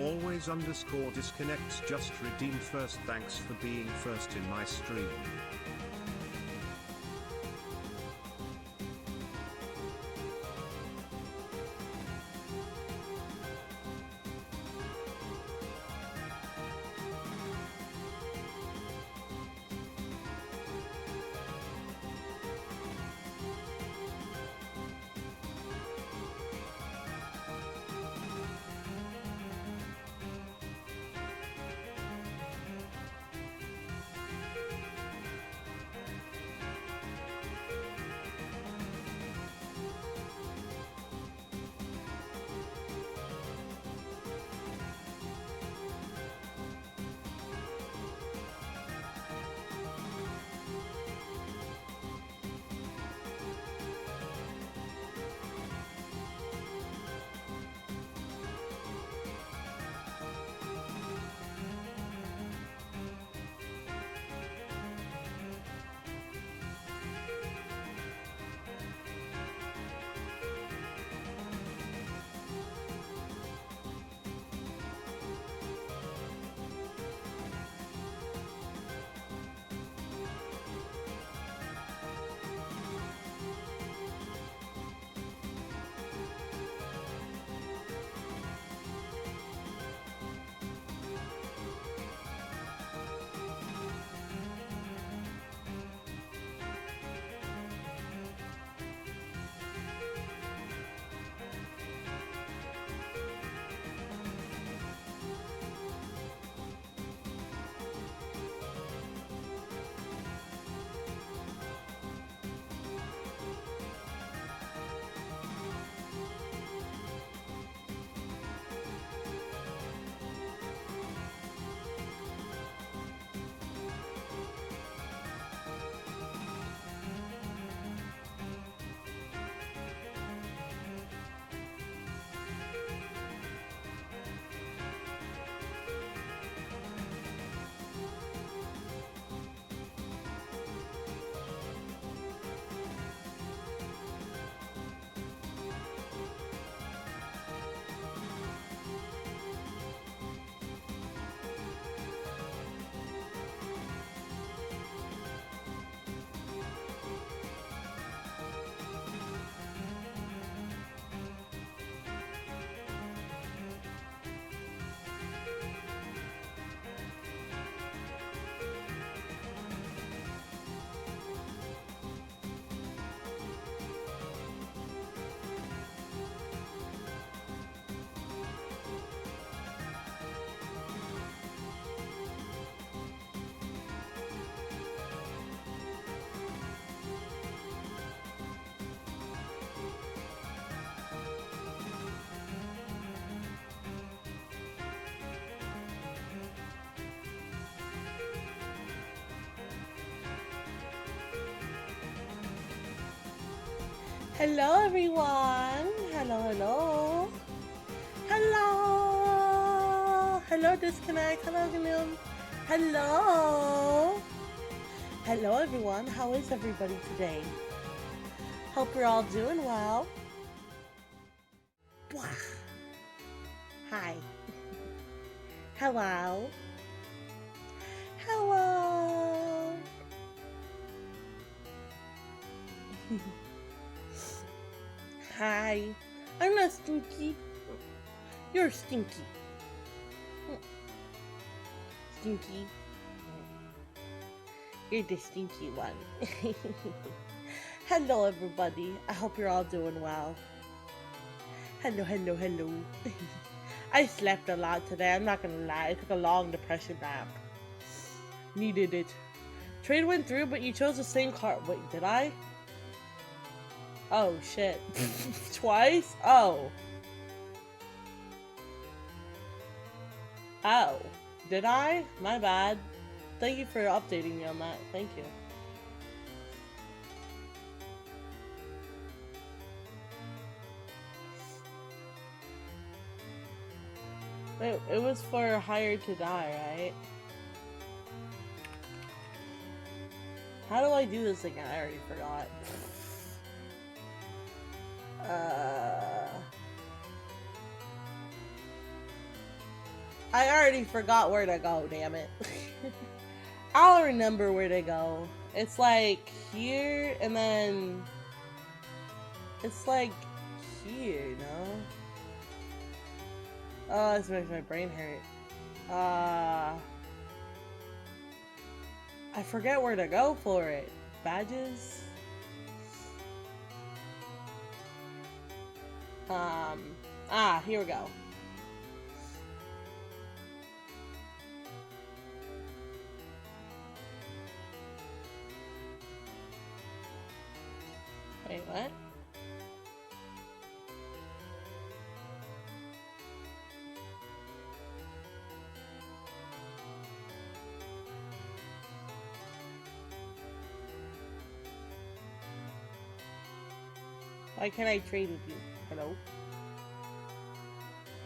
always_disconnects just redeemed first. Thanks for being first in my stream. Hello everyone! Hello! Hello Disconnect! Hello Gloom! Hello! Hello everyone! How is everybody today? Hope you're all doing well. Hi. Hello. Hi. I'm not stinky. You're stinky. Stinky. You're the stinky one. Hello everybody. I hope you're all doing well. Hello. I slept a lot today, I'm not gonna lie. I took a long depression nap. Needed it. Trade went through, but you chose the same card. Wait, did I? Oh, shit. Twice? Oh. Oh. Did I? My bad. Thank you for updating me on that. Thank you. Wait, it was for Hired to Die, right? How do I do this again? I already forgot. I already forgot where to go, damn it. I'll remember where to go. It's like here, and then it's like here, no? Oh, this makes my brain hurt. I forget where to go for it. Badges? Here we go. Wait, what? Why can't I trade with you? Hello?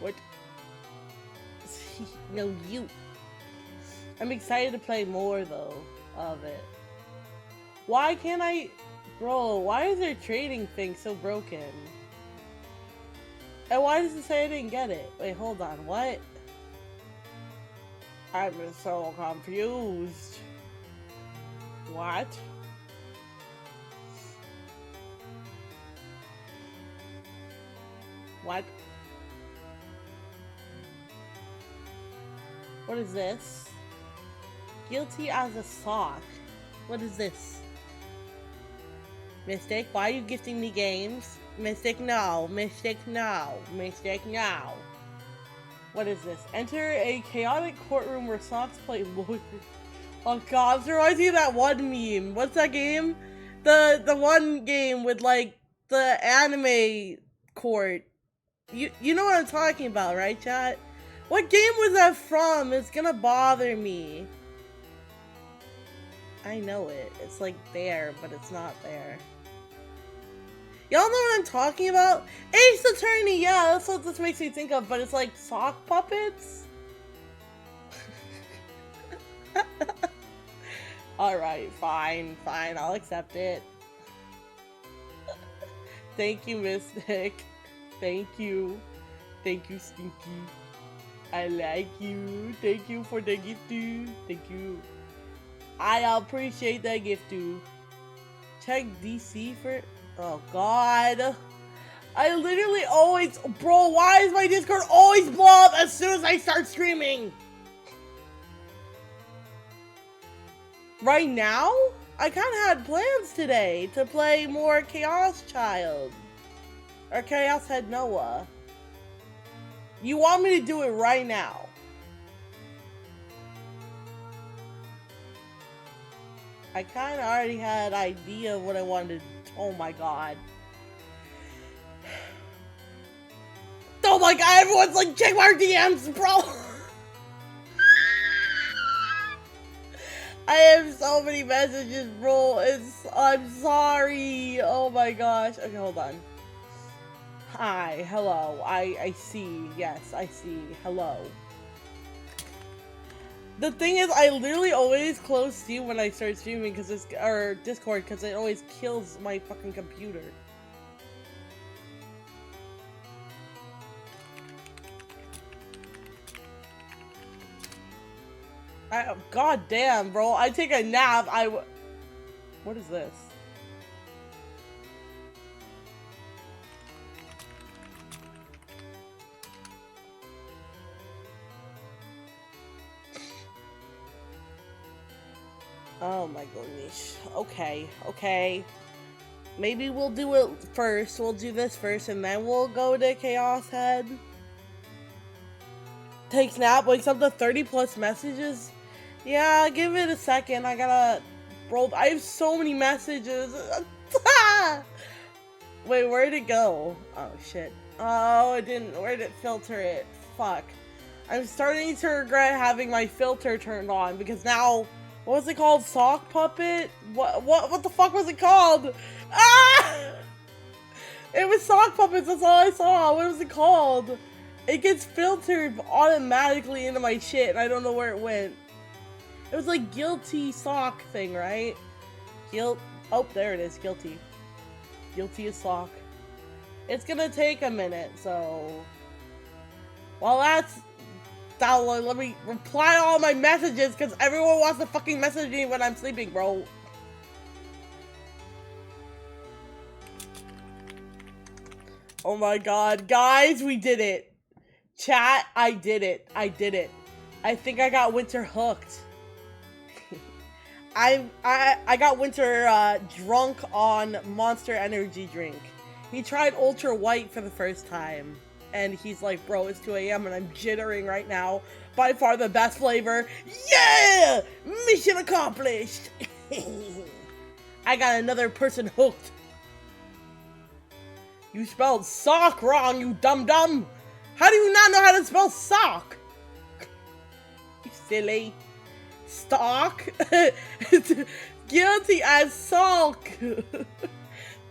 What? No, you. I'm excited to play more, though, of it. Why can't I... Bro, why is their trading thing so broken? And why does it say I didn't get it? Wait, hold on, what? I'm so confused. What? What? What is this? Guilty as a sock. What is this? Mystic, why are you gifting me games? Mystic, no. Mystic, no. Mystic, no. What is this? Enter a chaotic courtroom where socks play lawyer. Oh god, this reminds me of that one meme. What's that game? The one game with like the anime court. You know what I'm talking about, right, chat? What game was that from? It's gonna bother me. I know it. It's like there, but it's not there. Y'all know what I'm talking about? Ace Attorney, yeah, that's what this makes me think of, but it's like sock puppets? Alright, fine, I'll accept it. Thank you, Mystic. Thank you. Thank you, Stinky. I like you. Thank you for the gift too. Thank you. I appreciate that gift too. Check DC for... Oh god. I literally always... Bro, why is my Discord always blow up as soon as I start streaming? Right now? I kind of had plans today to play more Chaos Child. Or Chaos Head Noah. You want me to do it right now? I kind of already had an idea of what I wanted to... Oh my god. Oh my god, everyone's like, check my DMs, bro! I have so many messages, bro. I'm sorry. Oh my gosh. Okay, hold on. Hi, hello. I see. Yes, I see. Hello. The thing is, I literally always close Steam when I start streaming because it's, or Discord, because it always kills my fucking computer. God damn, bro. I take a nap. What is this? Oh my goodness. Okay. Maybe we'll do it first. We'll do this first and then we'll go to Chaos Head. Takes nap, wakes up to 30 plus messages. Yeah, give it a second. I gotta... Bro, I have so many messages. Wait, where'd it go? Oh, shit. Oh, it didn't... Where did it filter it? Fuck. I'm starting to regret having my filter turned on because now... What was it called? Sock puppet? What the fuck was it called? Ah! It was sock puppets, that's all I saw. What was it called? It gets filtered automatically into my shit and I don't know where it went. It was like guilty sock thing, right? Oh, there it is, guilty. Guilty as sock. It's gonna take a minute, so... While that's download. Let me reply to all my messages because everyone wants to fucking message me when I'm sleeping, bro. Oh my god. Guys, we did it. Chat, I did it. I did it. I think I got Winter hooked. I got Winter drunk on Monster Energy drink. He tried Ultra White for the first time. And he's like, bro, it's 2 a.m. and I'm jittering right now. By far the best flavor. Yeah! Mission accomplished! I got another person hooked. You spelled sock wrong, you dum-dum! How do you not know how to spell sock? You silly. Stock? Guilty as sock!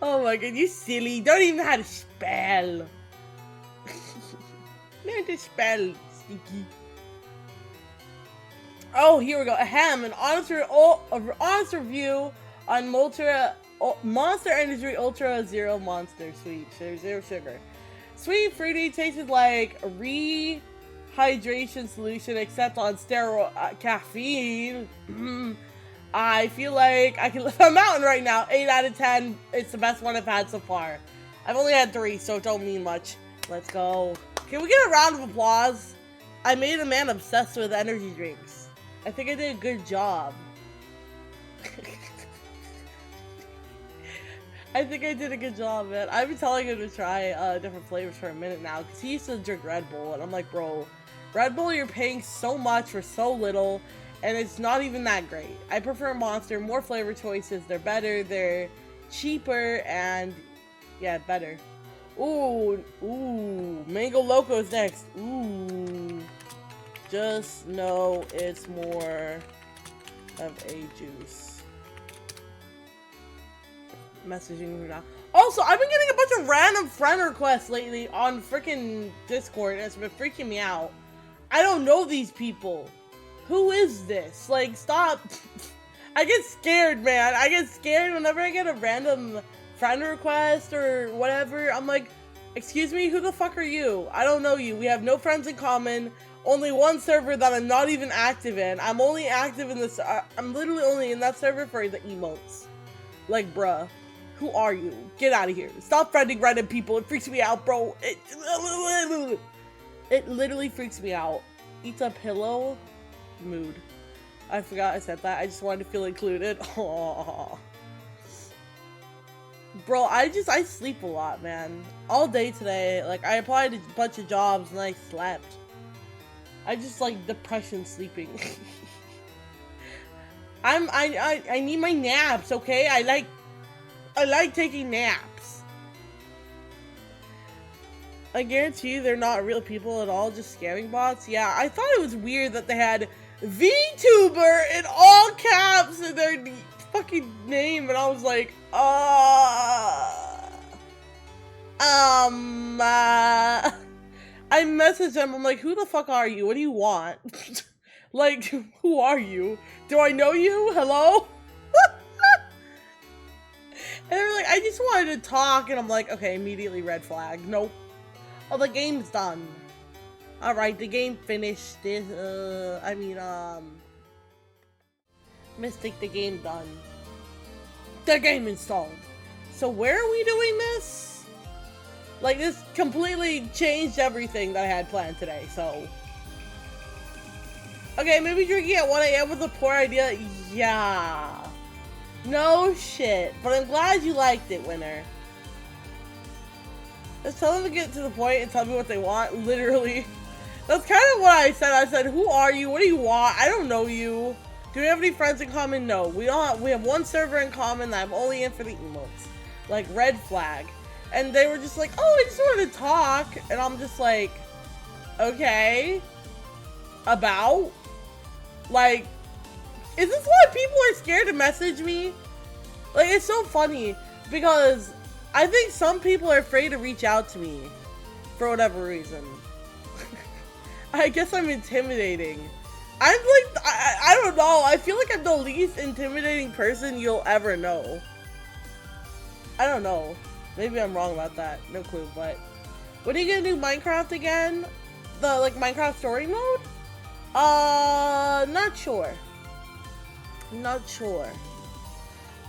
Oh my god, you silly. Don't even know how to spell. Learn to spell, sneaky. Oh, here we go. Ahem, an honest review on Monster Energy Ultra Zero Monster Sweet. Zero sugar. Sweet fruity tasted like a rehydration solution except on steroid caffeine. I feel like I can lift a mountain right now. 8 out of 10. It's the best one I've had so far. I've only had 3, so it don't mean much. Let's go. Can we get a round of applause? I made a man obsessed with energy drinks. I think I did a good job. I think I did a good job, man. I've been telling him to try different flavors for a minute now, because he used to drink Red Bull, and I'm like, bro, Red Bull, you're paying so much for so little, and it's not even that great. I prefer Monster, more flavor choices, they're better, they're cheaper, and yeah, better. Ooh, Mango Loco is next. Ooh, just know it's more of a juice. Messaging me now. Also, I've been getting a bunch of random friend requests lately on freaking Discord, and it's been freaking me out. I don't know these people. Who is this? Like, stop. I get scared, man. I get scared whenever I get a random friend request or whatever. I'm like, excuse me, who the fuck are you? I don't know you. We have no friends in common. Only one server that I'm not even active in. I'm only active in this. I'm literally only in that server for the emotes. Like, bruh, who are you? Get out of here. Stop friending random people. It freaks me out, bro. It literally freaks me out. Eats a pillow. Mood. I forgot I said that. I just wanted to feel included. Aww. Bro, I sleep a lot, man. All day today. Like, I applied to a bunch of jobs and I slept. I just like depression sleeping. I need my naps, okay? I like taking naps. I guarantee you they're not real people at all, just scamming bots. Yeah, I thought it was weird that they had VTuber in all caps in their fucking name, and I was like, I messaged them, I'm like, who the fuck are you? What do you want? Like, who are you? Do I know you? Hello? And they were like, I just wanted to talk, and I'm like, okay, immediately red flag. Nope. Oh, the game's done. Alright, the game finished. Mistake, the game done. The game installed. So where are we doing this? Like, this completely changed everything that I had planned today, so. Okay, maybe drinking at 1 a.m. was a poor idea. Yeah. No shit. But I'm glad you liked it, Winner. Just tell them to get to the point and tell me what they want, literally. That's kind of what I said. I said, who are you? What do you want? I don't know you. Do we have any friends in common? No. We have one server in common that I'm only in for the emotes. Like, red flag. And they were just like, oh, I just wanted to talk. And I'm just like, okay. About? Like, is this why people are scared to message me? Like, it's so funny. Because I think some people are afraid to reach out to me. For whatever reason. I guess I'm intimidating. I'm like, I don't know. I feel like I'm the least intimidating person you'll ever know. I don't know. Maybe I'm wrong about that. No clue, but when are you gonna do Minecraft again? the like Minecraft story mode? Not sure. Not sure.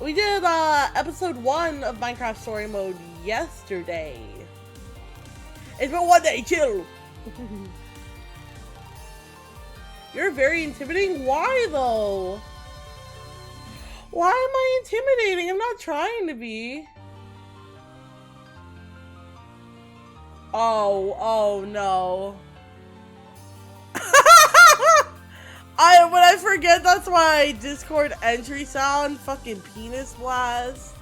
We did episode 1 of Minecraft story mode yesterday. It's been one day, chill. You're very intimidating. Why though? Why am I intimidating? I'm not trying to be. Oh no. When I forget, that's why Discord entry sound fucking penis blast.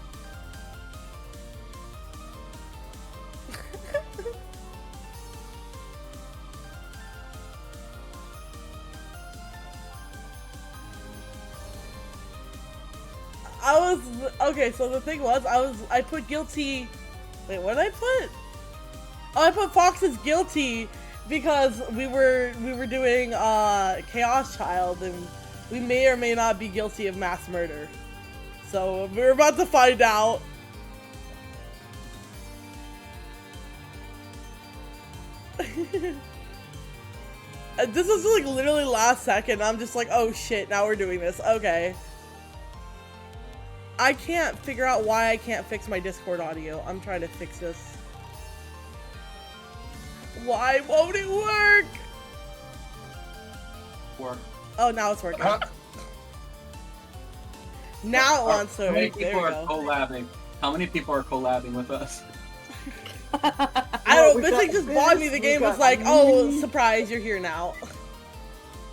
Okay, so the thing was, I put guilty. Wait, what did I put? Oh, I put Fox's guilty because we were doing Chaos Child, and we may or may not be guilty of mass murder. So we're about to find out. This was like literally last second. I'm just like, oh shit, now we're doing this. Okay. I can't figure out why I can't fix my Discord audio. I'm trying to fix this. Why won't it work? Work. Oh, now it's working. Now it wants to How many work. There people we are go. collabing? How many people are collabing with us? I don't. we This thing got just this, bought me. The we game was got like, oh, me. surprise, you're here now.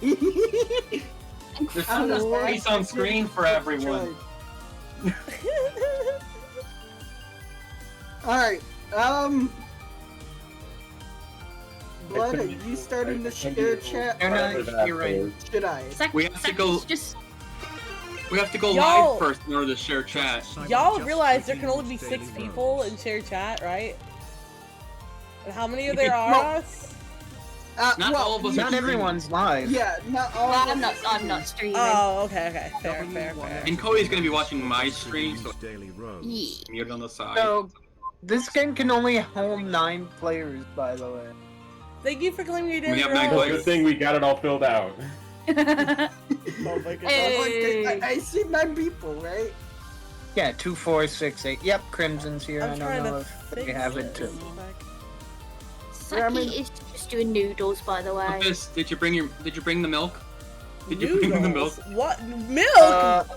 There's so much space on screen for everyone. Alright, Blood, are you starting to share chat? They're not Or hearing. should I? We have to go. We have to go Yo. live first in order to share chat. Y'all realize there can only be 6 people in share chat, right? And how many of there are us? Not all of us are Not everyone's live. Yeah, not all Well, of I'm not streaming. Oh, okay. Fair. And Cody's gonna be watching my stream, so Daily Roam. Yeah. mute on the side. So, this game can only hold 9 players, by the way. Thank you for claiming your We daily have 9 roam. players. Good thing we got it all filled out. Oh my goodness. Hey. I see 9 people, right? Yeah, 2, 4, 6, 8. Yep, Crimson's here. I'm I trying don't know to if fix we have it this. too. Saki is just doing noodles, by the way. Lucas, did you bring the milk? Did you bring the milk? Noodles? What? Milk?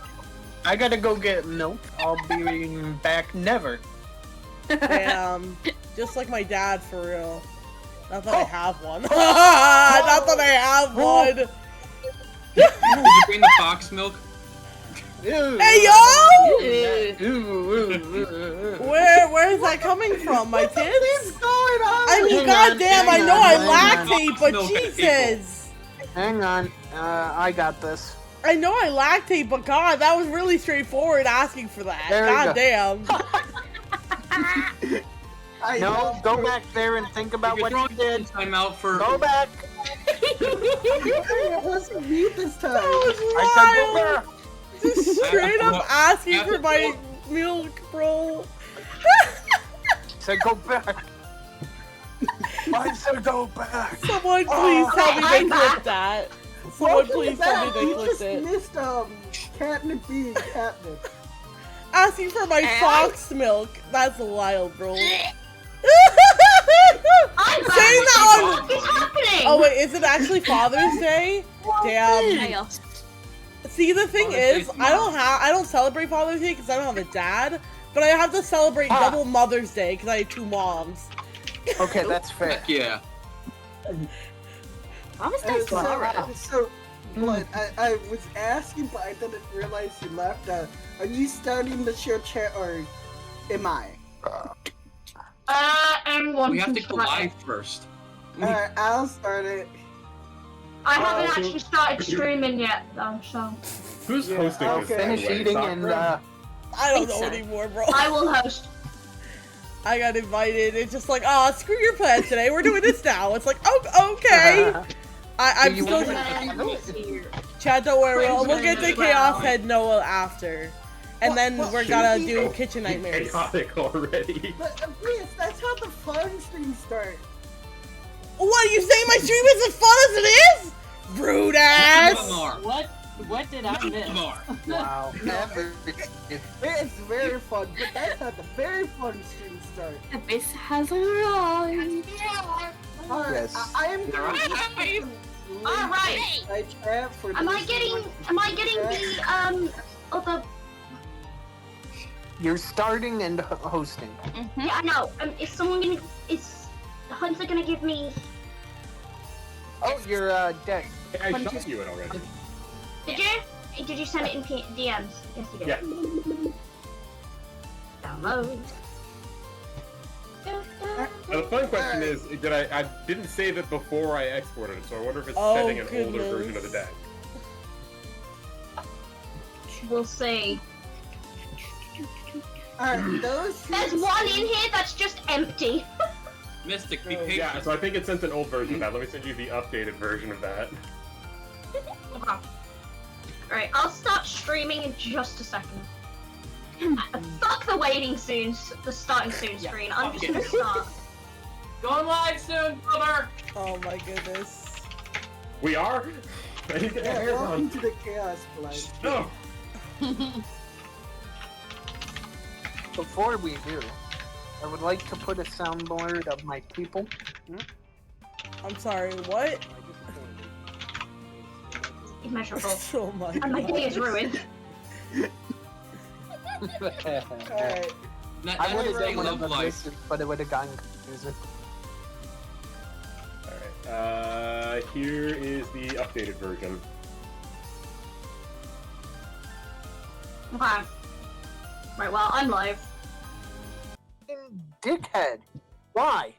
I gotta go get milk. I'll be back never. Damn. Just like my dad, for real. Not that I have one. Not that I have one. Did you bring the fox milk? Ew. Hey, yo! Ooh. Where is that coming from? My What's tits? going on? I mean, Hang goddamn, on, I know hang I on. lactate, but Milk at Jesus! Hang on. I got this. I know I lactate, but God, that was really straightforward asking for that. There we go. Goddamn. No, go back there and think about what you did. Time out for. Go back. It wasn't me this time. I said go back. Just straight up asking for my milk, bro. Said go back. I said go back. Someone please tell me they clipped that. Someone Welcome please back. tell me they You clipped just it. missed catnip being catnip. Asking for my fox milk. That's wild, bro. I'm Saying that What is happening? Oh wait, is it actually Father's Day? Damn. Chaos. See, the thing Father's Day's is, tomorrow. I don't celebrate Father's Day because I don't have a dad, but I have to celebrate double Mother's Day because I have 2 moms. Okay, that's fair. Heck yeah. Father's Day's tomorrow. So, Blood, I was asking, but I didn't realize you left. Are you starting to share chat, or am I? Anyone We have can to go start live it. first. Alright, I'll start it. I haven't actually started streaming yet, though, so Who's Yeah, hosting this? okay. by the Finish way? eating Sakura? and I don't Think know so. anymore, bro. I will host. I got invited. It's just like, oh, screw your plans today. We're doing this now. It's like, oh, okay. I'm you still. want- Chad, don't worry. We'll get to Crimson Chaos as well. Head Noah after. And then we're gonna do Kitchen Nightmares. Chaotic already. But please, that's how the fun streams start. What, you saying my stream is as fun as it is? Rude None of ass! them are. What did I None of miss? them are. Wow. It's very fun, but that's not the very fun stream start. The base has arrived. Alright, Yes. I am Alright. I chat for Am I those getting who want to the other? You're starting and hosting. Yeah, I know. Is Hunter gonna give me? Oh, you're dead. I shot you it already. Did you? Did you send it in DMs? Yes, you did. Yeah. Download. Now, the fun question is, I didn't save it before I exported it, so I wonder if it's Oh, setting an older goodness. version of the deck. We'll see. Alright, those who There's one in here that's just empty. Mystic, be Oh, patient. Yeah, so I think it sent an old version of that. Let me send you the updated version of that. Okay. Alright, I'll start streaming in just a second. Fuck the waiting soon, the starting soon screen. I'm just gonna start. Going live soon, brother. Oh my goodness. We are? I need to get my hair welcome on. to the Chaos Blood. No! Before we do, I would like to put a soundboard of my people. I'm sorry, what? Immeasurable. Oh my And my day is god. ruined. Alright, That, I would that's have a done one love of life. this, but it would have gotten confusing. Alright, here is the updated version. Okay. Right, well, I'm live. Dickhead! Why?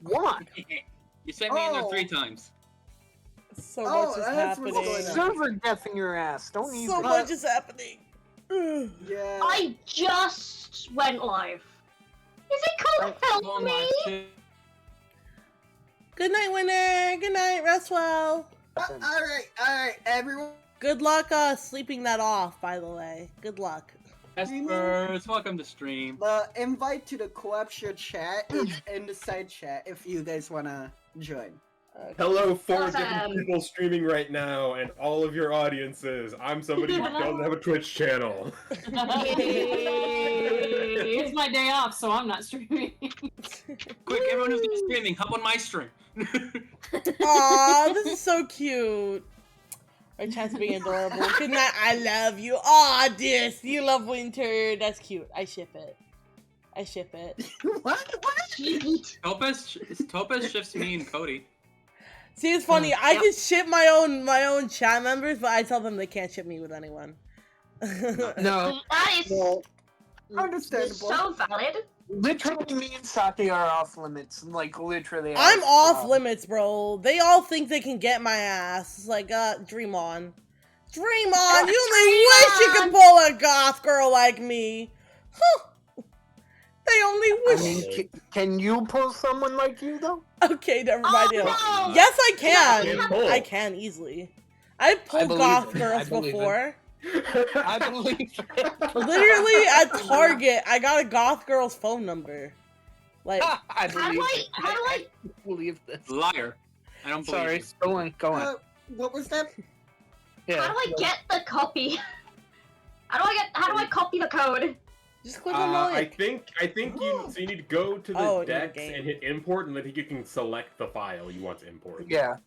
Why? You sent me in there Oh. 3 times. So Oh, much is that's what's happening. going on. Server death in your ass. Don't even. So much is happening. Ugh. yeah. I just went live. Is it cool to help Going me? live too. Good night, winner. Good night, rest well. Alright, everyone. Good luck sleeping that off, by the way. Good luck. Espers, welcome to stream. The invite to the co-op share chat is in the side chat if you guys wanna join. Hello, 4 Awesome. different people streaming right now, and all of your audiences. I'm somebody who doesn't have a Twitch channel. It's my day off, so I'm not streaming. Quick, everyone who's streaming, hop on my stream. Aw, this is so cute. Our chat's being adorable. Good night, I love you. Aw, Dis, you love winter. That's cute. I ship it. I ship it. What? Topaz shifts me and Cody. See, it's funny. I can ship my own chat members, but I tell them they can't ship me with anyone. No. That is Understandable. so valid. Literally, me and Saki are off limits. Like, literally. I'm off limits, bro. They all think they can get my ass. It's like, dream on. Dream on! You only wish you could pull a goth girl like me. Huh. They only I wish. mean, can you pull someone like you, though? Okay, never mind. Oh, no. Yes, I Can't can. pull. I can easily. I've I pulled believe goth it. girls I believe it. before. I believe it. Literally at Target, I got a goth girl's phone number. Like, I How do believe it. I believe this. Liar. I don't believe Sorry, you. go on. What was that? Yeah. how do I get the copy? How do I copy the code? just click on the I link. think you need to go to the Oh, new decks game. and hit import, and then you can select the file you want to import. Yeah.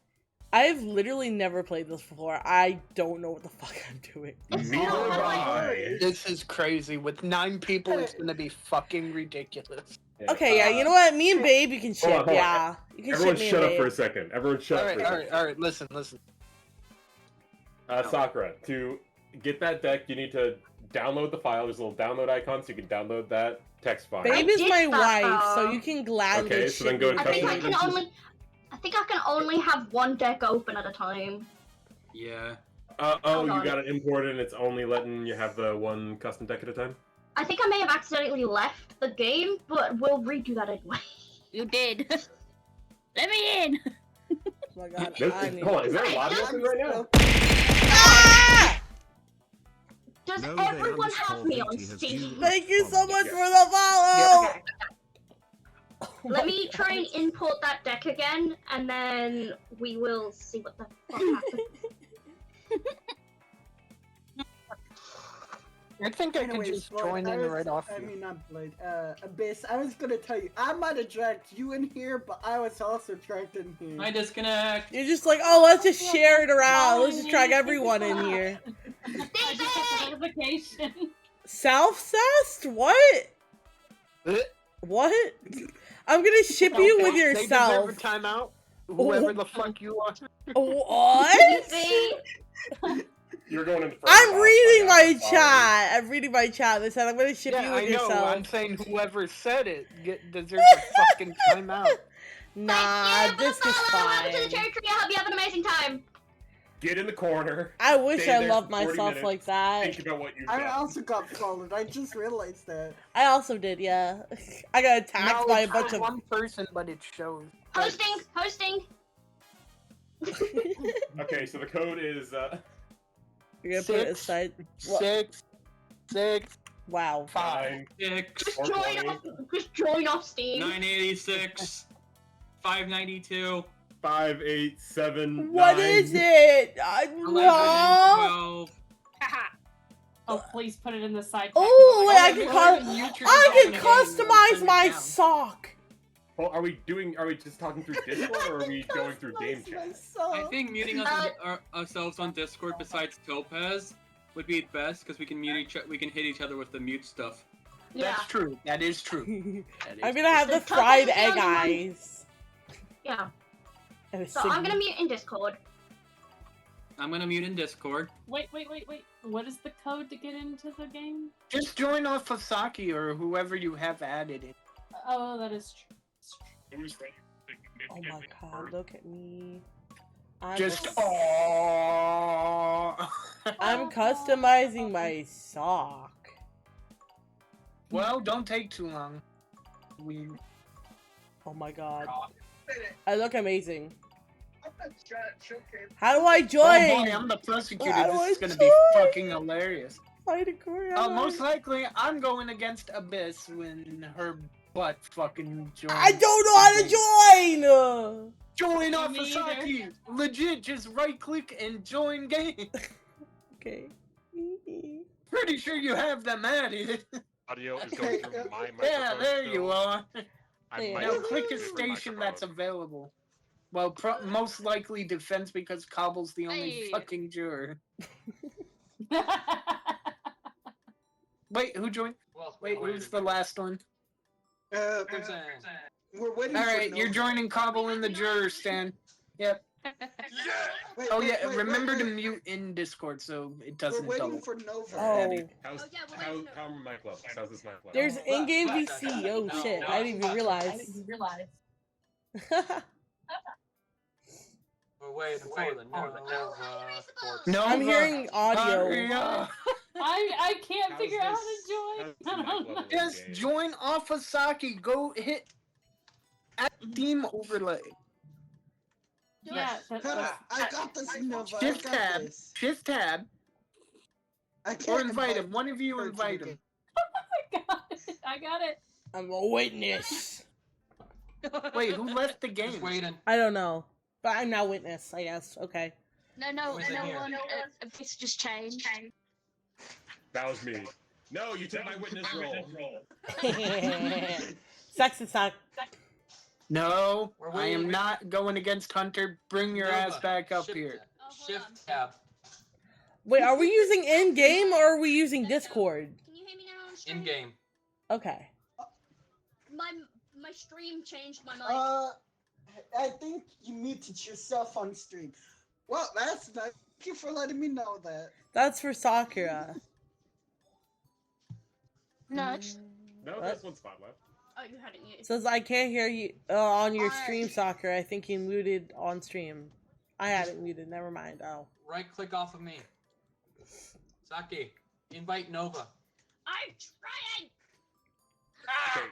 I've literally never played this before. I don't know what the fuck I'm doing. Neither have I. This is crazy. With 9 people, it's gonna be fucking ridiculous. Okay, yeah, you know what? Me and Babe, you can ship. hold on. Yeah, you can Everyone ship me shut and up Babe. for a second. Everyone shut up for a second. Alright, listen. Sakura, to get that deck, you need to download the file. There's a little download icon, so you can download that text file. Babe is did my that, wife, so though. you can gladly Okay, so then ship go me to I think I custom can only have one deck open at a time. Yeah. Oh, Hold you on. got it imported, and it's only letting you have the one custom deck at a time? I think I may have accidentally left the game, but we'll redo that anyway. You did. Let me in. Oh my god, Hold on, is there a lobby Hey, open right now? Ah! Does No, they everyone have underscore me on 80 has Steam? viewed Thank you so much Yeah. for the follow! Okay. Let me try and import that deck again, and then we will see what the fuck happens. I think I could Anyways, just Blood, join in right off. I mean, not Blood. Abyss, I was gonna tell you, I might have dragged you in here, but I was also dragged in here. I disconnect. You're just like, oh, let's just share it around. Let's just drag everyone in here. I just got the notification. Self-cessed? What? What? I'm gonna ship you with They yourself. deserve a timeout. Whoever the fuck you are. What? See? You're going in first. I'm reading my chat. I'm reading my chat. They said I'm gonna ship Yeah, you with I know. yourself. I'm saying whoever said it deserves a fucking timeout. Nah, this is Welcome to the fine. territory. I hope you have an amazing time. Get in the corner. I wish Stay I there loved for 40 myself minutes, like that. Think about what you've I done. also got followed, I just realized that. I also did, yeah. I got attacked No, by a it's bunch for of. one person, but it shows. Hosting. Okay, so the code is You're gonna put it aside. What? 6, Wow. 5. 6, Just join off Steam. 986, 592, 5, 8, 7. What 9. is it? 11, No. 12. Oh, please put it in the side. Oh, wait, I you can customize my sock. Well, are we just talking through Discord or are we going through game chat? I think muting ourselves on Discord besides Topaz would be best because we can hit each other with the mute stuff. Yeah. That's true. That is true. I'm gonna have the So fried Topaz is egg the only one- eyes. Yeah. And a So I'm sig- gonna mute in Discord. I'm gonna mute in Discord. Wait. What is the code to get into the game? Just join off of Saki or whoever you have added in. Oh, that is true. Oh my god, look at me. I'm Just just- I'm customizing my sock. Well, don't take too long. Oh my god. I look amazing. How do I Oh join? boy, I'm the prosecutor. How do This is I gonna be join? fucking hilarious. Fighting Korea. Most likely, I'm going against Abyss when her butt fucking joins. I don't know how to join! Join off Me of either. Saki! Legit, just right click and join game. Okay. Pretty sure you have them added. Audio is going through my microphone. Yeah, there you are. Yeah. Now click a station that's available. Well, most likely defense because Cobble's the only Hey. fucking juror. Wait, who joined? Wait, who's the last one? We're waiting Alright, for you're Nova. joining Cobble in the juror stand. Yep. Wait, Oh wait, yeah, wait, remember wait, to wait. mute in Discord so it We're doesn't waiting double. for Nova. Oh. How's how are my gloves? How's this my glove? There's in-game VC. Oh shit, I didn't even realize. We're waiting for the Nova. No, I'm hearing audio. I can't How's figure out how this- to join. how's my glove in Just game? join off of Saki. Go hit at Team Overlay. Yeah, I got this, Nova. Shift I got tab. this. Shift tab. I Or can't invite him. One of you her to invite the him. I got it. I'm a witness. Wait, who left the game? Just waiting. I don't know. But I'm now witness, I guess. Okay. No Who's in here? one. This just changed. That was me. No, you took my witness role. Sex and sock. No, We're I am waiting. not going against Hunter. Bring your ass Nova, back up shift- here. Shift tab. Wait, are we using in-game or are we using Discord? Can you hear me now on stream? In game. Okay. My stream changed my mic. I think you muted yourself on stream. Well, that's nice. Thank you for letting me know that. That's for Sakura. No, it's No, What? there's one spot left. Oh, you had it muted. Says I can't hear you on your stream, Sakura. I think you muted on stream. I had it muted. Never mind. Oh. Right click off of me. Saki, invite Nova. I'm trying. Okay,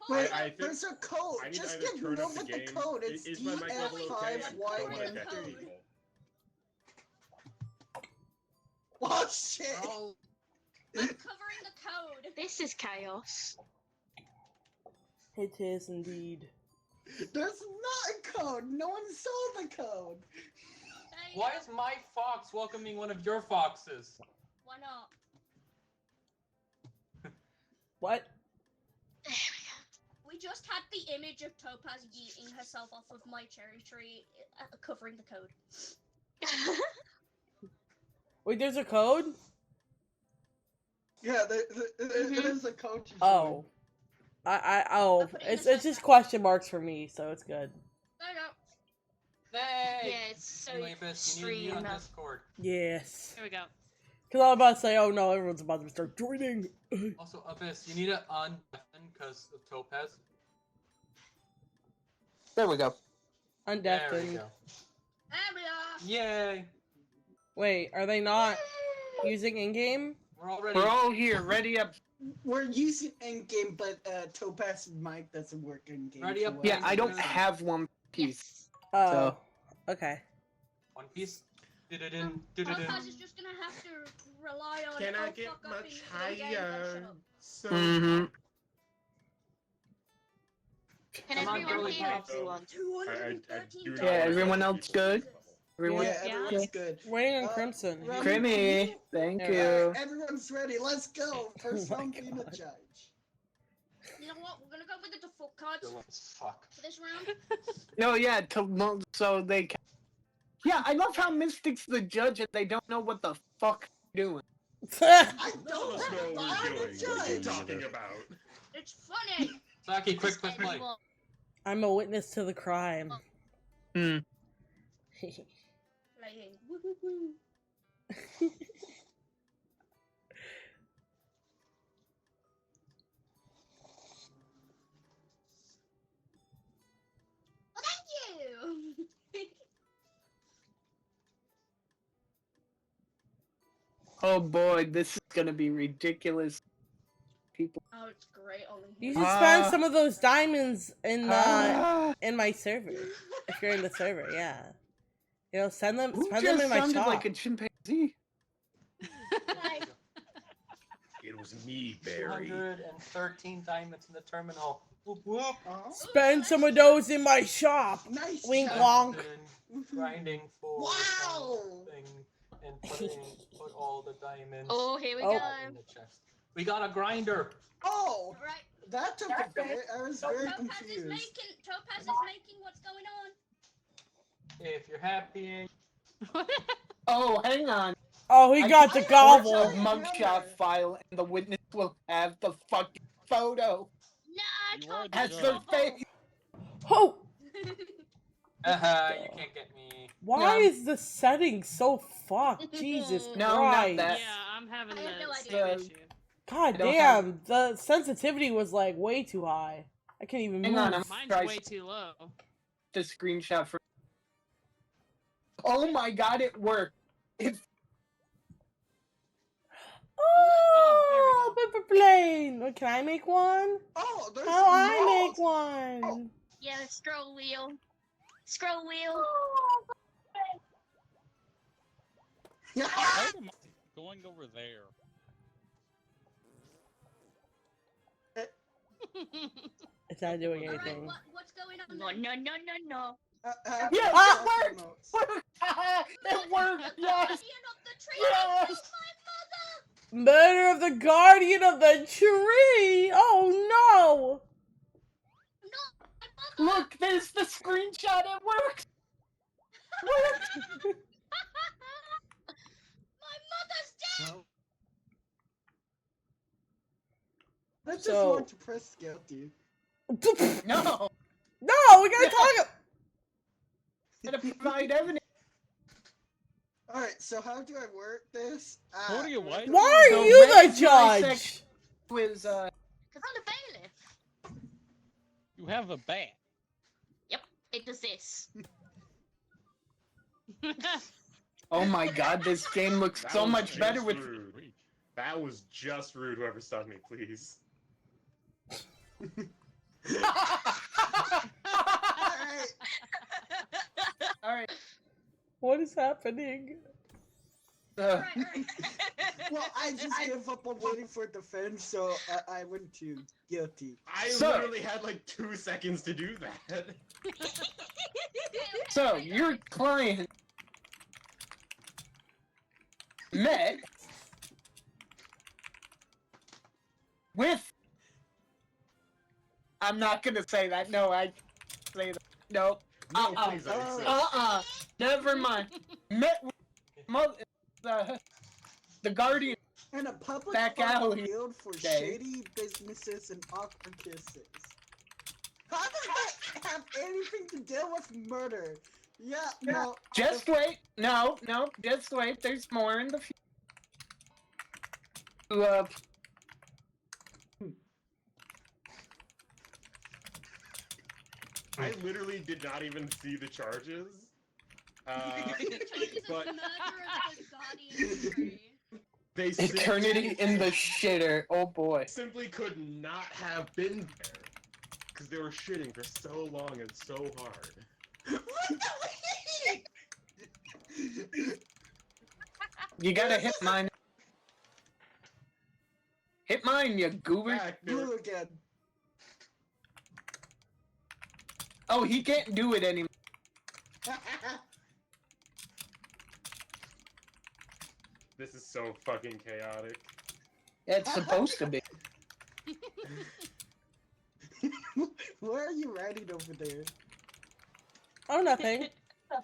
Wait, I think- there's a code. I need to Just either give turn up Nova the the game. code. It's Is my mic level okay? I don't want to DF5YM3. affect people. Oh shit! Oh, I'm covering the code. this is chaos. It is indeed. There's not a code. No one saw the code. Why is my fox welcoming one of your foxes? Why not? What? We just had the image of Topaz yeeting herself off of my cherry tree, covering the code. Wait, there's a code? Yeah, it is a code. to Oh. I'll put it in It's the just chat. question marks for me, so it's good. No. Hey! Yeah, it's so Anyway, Abyss, you need me on extreme. Discord. Yes. Here we go. Because I'm about to say, oh no, everyone's about to start joining. Also, Abyss, you need to undeafen because of Topaz. There we go. There we Undeafened. go. There we are. Yay! Wait, are they not using in-game? We're already. We're all here, ready up. We're using in-game, but Topaz's mic doesn't work in-game. Ready up, Yeah, I don't Yes. have one piece. Oh. So- Okay. One Piece. Du-du-dun, Topaz du-du-dun. is just gonna have to rely on. Can I oh, get fuck up much in-game higher? shut up. So Mm-hmm. Can Come on, everyone girly hear pop. everyone? do Yeah, everyone else good? Everyone? Yeah, everyone's good. Waiting on Crimson. Remy, Crimmy, thank Yeah. you. Alright, everyone's ready. Let's go. First Oh my round being a God. judge. You know what? We're gonna go with the default cards Still as fuck. for this round. No, yeah, so they can. Yeah, I love how Mystic's the judge and they don't know what the fuck they're doing. I none don't of us know know. what I'm we're a doing. What are you judge. talking about? It's funny. Saki, quick press play. Everyone. I'm a witness to the crime. Hmm. Playing. Woo-hoo-hoo. Well, thank you. Oh boy, this is gonna be ridiculous. People. Oh, it's great on You here. should spend some of those diamonds in Ah. in my server. If you're in the server, yeah. You know, spend them Who in just my sounded shop. like a chimpanzee? Like, It was me, Barry. 213 diamonds in the terminal. Whoop whoop. Oh, Spend some of those in my shop. nice. Wink job. wonk. Grinding for Wow. something and put all the diamonds Oh, here we Oh. go. in the chest. We got a grinder. Oh, right. that took a bit. I was very Topaz is confused. making what's going on. If you're happy. Oh, hang on. Oh, he got the A gobble. mugshot file, and the witness will have the fucking photo No, I You are can't. the as judge. their face. Oh, You can't get me. why Yeah. is the setting so fucked? Jesus No, not Christ. that. Yeah, I'm having I have the no same idea. issue. God I don't damn, the sensitivity was like way too high. I can't even Hang move. on, I'm Mine's try way too low. the screenshot for. Oh my god, it worked. It Oh, paper plane. Oh, can I make one? Oh, there's How I no- make one? Yeah, scroll wheel. Scroll wheel. How am I going over there? It's not doing All right, anything. what's going on? No, then? no, no, no, no. Yeah, Ah! it worked! It worked! Yes! Guardian of the tree Yes! killed my mother. Murder of the guardian of the tree. Oh No, my mother. Look, there's the screenshot. It works. Worked. My mother's dead. I just So- want to press guilty. no. No, No, we gotta talk. gotta provide evidence. Alright, so how do I work this? What are you, what? Why are So you the where's my judge? Was Because I'm the bailiff. You have a bat. It does this. oh my god, this game looks That so was much better just with. rude. That was just rude. Whoever stunned me, please. Alright, All right. What is happening? Well, I just gave up on waiting for defense, so I went to guilty. I So- literally had like 2 seconds to do that. So, your client met with. I'm not gonna say that. No, I say that. No. No, please don't say Never mind. Met with the guardian. And a public Back park alley field for day. shady businesses and awkward kisses. How does that have anything to do with murder? Yeah, no. Just wait. No, just wait. There's more in the future. I literally did not even see the charges. But they Eternity in the shitter. Oh boy. simply could not have been there because they were shitting for so long and so hard. You gotta hit mine. Hit mine, you goober. Back, they were- Blue again. Oh, he can't do it anymore. This is so fucking chaotic. It's supposed to be. What are you writing over there? Oh, nothing.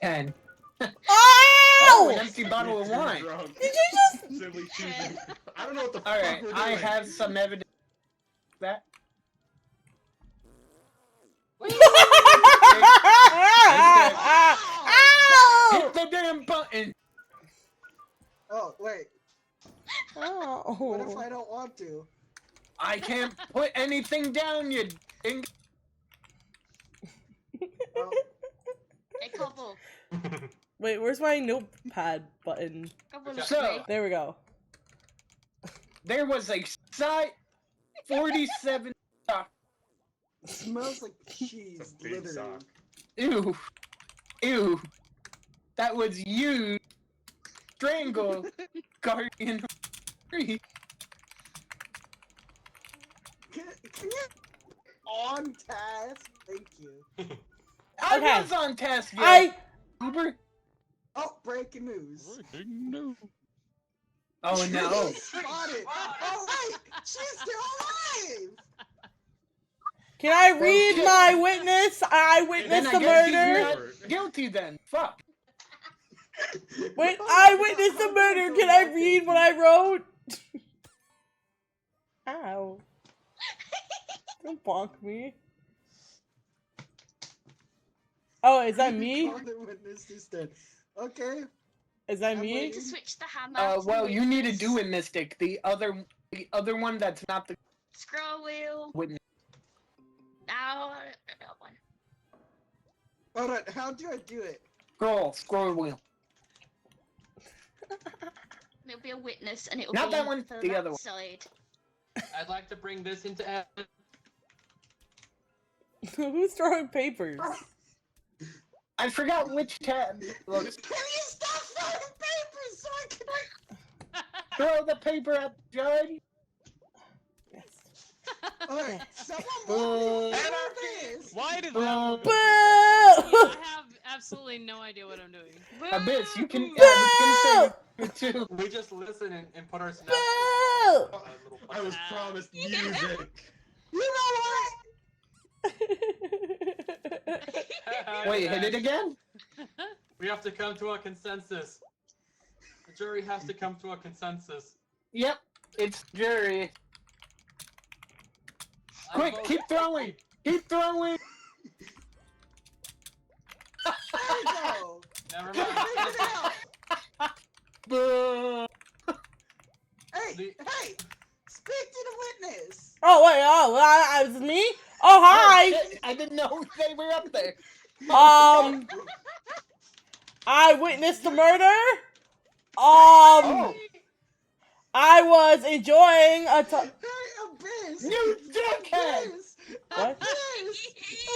10. Oh! An empty bottle of wine. Drunk. Did you just? Simply choosing. I don't know what the All fuck right, we're doing. I have some evidence. That. Hit the damn button. Oh, wait. Oh. What if I don't want to? I can't put anything down, you ding. Oh, Hey, couple. Wait, where's my notepad button? Couple So- of There we go. There was a side 47. smells like cheese, It's a big literally. sock. Ew. Ew. That was you. Strangle. Guardian. Free. Can you on task? Thank you. I Okay. was on task, yeah. Uber. Oh, breaking news. Oh no. Spotted. Oh wait, she's still alive. Can I read shit. my witness? I Then witnessed I the guess he's murder. not guilty then. Fuck. Wait, I witnessed the murder. Can I read what I wrote? Ow. Don't bonk me. Oh, is that me? Other witness is dead. Okay. Is that I'm me? Need to switch the hammer. to Well, you need to witness. do it, Mystic. The other one that's not the Scroll wheel. witness. Now, that one. Hold on. How do I do it? Scroll wheel. There'll be a witness, and it'll Not be that one, to the that other one. side. I'd like to bring this into evidence. Who's throwing papers? I forgot which tab. Look, Can you stop throwing papers so I can? throw the paper at the judge. Alright, someone Boo. walk me through this. Why did Boo! that? I have absolutely no idea what I'm doing. Abyss, you can Boo! say it too. We just listen and put our snaps. Boo! I was promised music. You know what? Wait, hit it again? We have to come to a consensus. The jury has to come to a consensus. Yep, it's jury. Quick, keep throwing! Keep throwing! There you go. Never Figure mind. it out. Boo! Hey, The- hey! Speak to the witness. Oh wait, I was me? Oh hi! Shit, I didn't know they were up there. I witnessed the murder. Oh, I was enjoying a Hey, Abyss. you dickhead! Abyss. What? Abyss.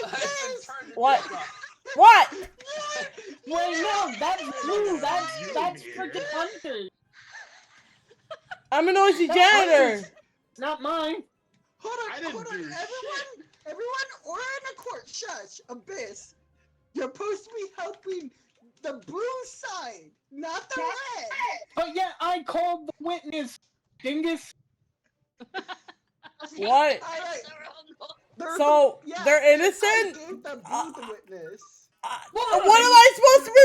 Abyss. What? What? Wait, no, that's you. That's freaking Hunter. I'm a noisy janitor. Not mine. Hold on. Everyone, or in a court. Shush. Abyss. You're supposed to be helping the blue side, not the red. But yeah, I called the witness, dingus. What? Alright. So, they're I innocent? gave the blue the witness. What am I supposed to be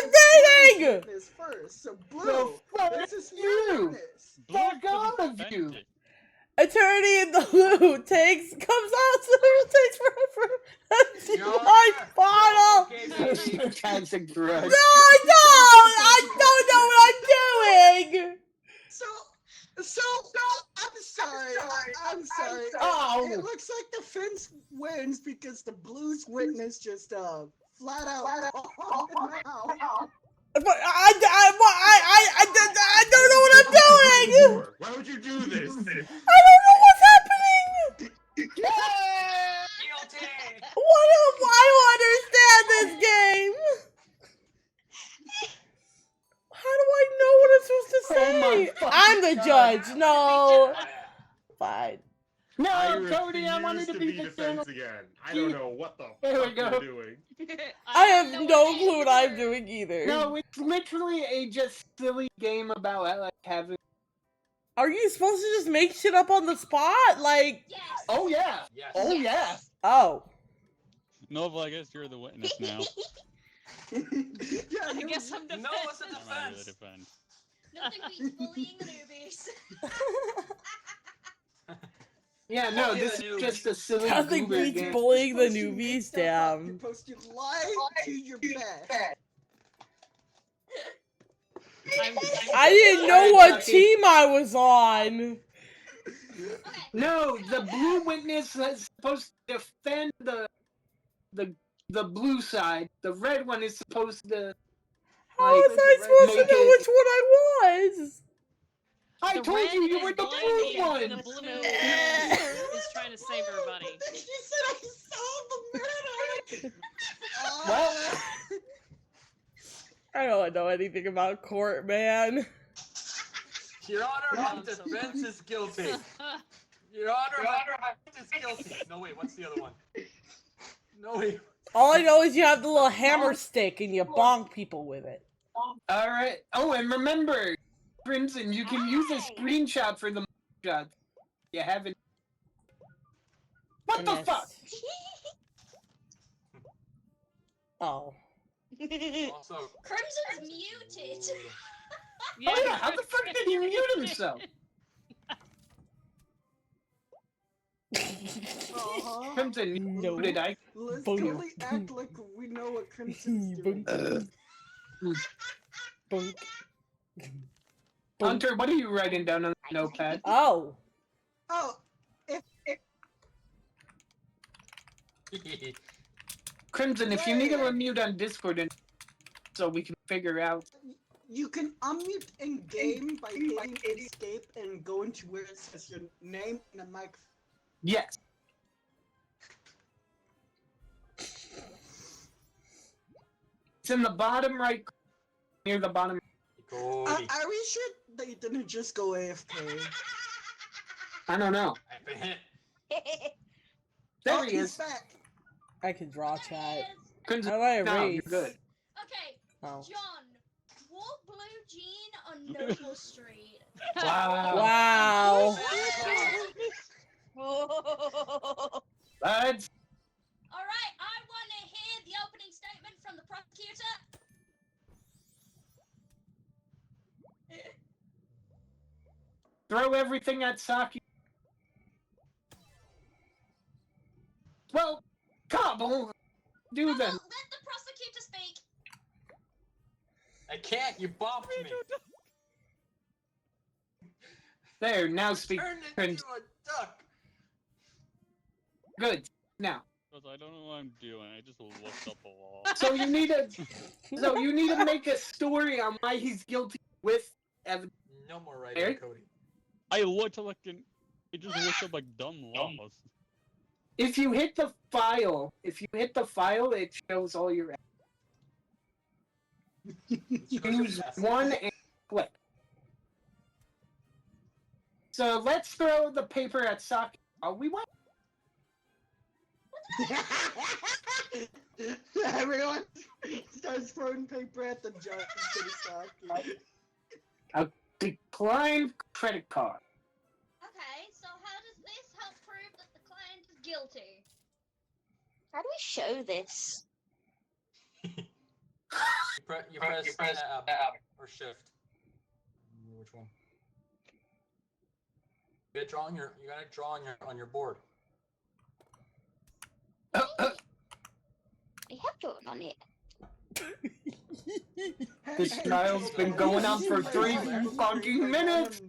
reading? Witness first. So blue, The fuck this is you? your witness. Fuck all of you. Attorney in the blue comes out, so it takes forever. That's Your my Honor. bottle. Okay, baby. That's a grudge. No, I don't. I don't know what I'm doing. So, I'm sorry. Oh. It looks like the fence wins because the blues witness just flat out. But I don't know what I'm doing. Why would you do this? I don't know what's happening. Guilty. I don't understand this game. How do I know what I'm supposed to say? I'm the judge. No. Fine. No, I Cody, I refuse wanted to be the defense again. I don't know what the There we fuck go. you're doing. I have no clue what I'm doing either. No, it's literally a just silly game about like having. Are you supposed to just make shit up on the spot? Like, Yes. Oh yeah. Yes. Oh yeah. oh. Nova, I guess you're the witness now. Yeah, I guess I'm No, it's a I'm out of the defense. defense. Nothing beats bullying the newbies. Yeah, no, Oh, yeah, this is dude. just a silly Nothing goober beats game. bullying the You're supposed to make newbies stuff up. You're down. supposed to lie to your best. I didn't know what team I was on. No, the blue witness is supposed to defend the blue side. The red one is supposed to. How was I supposed to know which one I was? I The told red you is were the blaming blue one. The blue is trying to save everybody. He said I saw the murder. Well, I don't know anything about court, man. Your Honor, the defense is guilty. Your Honor, is guilty. No, wait, what's the other one? No, wait. All I know is you have the little hammer stick and you bonk people with it. all right. Oh, and remember, Crimson, you can use a screenshot for the shot. You haven't. What the Yes. fuck? Oh. Also, Crimson's muted. Oh yeah, how the fuck did he mute himself? Crimson, No. did I? Let's Boom. totally act like we know what Crimson's doing. Bonk. Hunter, what are you writing down on the notepad? Oh. Oh, Crimson, if you need to unmute on Discord and so we can figure out. you can unmute in game by hitting escape and going to where it says your name and a mic. Yes. It's in the bottom right, near the bottom. Are we sure they didn't just go AFK? I don't know. I've been hit. There Oh, he he's is. back. I can draw chat. Crimson, How do I no, erase? you're good. Okay, Oh. John, walk blue jean on Noble Street. Wow. Wow. Lads, Alright, I want to hear the opening statement from the prosecutor. throw everything at Saki. Well, Cobble, do No, them. let the prosecutor speak. I can't, you bumped me. There, now speak. Turned into Crimson. a duck. Good. Now, Because I don't know what I'm doing. I just looked up a wall. so you need to make a story on why he's guilty with evidence. No more writing, Eric? Cody. I looked like an. It just looked up like dumb laws. If you hit the file, it shows all your. Choose one and click. So let's throw the paper at Saki. Are we what? Everyone starts throwing paper at the judge instead of Saki. A declined credit card. Okay, so how does this help prove that the client is guilty? How do we show this? You press tab or shift. Which one? You gotta draw on your board. We have drawn on it. This trial's been going on for 3 fucking minutes.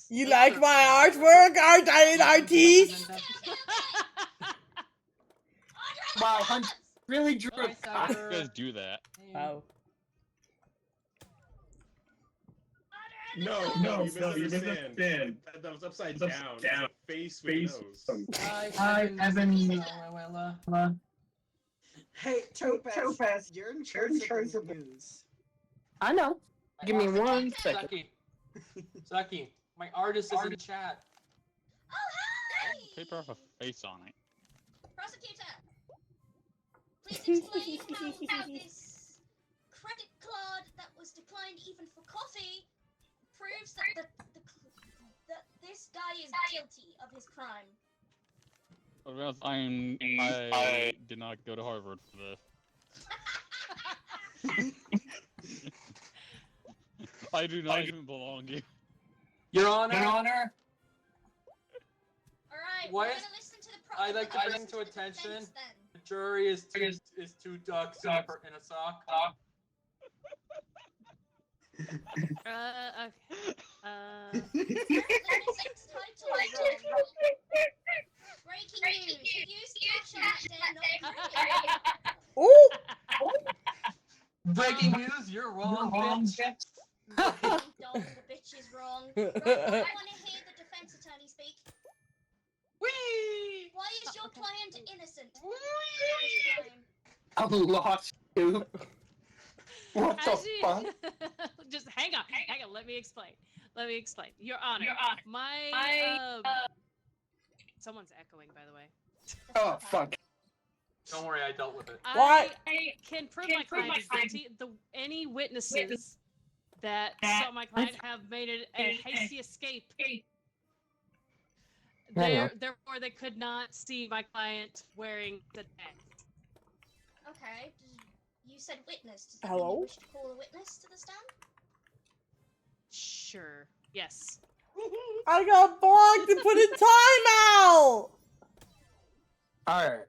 You like my artwork? Aren't I an artiste? Wow, Hunt really drew a How do you guys do that? Oh. No, you misunderstand. That was upside down. Down. Face with nose. Hi, Evan. Hey, Topaz, you're in charge of the news. I know. Give me 1 second. Saki, my artist is in the chat. Oh, hi! Paper with a face on it. Prosecutor, please explain how this credit card that was declined even for coffee proves that that this guy is guilty of his crime. Well, I did not go to Harvard for this. I do not even belong here. Your Honor. Alright, Why we're is- gonna listen to the I'd like to bring to attention. The jury is two ducks in a sock. Breaking news. Use caption that dare not Ooh! Breaking news, you're wrong, bitch. Dog, the bitch is wrong. Right, I want to hear the defense attorney speak. Whee! Why is your client innocent? A lawsuit. What the fuck? Just hang on. Let me explain. Your Honor, my someone's echoing, by the way. Oh fuck. Don't worry, I dealt with it. Why? I can prove my client is guilty. Any witnesses that saw my client have made a hasty escape. Therefore, they could not see my client wearing the tag. Okay. You said witness. Does that Hello? mean you wish to call a witness to the stand? Sure. Yes. I got blocked and put in timeout! Alright.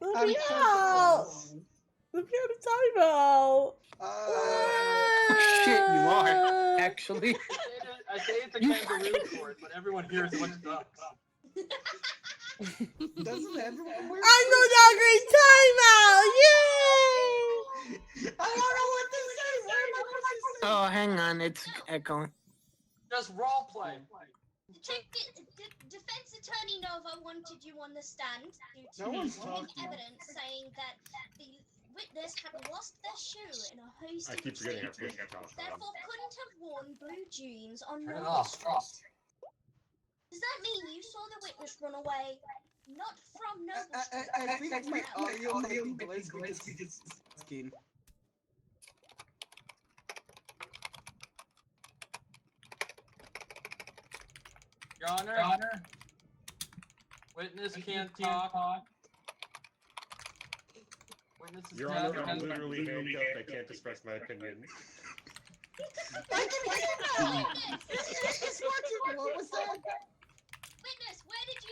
Let me out! Let me out of timeout! Shit, you are, actually. I say it's a kangaroo court, but everyone here is a bunch of ducks. Doesn't everyone wear I'm no longer in timeout! Yay! I don't know what to say! What am I supposed to say? Oh, hang on, it's echoing. Just role play. Defense attorney Nova wanted you on the stand due to No one's having talking. evidence saying that the witness had lost their shoe in a hasty I keep forgetting I retreat, pushed that off. therefore couldn't have worn blue jeans on Turn it Nova off. Street. Does that mean you saw the witness run away, not from Nova Street? I think my audio might be glitched because it's skin. Your Honor. Witness can't talk. Witness is Your dead. Honor, I'm literally handcuffed. I can't express my opinion. I can hear now! It's working! What was that? Witness, where did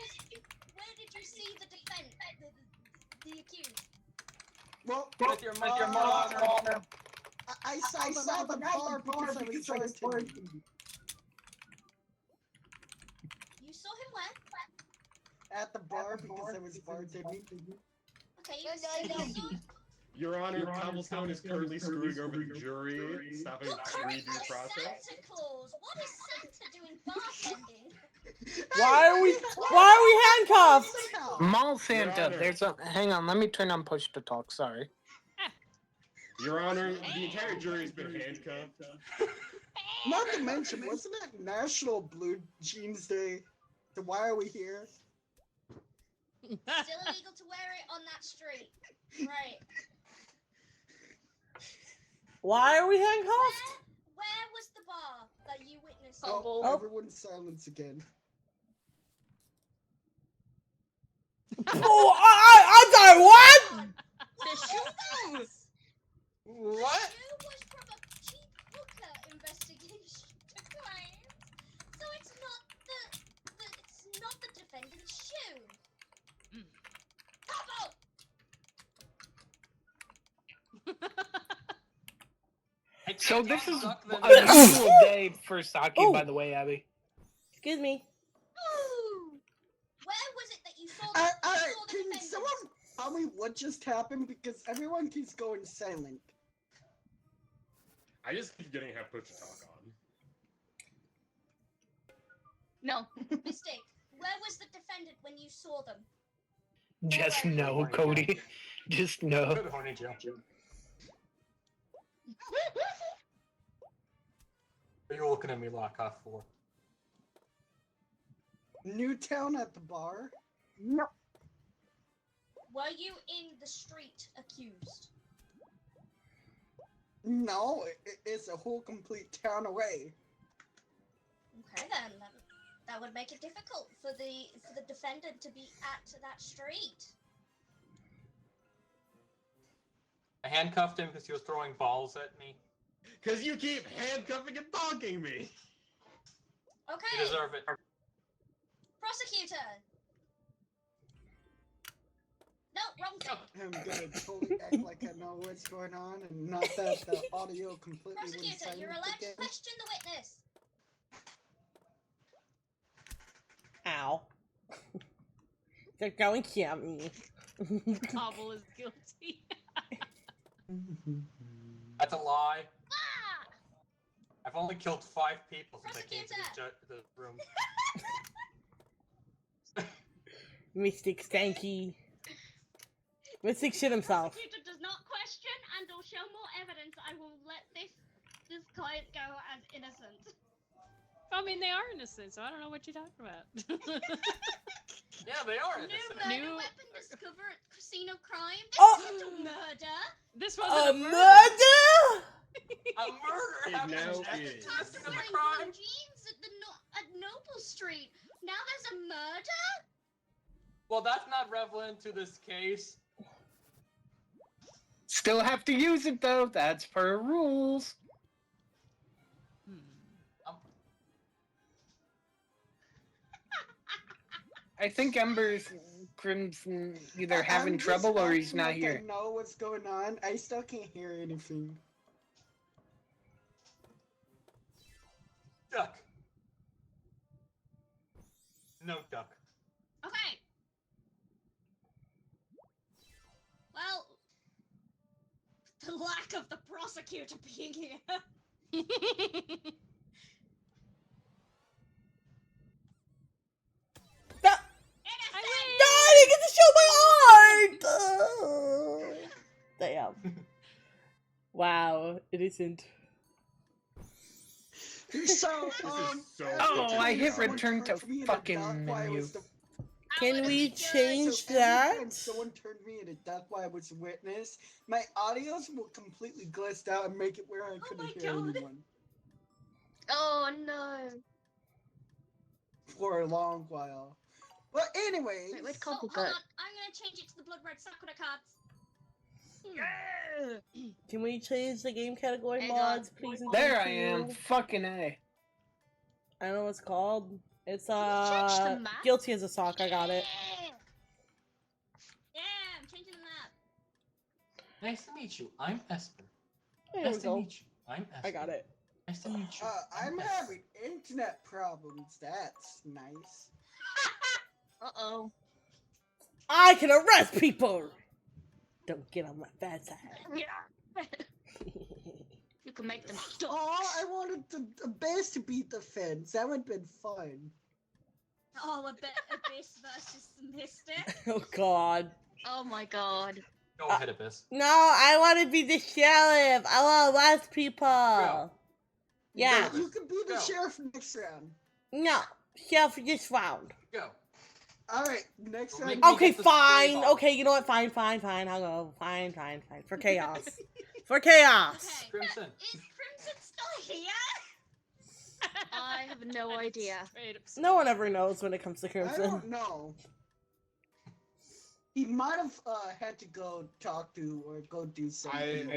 you see the defense, the accused? Well, With your mother. I saw the bar because I was bartending. You saw him where? At the bar because I was bartending. Okay, you saw. Your Honor, Cobblestone is currently screwing over the jury, stopping free due process. Santa Claus. What is Santa doing bartending? Why are we handcuffed? Mall Santa, there's a. Hang on, let me turn on push to talk, sorry. Your Honor, the entire jury's been handcuffed. Not to mention, wasn't it National Blue Jeans Day? So why are we here? Still illegal to wear it on that street. Right. Why are we handcuffed? Where was the bar that you witnessed? Oh, everyone's silence again. Oh, I'm sorry, what? The shoe was. What? The shoe was from a cheap hooker investigation client. So it's not the defendant's shoe. Bravo! So this is an unusual day for sake, by the way, Abby. Excuse me. Where was it that you saw Alright, can someone tell me what just happened? Because everyone keeps going silent. I just keep getting have push to talk on. No. Mistake. Where was the defendant when you saw them? Just no, Cody. Just no. Good horny Joe. What are you looking at me like off for? Newtown at the bar? No. Were you in the street accused? No, it's a whole complete town away. Okay then. That would make it difficult for the defendant to be at that street. I handcuffed him because he was throwing balls at me. Because you keep handcuffing and bonking me. Okay. You deserve it. Prosecutor. No, wrong thing. I'm gonna totally act like I know what's going on and not that the audio completely went Prosecutor, silent you're allowed again. to question the witness. Ow. They're going to at me. Cobble is guilty. That's a lie. I've only killed 5 people since I came to the room. Mystic Stanky. Mystic shit himself. Prosecutor does not question and will show more evidence. I will let this client go as innocent. I mean, they are innocent, so I don't know what you're talking about. Yeah, they are innocent. New murder weapon discovered at casino crime. This Oh! isn't a murder. This A wasn't a murder? A murder It happened now at is. the Toss time of the wearing crime. blue jeans at Noble Street. Now there's a murder? Well, that's not relevant to this case. Still have to use it though. That's per rules. I think Ember's Crimson either having I'm just trouble or he's acting not like here. I know what's going on. I still can't hear anything. Duck. No duck. Okay. Well, the lack of the prosecutor being here. I didn't get to show my art! Damn. Wow, innocent. So, Oh, I hit return to fucking menu. Can we change so that? Every time someone turned me into death while I was a witness, my audios will completely glitched out and make it where I couldn't hear anyone Oh no. for a long while. But anyway, Wait, where'd Oh, Cobble hold go? on. I'm gonna change it to the blood red Sakura cards. Can we change the game category Hang on. mods, please? and There thank I am. you? Fucking A. I don't know what it's called. It's change the map? guilty as a sock. I got it. Yeah, I'm changing the map. Nice to meet you. I'm Esper. There Nice we to go. meet you. I'm Esper. I got it. Nice to meet you. I'm having internet problems. That's nice. Uh-oh. I can arrest people. Don't get on my bad side. Yeah. You can make them stop. Oh, I wanted the base to beat the fence. That would have been fun. Oh, Abyss versus Mystic. Oh God. Oh my god. Go ahead, Abyss. No, I want to be the sheriff. I want to arrest people. Yeah. You can be the Go. sheriff next round. No. Sheriff for this round. Go. Alright, next Well, round. make me Okay, get the spray fine. bottle. Okay, you know what? Fine. I'll go. Fine. For chaos. For chaos. Okay. Crimson. Is Crimson still here? I have no idea. Straight up No one ever knows when it comes to I Crimson. don't know. He might have had to go talk to or go do something.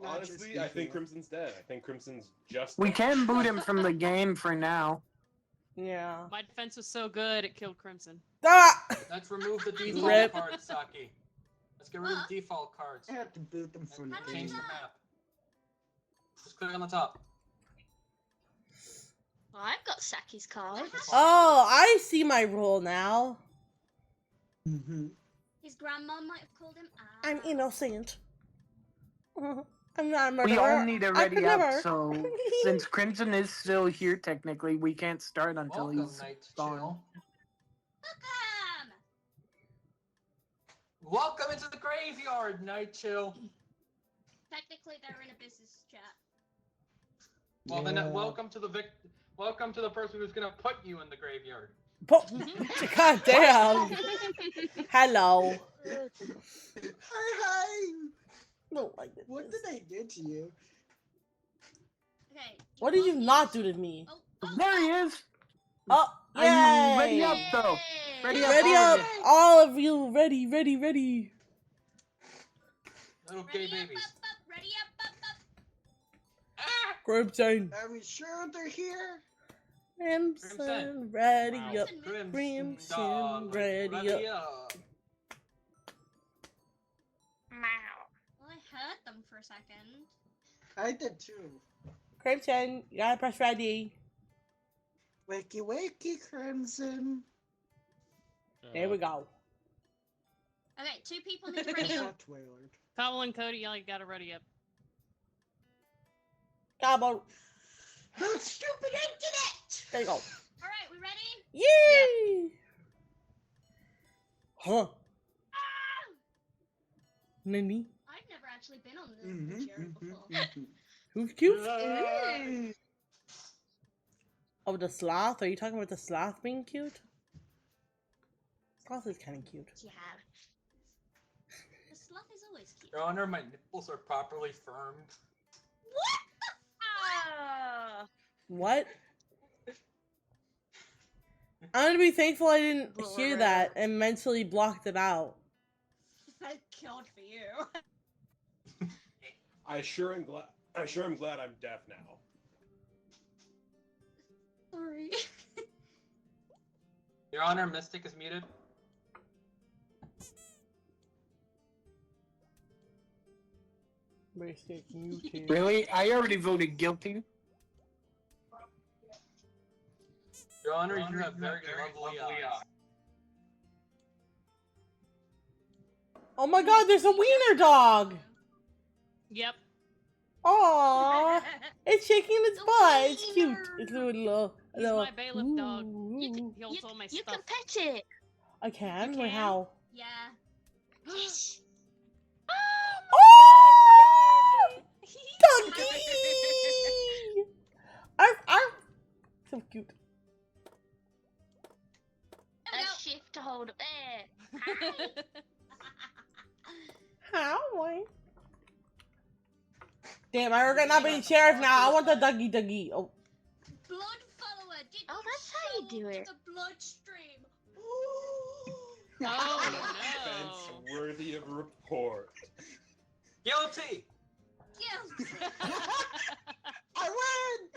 Honestly, I think Crimson's dead. I think Crimson's just. We can boot him from the game for now. Yeah. My defense was so good, it killed Crimson. Ah! Let's remove the default Rip. cards, Saki. Let's get rid of the default cards. I have to boot them from the Change game. the map. Just click on the top. I've got Saki's card. Oh, I see my role now. Mm-hmm. His grandma might have called him out. I'm innocent. I'm not a murderer. We all need to I could ready up, never. so since Crimson is still here, technically, we can't start until Welcome, he's Night gone. Chill. Welcome! Welcome into the graveyard, Night Chill. Technically, they're in a business chat. Well, Yeah. then, welcome to the person who's gonna put you in the graveyard. God damn. Hello. Hi. No, I didn't. What did I do to you? Okay. What did you not do to me? There he is. Oh, yay! I'm ready up though. Ready up. Ready all up, of you. all of you. Ready. Little gay babies. Ready up, Crimson. Are we sure they're here? Crimson, ready Wow. up. Crimson Crimson, dog, ready ready up. up. Well, I heard them for a second. I did too. Crimson, you gotta press ready. Wakey, Crimson. There we go. Okay, 2 people need to ready up. That's weird. Cobble and Cody, y'all gotta ready up. Gobble. Oh, stupid internet! There you go. Alright, we ready? Yay! Huh. Nani? I've never actually been on the Mm-hmm, sheriff before. Who's cute? Mm. Oh, the sloth? Are you talking about the sloth being cute? Sloth is kind of cute. Yeah. The sloth is always cute. Your Honor, my nipples are properly firmed. What? I'm gonna be thankful I didn't hear that and mentally blocked it out. Thank God for you. I sure am glad I'm deaf now. Sorry. Your Honor, Mystic is muted. Mystic muted. Really? I already voted guilty. Your Honor, you have very lovely eyes. Oh my god, there's a wiener dog! Yep. Aww, it's shaking its butt. It's cute. It's a little. He's my bailiff dog. He holds all my You stuff. can pet it. I can? You Or can? how? Yeah. Yes. Oh! Doggy! Arf, arf! So cute. A shift to hold up there. How? Why? Damn, I regret not being sheriff now. I want the Dougie. Oh. Blood follower. Did Oh, that's how you do it. The bloodstream. Oh Defense no. worthy of report. Guilty! Guilty. I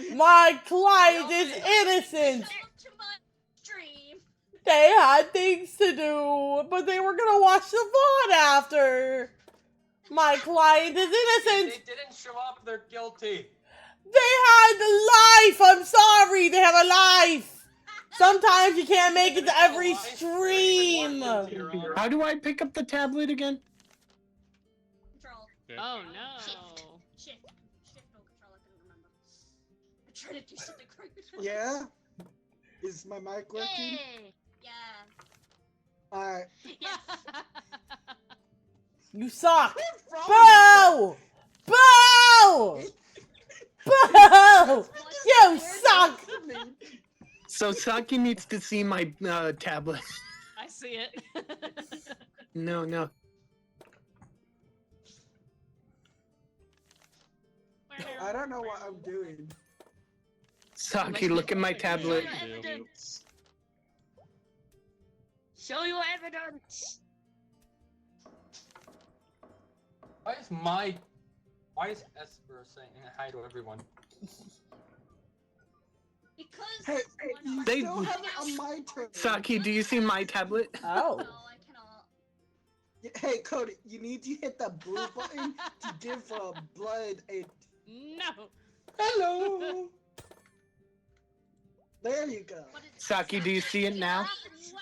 win! My client is innocent. To my stream. They had things to do, but they were gonna watch the VOD after. My client is innocent. They didn't show up, they're guilty. They had a life. I'm sorry. They have a life. Sometimes you can't make it to every stream. How do I pick up the tablet again? Control. Oh no. Shift or control, I couldn't remember. I tried to do something great. Yeah? Is my mic working? Yay. Yeah. Alright. Yes. You suck. Boo! Boo! Boo! You suck! So Saki needs to see my tablet. I see it. No, no. I don't know what I'm doing. Saki, look at my tablet. Show your evidence. Show your evidence. Why is Esper saying hi to everyone? Because Hey, you They- still have it on my turn. Saki, do you see my tablet? Oh. No, I cannot. Hey, Cody, you need to hit the blue button to give blood a... No. Hello! There you go. Saki, do you see it now? Wow.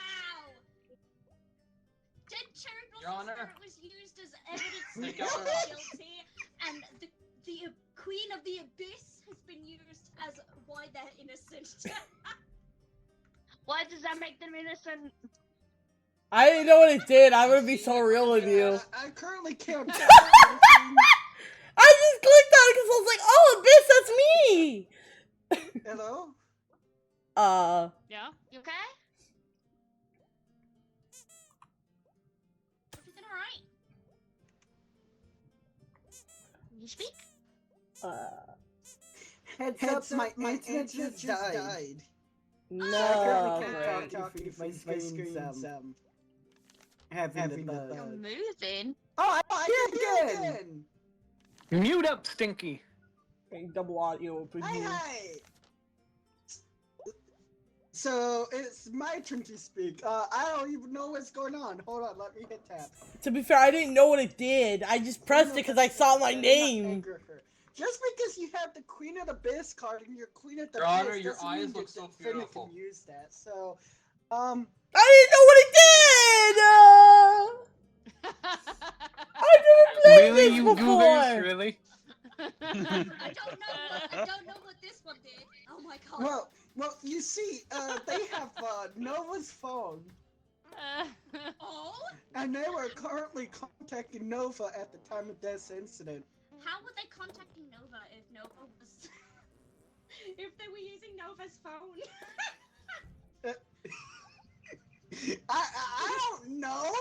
Dead Cherry Your Honor. Blossom was used as evidence Take that out they her- are guilty, and the Queen of the Abyss has been used as why they're innocent. Why does that make them innocent? I didn't know what it did. I'm gonna be so real with you. I currently can't tell I just clicked on it because I was like, oh, Abyss, that's me! Hello? Yeah? You okay? Everything alright? You speak? Heads up, my internet just died. No. So I currently Frank. can't talk to you if my screen's having the bug. You're moving. Oh, I did it again! Mute up, Stinky. Okay, double audio open here. Hi! So, it's my turn to speak. I don't even know what's going on. Hold on, let me hit tab. To be fair, I didn't know what it did. I just pressed it because I saw my name. Just because you have the Queen of the Abyss card and you're Queen of the Your Abyss Honor, your doesn't eyes mean look you're so finna beautiful. can use that. So, I didn't know what it did! I've never played Really, this you before! goobers? Really? I don't know what this one did. Oh my god. well, you see, they have Nova's phone, Oh? and they were currently contacting Nova at the time of this incident. How were they contacting Nova if Nova was... if they were using Nova's phone? I don't know.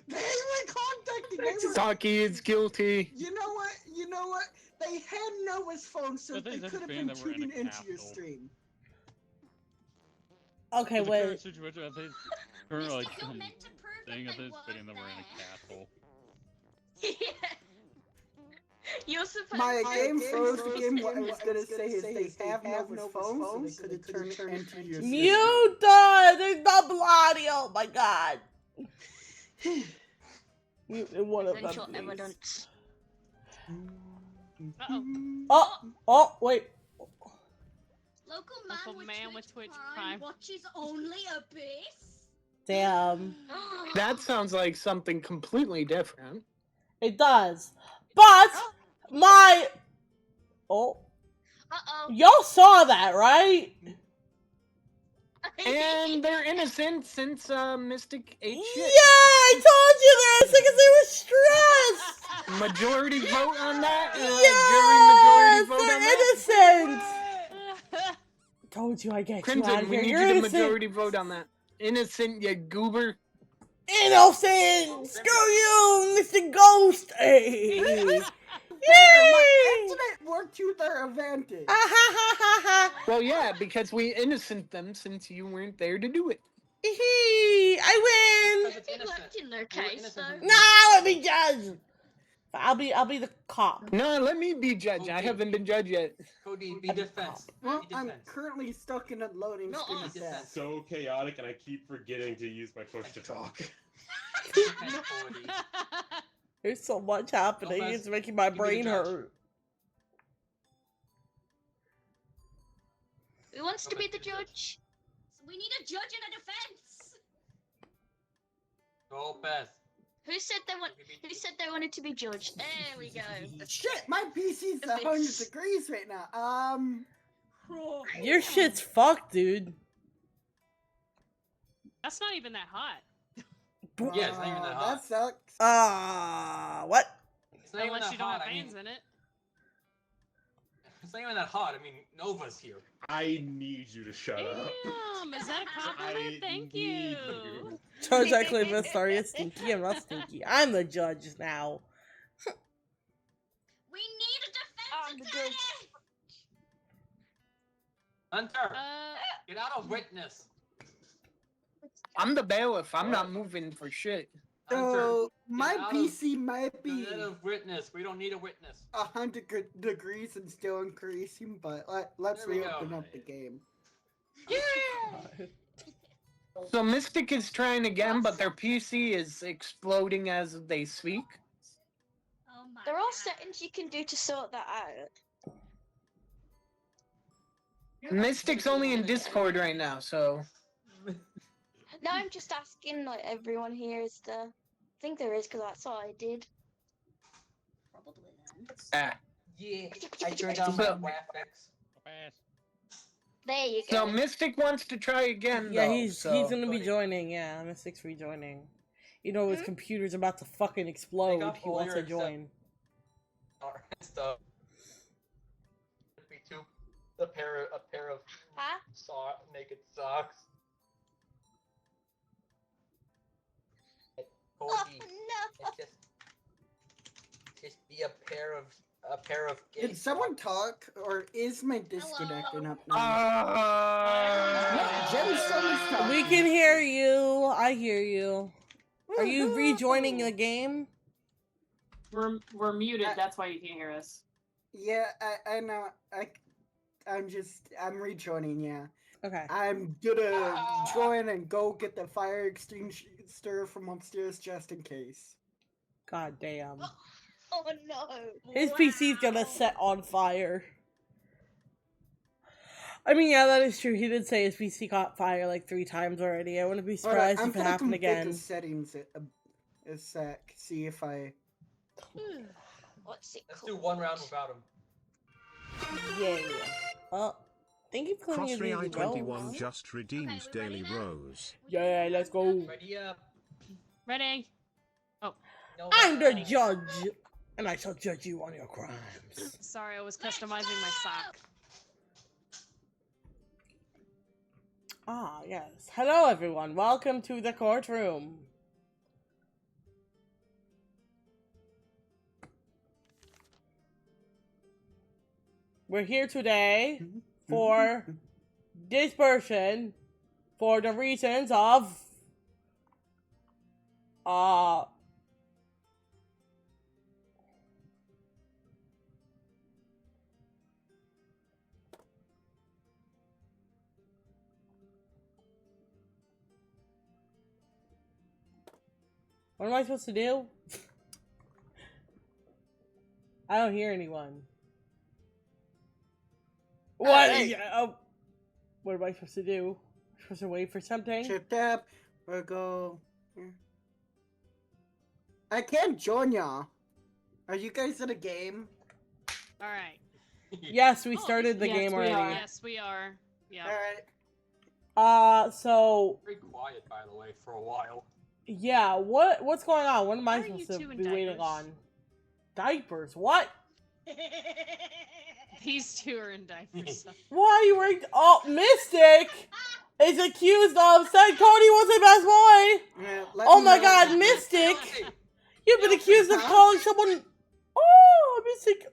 They were contacting. Saki is guilty. You know what? They had Nova's phone, so But they they could have understand been that we're in tuning a into your castle. stream. Okay, In the wait. current situation, I think currently like You're meant to prove saying that at they this weren't fitting that we're in a castle. You're supposed My to game froze. The game what I was gonna say is they have Nova's phone, so they could have turned it into your stream. Mute! There's double audio! Oh my god. Mute in one of them, Potential please. evidence. Oh, wait. Local Local man with Twitch Prime. watches only Abyss? Damn. That sounds like something completely different. It does. But, my... Oh. Uh-oh. Y'all saw that, right? And they're innocent since Mystic ate shit. Yeah, I told you this because they were stressed. Majority vote on that. Yes, Jury majority vote on they're that. innocent. Told you I get you out Crimson, of we here. need You're you to innocent. majority vote on that. Innocent, you goober. Innocent. Screw you, Mr. Ghost. Hey. My internet worked to their advantage. Well, yeah, because we innocent them since you weren't there to do it. I win. It worked in their case, though. No, let me judge. I'll be the cop. No, let me be judge. I haven't been judged yet. Cody, be defense. Well, Be I'm defense. currently stuck in a loading No, screen. us. of death. So chaotic, and I keep forgetting to use my push to talk. Defense, Cody. There's so much happening. Lopez, It's making my you be the brain judge. hurt. Who wants to be the judge? We need a judge and a defense. Go, Beth. Who said they wanted to be judged? There we go. Shit, my PC's The 100 bitch. degrees right now. Your shit's fucked, dude. That's not even that hot. Yeah, it's not even that hot. That sucks. What? It's not even Unless that you don't hot. have I mean, fans in it. It's not even that hot. I mean, Nova's here. I need you to shut up. Damn, is that a compliment? Thank you. Judge, I claim the story is stinky. I'm not stinky. I'm the judge now. We need a defense attorney! Hunter, get out of witness. I'm the bailiff. I'm not moving for shit. So my Get out PC might be Get out of witness. We don't need a witness. 100 degrees and still increasing, but let's There we reopen go. up the game. So Mystic is trying again, but their PC is exploding as they speak. Oh my There are settings you can do to sort that out. Mystic's only in Discord right now, so. No, I'm just asking, like, everyone here is the... I think there is, because that's what I did. Probably then. Yeah, I turned on my graphics. There you So go. Mystic wants to try again, Yeah, though, he's gonna be joining. Yeah, Mystic's rejoining. You know his computer's about to fucking explode. He wants to join. Stuff. Be a pair of naked socks. Cody, just be a pair of gay Did someone talk, or is my disconnecting up now? We can hear you. I hear you. Are you rejoining the game? We're muted. That's why you can't hear us. Yeah, I know. I'm rejoining. Yeah. Okay. I'm gonna join and go get the fire extinguisher from upstairs just in case. God damn. Oh no. His PC's gonna set on fire. I mean, yeah, that is true. He did say his PC caught fire like 3 times already. I wouldn't be surprised if it happened again. The settings a sec. See if I. What's it Let's do one round without him. Yeah. Thank you for Crossray clearing I-21 just redeemed Daily Rose. Yeah, let's go. Ready up. Ready? Oh. No, I'm the judge, and I shall judge you on your crimes. Sorry, I was customizing my sock. Ah, yes. Hello, everyone. Welcome to the courtroom. We're here today for dispersion for the reasons of what am I supposed to do? I don't hear anyone. What? Hey. What am I supposed to do? Supposed to wait for something? Shift up or go. Here. I can't join y'all. Are you guys in a game? All right. Yes, we started the Yes, game we already. are. Yes, we are. Yeah. Alright. So Very quiet, by the way, for a while. yeah, what's going on? What am I Why are you supposed to two in be waiting diapers? on? Diapers? What? These two are in diapers. Why are you wearing? Oh, Mystic is accused of saying Cody was the best boy. Yeah, Oh my God, Mystic! You've been accused of calling someone. Oh, Mystic.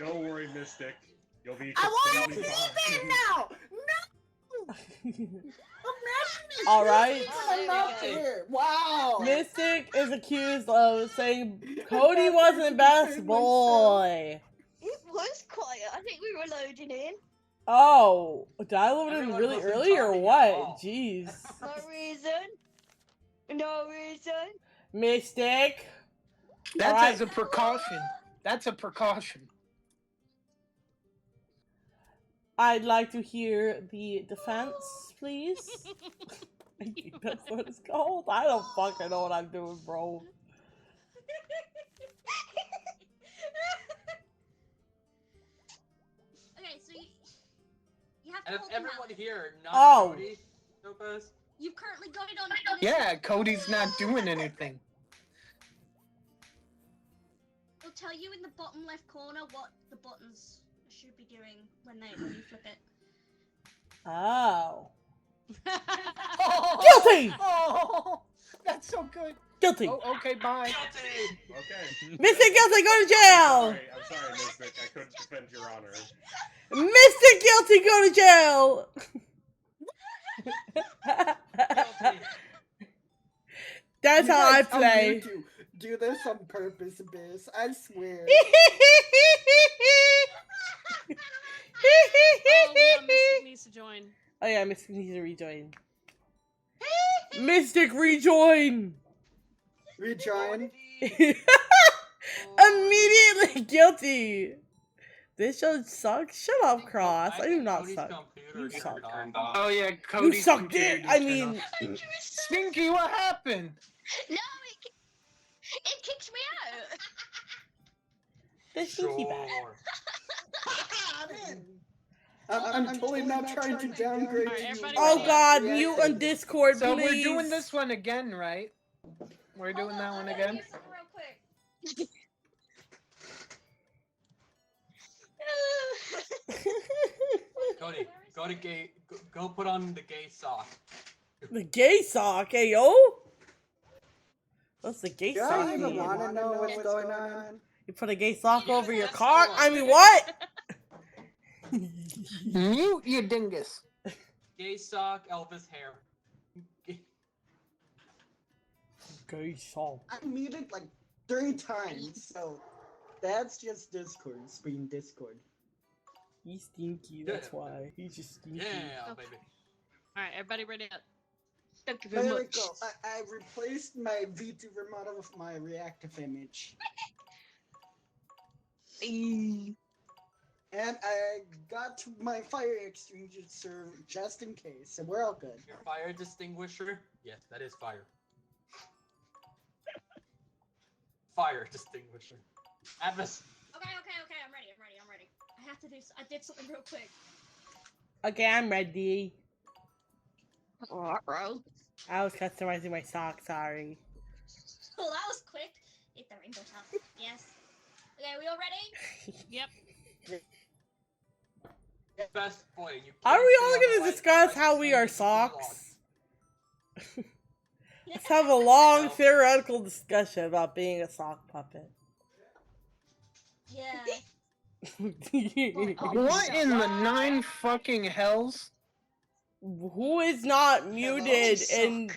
Don't worry, Mystic. You'll be I want to completely see fine. that now! No! Imagine All right. I'm not here. Wow! Mystic is accused of saying Cody wasn't best boy. It was quiet. I think we were loading in. Oh, did I load in Everyone really wasn't early or talking at what? all. Jeez. No reason. No reason. Mystic. That's Alright. as a precaution. That's a precaution. I'd like to hear the defense, please. I think that's what it's called. I don't fucking know what I'm doing, bro. Okay, so you have to And if hold him out. everyone here, not Oh. Cody, Topaz, You've currently got it on. Yeah, Cody's not doing anything. It'll tell you in the bottom left corner what the buttons should be doing when you flip it. Oh. Oh, Guilty! Oh, that's so good. Guilty. Oh, okay, bye. Okay. Mystic Guilty, go to jail! I'm sorry, Mystic. I couldn't defend your honor. Mystic Guilty, go to jail! That's You how I guys on play. YouTube do this on purpose, Abyss. I swear. Oh yeah, Mystic needs to join. Oh yeah, Mystic needs to rejoin. Mystic, rejoin! Rejoin. Immediately guilty! This show sucks. Shut up, Cross. I do not suck. You suck. Oh yeah, Cody. You sucked it! I mean... Stinky, what happened? No, it kicked me out. The Stinky back. I'm totally not trying to downgrade you. Oh god, mute on Discord, So please. we're doing this one again, right? We're doing that one again? Real quick. Cody, go to gay. Go put on the gay sock. The gay sock, ayo? What's the gay Do sock I even mean? want to know what's going on? You put a gay sock over your cock? I mean, what? Mute you dingus. Gay sock, Elvis hair. Gay sock. I muted like 3 times, so that's just Discord. It's being Discord. He's stinky, that's why. He's just stinky. Yeah, baby. Alright, everybody ready up. Thank you very There we much. go. I replaced my VTuber model with my reactive image. And I got my fire extinguisher just in case, so we're all good. Your fire extinguisher? Yes, that is fire. Fire extinguisher. Atlas. Okay, I'm ready. I have to do. I did something real quick. Okay, I'm ready. Alright. I was customizing my sock, sorry. Well, that was quick. Hit the rainbow top. Yes. Okay, we all ready? Yep. Best boy. You Are can't we stay all on the gonna right discuss side how of we the are too long. socks? Let's have a long theoretical discussion about being a sock puppet. Yeah. What in the 9 fucking hells? Who is not muted in...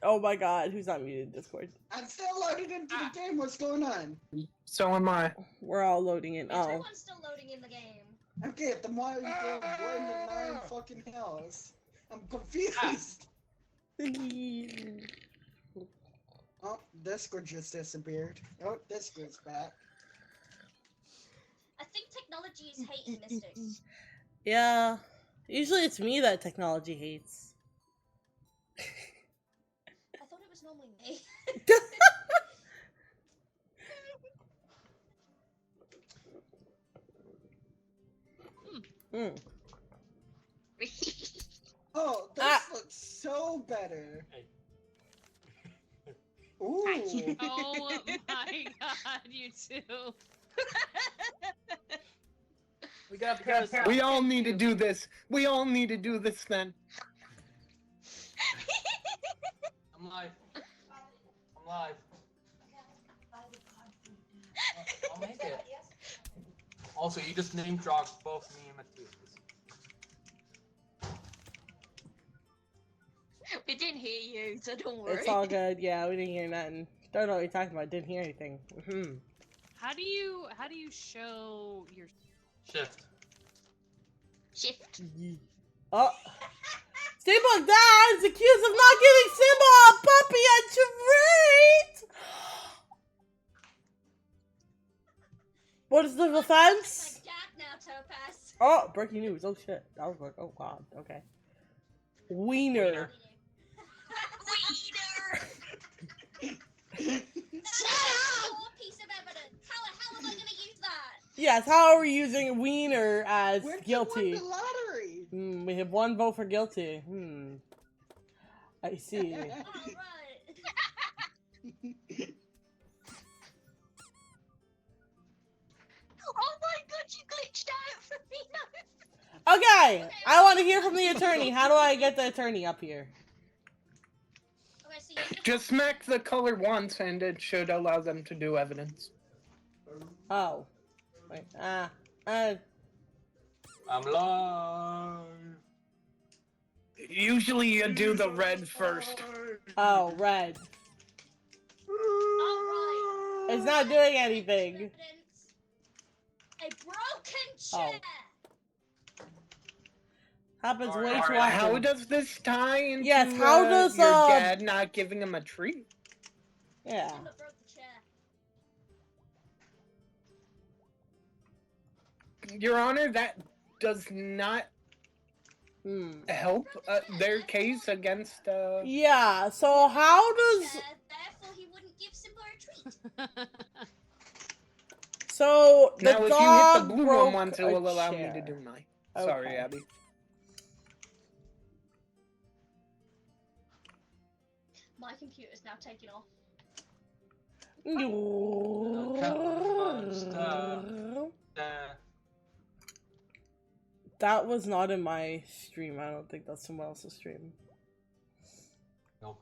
Oh my god, who's not muted in Discord? I'm still loaded into the game. What's going on? So am I. We're all loading in. Oh. Everyone's still loading in the game. Okay, then why are you going blame the 9 fucking hells? I'm confused. Oh, Discord just disappeared. Oh, Discord's back. I think technology is hating Mystics. Yeah. Usually it's me that technology hates. I thought it was normally me. Hmm. Oh, this looks so better. Ooh. Oh my god, you two. We got a pair of We all need to do this. We all need to do this then. I'm live. I'm live. I'll make it. Also, you just name dropped both me and Matthias. We didn't hear you, so don't worry. It's all good. Yeah, we didn't hear nothing. Don't know what you're talking about. Didn't hear anything. How do you show your Shift. Oh. Steambook Dad is accused of not giving Simba a puppy a treat! What is the offense? Like dad now, Topaz. Oh, breaking news. Oh shit. That was like, oh god. Okay. Wiener. Poor piece of evidence. How am I gonna use that? Yes, how are we using Wiener as Where'd guilty? you win the lottery? We have 1 vote for guilty. I see. Alright. Oh my god, you glitched out for Okay, I want to hear from the attorney. How do I get the attorney up here? Okay, so you Just smack the color once and it should allow them to do evidence. Oh. Wait, I'm live. Usually you do the red first. Oh, red. Alright. It's not doing anything. A broken chair. Oh. Happens way too Alright, how often. does this tie into Yes, how does, your dad not giving him a treat? Yeah. Simba broke the chair. Your Honor, that does not help their case against, Yeah, so how does... Therefore, he wouldn't give Simba a treat. So, the now, if you hit dog the blue broke one once, it will a allow chair. me to do mine. Sorry, Okay. Abby. My computer's now taking off. That was not in my stream. I don't think that's someone else's stream. Nope.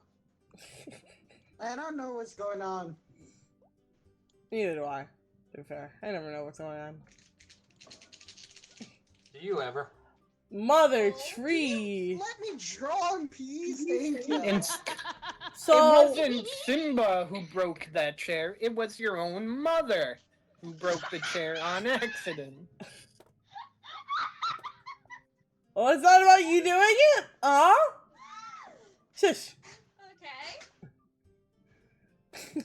I don't know what's going on. Neither do I. To be fair, I never know what's going on. Do you ever? Mother tree. Let me draw in peace. Thank you. And So it wasn't Simba who broke that chair. It was your own mother who broke the chair on accident. Oh, it's not about you doing it? Huh? Shush. Okay.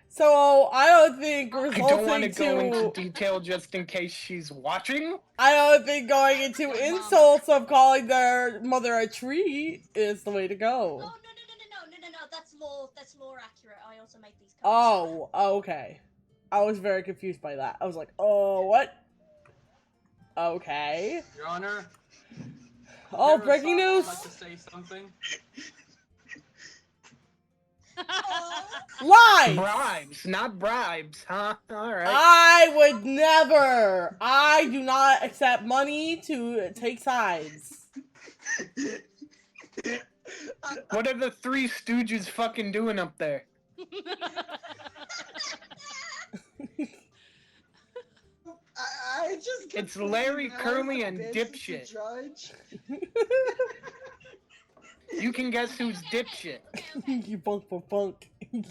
So, I don't think I don't want to resulting go into to... detail just in case she's watching. I don't think going into insults of calling their mother a tree is the way to go. Oh, no. That's more accurate. I also make these Oh, okay. I was very confused by that. I was like, oh, what? Okay. Your Honor. Oh, breaking news! I'd like to say something. Lies! Bribes, not bribes, huh? Alright. I would never! I do not accept money to take sides. What are the Three Stooges fucking doing up there? I just It's Larry, Curly, and Dipshit. Judge. You can guess who's Dipshit. You bunk for bunk. I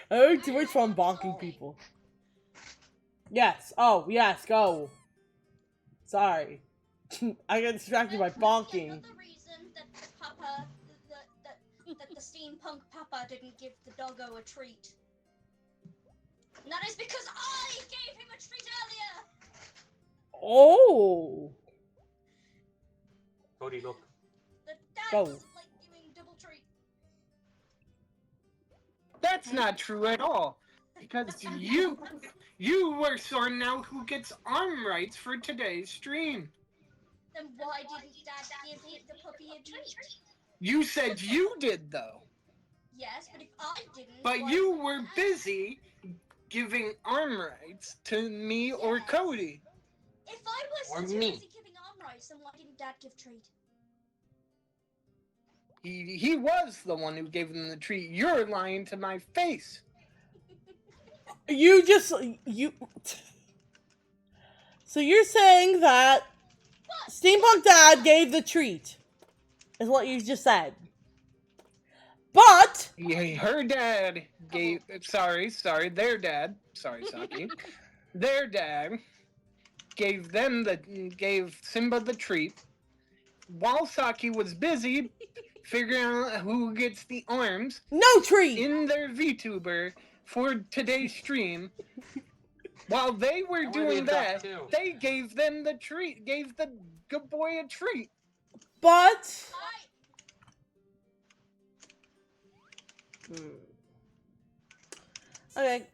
heard too much fun bonking people. Yes. Oh, yes, go. Sorry. I got distracted by bonking. Another reason that the papa, that the steampunk papa didn't give the doggo a treat. And that is because I gave him a treat earlier! Oh! Cody, look. The dad Go. doesn't like giving double treat. That's not true at all. Because you were sorting out who gets arm rights for today's stream. Then why didn't Dad give the puppy a treat? You said you did, though. Yes, but if I didn't... But why you didn't were Dad? busy giving arm rights to me or Cody. If I Or was too me. busy giving arm rights, then why didn't Dad give treat? He was the one who gave them the treat. You're lying to my face. So you're saying that Steampunk Dad gave the treat, is what you just said. But Yeah, her dad gave. Sorry, their dad. Sorry, Saki. Their dad gave Simba the treat, while Saki was busy figuring out who gets the arms. No treat in their VTuber for today's stream. While they were doing that, they gave them the treat. Gave the good boy a treat. But okay,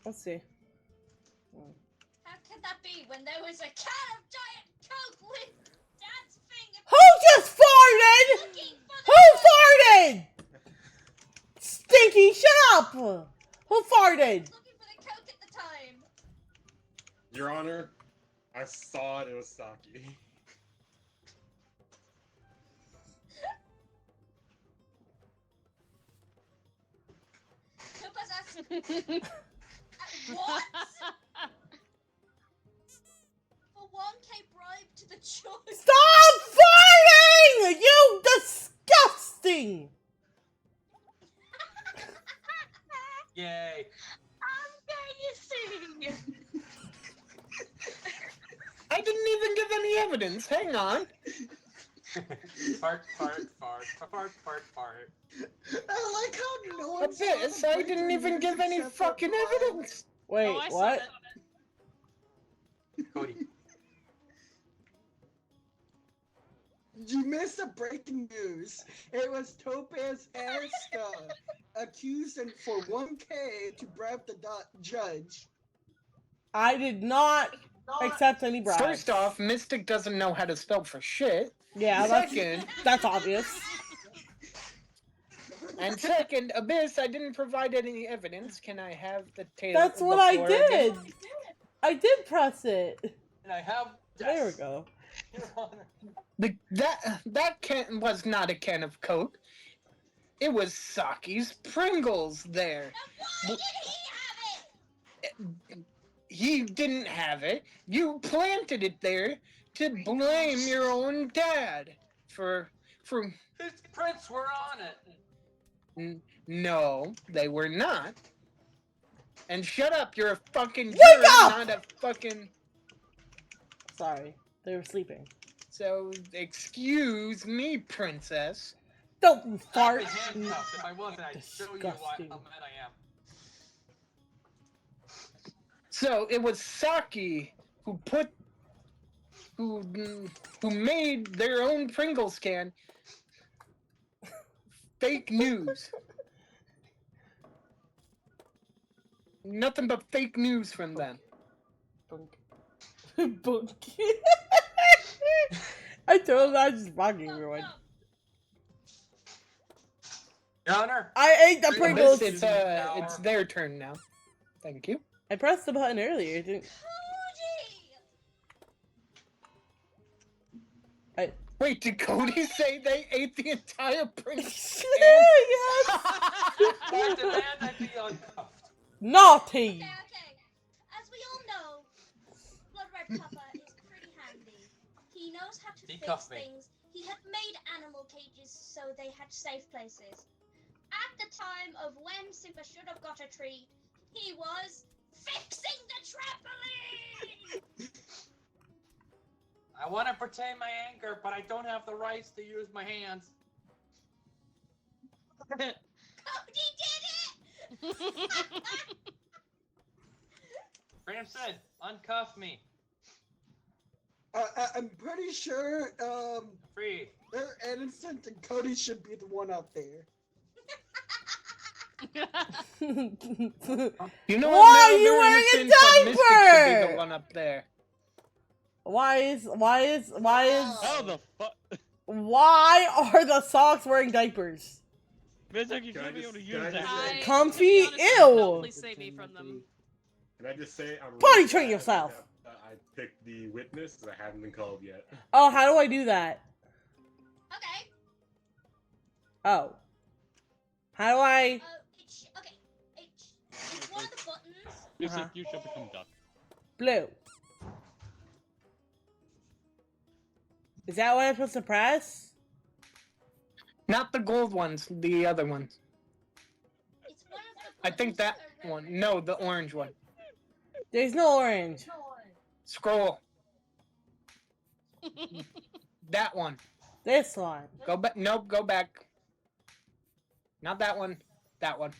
let's see. How could that be when there was a can of Diet Coke with Dad's finger? Who just farted? Who farted? Stinky, shut up! Who farted? Looking for the Coke at the time. Your Honor, I saw it. It was Saki. Topaz asked, what? For 1k bribe to the judge. Stop fighting! You disgusting! Yay. Amazing! I didn't even give any evidence. Hang on. Fart. I like how no one That's it. So I didn't even give any fucking evidence. Wait, Oh, I saw what? that. Cody. You missed the breaking news. It was Topaz Asta accused him for 1k to bribe the judge. I did not accept any bribes. First off, Mystic doesn't know how to spell for shit. Yeah, Second, that's obvious. And second, Abyss, I didn't provide any evidence. Can I have the tail? That's what I did. I did press it. And I have. There we go. Your Honor. That can was not a can of Coke. It was Saki's Pringles there. Why did he have it? He didn't have it. You planted it there to blame your own dad for. His prints were on it. No, they were not. And shut up, you're a fucking Wake juror, up! not a fucking... Sorry, they were sleeping. So, excuse me, princess. Don't fart. I'd be handcuffed. If I wasn't, I'd show you how mad I am. So, it was Saki who made their own Pringles can fake news. Nothing but fake news from them. Bunk. I told I was just bugging everyone. Your Honor. I ate the Pringles. It's their turn now. Thank you. I pressed the button earlier. It didn't... Wait, did Cody say they ate the entire Pringles? Yes. I demand I be uncuffed. Naughty. Okay. As we all know, Blood Red Papa is pretty handy. He knows how to fix things. He had made animal cages so they had safe places. At the time of when Simba should have got a treat, he was fixing the trampoline! I want to pretend my anger, but I don't have the rights to use my hands. Cody did it! Ramson, uncuff me. I'm pretty sure Free. they're innocent and Cody should be the one out there. You know why what? are you wearing a Mystic should be diaper? the one up there. Why is How the fuck? why are the socks wearing diapers? Mystic, you should be able to use that. Comfy? Ew. Probably save me from them. Can I just say I'm Potty really train glad yourself. that, I picked the witness because I haven't been called yet. Oh, how do I do that? Okay. Oh. How do I... It's one of the buttons. Mystic, you should become duck. Blue. Is that what I'm supposed to press? Not the gold ones, the other ones. It's one of the I think that one. No, the orange one. There's no orange. Scroll. That one. This one. Go back. Nope, go back. Not that one. That one.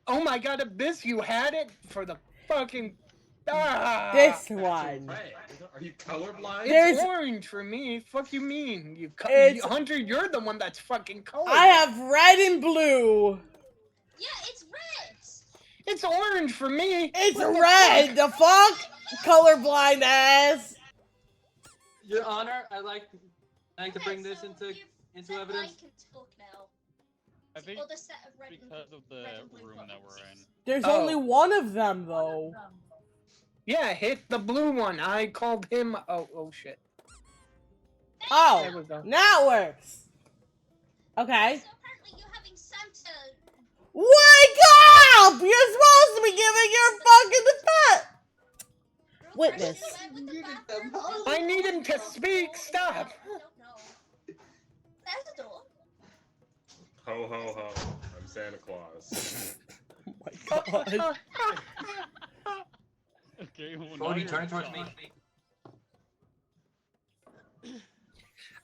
Oh my god, Abyss, you had it for the fucking... Ah! This one. Are you colorblind? It's orange for me. Fuck you mean? Hunter, you're the one that's fucking colorblind. I have red and blue. Yeah, it's red. It's orange for me. It's What the red. The fuck? Colorblind ass. Your Honor, I'd like to bring this into evidence. Can talk now. I think Other set of red because of the room that we're in. There's only one of them, though. Yeah, hit the blue one. I called him. Oh shit. Oh, There we go. now it works. Okay. So apparently you're having Santa. Wake up! You're supposed to be giving your fucking defense. Witness. I need him to speak. Stop. I don't know. There's the door. Ho ho ho! I'm Santa Claus. Oh my god. Okay, well, Cody, now turn you're towards me.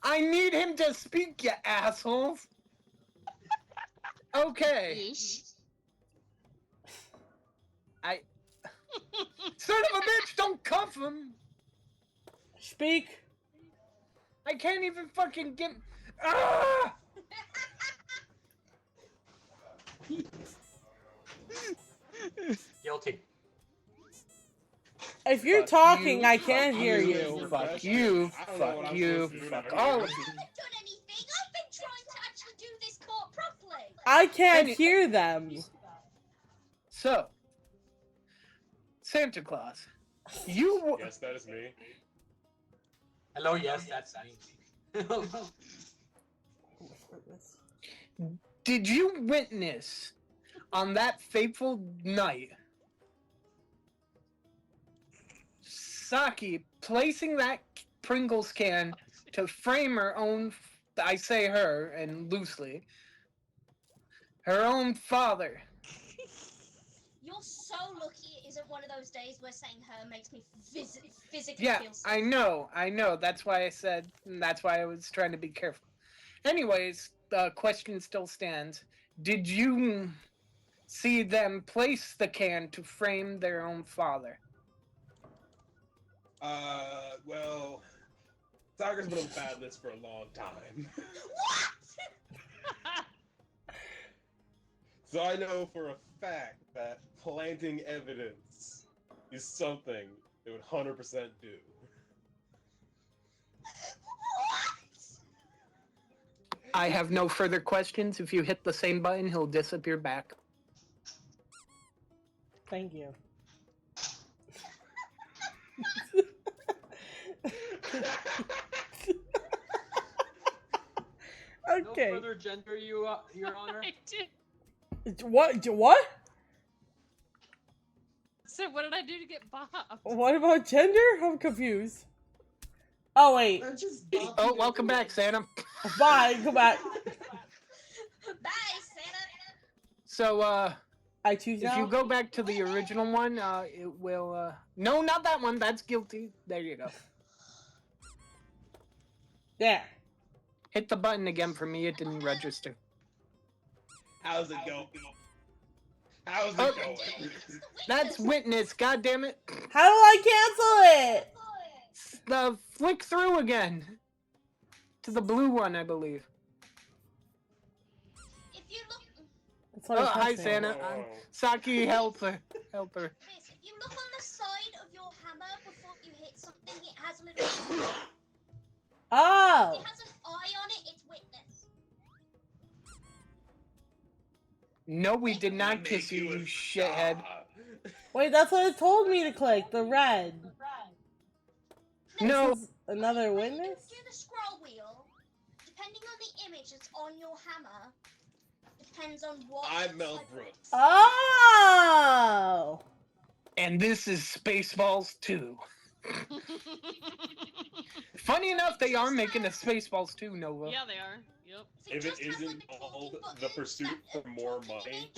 I need him to speak, you assholes. Okay. Son of a bitch, don't cuff him. Speak. I can't even fucking get. Ah! Guilty. If you're talking, I can't hear you. Fuck you. Fuck you. Fuck all of you. I haven't done anything. I've been trying to actually do this court properly. I can't hear them. So, Santa Claus, you. Yes, that is me. Hello, yes, that's me. Did you witness on that fateful night Saki placing that Pringles can to frame her own, I say her, and loosely, her own father? You're so lucky it isn't one of those days where saying her makes me physically Yeah, feel sick. I know. That's why I said, that's why I was trying to be careful. Anyways, the question still stands. Did you see them place the can to frame their own father? Well, Soccer's been on the bad list for a long time. So I know for a fact that planting evidence is something they would 100% do. I have no further questions. If you hit the same button, he'll disappear back. Thank you. Okay. No further gender, Your Honor. What? What? So what did I do to get bopped? What about gender? I'm confused. Oh wait. Oh, welcome back, Santa. Bye. Go back. Bye, Santa. So, I choose if now? you go back to the original one, it will, no, not that one. That's guilty. There you go. There. Hit the button again for me. It didn't register. How's it going? How's it Oh, going? That's witness. God damn it. How do I cancel it? Flick through again to the blue one, I believe. If you look, That's what Oh, I'm hi, pressing. Santa. Saki, help her. Help her. if you look on the side of your hammer before you hit something, it has a little. Oh. It has an eye on it. It's witness. No, we did not kiss you, you shithead. Wait, that's what it told me to click. The red. No. This is another witness? Do the scroll wheel. Depending on the image that's on your hammer, it depends on what. I'm Mel Brooks. Oh. And this is Spaceballs 2. Funny enough, they are making a Spaceballs 2, Nova. Yeah, they are. Yep. If it isn't called The Pursuit for More Money.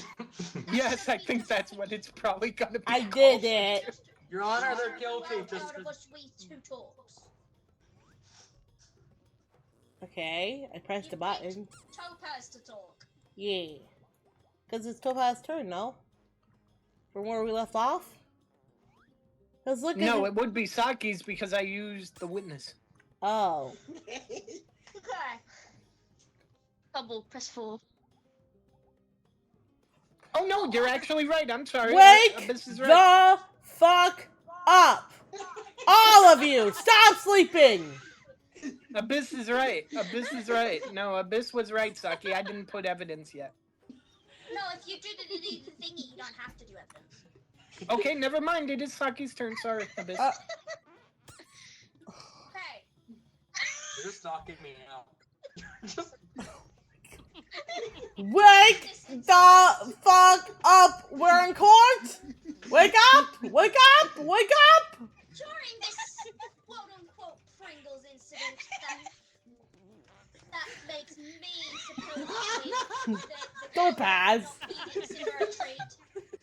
Yes, I think that's what it's probably gonna be. I did it. Your Honor, they're guilty. Well, Just out of us, we two talks. Okay, I pressed the button. Topaz to talk. Yeah. Because it's Topaz's turn, no? From where we left off? Cause look No, at it would be Saki's because I used the witness. Oh. Okay. Double, press 4. Oh no, you're actually right. I'm sorry. Wake This is right. the fuck up! All of you! Stop sleeping! Abyss is right. Abyss is right. No, Abyss was right, Saki. I didn't put evidence yet. No, if you do the thingy, you don't have to do evidence. Okay, never mind. It is Saki's turn. Sorry, Abyss. Hey, You're just knocking me out. Wake the fuck up! We're in court! Wake up! Wake up! Wake up! during this quote-unquote Pringles incident that makes me supposedly the Don't pass. feeding Simba a treat,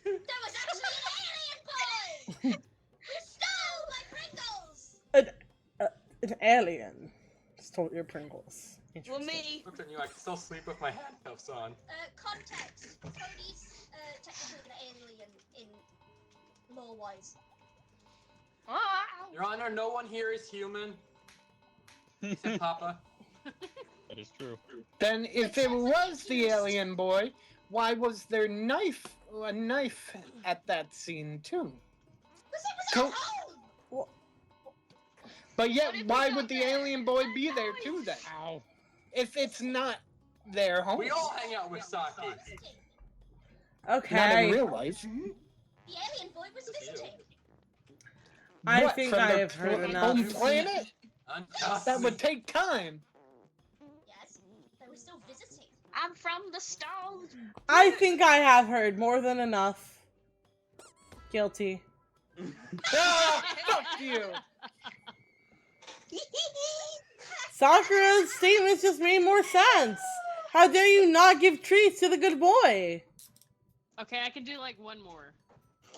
there was actually an alien boy who stole my Pringles! An alien stole your Pringles. Well, me. Look at you, I can still sleep with my handcuffs on. Context. Cody's technically an alien in lore-wise. Your Honor, no one here is human. Except Papa. That is true. Then, if it was the alien boy, why was there a knife at that scene too? Co- But yet, why would the alien boy be there too then? Ow. If it's not their home. We all hang out with Saki. Okay. Not in real life. The alien boy was visiting. I What, think from I the have heard enough. home planet? Unjust. That would take time. Yes, they were still visiting. I'm from the stars. I think I have heard more than enough. Guilty. Ah, fuck you. Sakura's statements just made more sense. How dare you not give treats to the good boy? Okay, I can do like one more.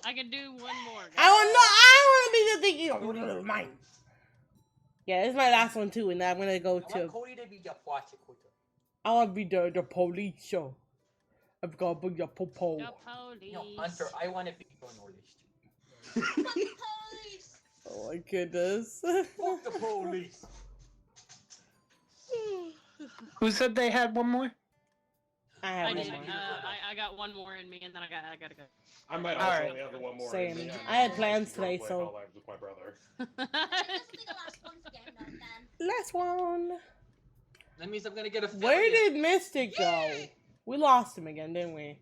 I can do one more. I want to be the thing. You know, mine. Yeah, this is my last one too, and I'm gonna go to. I want to be the police show. I've got to be the popo. The police. No, Hunter, I want to be on your list. Oh my goodness. Fuck the police. Who said they had one more? I have I one did. more. I got one more in me, and then I gotta go. I might All also right. only have the one more. Same. in me. I had plans today, Play so- Hell Lives with my brother. This will be the last one for game night then. Last one. That means I'm gonna get a Where failure. did Mystic go? We lost him again, didn't we?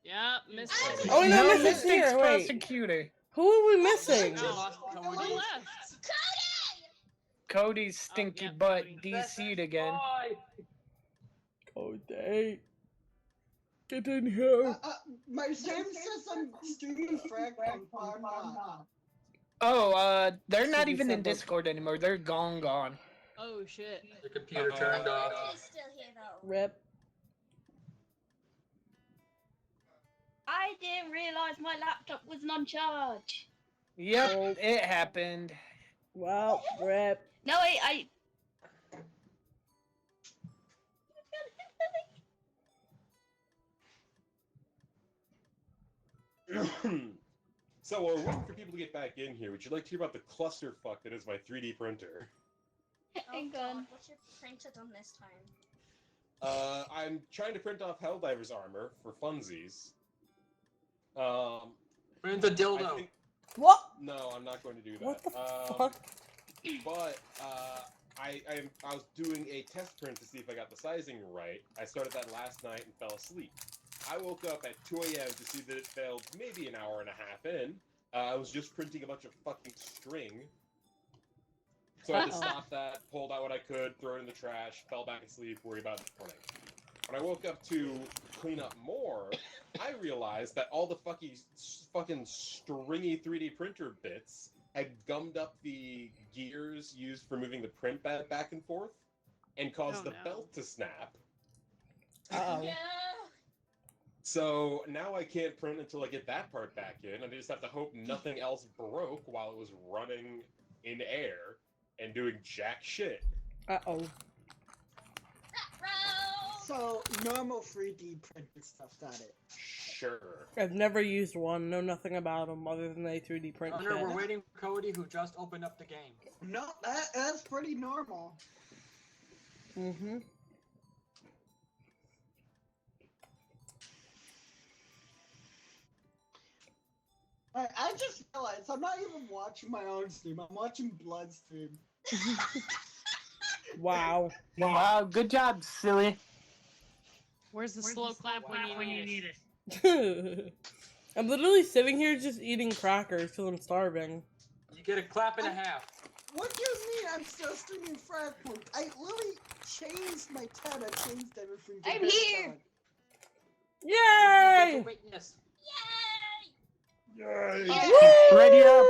Yeah, missed it. Oh, no, Mystic's Mystic's here. Wait. prosecutor. Who are we missing? Oh, who left? Cody's stinky butt DC'd again. Cody. Get in here. My stream says I'm streaming Fragment. I'm not. Oh, they're not even in Discord anymore. They're gone. Oh shit. The computer turned off. He's still here though. Rip. I didn't realize my laptop wasn't on charge. Yep, it happened. Well, rip. No, I So while we're waiting for people to get back in here, would you like to hear about the clusterfuck that is my 3D printer? Hang Oh on. god, what's your printer done this time? I'm trying to print off Helldiver's armor for funsies. Print a dildo. I think- What? No, I'm not going to do that. What the fuck? But I was doing a test print to see if I got the sizing right. I started that last night and fell asleep. I woke up at 2 a.m. to see that it failed maybe an hour and a half in. I was just printing a bunch of fucking string. So I had to stop that, pulled out what I could, throw it in the trash, fell back asleep, worry about it morning. When I woke up to clean up more, I realized that all the fucking stringy 3D printer bits had gummed up the gears used for moving the print bed back and forth and caused the belt to snap. Uh-oh. Yeah. So now I can't print until I get that part back in, and I just have to hope nothing else broke while it was running in air and doing jack shit. Uh-oh. So normal 3D printed stuff, got it. Sure. I've never used one. Know nothing about them other than they 3D print Hunter, shit. we're waiting for Cody, who just opened up the game. No, that's pretty normal. Mm-hmm. I just realized I'm not even watching my own stream. I'm watching Bloodstream. Wow. Wow, good job, silly. Where's the slow clap when you need it? I'm literally sitting here just eating crackers till I'm starving. You get a clap and a half. What do you mean I'm still streaming Fragment? I literally changed my tab. I changed everything. to I'm this here! time. Yay! Witness. Yay! Woo! Ready up!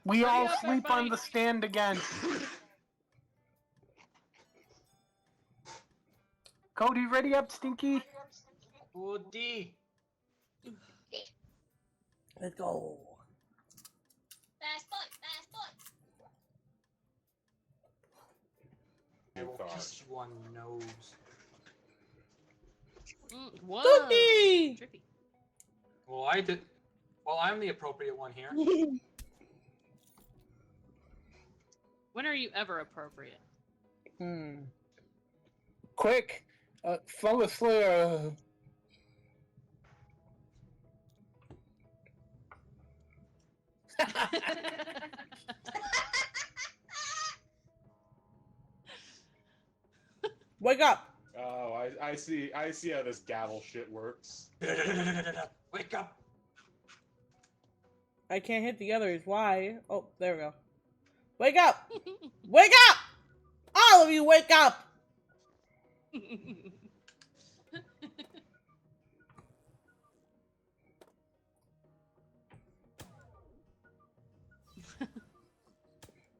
We Ready all up, sleep on everybody. the stand again. Cody, ready up, Stinky? Oh, D. Let's go. Fast boy, fast boy. I will kiss you on the nose. Whoa. Cookie! Trippy. Well, I did. Well, I'm the appropriate one here. When are you ever appropriate? Quick! Fall asleep. Wake up! Oh, I see how this gavel shit works. Wake up! I can't hit the others. Why? Oh, there we go. Wake up! Wake up! All of you, wake up!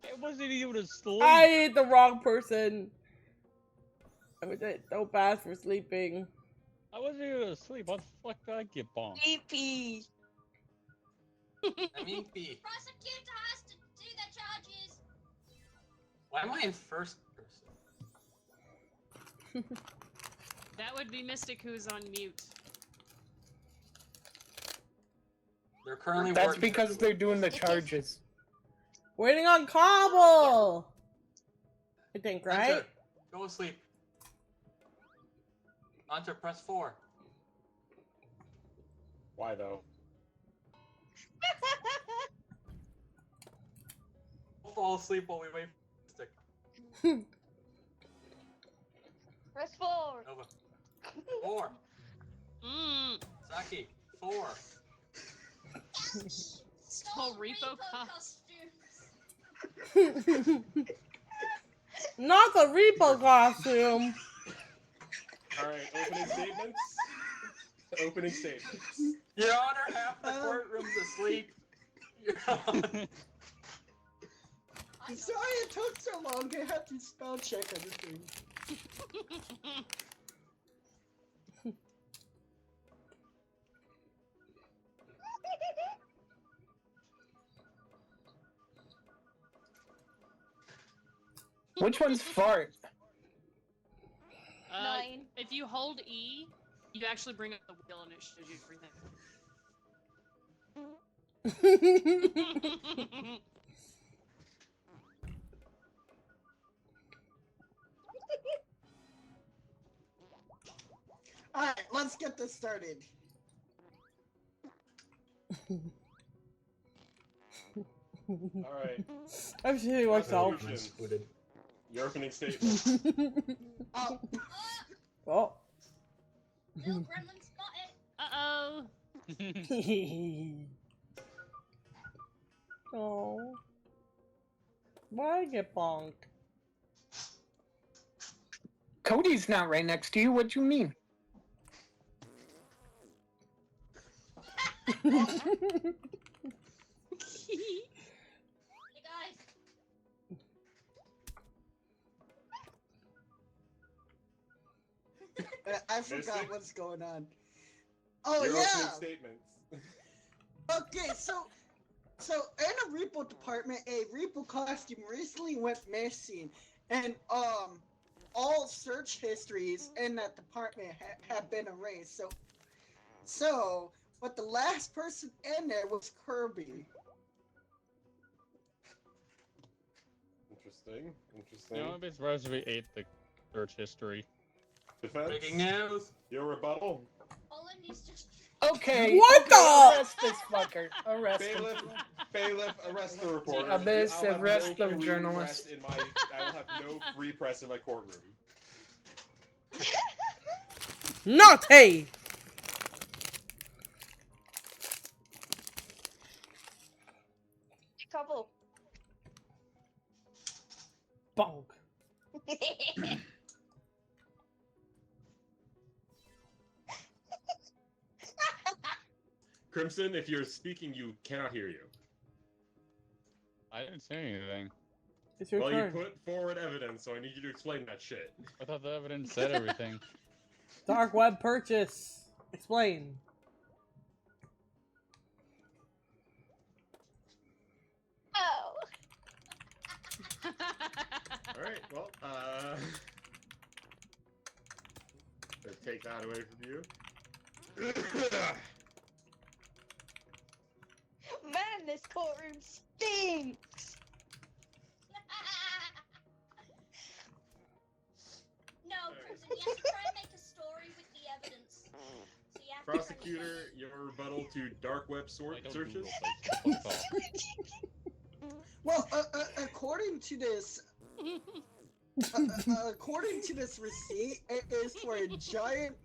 It wasn't even asleep. I ate the wrong person. I was so bad for sleeping. I wasn't even asleep. How the fuck did I get bombed? Sleepy. I'm EP. Prosecutor has to do the charges. Why am I in first person? That would be Mystic, who's on mute. They're currently That's working. because they're doing the charges. Waiting on Cobble! I think, right? Hunter, go to sleep. Hunter, press 4. Why though? We'll fall asleep while we wait for Mystic. Press 4. Nova. 4. Saki. 4. Stole repo costumes. Not the Reaper costume. Alright, opening statements? Opening statements. Your Honor, half the courtroom's asleep. I'm sorry it took so long. I had to spell check everything. Which one's fart? If you hold E, you actually bring up the wheel and it shows you everything. Alright, let's get this started. Alright. I'm shitting myself. Your opening statement. Oh. Little gremlin spotted. Uh-oh. Oh. Why I get bonked? Cody's not right next to you. What do you mean? Hey guys. I forgot what's going on. Oh Your yeah. opening statements. Okay, so in a repo department, a repo costume recently went missing, and all search histories in that department have been erased. But the last person in there was Kirby. Interesting. You know, I'm surprised we ate the search history. Defense? Breaking news. Your rebuttal? Olin needs to. Okay. What the? Arrest this fucker. Arrest him. Bailiff, arrest the reporter. Abyss, I'll have arrest no the free journalist. press I will have no free press in my courtroom. Naughty! couple. Bonk. Crimson, if you're speaking, you cannot hear you. I didn't say anything. It's your Well, turn. you put forward evidence, so I need you to explain that shit. I thought the evidence said everything. Dark web purchase. Explain. Oh. Alright, well, let's take that away from you. Man, this courtroom stinks. No, Crimson, you have to try and make a story with the evidence. So you have Prosecutor, your rebuttal to dark web searches? Well, according to this, according to this receipt, it is for a giant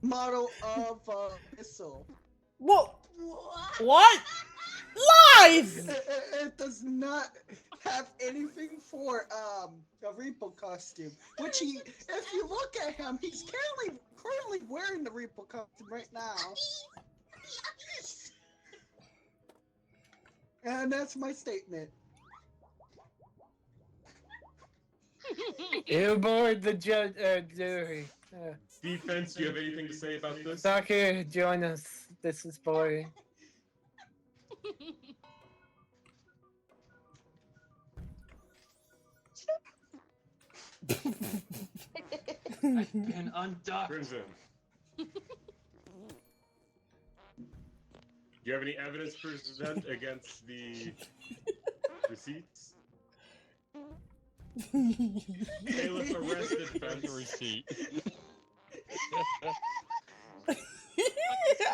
model of missile. Whoa! What? Lies! It does not have anything for a Reaper costume. Which he, if you look at him, he's currently wearing the Reaper costume right now. And that's my statement. You board the jury. Defense, do you have anything to say about this? Saki, join us. This is boy. I've been undocked. Crimson. Do you have any evidence to present against the receipts? Bailiff arrested There's a receipt.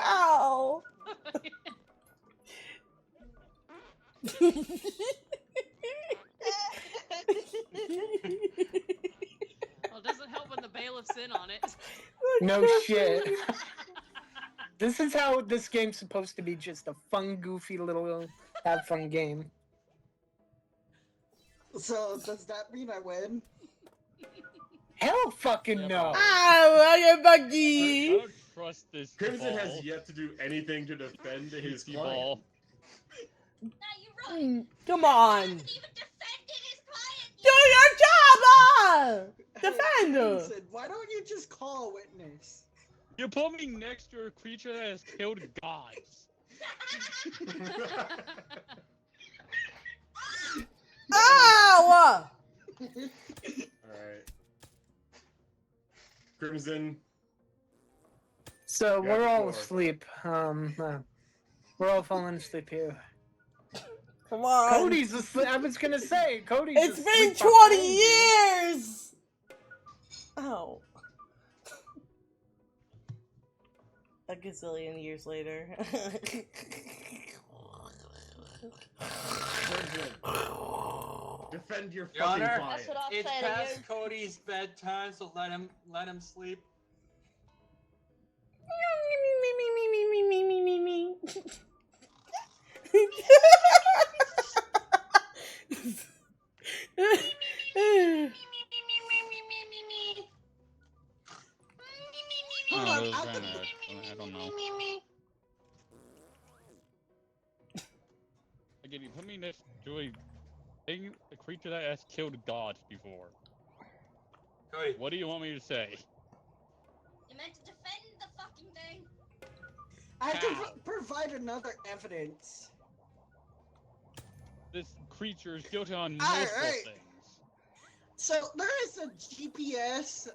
Ow! Well, it doesn't help when the bailiff's in on it. No shit. This is how this game's supposed to be, just a fun, goofy little have fun game. So does that mean I win? Hell fucking no. Ah, I Buggy! don't trust this Crimson ball. has yet to do anything to defend his Squeaky client. ball. Now you're right. Come on! He hasn't even defended his client Do yet. your job! Defend her! Crimson, why don't you just call a witness? You put me next to a creature that has killed gods. Ow! Alright. Crimson. So You we're have all the floor. asleep. We're all falling asleep here. Come on! Cody's asleep. I was gonna say, Cody's It's asleep been behind 20 you. years! Ow. A gazillion years later. Defend your Your fucking Honor, client. That's what I it's say to past you. Cody's bedtime, so let him sleep. I don't know. Again, you put me next to a creature that has killed gods before. Cody. What do you want me to say? You meant to defend the fucking thing. I can How? provide another evidence. This creature is guilty on multiple Alright. things. So there is a GPS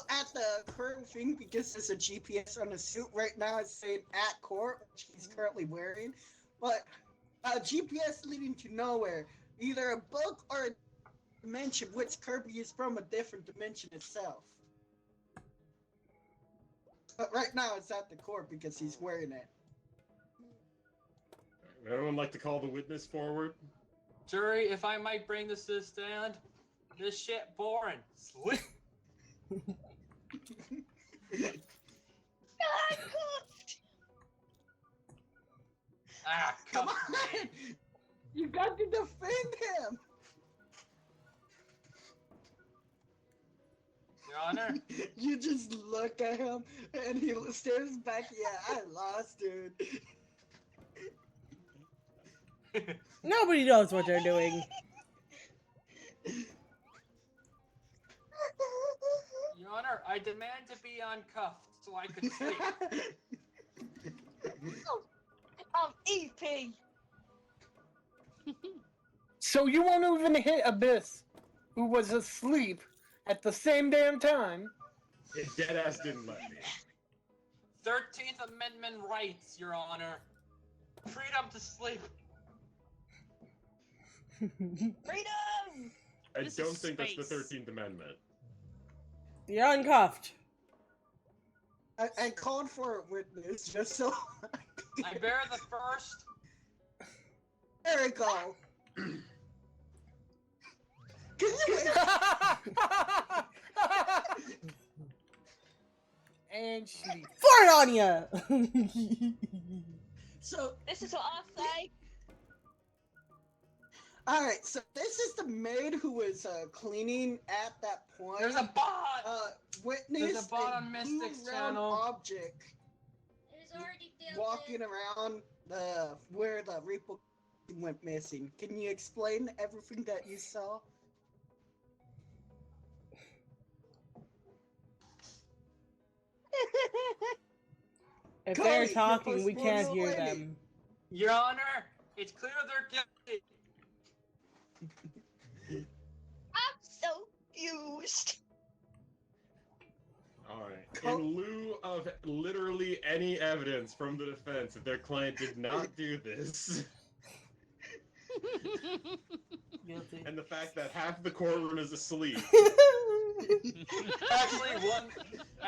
at the current thing because there's a GPS on the suit right now. It's saying at court, which he's currently wearing, but a GPS leading to nowhere, either a book or a dimension, which Kirby is from a different dimension itself. But right now it's at the court because he's wearing it. Would anyone like to call the witness forward? Jury, if I might bring this to the stand, this shit boring. Sleep. Ah, Come come on! You got to defend him. Your Honor. You just look at him and he stares back. Yeah, I lost, dude. Nobody knows what they're doing. Your Honor, I demand to be uncuffed so I could sleep. EP. So you won't even hit Abyss, who was asleep at the same damn time. It deadass didn't let me. 13th Amendment rights, Your Honor. Freedom to sleep. Freedom! I This don't is think that's the space. 13th Amendment. You're uncuffed. I called for a witness just so. I bear the first. There we go. Can you? And sleep. Fart on ya! So This is what I say. alright, so this is the maid who was cleaning at that point. There's a bot! Witnessed There's a bot on blue Mystic's round channel. object It is already dealt walking with. around where the repo went missing. Can you explain everything that you saw? If Cody, they're you're talking, we supposed to can't hear explain it. them. Your Honor, it's clear they're guilty. I'm so confused. Alright. In lieu of literally any evidence from the defense that their client did not do this, Guilty. and the fact that half the courtroom is asleep,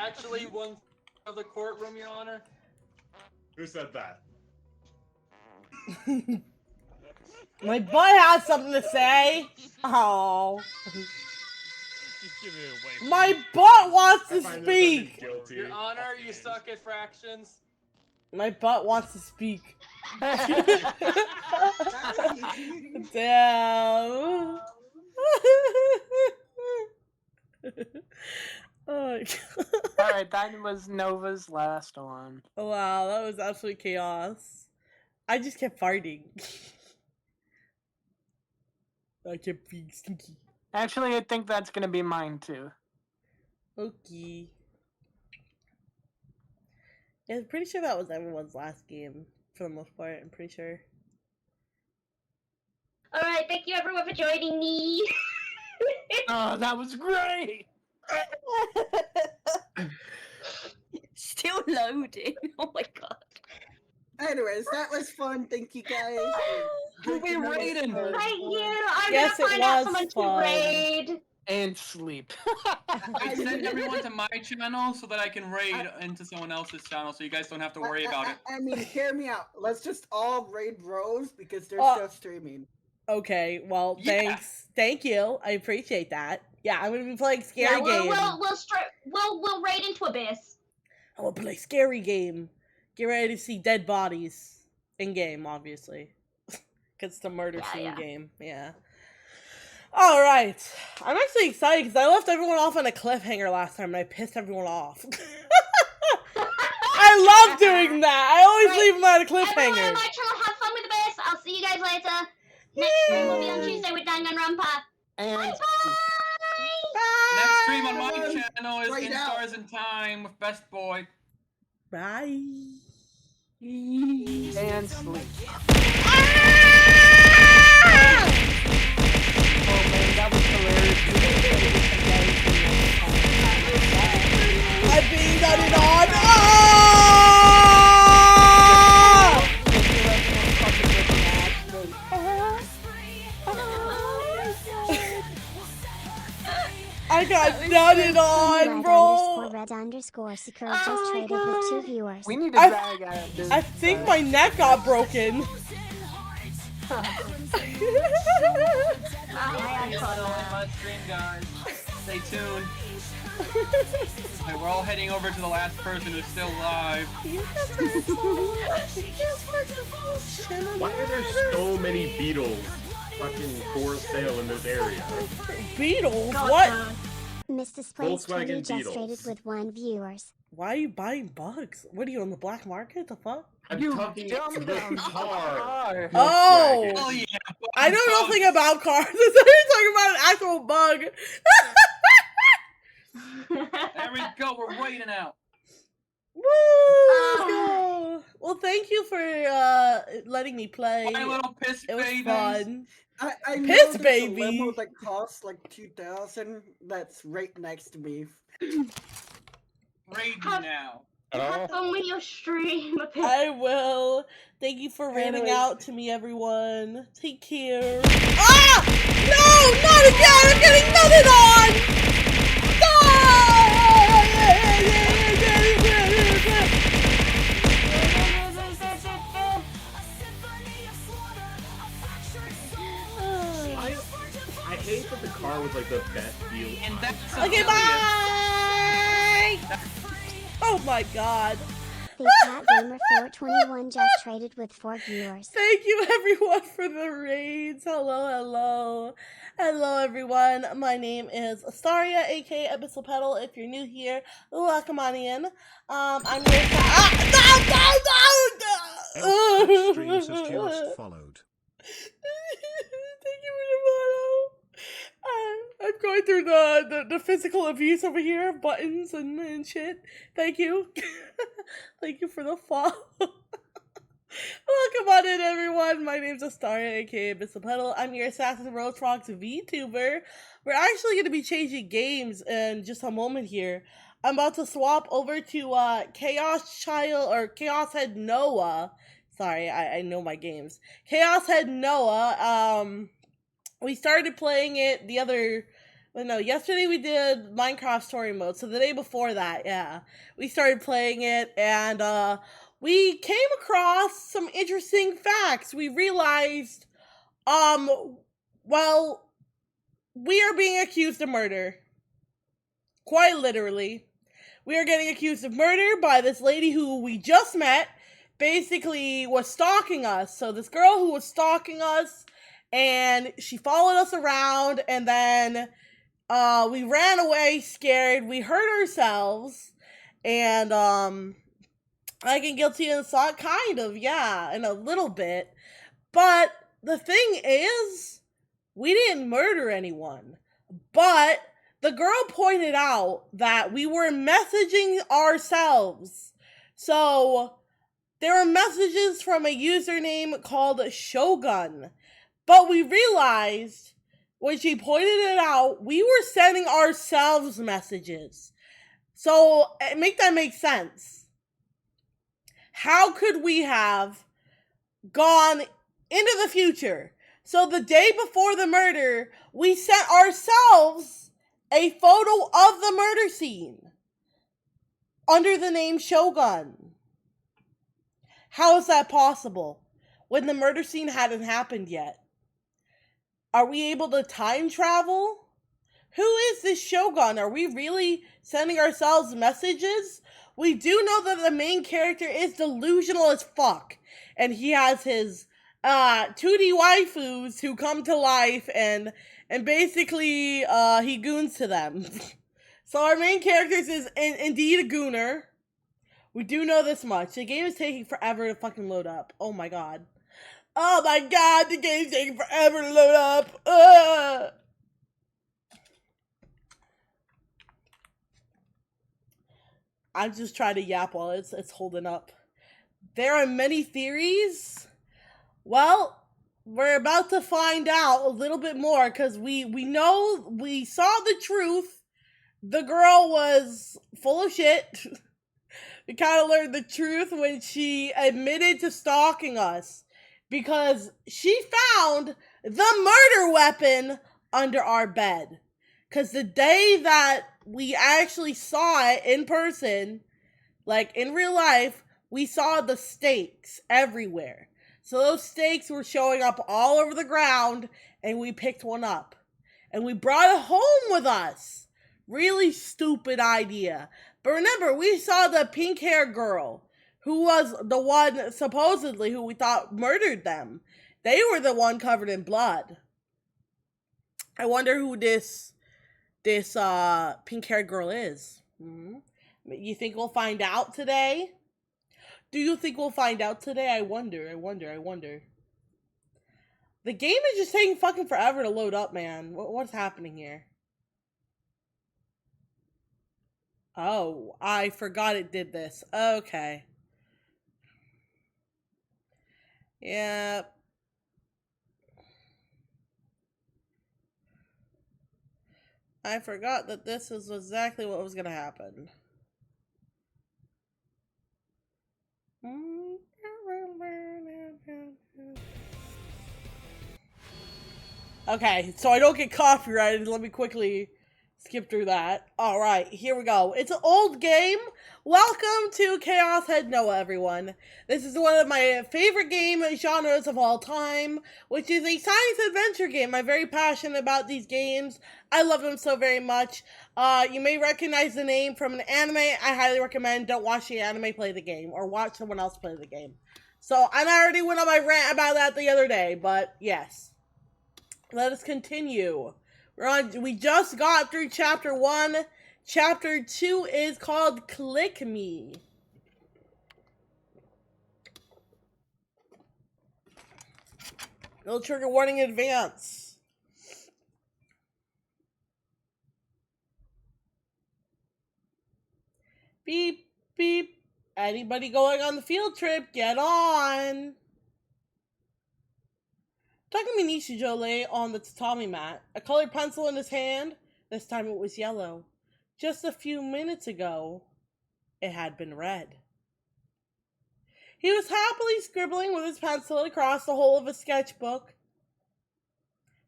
Actually, one of the courtroom, Your Honor. who said that? My butt has something to say. Oh. Just give it away. My butt wants I to find this speak. guilty. Your Honor, you suck at fractions. My butt wants to speak. That's Damn. Oh my god. Alright, that was Nova's last one. Wow, that was absolute chaos. I just kept farting. I kept being stinky. Actually, I think that's gonna be mine too. Okay. Yeah, I'm pretty sure that was everyone's last game, for the most part, I'm pretty sure. Alright, thank you everyone for joining me. Oh, that was great! Still loading. Oh my god. Anyways, that was fun. Thank you guys. Who we raiding? Thank you. I'm Yes, gonna it find out was someone fun. to raid. And sleep. I send everyone to my channel so that I can raid into someone else's channel, so you guys don't have to worry about it. I mean, hear me out. Let's just all raid Rose because they're still streaming. Okay, well, thanks. Thank you. I appreciate that. Yeah, I'm gonna be playing Scary Game. We'll raid into Abyss. I will play Scary Game. Get ready to see dead bodies. In game, obviously. Because it's a murder scene game. Yeah. Alright. I'm actually excited because I left everyone off on a cliffhanger last time and I pissed everyone off. I love doing that. I always leave them on a Everyone on cliffhanger. my channel, have fun with Abyss. I'll see you guys later. Next stream will be on Tuesday with Danganronpa. And Bye. Next stream on my channel is Right In now. Stars in Time with Best Boy. Bye. and sleep. Oh man, that was hilarious. I'm being done it on. Ah! I got nutted on, bro. red_red_ Sakura just traded with 2 viewers. We need to drag out this. I think my neck got broken. My stream, guys. Stay tuned. Okay, we're all heading over to the last person who's still alive. Why are there so many beetles fucking for sale in this area? Beetles? What? Miss Displays Volkswagen 20 just Beetles. rated with 1 viewers. Why are you buying bugs? What are you on the black market? The fuck? I'm talking about the car. Oh! Oh yeah. I know nothing about cars. You're talking about an actual bug. There we go. We're waiting out. Woo! Well, thank you for letting me play. My little piss It was babies. fun. I know Piss there's baby. a limo that costs like 2,000. That's right next to me. Raid now. Have fun with your stream. I will. Thank you for raiding Anyways. out to me, everyone. Take care. Ah! No! Not again! I'm getting nutted on! I hate that the car was like the best deal. And that's Okay, bye! Oh my god. The Cat Gamer 421 just traded with 4 viewers. Thank you everyone for the raids. Hello, hello. Hello everyone. My name is Astaria, aka Abyssal Petal. If you're new here, welcome on in. I'm your Elf Streams has just followed. Thank you for the follow. I'm going through the physical abuse over here, buttons and shit. Thank you. Thank you for the follow. Welcome on in, everyone. My name's Astaria, aka Abyssal Petal. I'm your Assassin Rose Fox VTuber. We're actually going to be changing games in just a moment here. I'm about to swap over to Chaos Child or Chaos Head Noah. Sorry, I know my games. Chaos Head Noah. We started playing it yesterday we did Minecraft story mode. So the day before that, yeah, we started playing it and we came across some interesting facts. We realized, well, we are being accused of murder. Quite literally. We are getting accused of murder by this lady who we just met, basically was stalking us. So this girl who was stalking us, and she followed us around, and then we ran away scared. We hurt ourselves, and I get guilty of assault, kind of, yeah, in a little bit. But the thing is, we didn't murder anyone. But the girl pointed out that we were messaging ourselves. So there were messages from a username called Shogun. But we realized, when she pointed it out, we were sending ourselves messages. So, make that make sense. How could we have gone into the future? So the day before the murder, we sent ourselves a photo of the murder scene under the name Shogun. How is that possible when the murder scene hadn't happened yet? Are we able to time travel? Who is this Shogun? Are we really sending ourselves messages? We do know that the main character is delusional as fuck. And he has his 2D waifus who come to life and basically he goons to them. So our main character is indeed a gooner. We do know this much. The game is taking forever to fucking load up. Oh my god. Oh my god, the game's taking forever to load up. Ugh. I'm just trying to yap while it's holding up. There are many theories. Well, we're about to find out a little bit more because we know, we saw the truth. The girl was full of shit. We kind of learned the truth when she admitted to stalking us. Because she found the murder weapon under our bed. Because the day that we actually saw it in person, like in real life, we saw the stakes everywhere. So those stakes were showing up all over the ground, and we picked one up. And we brought it home with us. Really stupid idea. But remember, we saw the pink hair girl who was the one supposedly who we thought murdered them. They were the one covered in blood. I wonder who this pink haired girl is. You think we'll find out today? Do you think we'll find out today? I wonder. The game is just taking fucking forever to load up, man. What's happening here? Oh, I forgot it did this. Okay. Yeah. I forgot that this is exactly what was gonna happen. Okay, so I don't get copyrighted, let me quickly skip through that. Alright, here we go. It's an old game. Welcome to Chaos Head Noah, everyone. This is one of my favorite game genres of all time, which is a science adventure game. I'm very passionate about these games. I love them so very much. You may recognize the name from an anime. I highly recommend don't watch the anime, play the game, or watch someone else play the game. So, I already went on my rant about that the other day, but yes. Let us continue. We just got through chapter 1. Chapter 2 is called Click Me. No trigger warning in advance. Beep, beep. Anybody going on the field trip, get on. Takumi Nishijo lay on the tatami mat, a colored pencil in his hand. This time it was yellow. Just a few minutes ago, it had been red. He was happily scribbling with his pencil across the whole of his sketchbook.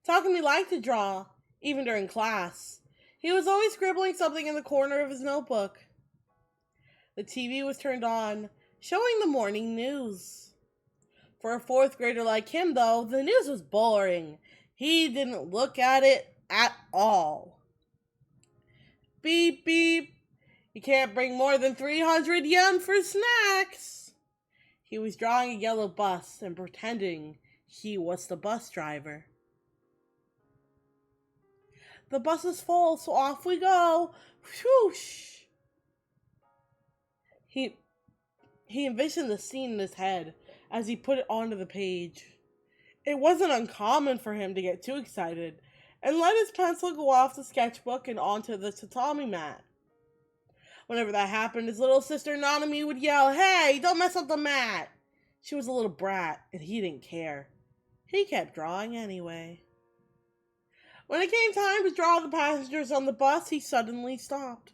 Takumi liked to draw, even during class. He was always scribbling something in the corner of his notebook. The TV was turned on, showing the morning news. For a fourth grader like him, though, the news was boring. He didn't look at it at all. Beep, beep. You can't bring more than 300 yen for snacks. He was drawing a yellow bus and pretending he was the bus driver. The bus is full, so off we go. Whoosh. He envisioned the scene in his head as he put it onto the page. It wasn't uncommon for him to get too excited and let his pencil go off the sketchbook and onto the tatami mat. Whenever that happened, his little sister Nanami would yell, "Hey, don't mess up the mat!" She was a little brat, and he didn't care. He kept drawing anyway. When it came time to draw the passengers on the bus, he suddenly stopped.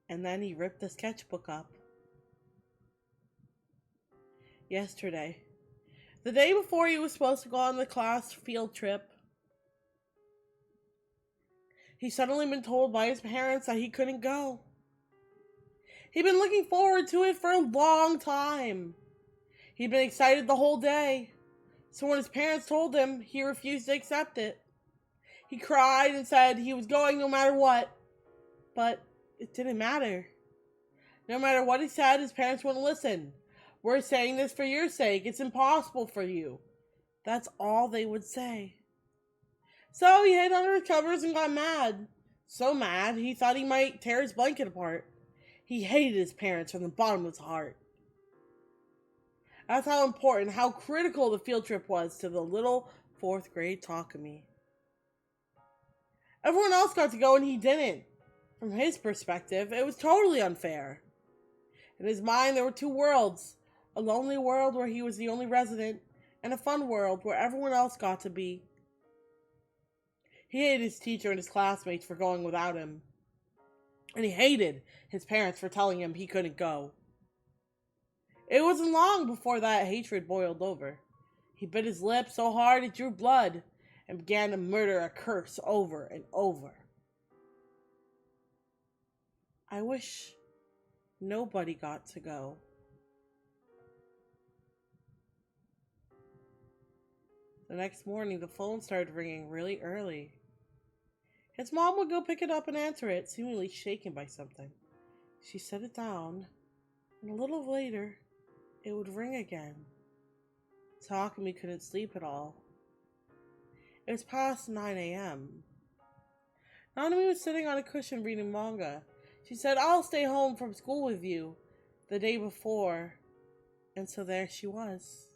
And then he ripped the sketchbook up. Yesterday, the day before he was supposed to go on the class field trip, he'd suddenly been told by his parents that he couldn't go. He'd been looking forward to it for a long time. He'd been excited the whole day. So when his parents told him, he refused to accept it. He cried and said he was going no matter what. But it didn't matter. No matter what he said, his parents wouldn't listen. "We're saying this for your sake. It's impossible for you." That's all they would say. So he hid under his covers and got mad. So mad, he thought he might tear his blanket apart. He hated his parents from the bottom of his heart. That's how important, how critical the field trip was to the little 4th grade Takumi. Everyone else got to go and he didn't. From his perspective, it was totally unfair. In his mind, there were two worlds. A lonely world where he was the only resident, and a fun world where everyone else got to be. He hated his teacher and his classmates for going without him. And he hated his parents for telling him he couldn't go. It wasn't long before that hatred boiled over. He bit his lip so hard it drew blood, and began to mutter a curse over and over. I wish nobody got to go. The next morning, the phone started ringing really early. His mom would go pick it up and answer it, seemingly shaken by something. She set it down, and a little later, it would ring again. Takumi couldn't sleep at all. It was past 9 a.m. Nanami was sitting on a cushion reading manga. She said, "I'll stay home from school with you," the day before. And so there she was.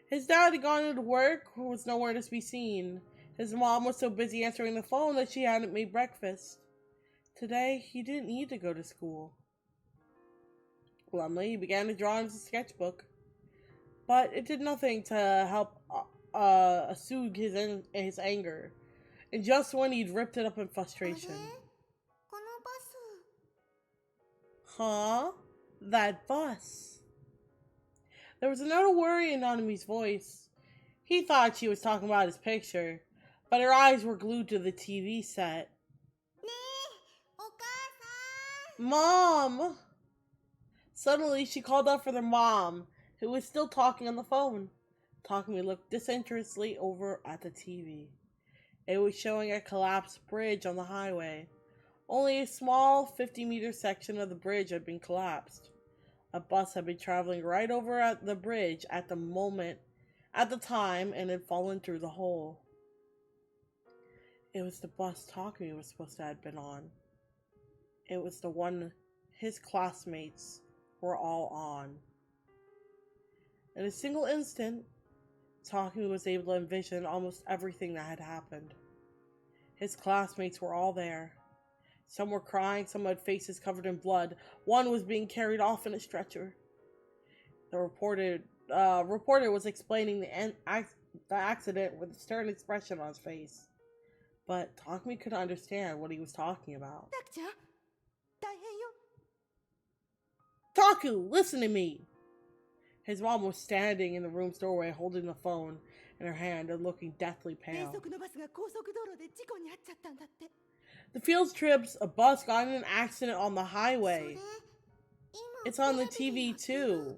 His dad had gone into work, was nowhere to be seen. His mom was so busy answering the phone that she hadn't made breakfast. Today, he didn't need to go to school. Glumly, he began to draw in his sketchbook. But it did nothing to help soothe his anger. And just when he'd ripped it up in frustration. Huh? That bus. There was a note of worry in Nanami's voice. He thought she was talking about his picture, but her eyes were glued to the TV set. Mom! Suddenly, she called out for their mom, who was still talking on the phone. Takumi looked disinterestedly over at the TV. It was showing a collapsed bridge on the highway. Only a small 50-meter section of the bridge had been collapsed. A bus had been traveling right over at the bridge at the time, and had fallen through the hole. It was the bus Takumi was supposed to have been on. It was the one his classmates were all on. In a single instant, Takumi was able to envision almost everything that had happened. His classmates were all there. Some were crying, some had faces covered in blood. One was being carried off in a stretcher. The reporter was explaining the accident with a stern expression on his face. But Takumi couldn't understand what he was talking about. Taku, listen to me! His mom was standing in the room's doorway holding the phone in her hand and looking deathly pale. The field trips, a bus got in an accident on the highway. It's on the TV too.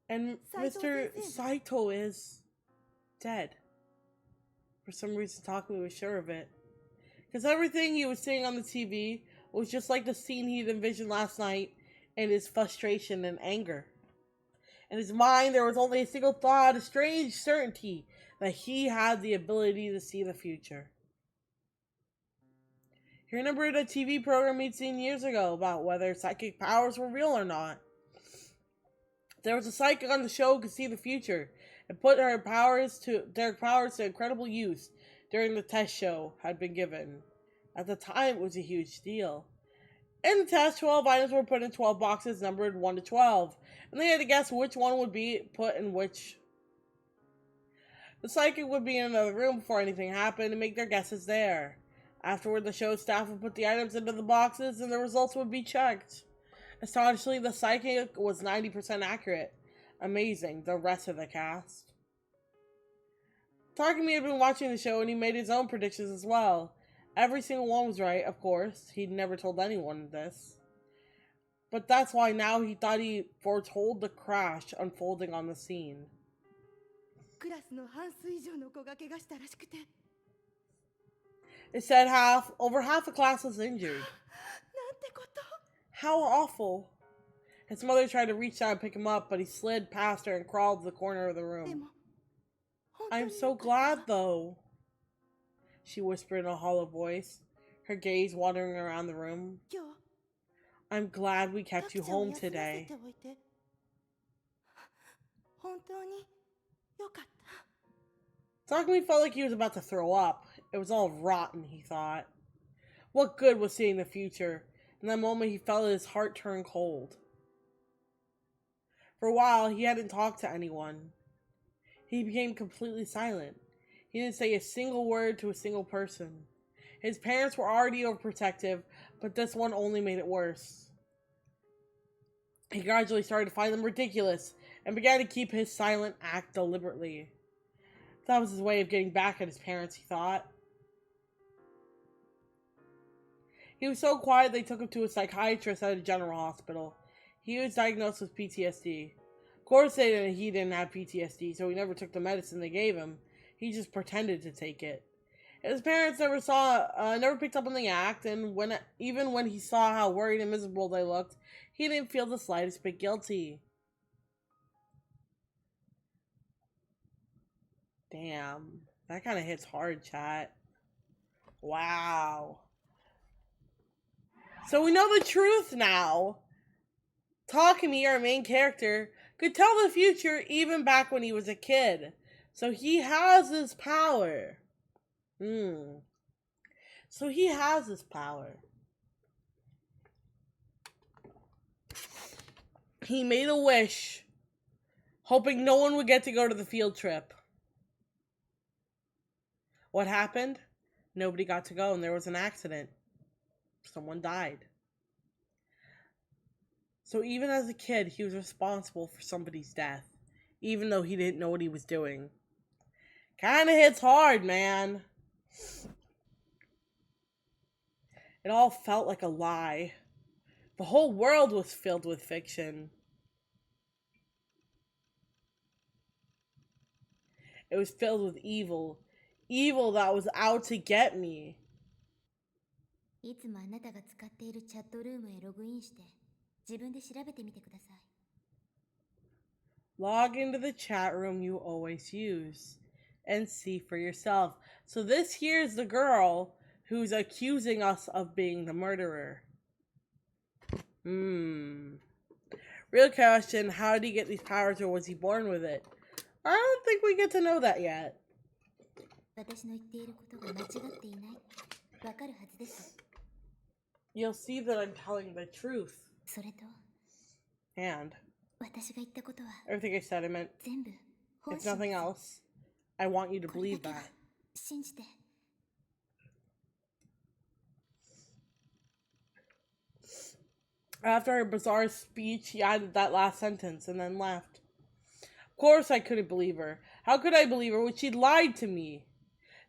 And Mr. Saito is dead. For some reason, Takumi was sure of it. Because everything he was seeing on the TV was just like the scene he'd envisioned last night in his frustration and anger. In his mind, there was only a single thought, a strange certainty that he had the ability to see the future. He remembered a TV program he'd seen years ago about whether psychic powers were real or not. There was a psychic on the show who could see the future and put their powers to incredible use during the test show had been given. At the time, it was a huge deal. In the test, 12 items were put in 12 boxes numbered 1 to 12, and they had to guess which one would be put in which. The psychic would be in another room before anything happened and make their guesses there. Afterward, the show staff would put the items into the boxes and the results would be checked. Astonishingly, the psychic was 90% accurate. Amazing, the rest of the cast. Takumi had been watching the show and he made his own predictions as well. Every single one was right, of course. He'd never told anyone this. But that's why now he thought he foretold the crash unfolding on the scene. It said over half the class was injured. How awful. His mother tried to reach down and pick him up, but he slid past her and crawled to the corner of the room. I'm so glad, though, she whispered in a hollow voice, her gaze wandering around the room. I'm glad we kept you home today. Takumi felt like he was about to throw up. It was all rotten, he thought. What good was seeing the future? In that moment, he felt his heart turn cold. For a while, he hadn't talked to anyone. He became completely silent. He didn't say a single word to a single person. His parents were already overprotective, but this one only made it worse. He gradually started to find them ridiculous and began to keep his silent act deliberately. That was his way of getting back at his parents, he thought. He was so quiet they took him to a psychiatrist at a general hospital. He was diagnosed with PTSD. Of course, he didn't have PTSD, so he never took the medicine they gave him. He just pretended to take it. His parents never picked up on the act, and even when he saw how worried and miserable they looked, he didn't feel the slightest bit guilty. Damn, that kind of hits hard, chat. Wow. So we know the truth now. Takumi, our main character, could tell the future even back when he was a kid. So he has this power. So he has this power. He made a wish, hoping no one would get to go to the field trip. What happened? Nobody got to go, and there was an accident. Someone died. So even as a kid, he was responsible for somebody's death, even though he didn't know what he was doing. Kinda hits hard, man. It all felt like a lie. The whole world was filled with fiction. It was filled with evil. Evil that was out to get me. いつもあなたが使っているチャットルームへログインして自分で調べてみてください。 Log into the chat room you always use and see for yourself. So this here's the girl who's accusing us of being the murderer. Real question, how did he get these powers, or was he born with it? I don't think we get to know that yet. 私の言っていることが間違っていない。わかるはずです。 You'll see that I'm telling the truth. それと And 私が言ったことは everything I said, I meant 全部 if nothing else, I want you to believe that. 信じて。 After her bizarre speech, he added that last sentence and then left. Of course I couldn't believe her. How could I believe her when she lied to me?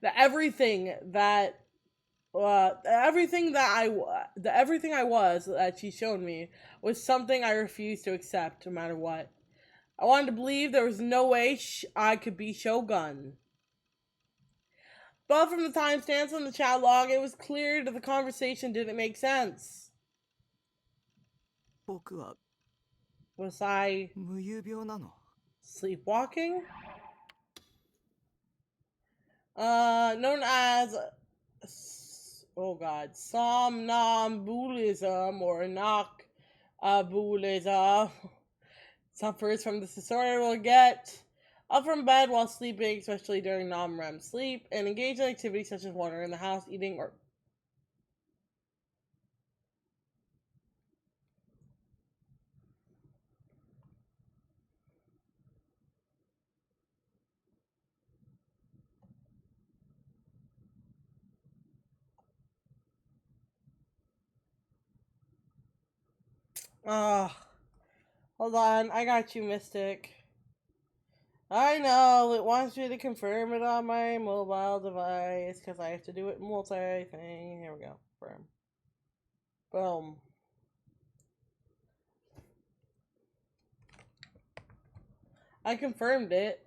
Everything I was that she showed me was something I refused to accept no matter what. I wanted to believe there was no way I could be Shogun. But from the timestamps on the chat log, it was clear that the conversation didn't make sense. Was I sleepwalking? Known as somnambulism or noctambulism suffers from this disorder will get up from bed while sleeping, especially during non-REM sleep, and engage in activities such as wandering in the house, eating, or hold on, I got you, Mystic. I know, it wants me to confirm it on my mobile device, because I have to do it multi-thing. Here we go, confirm. Boom. I confirmed it.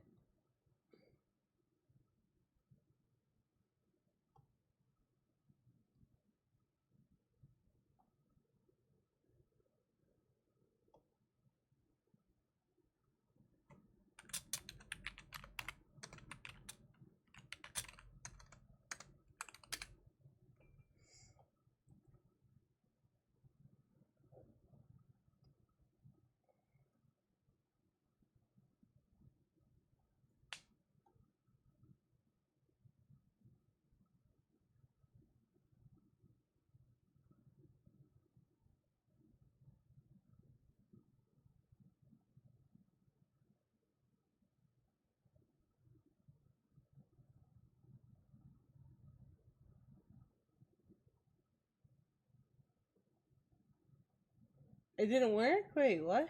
It didn't work? Wait, what?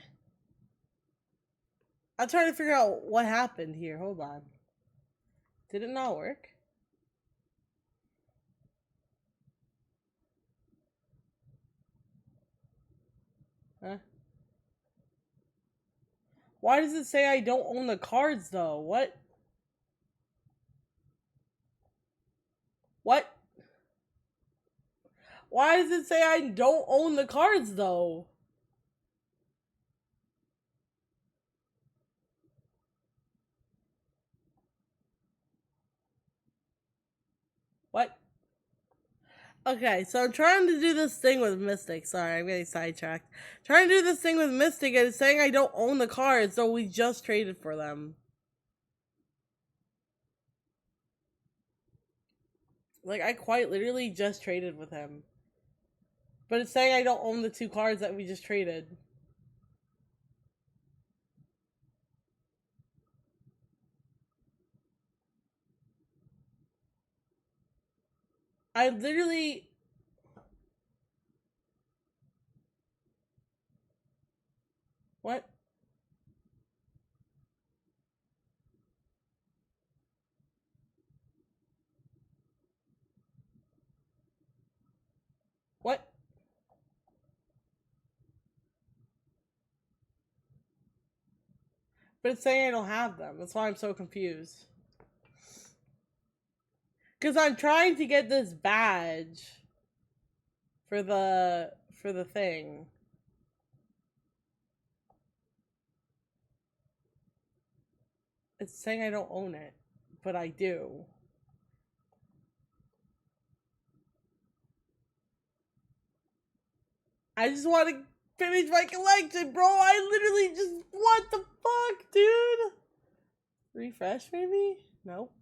I'm trying to figure out what happened here. Hold on. Did it not work? Huh? Why does it say I don't own the cards though? What? What? Why does it say I don't own the cards though? What? Okay, so I'm trying to do this thing with Mystic. Sorry, I'm getting sidetracked. Trying to do this thing with Mystic and it's saying I don't own the cards, so we just traded for them. Like, I quite literally just traded with him. But it's saying I don't own the 2 cards that we just traded. I literally... What? What? But it's saying I don't have them. That's why I'm so confused. Because I'm trying to get this badge for the thing. It's saying I don't own it, but I do. I just want to finish my collection, bro. I literally just... What the fuck, dude? Refresh, maybe? Nope.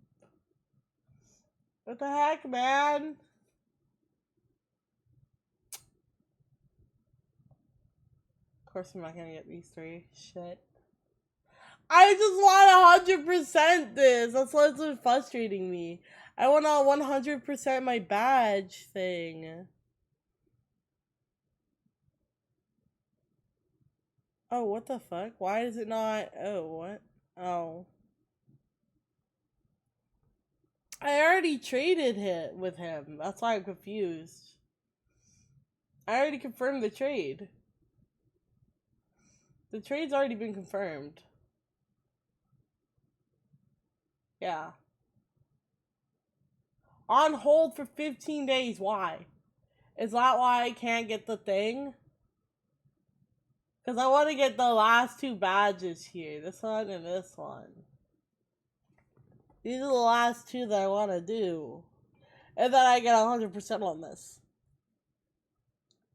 What the heck, man? Of course I'm not gonna get these 3. Shit. I just want 100% this. That's what's been frustrating me. I want to 100% my badge thing. Oh, what the fuck? Why is it not... Oh, what? Oh. I already traded it with him. That's why I'm confused. I already confirmed the trade. The trade's already been confirmed. Yeah. On hold for 15 days. Why? Is that why I can't get the thing? Because I want to get the last 2 badges here. This one and this one. These are the last 2 that I want to do. And then I get 100% on this.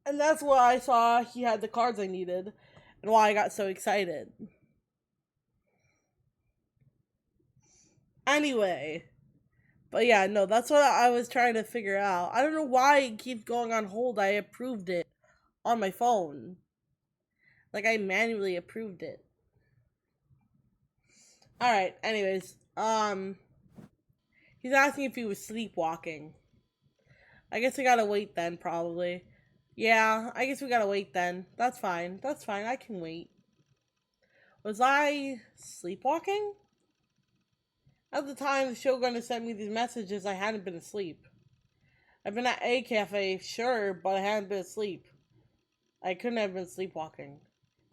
And that's why I saw he had the cards I needed. And why I got so excited. Anyway. But yeah, no, that's what I was trying to figure out. I don't know why it keeps going on hold. I approved it on my phone. Like, I manually approved it. Alright, anyways. He's asking if he was sleepwalking. I guess we gotta wait then, probably. Yeah, I guess we gotta wait then. That's fine. That's fine. I can wait. Was I sleepwalking? At the time the Shogun sent me these messages, I hadn't been asleep. I've been at a cafe, sure, but I hadn't been asleep. I couldn't have been sleepwalking.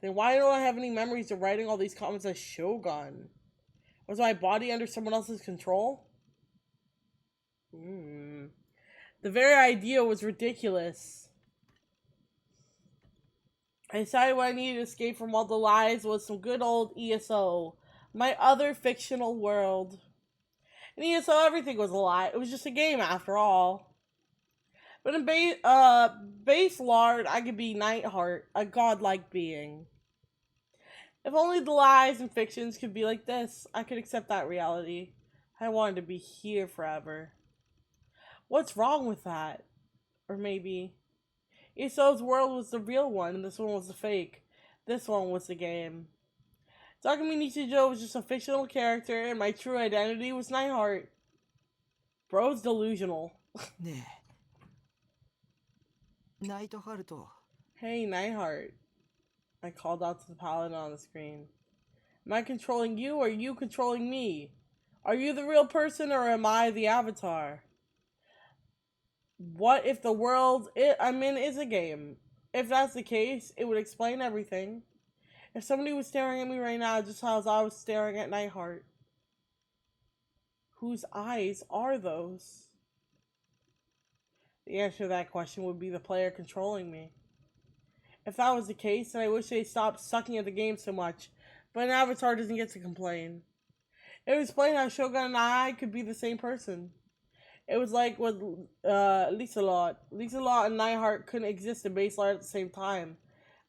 Then why don't I have any memories of writing all these comments as Shogun? Was my body under someone else's control? The very idea was ridiculous. I decided what I needed to escape from all the lies was some good old ESO. My other fictional world. In ESO, everything was a lie. It was just a game after all. But in base Lard, I could be Nightheart, a godlike being. If only the lies and fictions could be like this, I could accept that reality. I wanted to be here forever. What's wrong with that? Or maybe... ESO's world was the real one, and this one was the fake. This one was the game. Takumi Nichijou was just a fictional character, and my true identity was Nightheart. Bro's delusional. Hey, Nightheart. I called out to the paladin on the screen. Am I controlling you, or are you controlling me? Are you the real person, or am I the avatar? What if the world I'm in is a game? If that's the case, it would explain everything. If somebody was staring at me right now, just as I was staring at Nightheart, whose eyes are those? The answer to that question would be the player controlling me. If that was the case, then I wish they stopped sucking at the game so much, but an avatar doesn't get to complain. It was plain how Shogun and I could be the same person. It was like with Lisa-Lot. Lisa-Lot and Nightheart couldn't exist in base light at the same time.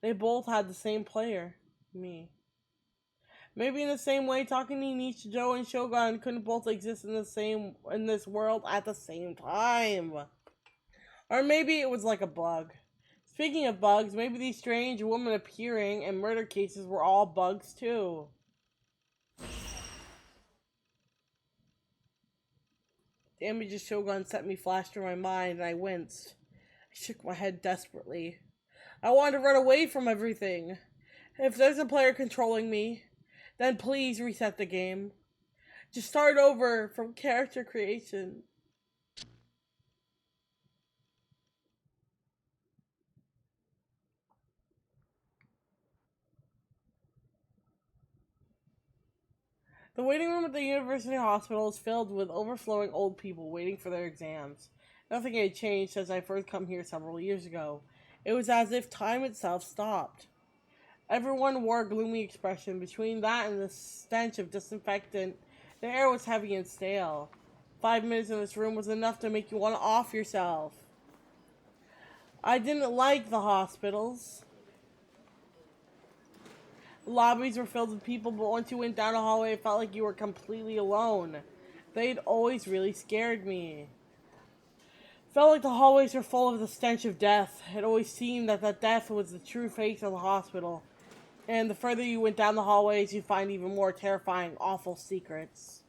They both had the same player, me. Maybe in the same way, Takani, Nishijo, and Shogun couldn't both exist in this world at the same time. Or maybe it was like a bug. Speaking of bugs, maybe these strange women appearing and murder cases were all bugs too. The image of Shogun set me flash through my mind and I winced. I shook my head desperately. I wanted to run away from everything. If there's a player controlling me, then please reset the game. Just start over from character creation. The waiting room at the university hospital is filled with overflowing old people waiting for their exams. Nothing had changed since I first come here several years ago. It was as if time itself stopped. Everyone wore a gloomy expression. Between that and the stench of disinfectant, the air was heavy and stale. 5 minutes in this room was enough to make you want to off yourself. I didn't like the hospitals. The lobbies were filled with people, but once you went down a hallway, it felt like you were completely alone. They'd always really scared me. Felt like the hallways were full of the stench of death. It always seemed that death was the true face of the hospital. And the further you went down the hallways, you'd find even more terrifying, awful secrets.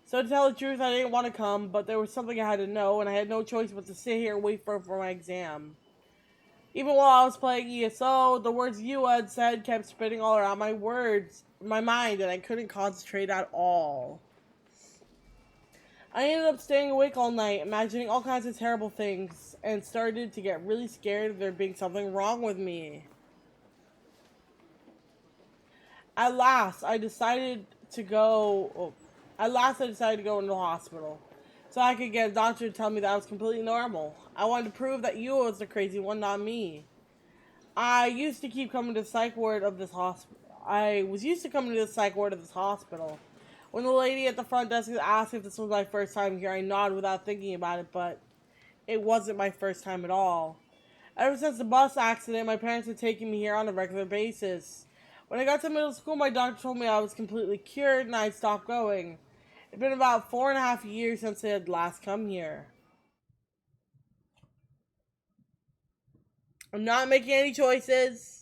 So to tell the truth, I didn't want to come, but there was something I had to know, and I had no choice but to sit here and wait for my exam. Even while I was playing ESO, the words you had said kept spitting all around my mind, and I couldn't concentrate at all. I ended up staying awake all night, imagining all kinds of terrible things, and started to get really scared of there being something wrong with me. At last, I decided to go into the hospital, so I could get a doctor to tell me that I was completely normal. I wanted to prove that you was the crazy one, not me. I was used to coming to the psych ward of this hospital. When the lady at the front desk asked if this was my first time here, I nodded without thinking about it, but it wasn't my first time at all. Ever since the bus accident, my parents had taken me here on a regular basis. When I got to middle school, my doctor told me I was completely cured and I'd stop going. It'd been about 4.5 years since I had last come here. I'm not making any choices.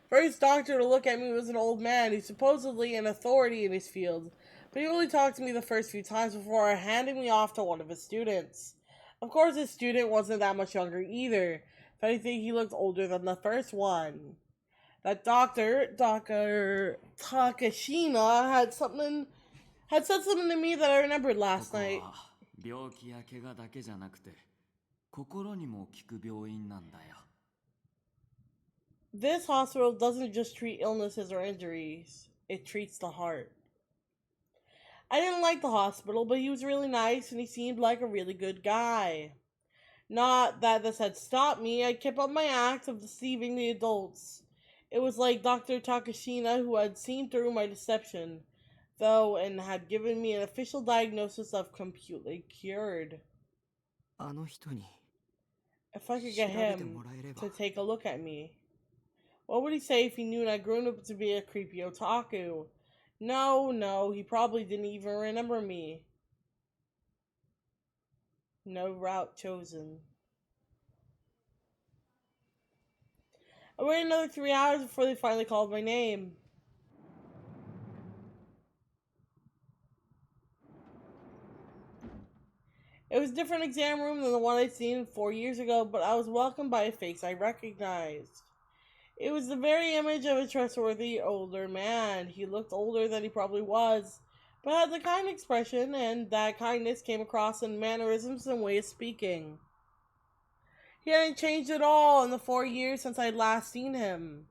First doctor to look at me was an old man who's supposedly an authority in his field, but he only talked to me the first few times before handing me off to one of his students. Of course, his student wasn't that much younger either. If anything, he looked older than the first one. That Dr. Takashima had said something to me that I remembered last night. 病気や怪我だけじゃなくて心にも効く病院なんだよ。 This hospital doesn't just treat illnesses or injuries, it treats the heart. I didn't like the hospital, but he was really nice and he seemed like a really good guy. Not that this had stopped me, I kept up my act of deceiving the adults. It was like Dr. Takashima who had seen through my deception, though, and had given me an official diagnosis of completely cured. If I could get him to take a look at me. What would he say if he knew I'd grown up to be a creepy otaku? No, he probably didn't even remember me. No route chosen. I waited another 3 hours before they finally called my name. It was a different exam room than the one I'd seen 4 years ago, but I was welcomed by a face I recognized. It was the very image of a trustworthy older man. He looked older than he probably was, but had the kind expression, and that kindness came across in mannerisms and way of speaking. He hadn't changed at all in the 4 years since I'd last seen him.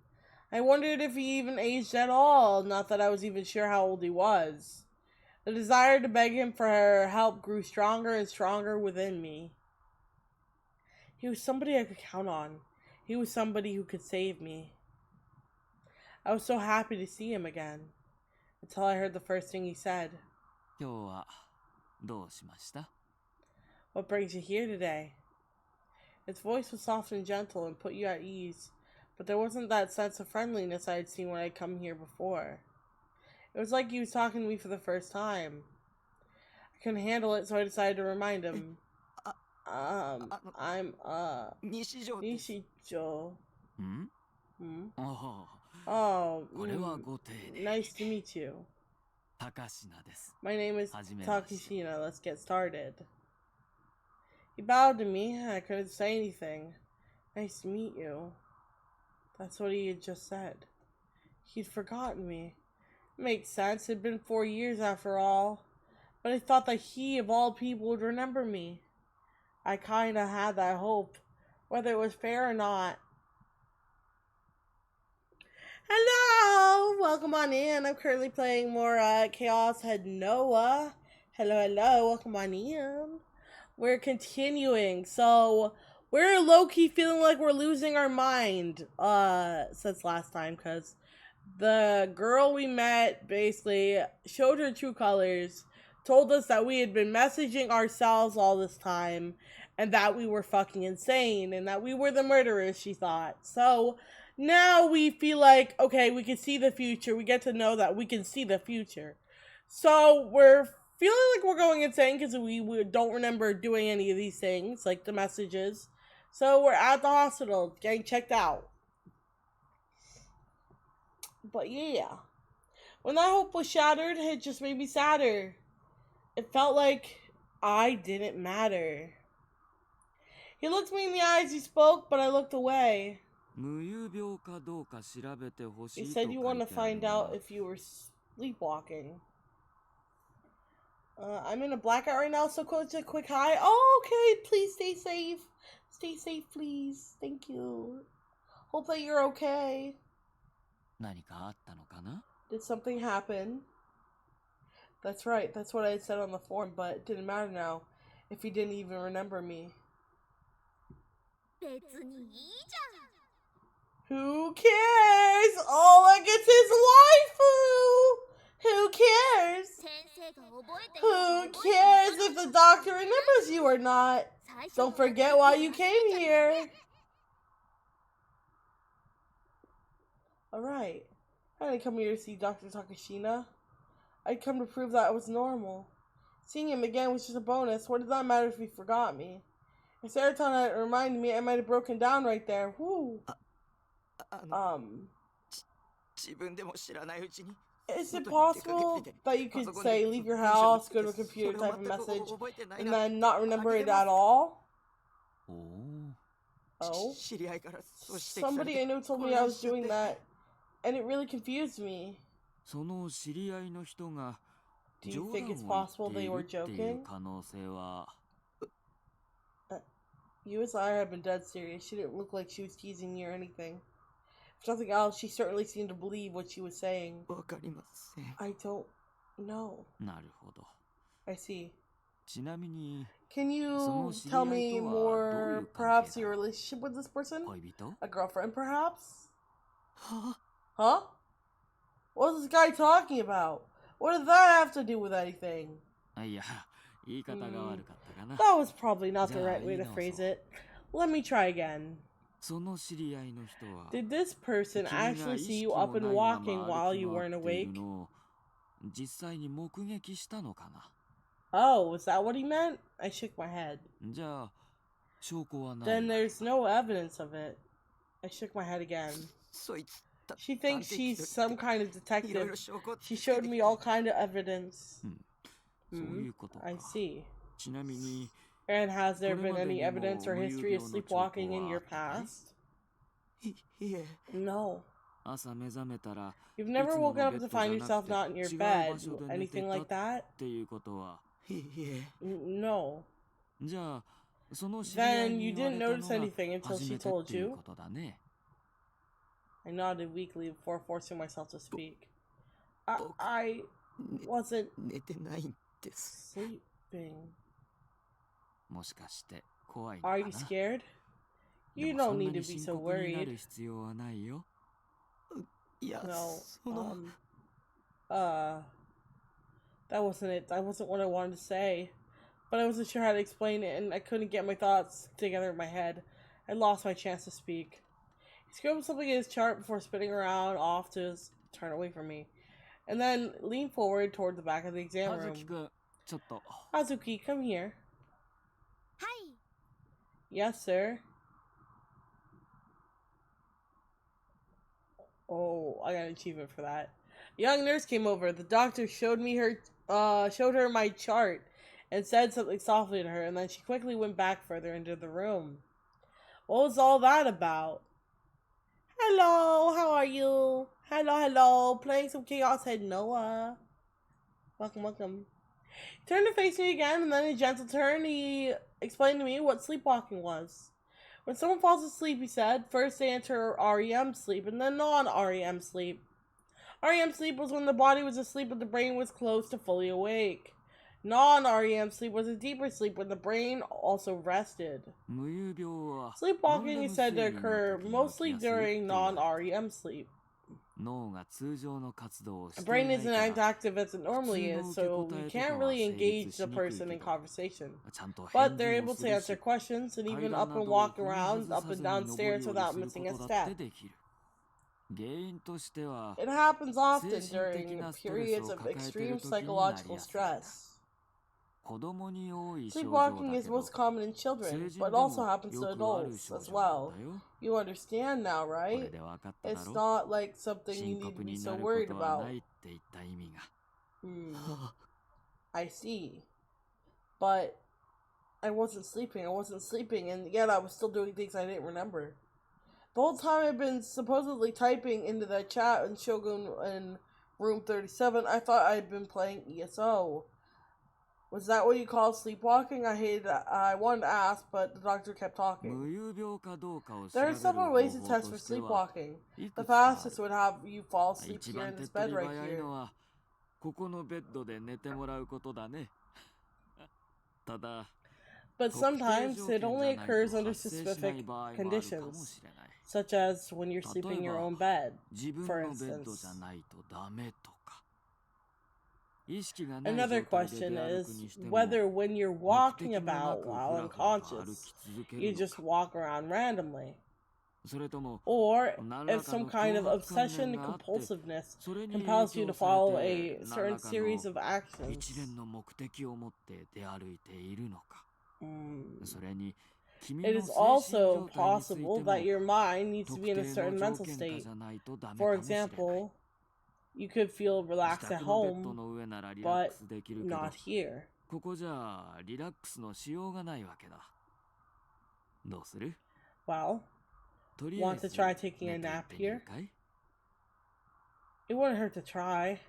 I wondered if he even aged at all, not that I was even sure how old he was. The desire to beg him for her help grew stronger and stronger within me. He was somebody I could count on. He was somebody who could save me. I was so happy to see him again, until I heard the first thing he said. What brings you here today? His voice was soft and gentle and put you at ease, but there wasn't that sense of friendliness I had seen when I'd come here before. It was like he was talking to me for the first time. I couldn't handle it, so I decided to remind him. I'm, Nishijo. Nice to meet you. My name is Takashina. Let's get started. He bowed to me, and I couldn't say anything. Nice to meet you. That's what he had just said. He'd forgotten me. Makes sense. It'd been 4 years after all. But I thought that he, of all people, would remember me. I kinda had that hope, whether it was fair or not. Hello! Welcome on in. I'm currently playing more Chaos Head Noah. Hello, welcome on in. We're continuing, so we're low-key feeling like we're losing our mind since last time, because the girl we met basically showed her true colors, told us that we had been messaging ourselves all this time, and that we were fucking insane, and that we were the murderers, she thought. So now we feel like, okay, we can see the future. We get to know that we can see the future. So we're feeling like we're going insane because we don't remember doing any of these things, like the messages. So we're at the hospital getting checked out. But yeah, when that hope was shattered, it just made me sadder. It felt like I didn't matter. He looked me in the eyes, he spoke, but I looked away. He said you want to find out if you were sleepwalking. I'm in a blackout right now, so close to a quick high. Oh, okay, please stay safe. Stay safe, please. Thank you. Hope that you're okay. Did something happen? That's right, that's what I had said on the form, but it didn't matter now if he didn't even remember me. Who cares? All I get is waifu! Who cares? Who cares if the doctor remembers you or not? Don't forget why you came here. Alright. I didn't come here to see Dr. Takashina. I'd come to prove that I was normal. Seeing him again was just a bonus. What did that matter if he forgot me? If serotonin had reminded me, I might have broken down right there. Whoo. Is it possible that you could say, leave your house, go to a computer, type a message, and then not remember it at all? Oh? Somebody I know told me I was doing that, and it really confused me. Do you think it's possible they were joking? You as I have been dead serious. She didn't look like she was teasing me or anything. If nothing else, she certainly seemed to believe what she was saying. I don't know. I see. Can you tell me more, perhaps your relationship with this person? A girlfriend, perhaps? Huh? What was this guy talking about? What did that have to do with anything? That was probably not the right way to phrase it. Let me try again. Did this person actually see you up and walking while you weren't awake? Oh, was that what he meant? I shook my head. Then there's no evidence of it. I shook my head again. She thinks she's some kind of detective. She showed me all kind of evidence. I see. And has there been any evidence or history of sleepwalking in your past? No. You've never woken up to find yourself not in your bed? Anything like that? No. Then you didn't notice anything until she told you? I nodded weakly before forcing myself to speak. I wasn't sleeping. Are you scared? You don't need to be so worried. No, that wasn't it. That wasn't what I wanted to say. But I wasn't sure how to explain it, and I couldn't get my thoughts together in my head. I lost my chance to speak. He scribbled something in his chart before spinning around off to turn away from me, and then leaned forward toward the back of the exam room. Hazuki, come here. Hi. Yes, sir. Oh, I got an achievement for that. A young nurse came over. The doctor showed her my chart and said something softly to her, and then she quickly went back further into the room. What was all that about? Hello, how are you? Hello. Playing some Chaos Head Noah. Welcome. He turned to face me again, and then in a gentle turn, he explained to me what sleepwalking was. When someone falls asleep, he said, first they enter REM sleep and then non-REM sleep. REM sleep was when the body was asleep but the brain was close to fully awake. Non-REM sleep was a deeper sleep when the brain also rested. Sleepwalking is said to occur mostly during non-REM sleep. The brain isn't as active as it normally is, so you can't really engage the person in conversation. But they're able to answer questions and even up and walk around up and down stairs without missing a step. It happens often during periods of extreme psychological stress. Sleepwalking is most common in children, but also happens to adults as well. You understand now, right? It's not like something you need to be so worried about. I see. But I wasn't sleeping, and yet I was still doing things I didn't remember. The whole time I've been supposedly typing into the chat in Shogun in room 37, I thought I'd been playing ESO. Was that what you call sleepwalking? I wanted to ask, but the doctor kept talking. There are several ways to test for sleepwalking. The fastest would have you fall asleep here in this bed right here. But sometimes it only occurs under specific conditions, such as when you're sleeping in your own bed, for instance. Another question is whether when you're walking about while unconscious, you just walk around randomly. Or if some kind of obsession and compulsiveness compels you to follow a certain series of actions. It is also possible that your mind needs to be in a certain mental state. For example, you could feel relaxed at home, but not here. Well, want to try taking a nap here? It wouldn't hurt to try.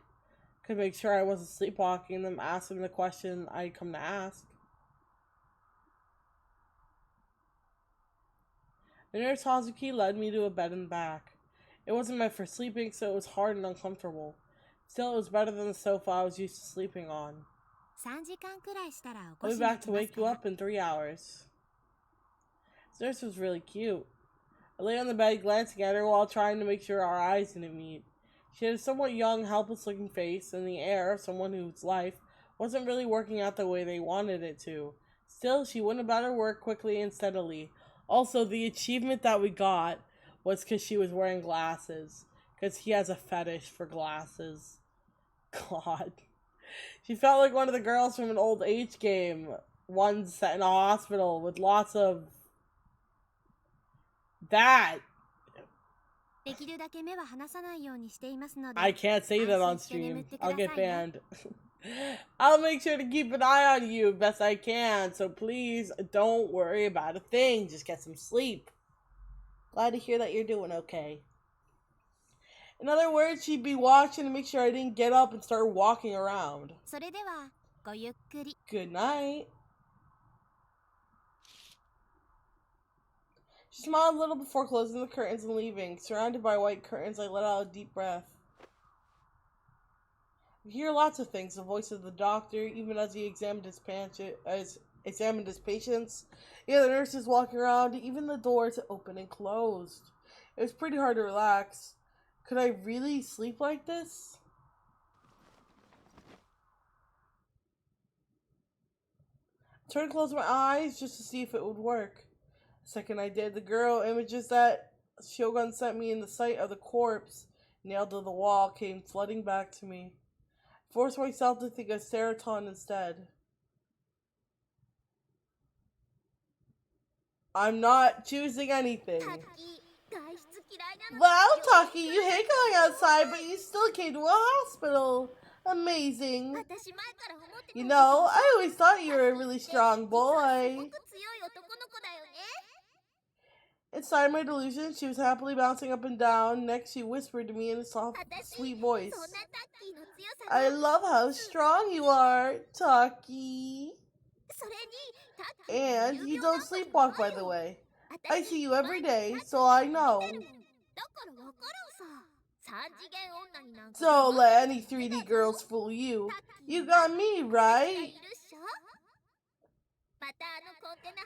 Could make sure I wasn't sleepwalking and then ask him the question I'd come to ask. The nurse Hazuki led me to a bed in the back. It wasn't meant for sleeping, so it was hard and uncomfortable. Still, it was better than the sofa I was used to sleeping on. I'll be back to wake you up in 3 hours. This nurse was really cute. I lay on the bed glancing at her while trying to make sure our eyes didn't meet. She had a somewhat young, helpless-looking face and the air of someone whose life wasn't really working out the way they wanted it to. Still, she went about her work quickly and steadily. Also, the achievement that we got was because she was wearing glasses. Because he has a fetish for glasses. God. She felt like one of the girls from an old age game. One set in a hospital with lots of... that. I can't say that on stream. I'll get banned. I'll make sure to keep an eye on you best I can, so please don't worry about a thing. Just get some sleep. Glad to hear that you're doing okay. In other words, she'd be watching to make sure I didn't get up and start walking around. Good night. She smiled a little before closing the curtains and leaving. Surrounded by white curtains, I let out a deep breath. I hear lots of things. The voice of the doctor, even as he examined his patients. Yeah, the nurses walking around, even the doors open and closed. It was pretty hard to relax. Could I really sleep like this? I tried to close my eyes just to see if it would work. The second I did, the girl images that Shogun sent me in the sight of the corpse nailed to the wall came flooding back to me. I forced myself to think of Seroton instead. I'm not choosing anything. Wow, Taki, you hate going outside, but you still came to a hospital. Amazing. You know, I always thought you were a really strong boy. Inside my delusion, she was happily bouncing up and down. Next, she whispered to me in a soft, sweet voice. I love how strong you are, Taki. And you don't sleepwalk, by the way. I see you every day, so I know. Don't let any 3D girls fool you. You got me, right?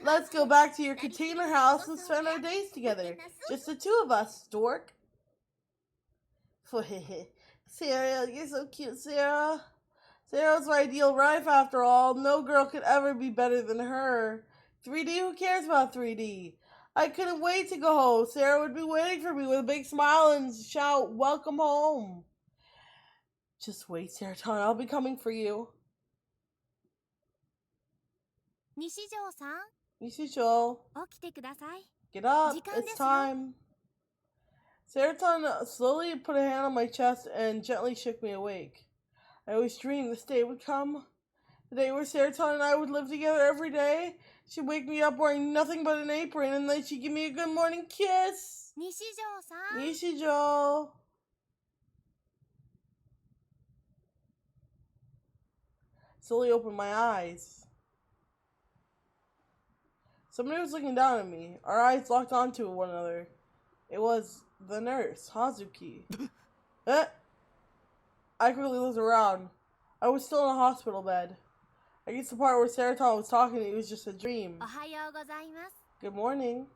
Let's go back to your container house and spend our days together. Just the two of us, dork. Sarah, you're so cute, Sarah. Sarah's my ideal wife after all. No girl could ever be better than her. 3D, who cares about 3D? I couldn't wait to go home. Sarah would be waiting for me with a big smile and shout, welcome home. Just wait, Seroton. I'll be coming for you. Nishijo. Get up. It's time. Seroton slowly put a hand on my chest and gently shook me awake. I always dreamed this day would come. The day where Seroton and I would live together every day. She'd wake me up wearing nothing but an apron, and then she'd give me a good morning kiss. Nishijo. Slowly opened my eyes. Somebody was looking down at me. Our eyes locked onto one another. It was the nurse, Hazuki. I quickly looked around. I was still in a hospital bed. I guess the part where Seroton was talking to me was just a dream. Good morning.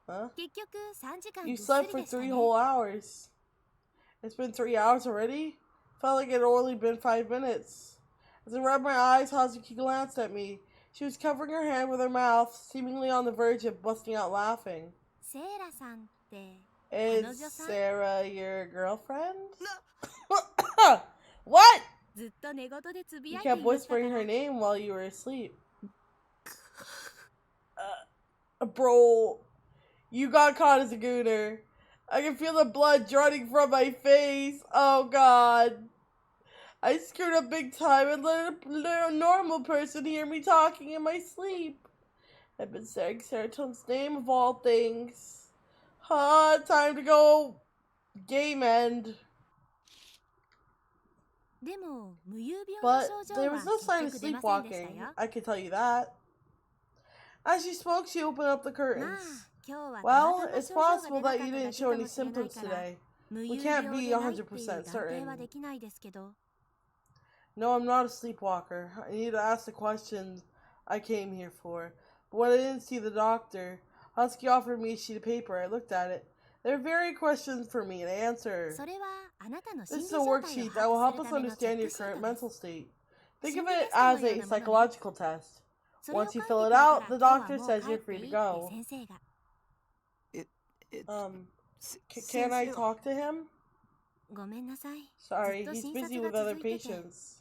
Huh? You slept for 3 whole hours. It's been 3 hours already? Felt like it had only been 5 minutes. As I rubbed my eyes, Hazuki glanced at me. She was covering her hand with her mouth, seemingly on the verge of busting out laughing. Is Sarah your girlfriend? What? You kept whispering her name while you were asleep. Bro, you got caught as a gooner. I can feel the blood running from my face. Oh god. I screwed up big time and let a normal person hear me talking in my sleep. I've been saying Seroton's name of all things. Time to go game end. But there was no sign of sleepwalking, I can tell you that. As she spoke, she opened up the curtains. Well, it's possible that you didn't show any symptoms today. We can't be 100% certain. No, I'm not a sleepwalker. I need to ask the questions I came here for. But when I didn't see the doctor, Husky offered me a sheet of paper. I looked at it. There are various questions for me to answer. This is a worksheet that will help us understand your current mental state. Think of it as a psychological test. Once you fill it out, the doctor says you're free to go. Can I talk to him? Sorry, he's busy with other patients.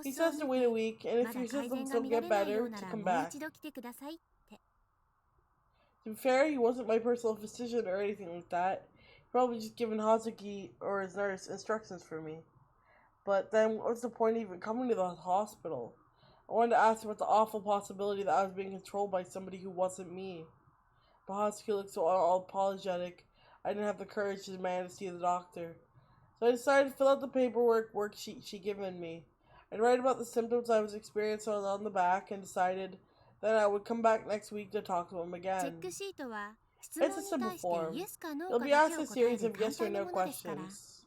He says to wait a week, and if your symptoms don't get better, to come back. To be fair, he wasn't my personal physician or anything like that. He probably just given Hazuki or his nurse instructions for me. But then what's the point of even coming to the hospital? I wanted to ask about the awful possibility that I was being controlled by somebody who wasn't me. But Hazuki looked so apologetic, I didn't have the courage to demand to see the doctor. So I decided to fill out the paperwork worksheet she'd given me. I'd write about the symptoms I was experiencing on the back and decided that Then I would come back next week to talk to him チェ again. ックシートは質 It's 問 a に simple 対して form. イエスかノー You'll か be だけ asked を a 答え series る of 簡 yes or 単な no ものですから questions.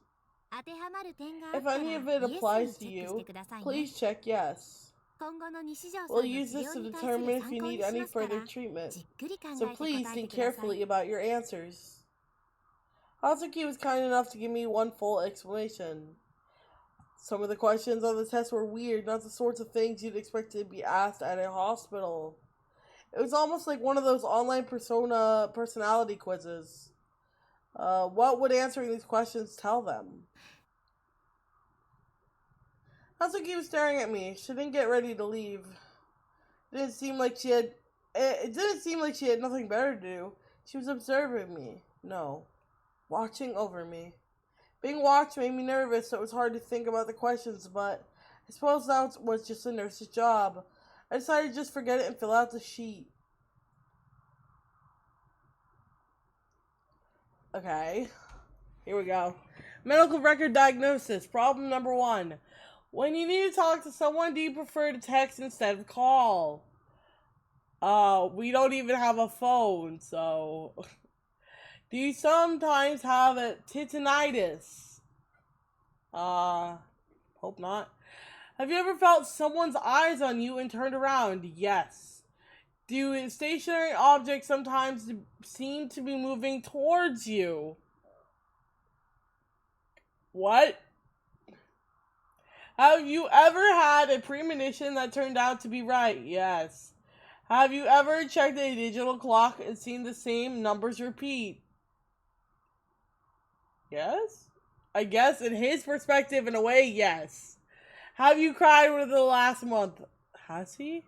当てはまる点があ If ったら any イエ of ス it に applies チ to ェックして you, くださいね please check yes. 今後の西条さ We'll んの use 治 this 療 to に対する determine if 参 you 考 need にし any ますから further treatment. じっくり考 So えて please 答えて think くださ carefully い about your answers. Hazuki was kind enough to give me one full explanation. Some of the questions on the test were weird, not the sorts of things you'd expect to be asked at a hospital. It was almost like one of those online personality quizzes. What would answering these questions tell them? Hazuki was staring at me. She didn't get ready to leave. It didn't seem like she had nothing better to do. She was observing me. No. Watching over me. Being watched made me nervous, so it was hard to think about the questions, but I suppose that was just a nurse's job. I decided to just forget it and fill out the sheet. Okay. Here we go. Medical record diagnosis. Problem number 1. When you need to talk to someone, do you prefer to text instead of call? We don't even have a phone, so... Do you sometimes have a titanitis? Hope not. Have you ever felt someone's eyes on you and turned around? Yes. Do stationary objects sometimes seem to be moving towards you? What? Have you ever had a premonition that turned out to be right? Yes. Have you ever checked a digital clock and seen the same numbers repeat? Yes? I guess in his perspective, in a way, yes. Have you cried within the last month? Has he? I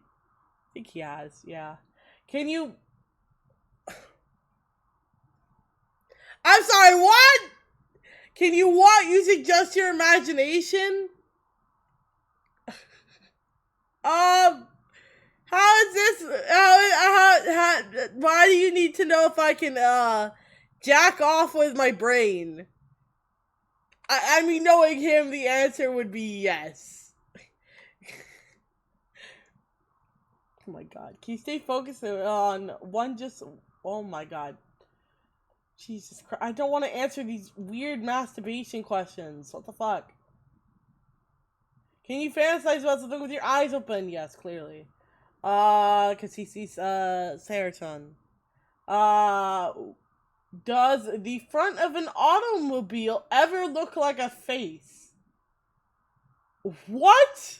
think he has, yeah. Can you... I'm sorry, what? Can you what? Using just your imagination? How is this? Why do you need to know if I can, jack off with my brain? I mean, knowing him, the answer would be yes. Oh my god. Can you stay focused on one just... Oh my god. Jesus Christ. I don't want to answer these weird masturbation questions. What the fuck? Can you fantasize about something with your eyes open? Yes, clearly. Cause he sees, Saraton. Does the front of an automobile ever look like a face? What?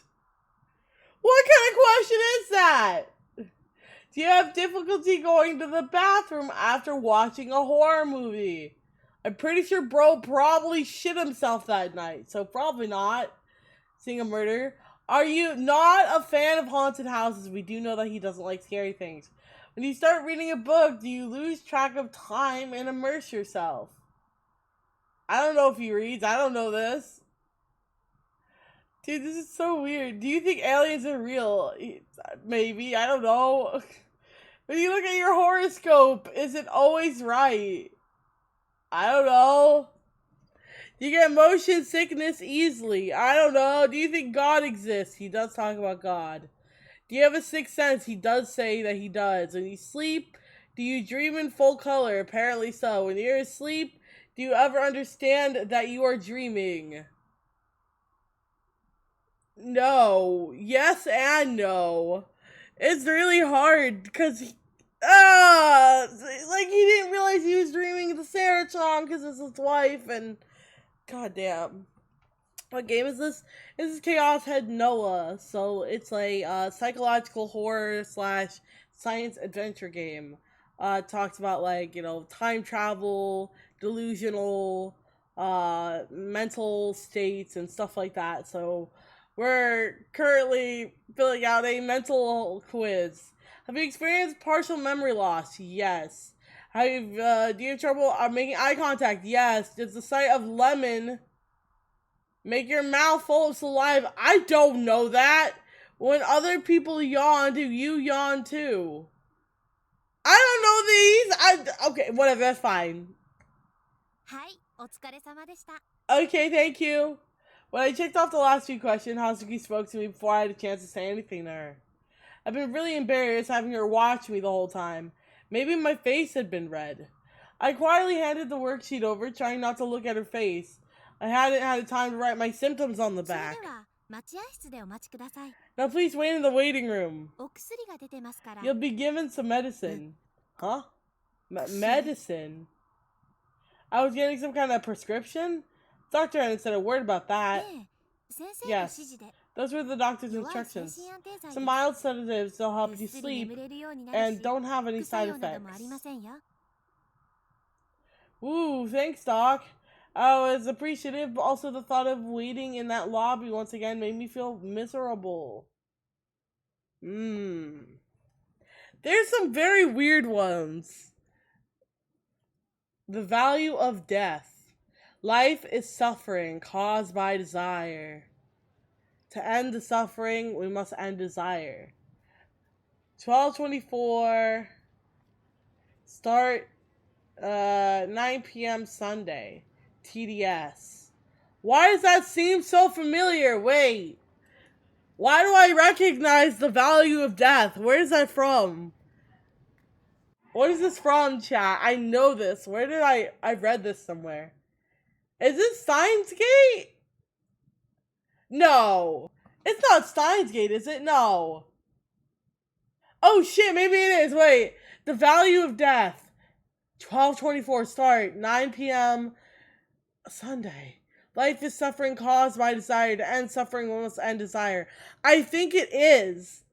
What kind of question is that? Do you have difficulty going to the bathroom after watching a horror movie? I'm pretty sure bro probably shit himself that night, so probably not. Seeing a murder. Are you not a fan of haunted houses? We do know that he doesn't like scary things. When you start reading a book, do you lose track of time and immerse yourself? I don't know if he reads. I don't know this. Dude, this is so weird. Do you think aliens are real? Maybe. I don't know. When you look at your horoscope, is it always right? I don't know. Do you get motion sickness easily? I don't know. Do you think God exists? He does talk about God. Do you have a sixth sense? He does say that he does. When you sleep, do you dream in full color? Apparently so. When you're asleep, do you ever understand that you are dreaming? No. Yes and no. It's really hard because like he didn't realize he was dreaming the Sarah-chan because it's his wife and goddamn. What game is this? This is Chaos Head Noah, so it's a psychological horror / science adventure game. It talks about time travel, delusional, mental states and stuff like that. So we're currently filling out a mental quiz. Have you experienced partial memory loss? Yes. Do you have trouble making eye contact? Yes. Does the sight of lemon make your mouth full of saliva? I don't know that. When other people yawn, do you yawn too? I don't know these. Okay, whatever, that's fine. Okay, thank you. When I checked off the last few questions, Hazuki spoke to me before I had a chance to say anything to her. I've been really embarrassed having her watch me the whole time. Maybe my face had been red. I quietly handed the worksheet over, trying not to look at her face. I hadn't had time to write my symptoms on the back. Now please wait in the waiting room. You'll be given some medicine. Huh? Medicine? I was getting some kind of prescription? Doctor hadn't said a word about that. Yes, those were the doctor's instructions. Some mild sedatives that'll help you sleep and don't have any side effects. Ooh, thanks, Doc. I was appreciative, but also the thought of waiting in that lobby once again made me feel miserable. There's some very weird ones. The value of death. Life is suffering caused by desire. To end the suffering, we must end desire. 12/24. Start 9 p.m. Sunday. TDS. Why does that seem so familiar? Wait. Why do I recognize the value of death? Where is that from? What is this from, chat? I know this. Where did I read this somewhere. Is this Steins Gate? No. It's not Steins Gate, is it? No. Oh shit, maybe it is. Wait. The value of death. 12/24 start. 9 p.m. Sunday. Life is suffering caused by desire. To end suffering, we must end desire. I think it is.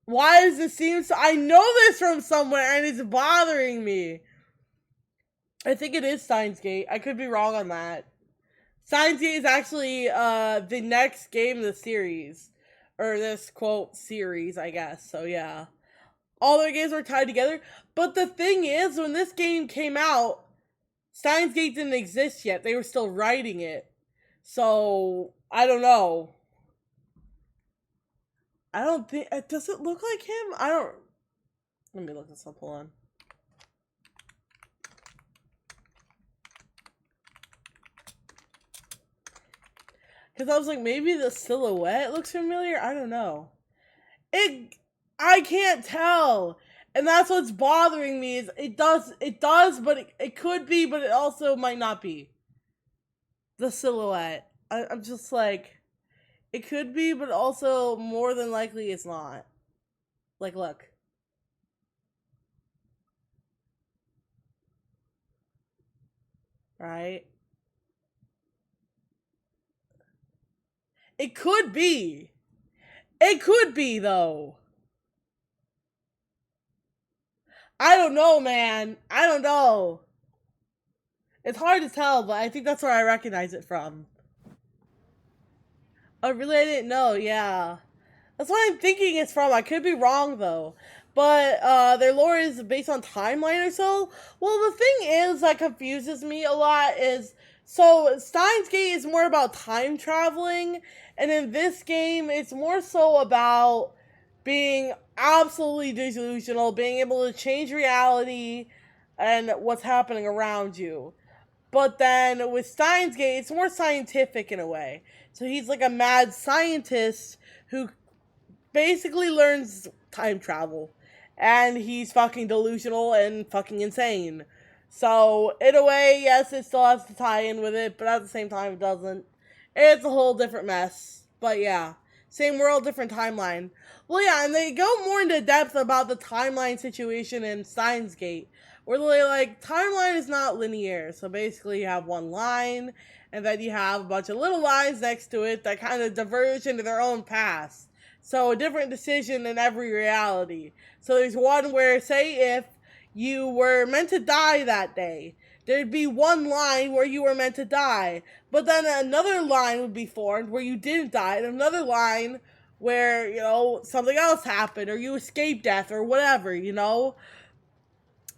Why does this seem so... I know this from somewhere and it's bothering me. I think it is Steins Gate. I could be wrong on that. Steins Gate is actually the next game in the series. Or this, quote, series, I guess. So, yeah. All their games were tied together. But the thing is, when this game came out, Steins Gate didn't exist yet. They were still writing it. So, I don't know. I don't think... Does it look like him? I don't... Let me look this up. Hold on. Because I was like, maybe the silhouette looks familiar? I don't know. I can't tell. And that's what's bothering me is it does, but it could be, but it also might not be. The silhouette. I'm just like, it could be, but also more than likely it's not. Like, look. Right? It could be. It could be, though. I don't know, man. I don't know. It's hard to tell, but I think that's where I recognize it from. Oh, really? I didn't know. Yeah. That's what I'm thinking it's from. I could be wrong, though. But their lore is based on timeline or so. Well, the thing is that confuses me a lot is... So, Steins Gate is more about time traveling. And in this game, it's more so about being absolutely delusional, being able to change reality and what's happening around you. But then with Steins Gate, it's more scientific in a way. So he's like a mad scientist who basically learns time travel. And he's fucking delusional and fucking insane. So, in a way, yes, it still has to tie in with it, but at the same time, it doesn't. It's a whole different mess. But yeah, same world, different timeline. Well, yeah, and they go more into depth about the timeline situation in Steins Gate, where they're like, timeline is not linear. So basically, you have one line, and then you have a bunch of little lines next to it that kind of diverge into their own paths. So a different decision in every reality. So there's one where, say, if you were meant to die that day, there'd be one line where you were meant to die, but then another line would be formed where you didn't die, and another line where, you know, something else happened, or you escaped death, or whatever, you know?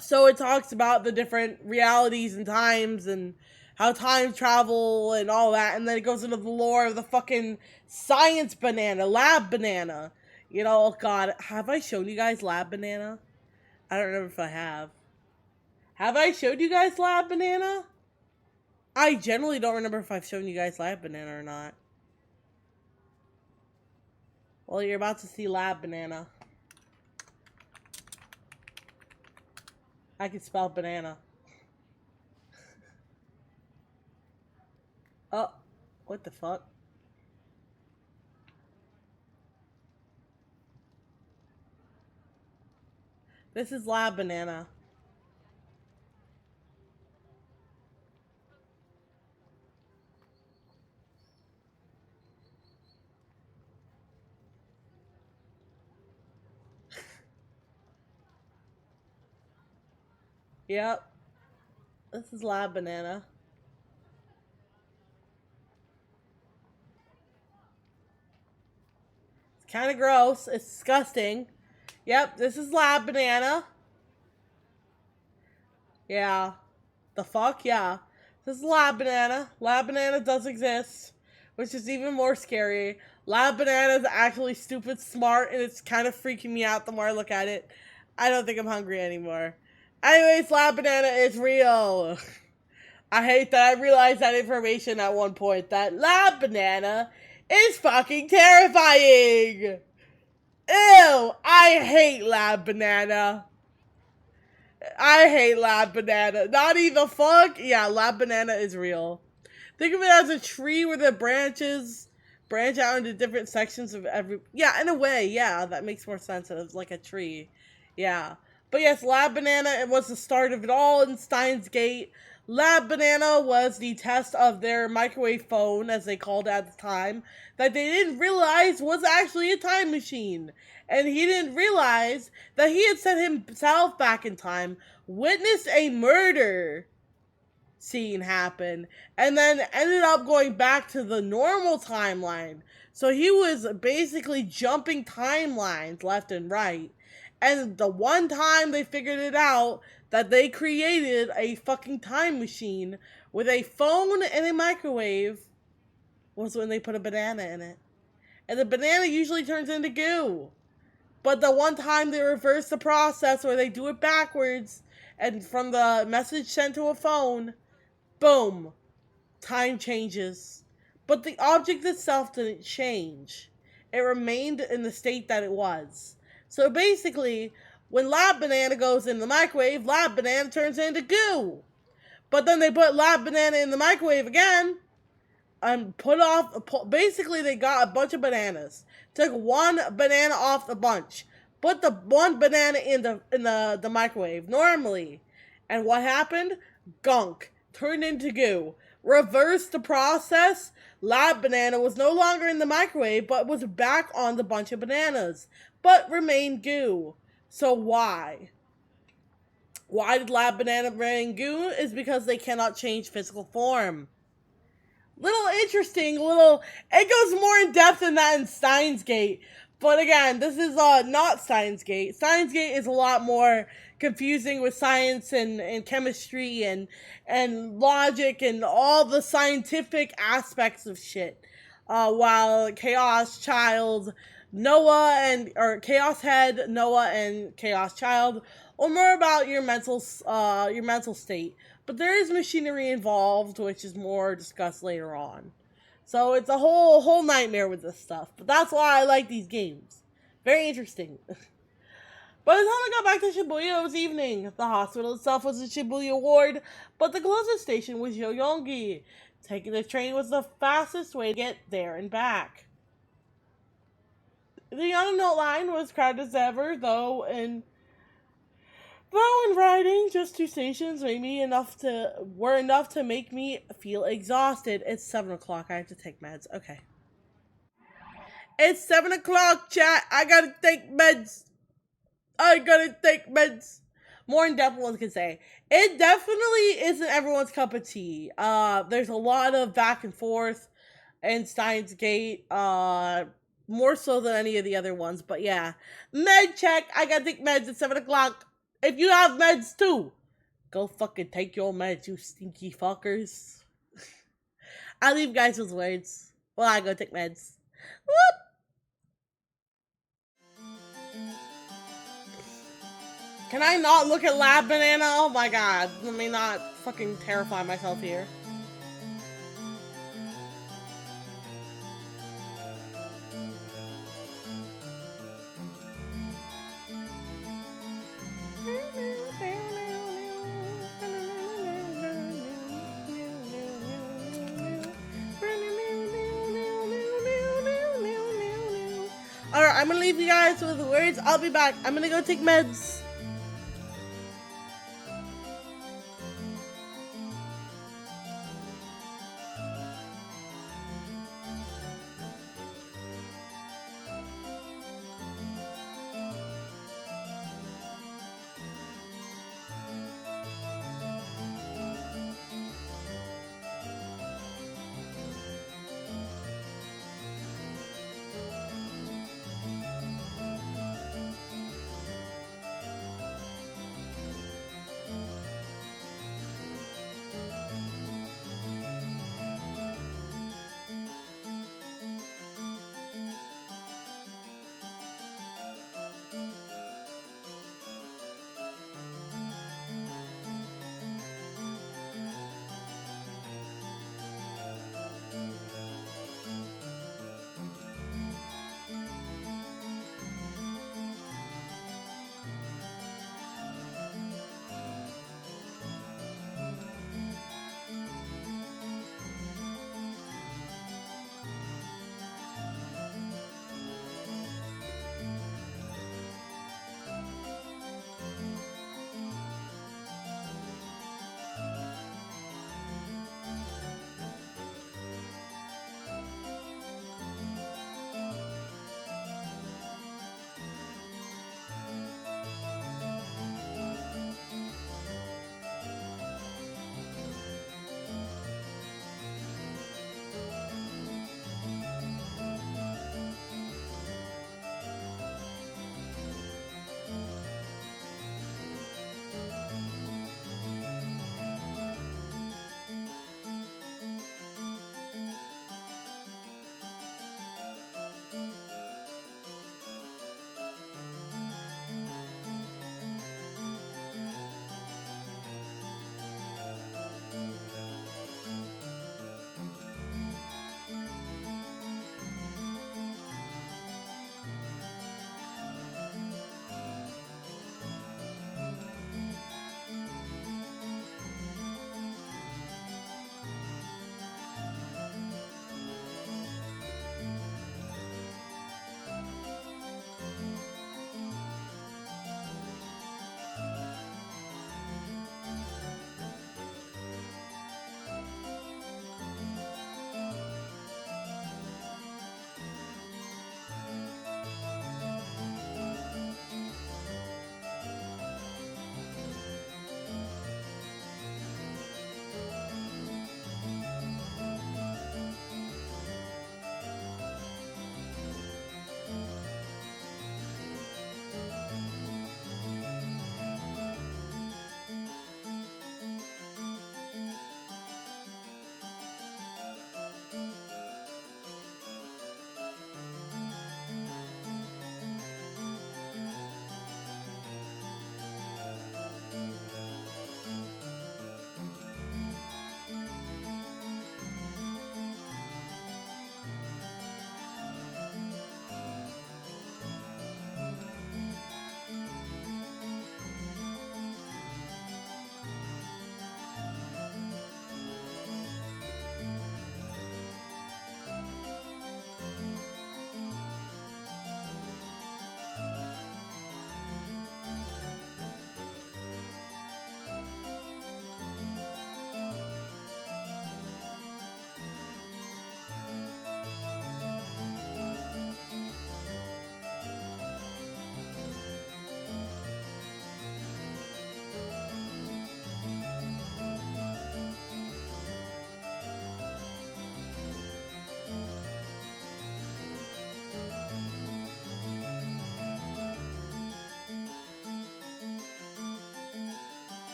So it talks about the different realities and times, and how time travel, and all that, and then it goes into the lore of the fucking science banana, lab banana. You know, oh god, have I shown you guys lab banana? I don't remember if I have. Have I showed you guys Lab Banana? I generally don't remember if I've shown you guys Lab Banana or not. Well, you're about to see Lab Banana. I can spell banana. Oh, what the fuck? This is Lab Banana. Yep. This is Lab Banana. It's kind of gross. It's disgusting. Yep, this is Lab Banana. Yeah. The fuck? Yeah. This is Lab Banana. Lab Banana does exist, which is even more scary. Lab Banana is actually stupid smart, and it's kind of freaking me out the more I look at it. I don't think I'm hungry anymore. Anyways, Lab Banana is real. I hate that I realized that information at one point, that Lab Banana is fucking terrifying. Ew, I hate Lab Banana. I hate Lab Banana. Naughty the fuck? Yeah, Lab Banana is real. Think of it as a tree where the branches branch out into different sections of every... Yeah, in a way, yeah, that makes more sense. It's like a tree. Yeah. But yes, Lab Banana, it was the start of it all in Steins Gate. Lab Banana was the test of their microwave phone, as they called it at the time, that they didn't realize was actually a time machine. And he didn't realize that he had sent himself back in time, witnessed a murder scene happen, and then ended up going back to the normal timeline. So he was basically jumping timelines left and right. And the one time they figured it out, that they created a fucking time machine with a phone and a microwave, was when they put a banana in it. And the banana usually turns into goo. But the one time they reverse the process where they do it backwards, and from the message sent to a phone, boom, time changes. But the object itself didn't change. It remained in the state that it was. So basically, when Lab Banana goes in the microwave, Lab Banana turns into goo. But then they put Lab Banana in the microwave again, and basically they got a bunch of bananas. Took one banana off the bunch. Put the one banana in the microwave normally. And what happened? Gunk. Turned into goo. Reversed the process. Lab Banana was no longer in the microwave, but was back on the bunch of bananas. But remained goo. So why? Why did Lab Banana remain goo? Is because they cannot change physical form. It goes more in depth than that in Steins Gate. But again, this is not Steins Gate. Steins Gate is a lot more confusing with science and chemistry and logic and all the scientific aspects of shit. While Chaos Child, Chaos Head, Noah, and Chaos Child are more about your mental state. But there is machinery involved, which is more discussed later on. So it's a whole nightmare with this stuff. But that's why I like these games. Very interesting. By the time I got back to Shibuya, it was evening. The hospital itself was in Shibuya Ward, but the closest station was Yoyongi. Taking the train was the fastest way to get there and back. The Yonanote line was crowded as ever, though in riding just 2 stations were enough to make me feel exhausted. It's 7 o'clock. I have to take meds. Okay. It's 7 o'clock, chat. I gotta take meds. More in depth ones can say. It definitely isn't everyone's cup of tea. There's a lot of back and forth in Steins Gate. More so than any of the other ones. But yeah. Med check. I gotta take meds at 7 o'clock. If you have meds too, go fucking take your meds, you stinky fuckers. I'll leave you guys with words while I go take meds. Whoop! Can I not look at Lab Banana? Oh my god. Let me not fucking terrify myself here. I'm gonna leave you guys with the words. I'll be back. I'm gonna go take meds.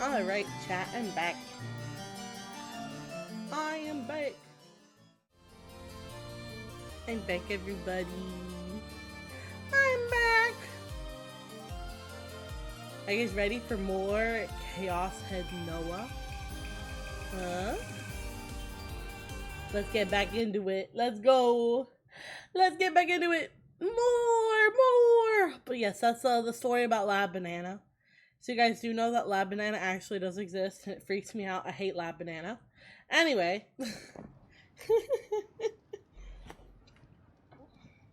Alright, chat, I'm back. I am back. I'm back, everybody. I'm back. Are you guys ready for more Chaos Head Noah? Huh? Let's get back into it. Let's go. Let's get back into it. More. But yes, that's the story about Lab Banana. So you guys do know that Lab Banana actually does exist, and it freaks me out. I hate Lab Banana. Anyway.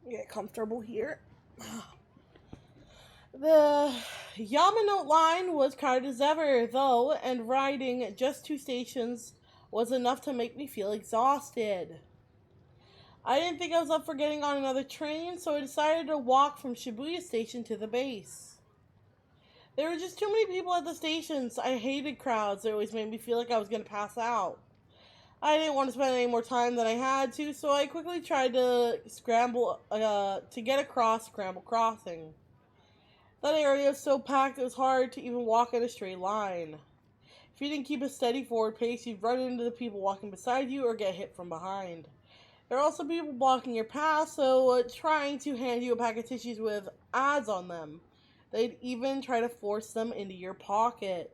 Get comfortable here. The Yamanote line was crowded as ever, though, and riding just 2 stations was enough to make me feel exhausted. I didn't think I was up for getting on another train, so I decided to walk from Shibuya Station to the base. There were just too many people at the stations. I hated crowds. They always made me feel like I was going to pass out. I didn't want to spend any more time than I had to, so I quickly tried to to get across Scramble Crossing. That area was so packed it was hard to even walk in a straight line. If you didn't keep a steady forward pace, you'd run into the people walking beside you or get hit from behind. There are also people blocking your path, so trying to hand you a pack of tissues with ads on them. They'd even try to force them into your pocket.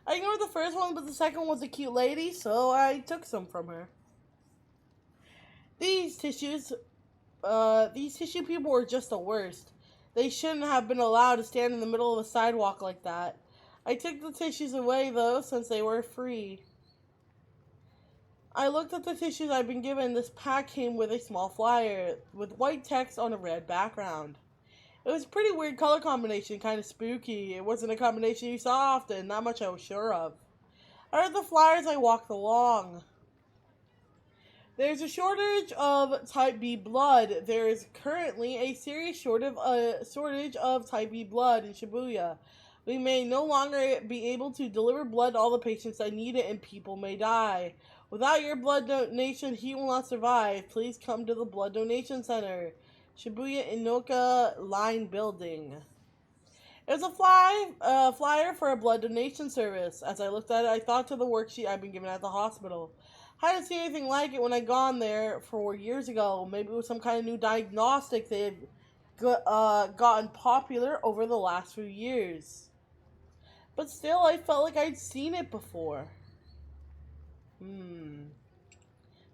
I ignored the first one, but the second one was a cute lady, so I took some from her. These tissue people were just the worst. They shouldn't have been allowed to stand in the middle of a sidewalk like that. I took the tissues away, though, since they were free. I looked at the tissues I'd been given. This pack came with a small flyer with white text on a red background. It was a pretty weird color combination, kind of spooky. It wasn't a combination you saw often, that much I was sure of. I read the flyers, I walked along. There's a shortage of type B blood. There is currently a serious shortage of type B blood in Shibuya. We may no longer be able to deliver blood to all the patients that need it, and people may die. Without your blood donation, he will not survive. Please come to the Blood Donation Center. Shibuya Inoka Line Building. It was a flyer for a blood donation service. As I looked at it, I thought to the worksheet I'd been given at the hospital. I hadn't seen anything like it when I'd gone there 4 years ago. Maybe it was some kind of new diagnostic that had gotten popular over the last few years. But still, I felt like I'd seen it before.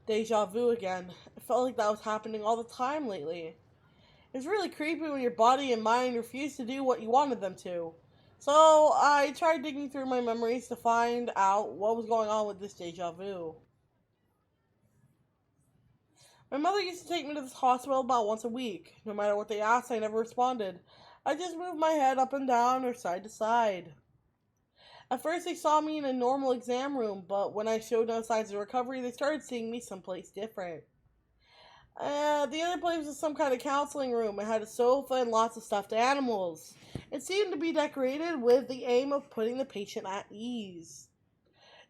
Deja vu again. I felt like that was happening all the time lately. It was really creepy when your body and mind refused to do what you wanted them to. So I tried digging through my memories to find out what was going on with this deja vu. My mother used to take me to this hospital about once a week. No matter what they asked, I never responded. I just moved my head up and down or side to side. At first they saw me in a normal exam room, but when I showed no signs of recovery, they started seeing me someplace different. The other place was some kind of counseling room. It had a sofa and lots of stuffed animals. It seemed to be decorated with the aim of putting the patient at ease.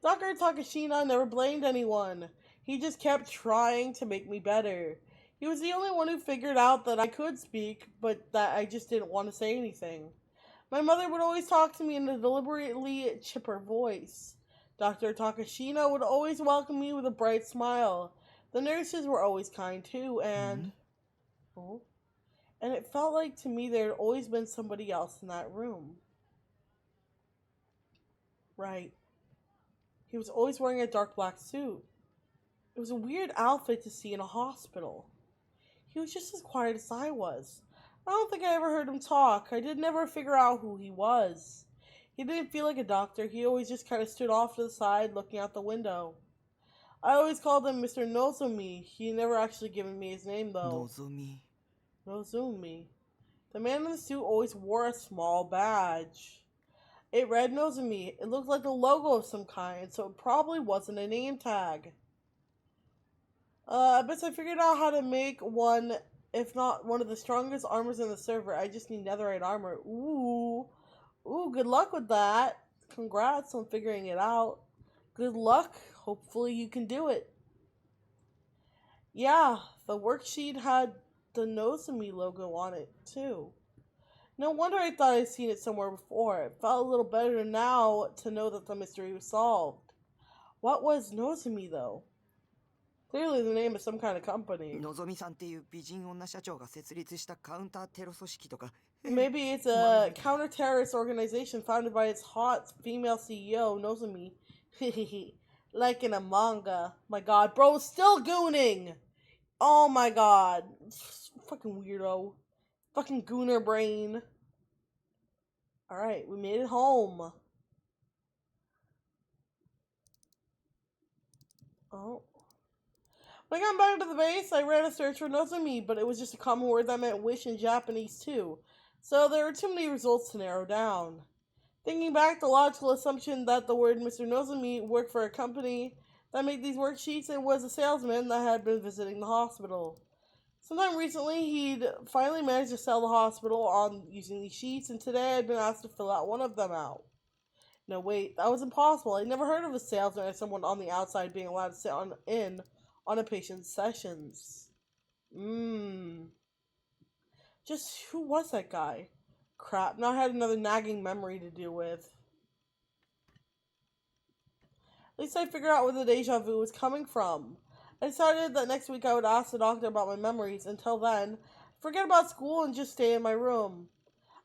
Dr. Takashina never blamed anyone. He just kept trying to make me better. He was the only one who figured out that I could speak, but that I just didn't want to say anything. My mother would always talk to me in a deliberately chipper voice. Dr. Takashina would always welcome me with a bright smile. The nurses were always kind too, and it felt like to me there had always been somebody else in that room. Right. He was always wearing a dark black suit. It was a weird outfit to see in a hospital. He was just as quiet as I was. I don't think I ever heard him talk. I did never figure out who he was. He didn't feel like a doctor. He always just kind of stood off to the side looking out the window. I always called him Mr. Nozomi. He never actually given me his name, though. Nozomi. The man in the suit always wore a small badge. It read Nozomi. It looked like a logo of some kind, so it probably wasn't a name tag. I bet I figured out how to make one, if not one of the strongest armors in the server. I just need netherite armor. Ooh, good luck with that. Congrats on figuring it out. Good luck. Hopefully you can do it. Yeah, the worksheet had the Nozomi logo on it, too. No wonder I thought I'd seen it somewhere before. It felt a little better now to know that the mystery was solved. What was Nozomi, though? Clearly the name of some kind of company. のぞみさんっていう美人女社長が設立したカウンターテロ組織とか。 Maybe it's a counter-terrorist organization founded by its hot female CEO, Nozomi. Like in a manga. My god, bro, still gooning! Oh my god. Fucking weirdo. Fucking gooner brain. Alright, we made it home. Oh. When I got back to the base, I ran a search for Nozomi, but it was just a common word that meant wish in Japanese too. So there were too many results to narrow down. Thinking back, the logical assumption that the word Mr. Nozomi worked for a company that made these worksheets and was a salesman that had been visiting the hospital. Sometime recently, he'd finally managed to sell the hospital on using these sheets, and today I'd been asked to fill out one of them out. No, wait, that was impossible. I'd never heard of a salesman or someone on the outside being allowed to sit in on a patient's sessions. Just who was that guy? Crap, now I had another nagging memory to deal with. At least I figured out where the deja vu was coming from. I decided that next week I would ask the doctor about my memories. Until then, forget about school and just stay in my room.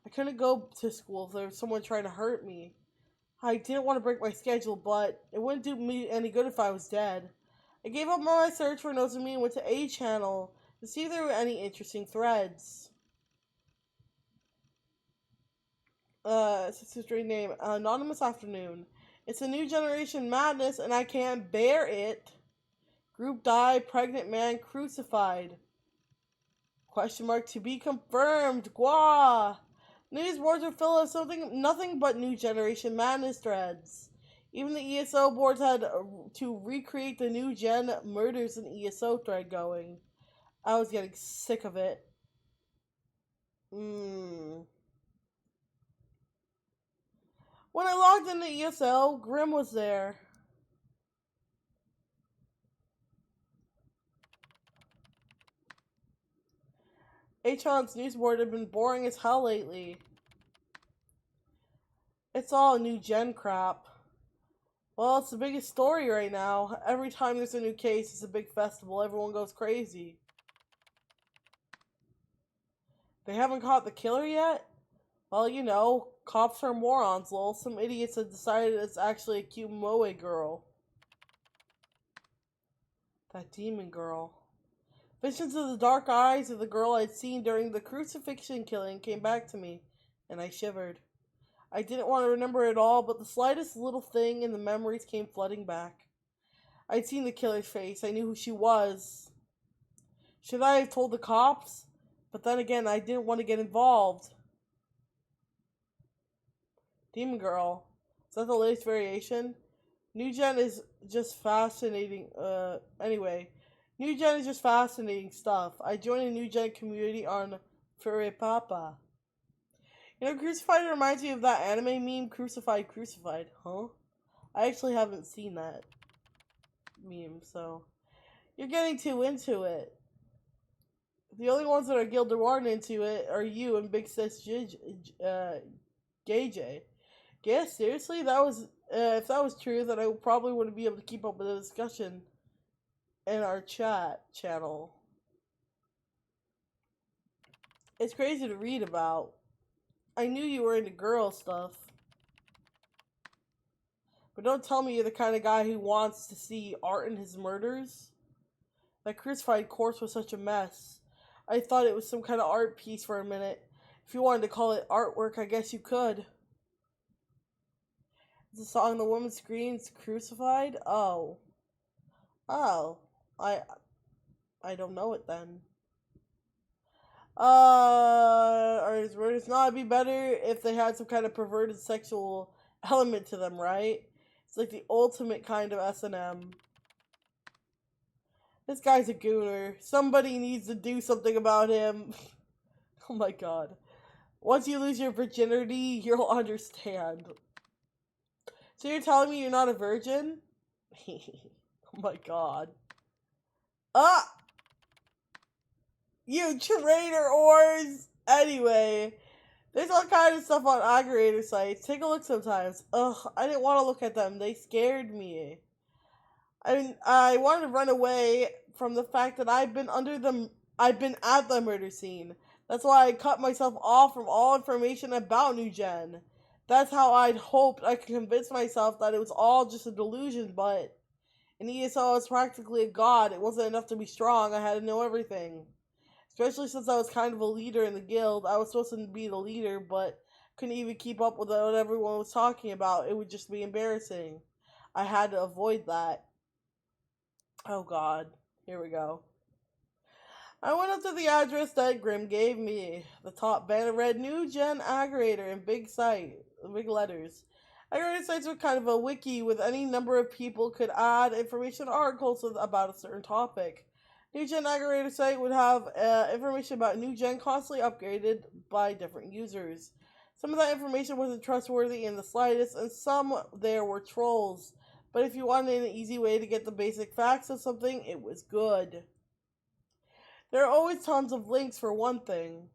I couldn't go to school if there was someone trying to hurt me. I didn't want to break my schedule, but it wouldn't do me any good if I was dead. I gave up on my search for Nozomi and went to A channel to see if there were any interesting threads. It's a strange name. Anonymous Afternoon. It's a new generation madness and I can't bear it. Group die, pregnant man crucified. Question mark to be confirmed. Gwa! News boards are full of nothing but new generation madness threads. Even the ESO boards had to recreate the new gen murders in ESO thread going. I was getting sick of it. When I logged into ESO, Grim was there. H-On's news board had been boring as hell lately. It's all new gen crap. Well, it's the biggest story right now. Every time there's a new case, it's a big festival. Everyone goes crazy. They haven't caught the killer yet? Well, you know, cops are morons, lol. Some idiots have decided it's actually a cute moe girl. That demon girl. Visions of the dark eyes of the girl I'd seen during the crucifixion killing came back to me, and I shivered. I didn't want to remember it all, but the slightest little thing in the memories came flooding back. I'd seen the killer's face. I knew who she was. Should I have told the cops? But then again, I didn't want to get involved. Demon Girl. Is that the latest variation? New Gen is just fascinating. Anyway. New Gen is just fascinating stuff. I joined a New Gen community on Furry Papa. You know, Crucified reminds me of that anime meme, Crucified, Crucified. Huh? I actually haven't seen that meme, so... You're getting too into it. The only ones that are Gilder Warden into it are you and Big Sis GJ. Yeah, seriously? That was... if that was true, then I probably wouldn't be able to keep up with the discussion in our chat channel. It's crazy to read about. I knew you were into girl stuff. But don't tell me you're the kind of guy who wants to see art in his murders. That crucified corpse was such a mess. I thought it was some kind of art piece for a minute. If you wanted to call it artwork, I guess you could. The song the woman screams crucified? Oh. Oh. I don't know it then. Or his murders? No, it'd be better if they had some kind of perverted sexual element to them, right? It's like the ultimate kind of S&M. This guy's a gooner. Somebody needs to do something about him. Oh my god. Once you lose your virginity, you'll understand. So you're telling me you're not a virgin? Oh my god. Ah! You traitor ores! Anyway, There's all kinds of stuff on aggregator sites. Take a look sometimes. Ugh, I didn't want to look at them. They scared me. I wanted to run away from the fact that I've been at the murder scene. That's why I cut myself off from all information about New Gen. That's how I'd hoped I could convince myself that it was all just a delusion, but in ESO I was practically a god. It wasn't enough to be strong. I had to know everything. Especially since I was kind of a leader in the guild. I was supposed to be the leader, but couldn't even keep up with what everyone was talking about. It would just be embarrassing. I had to avoid that. Oh god, here we go. I went up to the address that Grim gave me. The top banner read New Gen Aggregator in big letters. Aggregator sites were kind of a wiki with any number of people could add information articles about a certain topic. New Gen Aggregator site would have information about New Gen constantly upgraded by different users. Some of that information wasn't trustworthy in the slightest, and some there were trolls. But if you wanted an easy way to get the basic facts of something, it was good. There are always tons of links for one thing.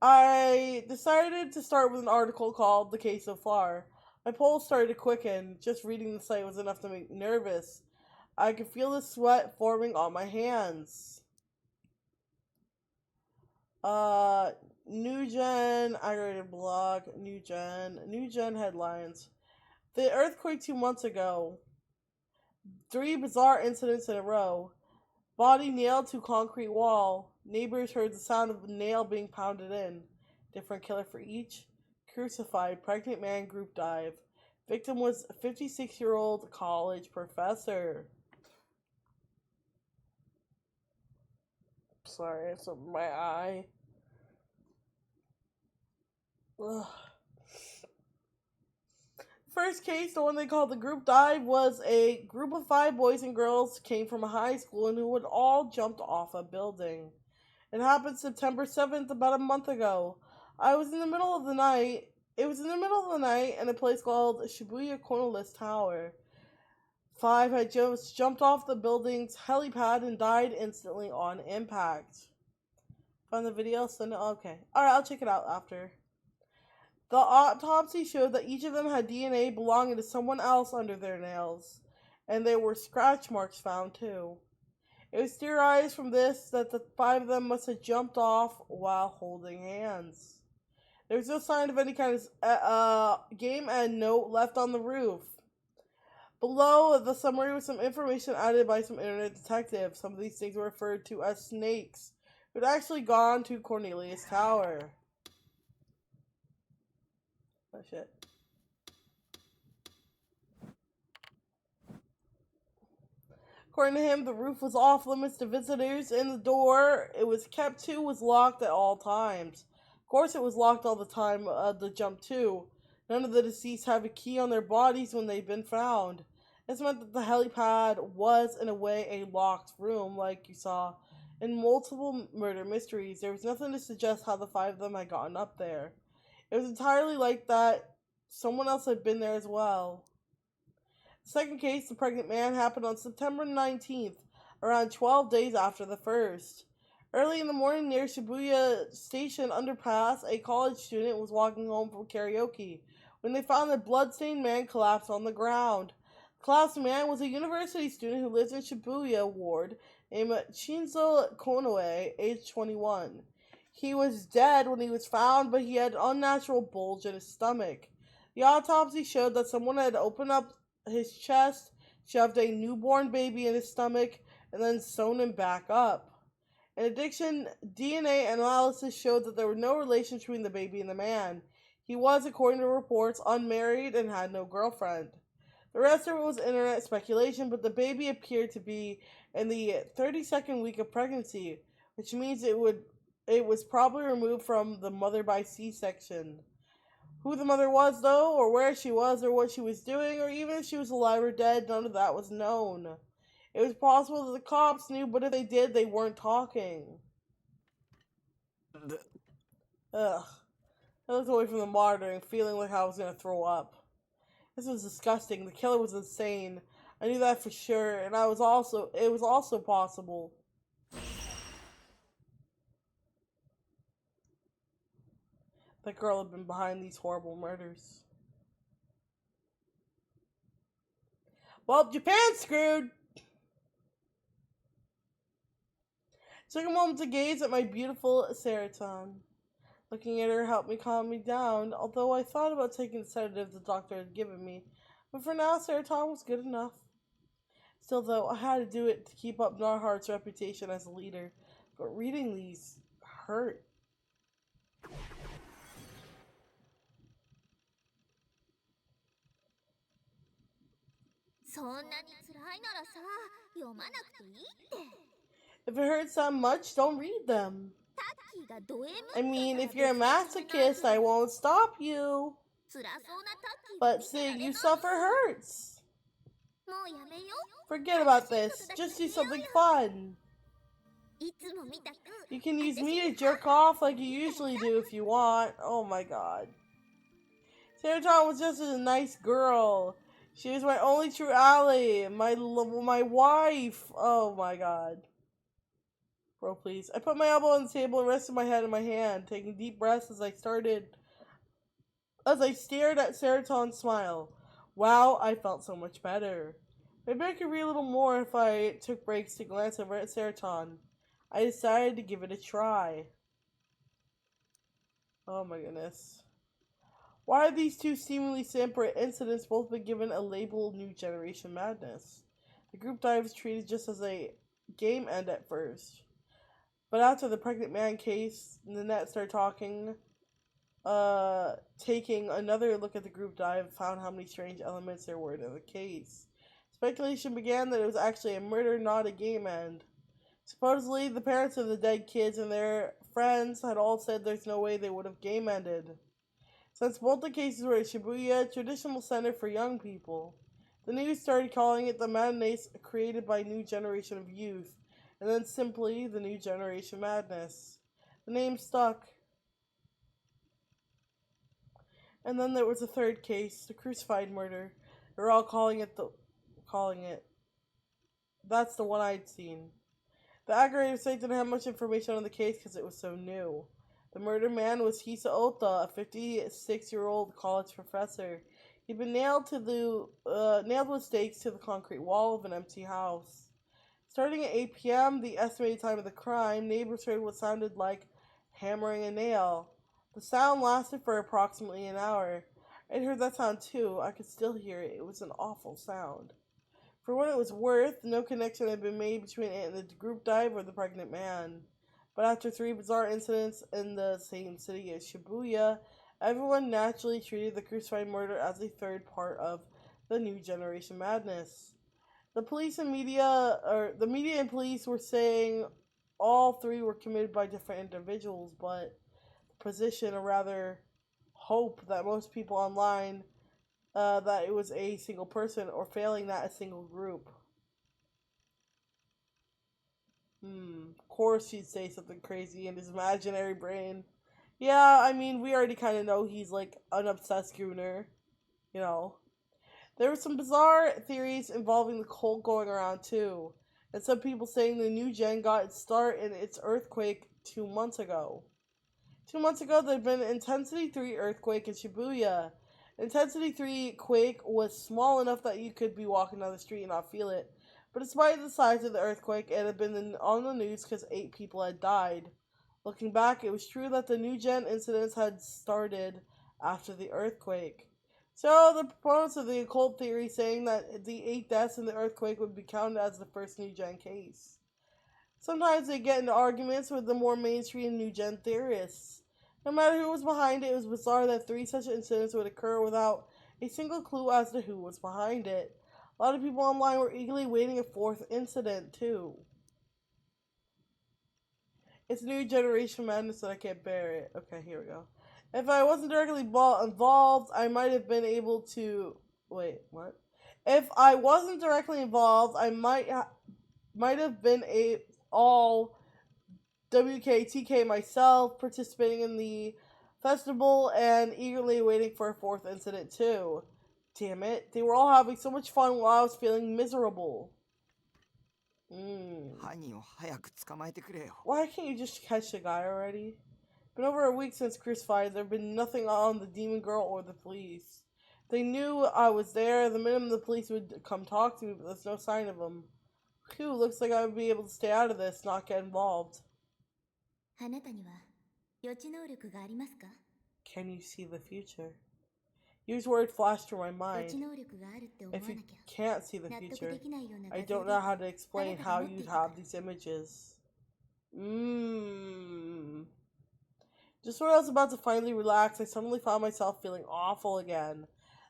I decided to start with an article called The Case So Far. My pulse started to quicken. Just reading the site was enough to make me nervous. I could feel the sweat forming on my hands. New Gen, aggregated blog, New Gen headlines. The earthquake 2 months ago. 3 bizarre incidents in a row. Body nailed to concrete wall. Neighbors heard the sound of a nail being pounded in. Different killer for each. Crucified. Pregnant man group dive. Victim was a 56-year-old college professor. Sorry, it's over my eye. Ugh. First case, the one they called the group dive, was a group of 5 boys and girls came from a high school and who had all jumped off a building. It happened September 7th, about a month ago. It was in the middle of the night in a place called Shibuya Konolis Tower. 5 had just jumped off the building's helipad and died instantly on impact. Found the video? Okay. Alright, I'll check it out after. The autopsy showed that each of them had DNA belonging to someone else under their nails, and there were scratch marks found too. It was theorized from this that the 5 of them must have jumped off while holding hands. There was no sign of any kind of game end note left on the roof. Below the summary was some information added by some internet detectives. Some of these things were referred to as snakes who had actually gone to Cornelius Tower. Oh shit. According to him, the roof was off limits to visitors, and the door it was kept to was locked at all times. Of course, it was locked all the time, the jump too. None of the deceased have a key on their bodies when they've been found. This meant that the helipad was, in a way, a locked room, like you saw in multiple murder mysteries. There was nothing to suggest how the 5 of them had gotten up there. It was entirely like that someone else had been there as well. The second case, the pregnant man, happened on September 19th, around 12 days after the first. Early in the morning near Shibuya Station underpass, a college student was walking home from karaoke when they found a blood-stained man collapsed on the ground. The collapsed man was a university student who lives in Shibuya Ward named Shinzo Konoe, age 21. He was dead when he was found, but he had an unnatural bulge in his stomach. The autopsy showed that someone had opened up his chest, shoved a newborn baby in his stomach, and then sewn him back up. In addition, DNA analysis showed that there was no relation between the baby and the man. He was, according to reports, unmarried and had no girlfriend. The rest of it was internet speculation, but the baby appeared to be in the 32nd week of pregnancy, which means it was probably removed from the mother by C-section. Who the mother was, though, or where she was, or what she was doing, or even if she was alive or dead, none of that was known. It was possible that the cops knew, but if they did, they weren't talking. Ugh. I looked away from the monitoring, feeling like I was going to throw up. This was disgusting. The killer was insane. I knew that for sure, and it was also possible. That girl had been behind these horrible murders. Well, Japan's screwed! Took a moment to gaze at my beautiful Seraton. Looking at her helped me calm me down, although I thought about taking the sedative the doctor had given me. But for now, Seraton was good enough. Still, though, I had to do it to keep up Narhart's reputation as a leader. But reading these hurt. If it hurts that much, don't read them. I mean, if you're a masochist, I won't stop you. But seeing you suffer hurts. Forget about this. Just do something fun. You can use me to jerk off like you usually do if you want. Oh my god. Seraton was just a nice girl. She was my only true ally. My wife. Oh my god. Bro, please. I put my elbow on the table and rested my head in my hand, taking deep breaths as I stared at Seraton's smile. Wow, I felt so much better. Maybe I could read a little more if I took breaks to glance over at Seraton. I decided to give it a try. Oh my goodness. Why have these two seemingly separate incidents both been given a label New Generation Madness? The group dive was treated just as a game end at first. But after the pregnant man case, Nanette started taking another look at the group dive and found how many strange elements there were in the case. Speculation began that it was actually a murder, not a game end. Supposedly, the parents of the dead kids and their friends had all said there's no way they would have game ended. Since both the cases were at Shibuya, a traditional center for young people, the news started calling it the madness created by New Generation of Youth, and then simply the New Generation Madness. The name stuck. And then there was a third case, the crucified murder. They were all calling it. That's the one I'd seen. The aggravated site didn't have much information on the case because it was so new. The murdered man was Hisa Ota, a 56-year-old college professor. He'd been nailed with stakes to the concrete wall of an empty house. Starting at 8 p.m., the estimated time of the crime, neighbors heard what sounded like hammering a nail. The sound lasted for approximately an hour. I'd heard that sound too. I could still hear it. It was an awful sound. For what it was worth, no connection had been made between it and the group dive or the pregnant man. But after 3 bizarre incidents in the same city as Shibuya, everyone naturally treated the crucified murder as a third part of the New Generation Madness. The media and police were saying all 3 were committed by different individuals, but the position, or rather hope that most people online, that it was a single person, or failing that, a single group. Of course he'd say something crazy in his imaginary brain. Yeah, I mean, we already kind of know he's like an obsessed gooner, you know. There were some bizarre theories involving the cult going around too, and some people saying the new gen got its start in its earthquake 2 months ago. 2 months ago, there had been an Intensity 3 earthquake in Shibuya. Intensity 3 quake was small enough that you could be walking down the street and not feel it. But despite the size of the earthquake, it had been on the news because 8 people had died. Looking back, it was true that the new gen incidents had started after the earthquake. So the proponents of the occult theory saying that the 8 deaths in the earthquake would be counted as the first new gen case. Sometimes they get into arguments with the more mainstream new gen theorists. No matter who was behind it, it was bizarre that 3 such incidents would occur without a single clue as to who was behind it. A lot of people online were eagerly waiting a 4th incident, too. It's New Generation Madness that I can't bear it. Okay, here we go. If I wasn't directly involved, I might have been able to... Wait, what? If I wasn't directly involved, I might have been all WKTK myself, participating in the festival and eagerly waiting for a 4th incident, too. Damn it. They were all having so much fun while I was feeling miserable. Why can't you just catch the guy already? Been over a week since Crucified. There have been nothing on the demon girl or the police. They knew I was there. The minimum the police would come talk to me, but there's no sign of them. Phew, looks like I would be able to stay out of this, not get involved. あなたには予知能力がありますか? Can you see the future? Use word flash through my mind. 予知能力があるって思わな If きゃ you can't see the 納得 future, できないような I 画像 don't で know how to explain あなたが how 持ってい you'd たから have these images. Just when I was about to finally relax, I suddenly found myself feeling awful again.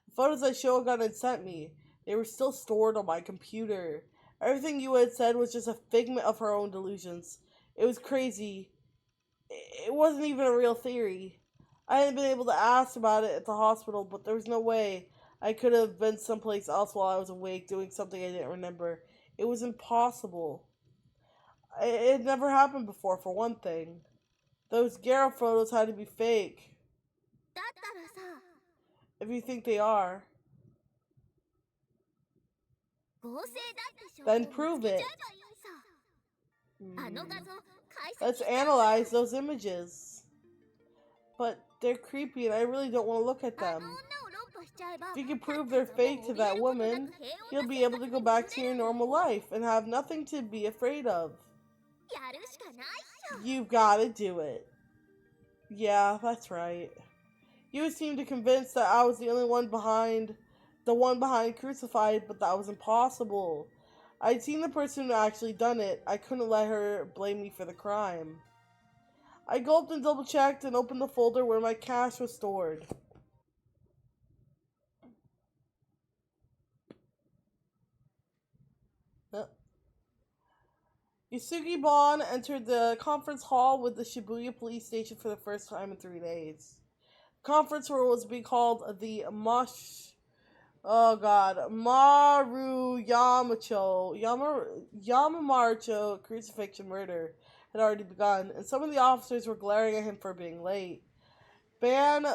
The photos that Shogun had sent me, they were still stored on my computer. Everything you had said was just a figment of her own delusions. It was crazy. It wasn't even a real theory. I hadn't been able to ask about it at the hospital, but there was no way I could have been someplace else while I was awake doing something I didn't remember. It was impossible. It had never happened before, for one thing. Those Garo photos had to be fake. だったらさ If you think they are, 合成だって証拠 then を見 prove つけちゃ it. えばいいさあの画像解析 Let's analyze those images. But they're creepy and I really don't want to look at あの them. 女を論破しちゃえば If you can prove they're fake to that woman, you'll be able to go back to your normal life and have nothing to be afraid of. やるしかないっしょ You've gotta do it. Yeah, that's right. You seemed to convinced that I was the one behind Crucified, but that was impossible. I'd seen the person who actually done it. I couldn't let her blame me for the crime. I gulped and double-checked and opened the folder where my cash was stored. Yusugi Bon entered the conference hall with the Shibuya police station for the first time in 3 days. The conference room was being called the Yamamacho crucifixion murder had already begun, and some of the officers were glaring at him for being late. Ban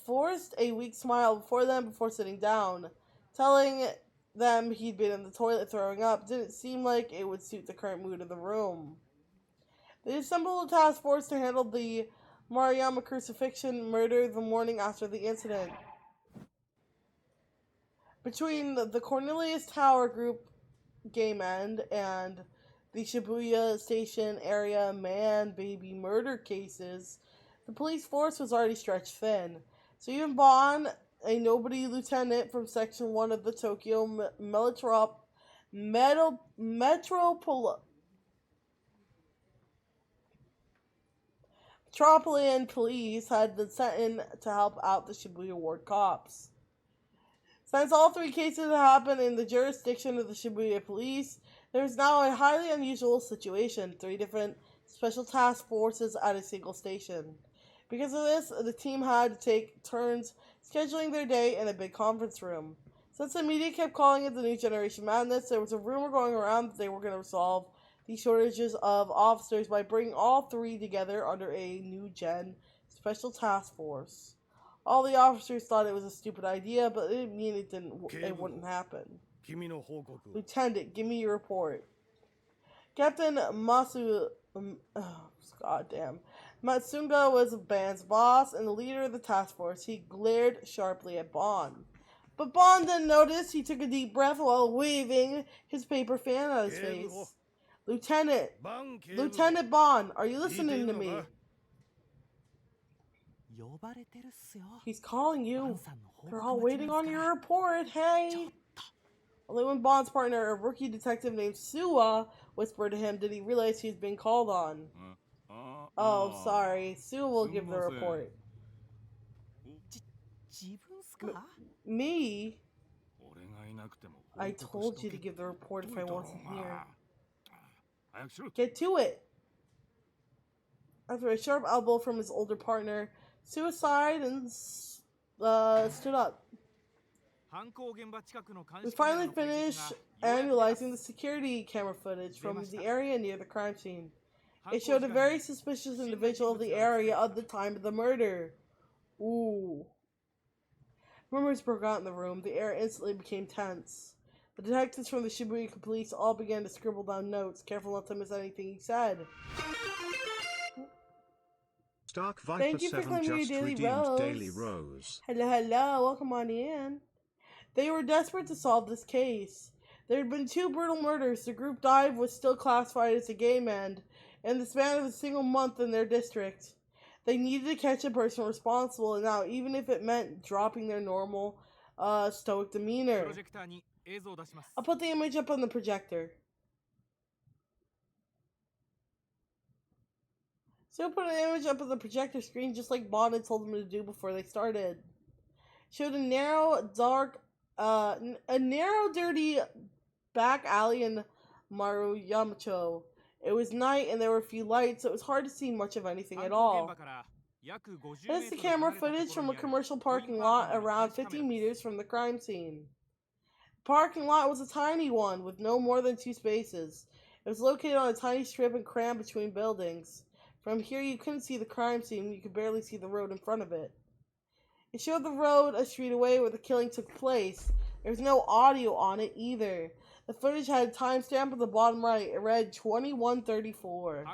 forced a weak smile before them before sitting down, telling them he'd been in the toilet throwing up. Didn't seem like it would suit the current mood of the room. They assembled a task force to handle the Maruyama crucifixion murder the morning after the incident. Between the Cornelius Tower Group Game End and the Shibuya Station area man-baby murder cases, the police force was already stretched thin. So even Bon, a nobody lieutenant from Section 1 of the Tokyo Metropolitan Police, had been sent in to help out the Shibuya Ward cops. Since all 3 cases had happened in the jurisdiction of the Shibuya Police, there is now a highly unusual situation: 3 different special task forces at a single station. Because of this, the team had to take turns scheduling their day in a big conference room. Since the media kept calling it the New Generation Madness, there was a rumor going around that they were going to resolve these shortages of officers by bringing all 3 together under a new gen special task force. All the officers thought it was a stupid idea, but it didn't mean it wouldn't happen. Lieutenant, give me your report. Captain Matsunga was Ban's boss and the leader of the task force. He glared sharply at Bon. But Bon didn't notice. He took a deep breath while waving his paper fan at his face. Lieutenant Bon, are you listening to me? He's calling you. They're all waiting on your report, hey! Only when Bond's partner, a rookie detective named Suwa, whispered to him did he realize he was being called on. Oh, sorry. Suwa will give the report. Me? I told you to give the report if I wasn't here. Get to it! After a sharp elbow from his older partner, Suwa sighed and stood up. We finally finished analyzing the security camera footage from the area near the crime scene. It showed a very suspicious individual of the area at the time of the murder. Ooh. Rumors broke out in the room. The air instantly became tense. The detectives from the Shibuya police all began to scribble down notes, careful not to miss anything he said. Stark Viper Thank you for 7 claiming your just daily redeemed rose. Daily Rose. Hello, hello, welcome on in. They were desperate to solve this case. There had been 2 brutal murders. The group dive was still classified as a game end in the span of a single month in their district. They needed to catch a person responsible, and now even if it meant dropping their normal, stoic demeanor. I'll put the image up on the projector. So I'll put an image up on the projector screen just like Bond had told them to do before they started. Showed a narrow, dirty back alley in Maruyamacho. It was night and there were a few lights, so it was hard to see much of anything at all. This is the camera footage from a commercial parking lot around 50 meters from the crime scene. The parking lot was a tiny one with no more than 2 spaces. It was located on a tiny strip and crammed between buildings. From here you couldn't see the crime scene, you could barely see the road in front of it. It showed the road a street away where the killing took place. There was no audio on it either. The footage had a timestamp at the bottom right. It read 21:34.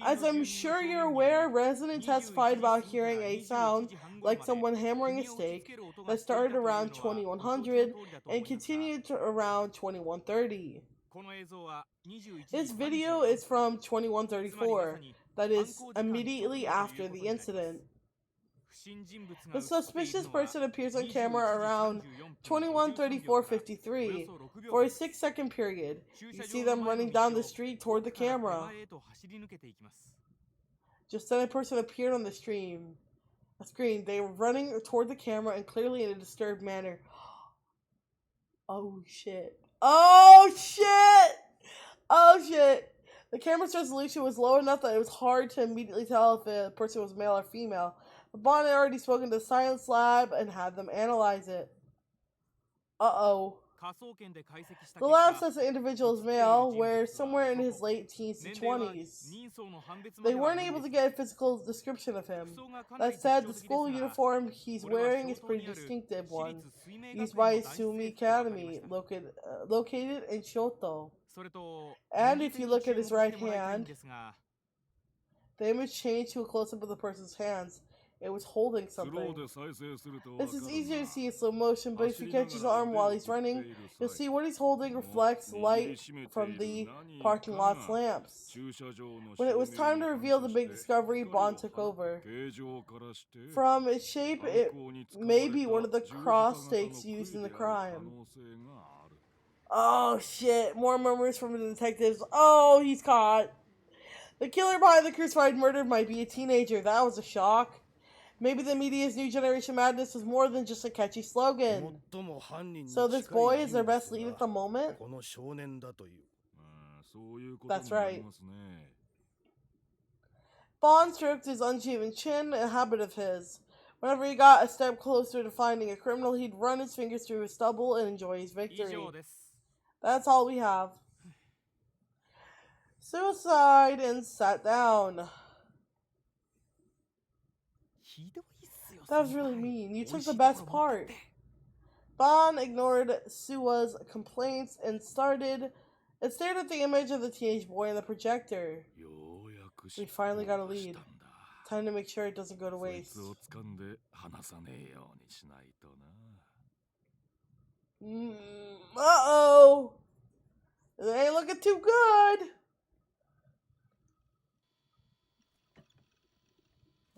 As I'm sure you're aware, a resident testified about hearing a sound like someone hammering a stake that started around 2100 and continued to around 21:30. This video is from 21:34. That is immediately after the incident. The suspicious person appears on camera around 21:34:53 for a 6-second period. You see them running down the street toward the camera. Just then a person appeared on the screen. They were running toward the camera and clearly in a disturbed manner. Oh shit. Oh shit! Oh shit! The camera's resolution was low enough that it was hard to immediately tell if the person was male or female. But Bond had already spoken to the science lab and had them analyze it. Uh-oh. The lab says the individual is male, where somewhere in his late teens to 20s. They weren't able to get a physical description of him. That said, the school uniform he's wearing is a pretty distinctive one, used by Sumi Academy, located in Shoto. And if you look at his right hand, the image changed to a close-up of the person's hands. It was holding something. This is easier to see in slow motion, but if you catch his arm while he's running, you'll see what he's holding reflects light from the parking lot's lamps. When it was time to reveal the big discovery, Bond took over. From its shape, it may be one of the cross stakes used in the crime. Oh shit, more murmurs from the detectives. Oh, he's caught. The killer behind the crucified murder might be a teenager. That was a shock. Maybe the media's New Generation Madness was more than just a catchy slogan. So this boy is their best lead at the moment? That's right. Bond stroked his unshaven chin, a habit of his. Whenever he got a step closer to finding a criminal, he'd run his fingers through his stubble and enjoy his victory. That's all we have. Suicide and sat down. That was really mean. You took the best part. Bond ignored Sua's complaints and stared at the image of the teenage boy in the projector. We finally got a lead. Time to make sure it doesn't go to waste. Uh-oh! It ain't looking too good!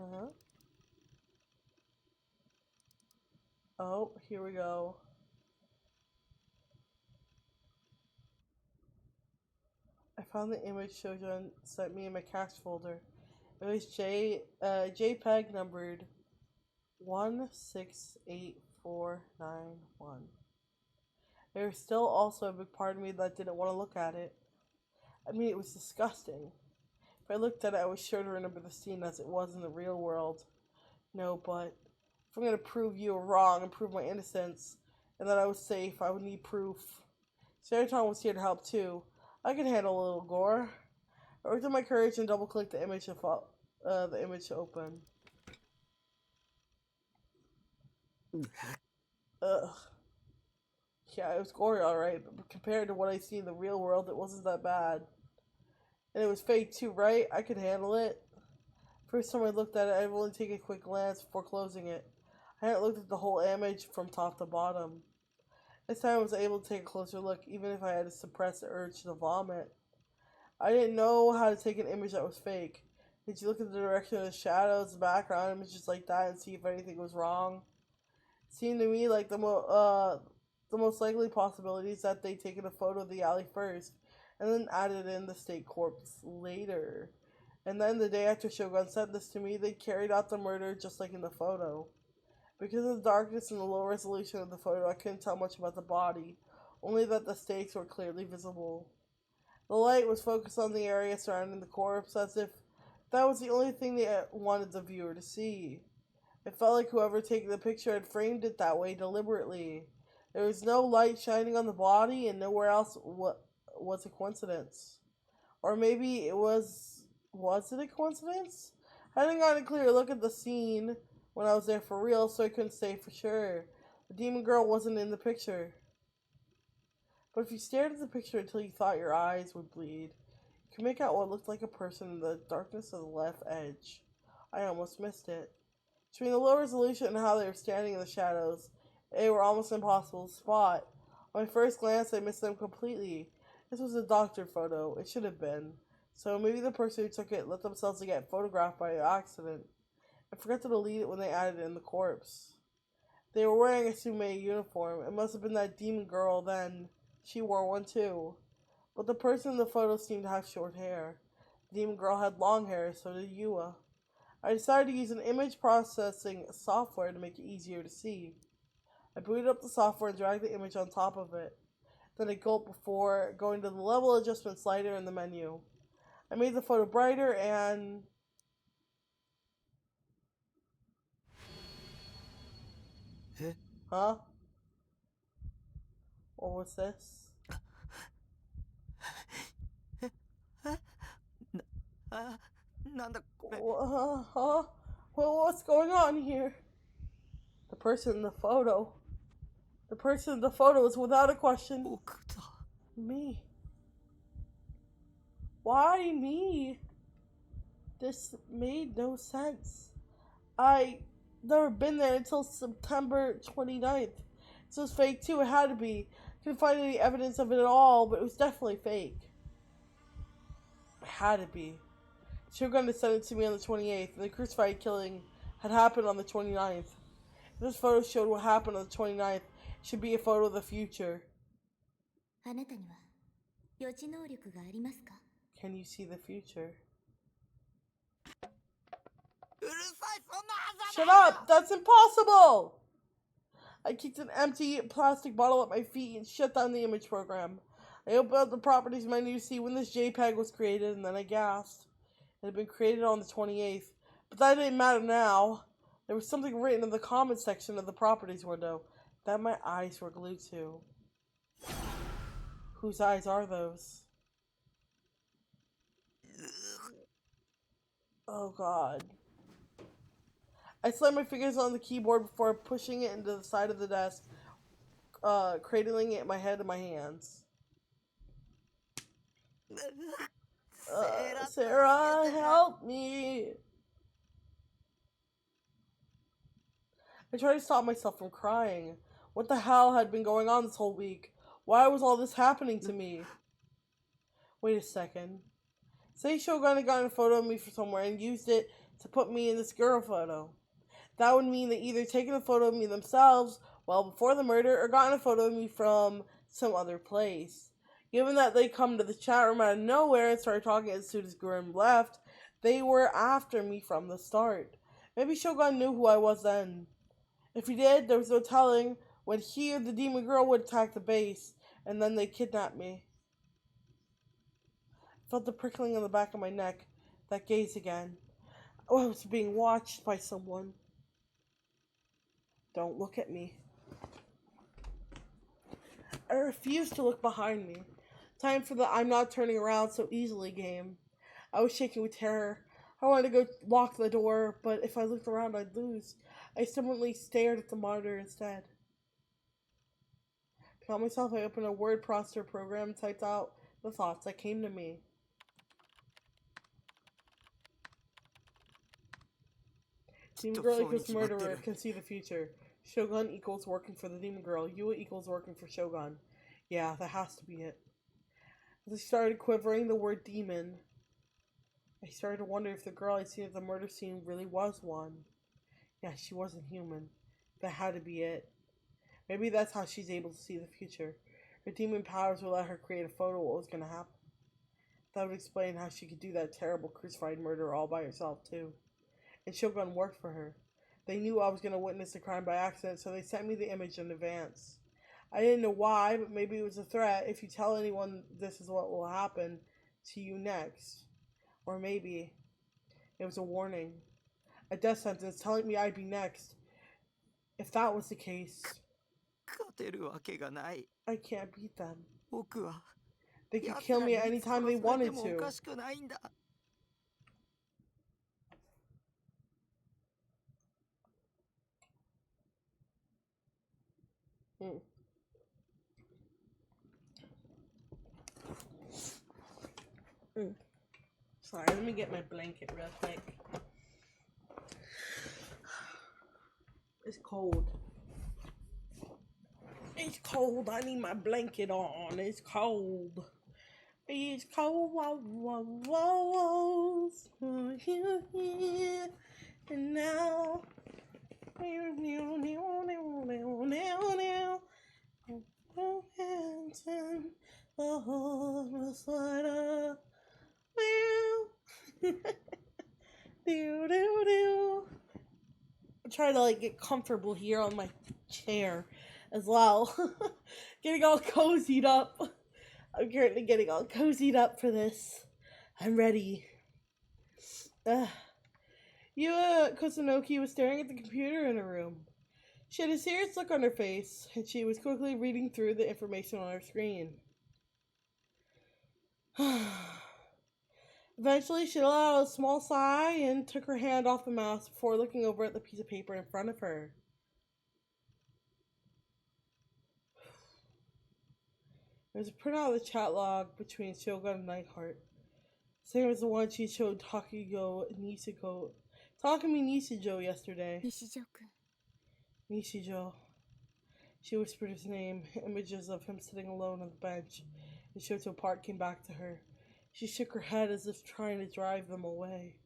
Uh-huh. Oh, here we go. I found the image Shojan sent me in my cache folder. It was JPEG numbered 168491. There was still also a big part of me that didn't want to look at it. I mean, it was disgusting. If I looked at it, I was sure to remember the scene as it was in the real world. No, but if I'm going to prove you were wrong and prove my innocence, and that I was safe, I would need proof. Seroton was here to help too. I can handle a little gore. I worked on my courage and double-clicked the image to open. Ugh. Yeah, it was gory, alright, but compared to what I see in the real world, it wasn't that bad. And it was fake too, right? I could handle it. First time I looked at it, I'd only taken a quick glance before closing it. I hadn't looked at the whole image from top to bottom. This time I was able to take a closer look, even if I had to suppress the urge to vomit. I didn't know how to take an image that was fake. Did you look at the direction of the shadows, the background, images like that, and see if anything was wrong? It seemed to me like the most likely possibility is that they'd taken a photo of the alley first, and then added in the state corpse later. And then the day after Shogun sent this to me, they carried out the murder just like in the photo. Because of the darkness and the low resolution of the photo, I couldn't tell much about the body, only that the stakes were clearly visible. The light was focused on the area surrounding the corpse, as if that was the only thing they wanted the viewer to see. It felt like whoever taken the picture had framed it that way deliberately. There was no light shining on the body, and nowhere else was a coincidence. Or maybe it was it a coincidence? I hadn't gotten a clear look at the scene when I was there for real, so I couldn't say for sure. The demon girl wasn't in the picture. But if you stared at the picture until you thought your eyes would bleed, you could make out what looked like a person in the darkness of the left edge. I almost missed it. Between the low resolution and how they were standing in the shadows, they were almost impossible to spot. On my first glance, I missed them completely. This was a doctored photo. It should have been. So maybe the person who took it let themselves get photographed by accident. I forgot to delete it when they added in the corpse. They were wearing a Sume uniform. It must have been that demon girl then. She wore one too. But the person in the photo seemed to have short hair. The demon girl had long hair, so did Yua. I decided to use an image processing software to make it easier to see. I booted up the software and dragged the image on top of it. Then I gulped before going to the level adjustment slider in the menu. I made the photo brighter and... Huh? What was this? Huh? Well, what's going on here? The person in the photo. The person in the photo is without a question me. Why me? This made no sense. I never been there until September 29th. This was fake too, it had to be. Couldn't find any evidence of it at all, but it was definitely fake. It had to be. Shogun had sent it to me on the 28th, and the crucified killing had happened on the 29th. If this photo showed what happened on the 29th, it should be a photo of the future. Can you see the future? Shut up! That's impossible! I kicked an empty plastic bottle at my feet and shut down the image program. I opened up the properties menu to see when this JPEG was created, and then I gasped. It had been created on the 28th, but that didn't matter now. There was something written in the comments section of the properties window that my eyes were glued to. Whose eyes are those? Oh god. I slammed my fingers on the keyboard before pushing it into the side of the desk, cradling it in my head and my hands. Sarah, help me! I tried to stop myself from crying. What the hell had been going on this whole week? Why was all this happening to me? Wait a second. Say Shogun had gotten a photo of me from somewhere and used it to put me in this girl photo. That would mean they either taken a photo of me themselves well before the murder or gotten a photo of me from some other place. Given that they come to the chat room out of nowhere and started talking as soon as Grim left, they were after me from the start. Maybe Shogun knew who I was then. If he did, there was no telling when he or the demon girl would attack the base, and then they'd kidnap me. I felt the prickling on the back of my neck, that gaze again. Oh, I was being watched by someone. Don't look at me. I refused to look behind me. Time for the I'm not turning around so easily game. I was shaking with terror. I wanted to go lock the door, but if I looked around, I'd lose. I stubbornly stared at the monitor instead. To calm myself, I opened a word processor program and typed out the thoughts that came to me. と Girl そうに equals 決まって murderer る。 can see the future. Shogun equals working for the demon girl. Yua equals working for Shogun. Yeah, that has to be it. As I started quivering the word demon, I started to wonder if the girl I'd seen at the murder scene really was one. Yeah, she wasn't human. That had to be it. Maybe that's how she's able to see the future. Her demon powers will let her create a photo of what was going to happen. That would explain how she could do that terrible crucified murder all by herself, too. And Shogun worked for her. They knew I was going to witness the crime by accident, so they sent me the image in advance. I didn't know why, but maybe it was a threat. If you tell anyone this is what will happen to you next. Or maybe it was a warning. A death sentence telling me I'd be next. If that was the case, 勝てるわけがない。 I can't beat them. 僕は They could 奴 kill ら me に at い any つ time 殺 they されて wanted もお to. かしくないんだ。 Sorry, let me get my blanket real quick. It's cold. It's cold. I need my blanket on. It's cold. It's cold. Whoa, whoa, whoa, whoa. And now. The whole sweater. I'm trying to like get comfortable here on my chair as well. Getting all cozied up. I'm currently getting all cozied up for this. I'm ready. Yua Kosunoki was staring at the computer in her room. She had a serious look on her face, and she was quickly reading through the information on her screen. Eventually, she let out a small sigh and took her hand off the mouse before looking over at the piece of paper in front of her. There was a printout of the chat log between Shogun and Nightheart. Same as the one she showed Takumi Nishijo yesterday. Nishijo. She whispered his name. Images of him sitting alone on the bench and Shoto Park came back to her. She shook her head as if trying to drive them away.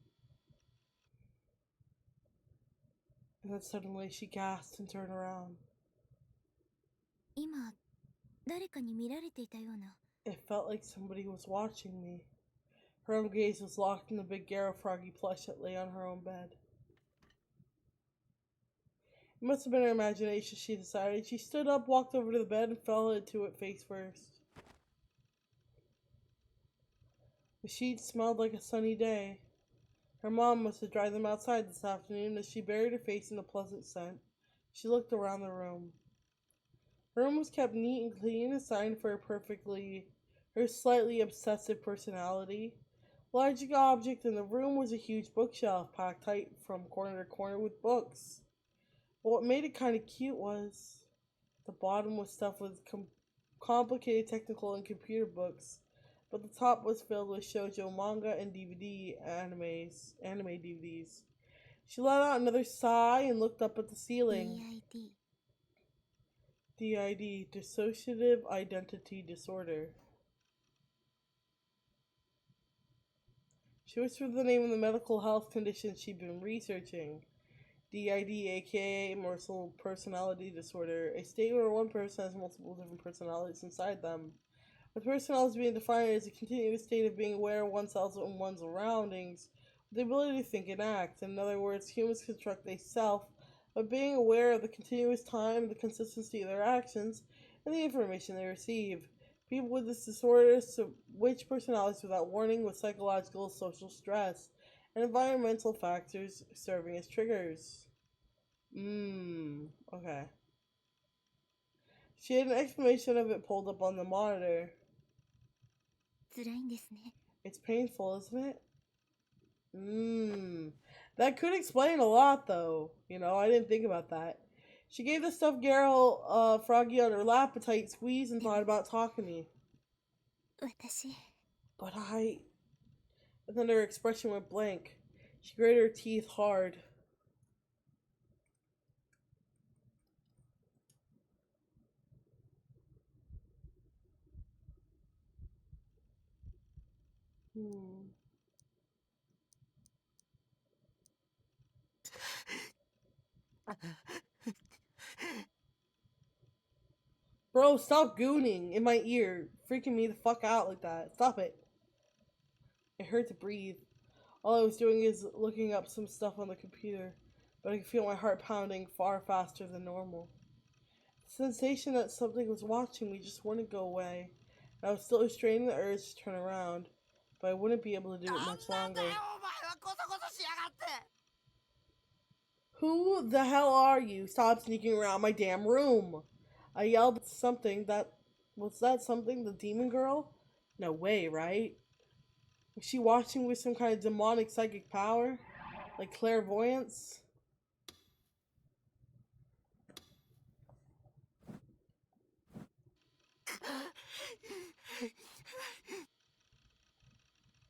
And then suddenly she gasped and turned around. It felt like somebody was watching me. Her own gaze was locked in the big Garo Froggy plush that lay on her own bed. It must have been her imagination, she decided. She stood up, walked over to the bed, and fell into it face first. The sheets smelled like a sunny day. Her mom must have dried them outside this afternoon as she buried her face in the pleasant scent. She looked around the room. Her room was kept neat and clean, a sign for her slightly obsessive personality. The largest object in the room was a huge bookshelf packed tight from corner to corner with books. But what made it kind of cute was the bottom was stuffed with complicated technical and computer books, but the top was filled with shoujo manga and anime DVDs. She let out another sigh and looked up at the ceiling. DID, Dissociative Identity Disorder. She whispered the name of the medical health condition she'd been researching. DID, aka Multiple Personality Disorder, a state where one person has multiple different personalities inside them. With personalities being defined as a continuous state of being aware of oneself and one's surroundings, with the ability to think and act. In other words, humans construct a self by being aware of the continuous time, the consistency of their actions, and the information they receive. People with this disorder switch personalities without warning, with psychological, social stress, and environmental factors serving as triggers. Okay. She had an explanation of it pulled up on the monitor. It's painful, isn't it? That could explain a lot, though. You know, I didn't think about that. She gave the stuffed Garo Froggy on her lap a tight squeeze and thought about Takumi. But And then her expression went blank. She grated her teeth hard. Hmm. Bro, stop gooning in my ear. Freaking me the fuck out like that. Stop it. It hurt to breathe. All I was doing is looking up some stuff on the computer, but I could feel my heart pounding far faster than normal. The sensation that something was watching me just wouldn't go away. And I was still restraining the urge to turn around, but I wouldn't be able to do it much longer. Who the hell are you? Stop sneaking around my damn room! I yelled at something that... Was that something? The demon girl? No way, right? Was she watching with some kind of demonic psychic power? Like clairvoyance?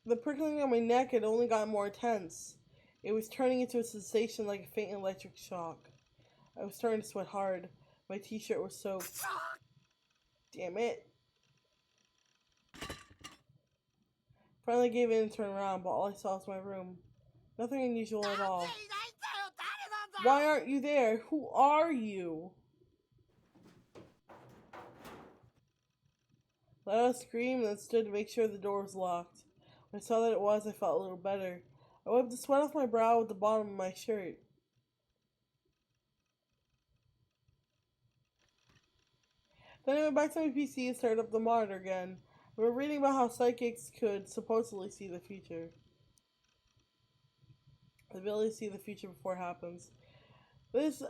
The prickling on my neck had only gotten more intense. It was turning into a sensation like a faint electric shock. I was starting to sweat hard. My t-shirt was soaked. Damn it. Finally gave in and turned around, but all I saw was my room. Nothing unusual at all. Why aren't you there? Who are you? Let out a scream and then stood to make sure the door was locked. When I saw that it was, I felt a little better. I wiped the sweat off my brow with the bottom of my shirt. Then I went back to my PC and started up the monitor again. We were reading about how psychics could supposedly see the future. The ability to see the future before it happens. This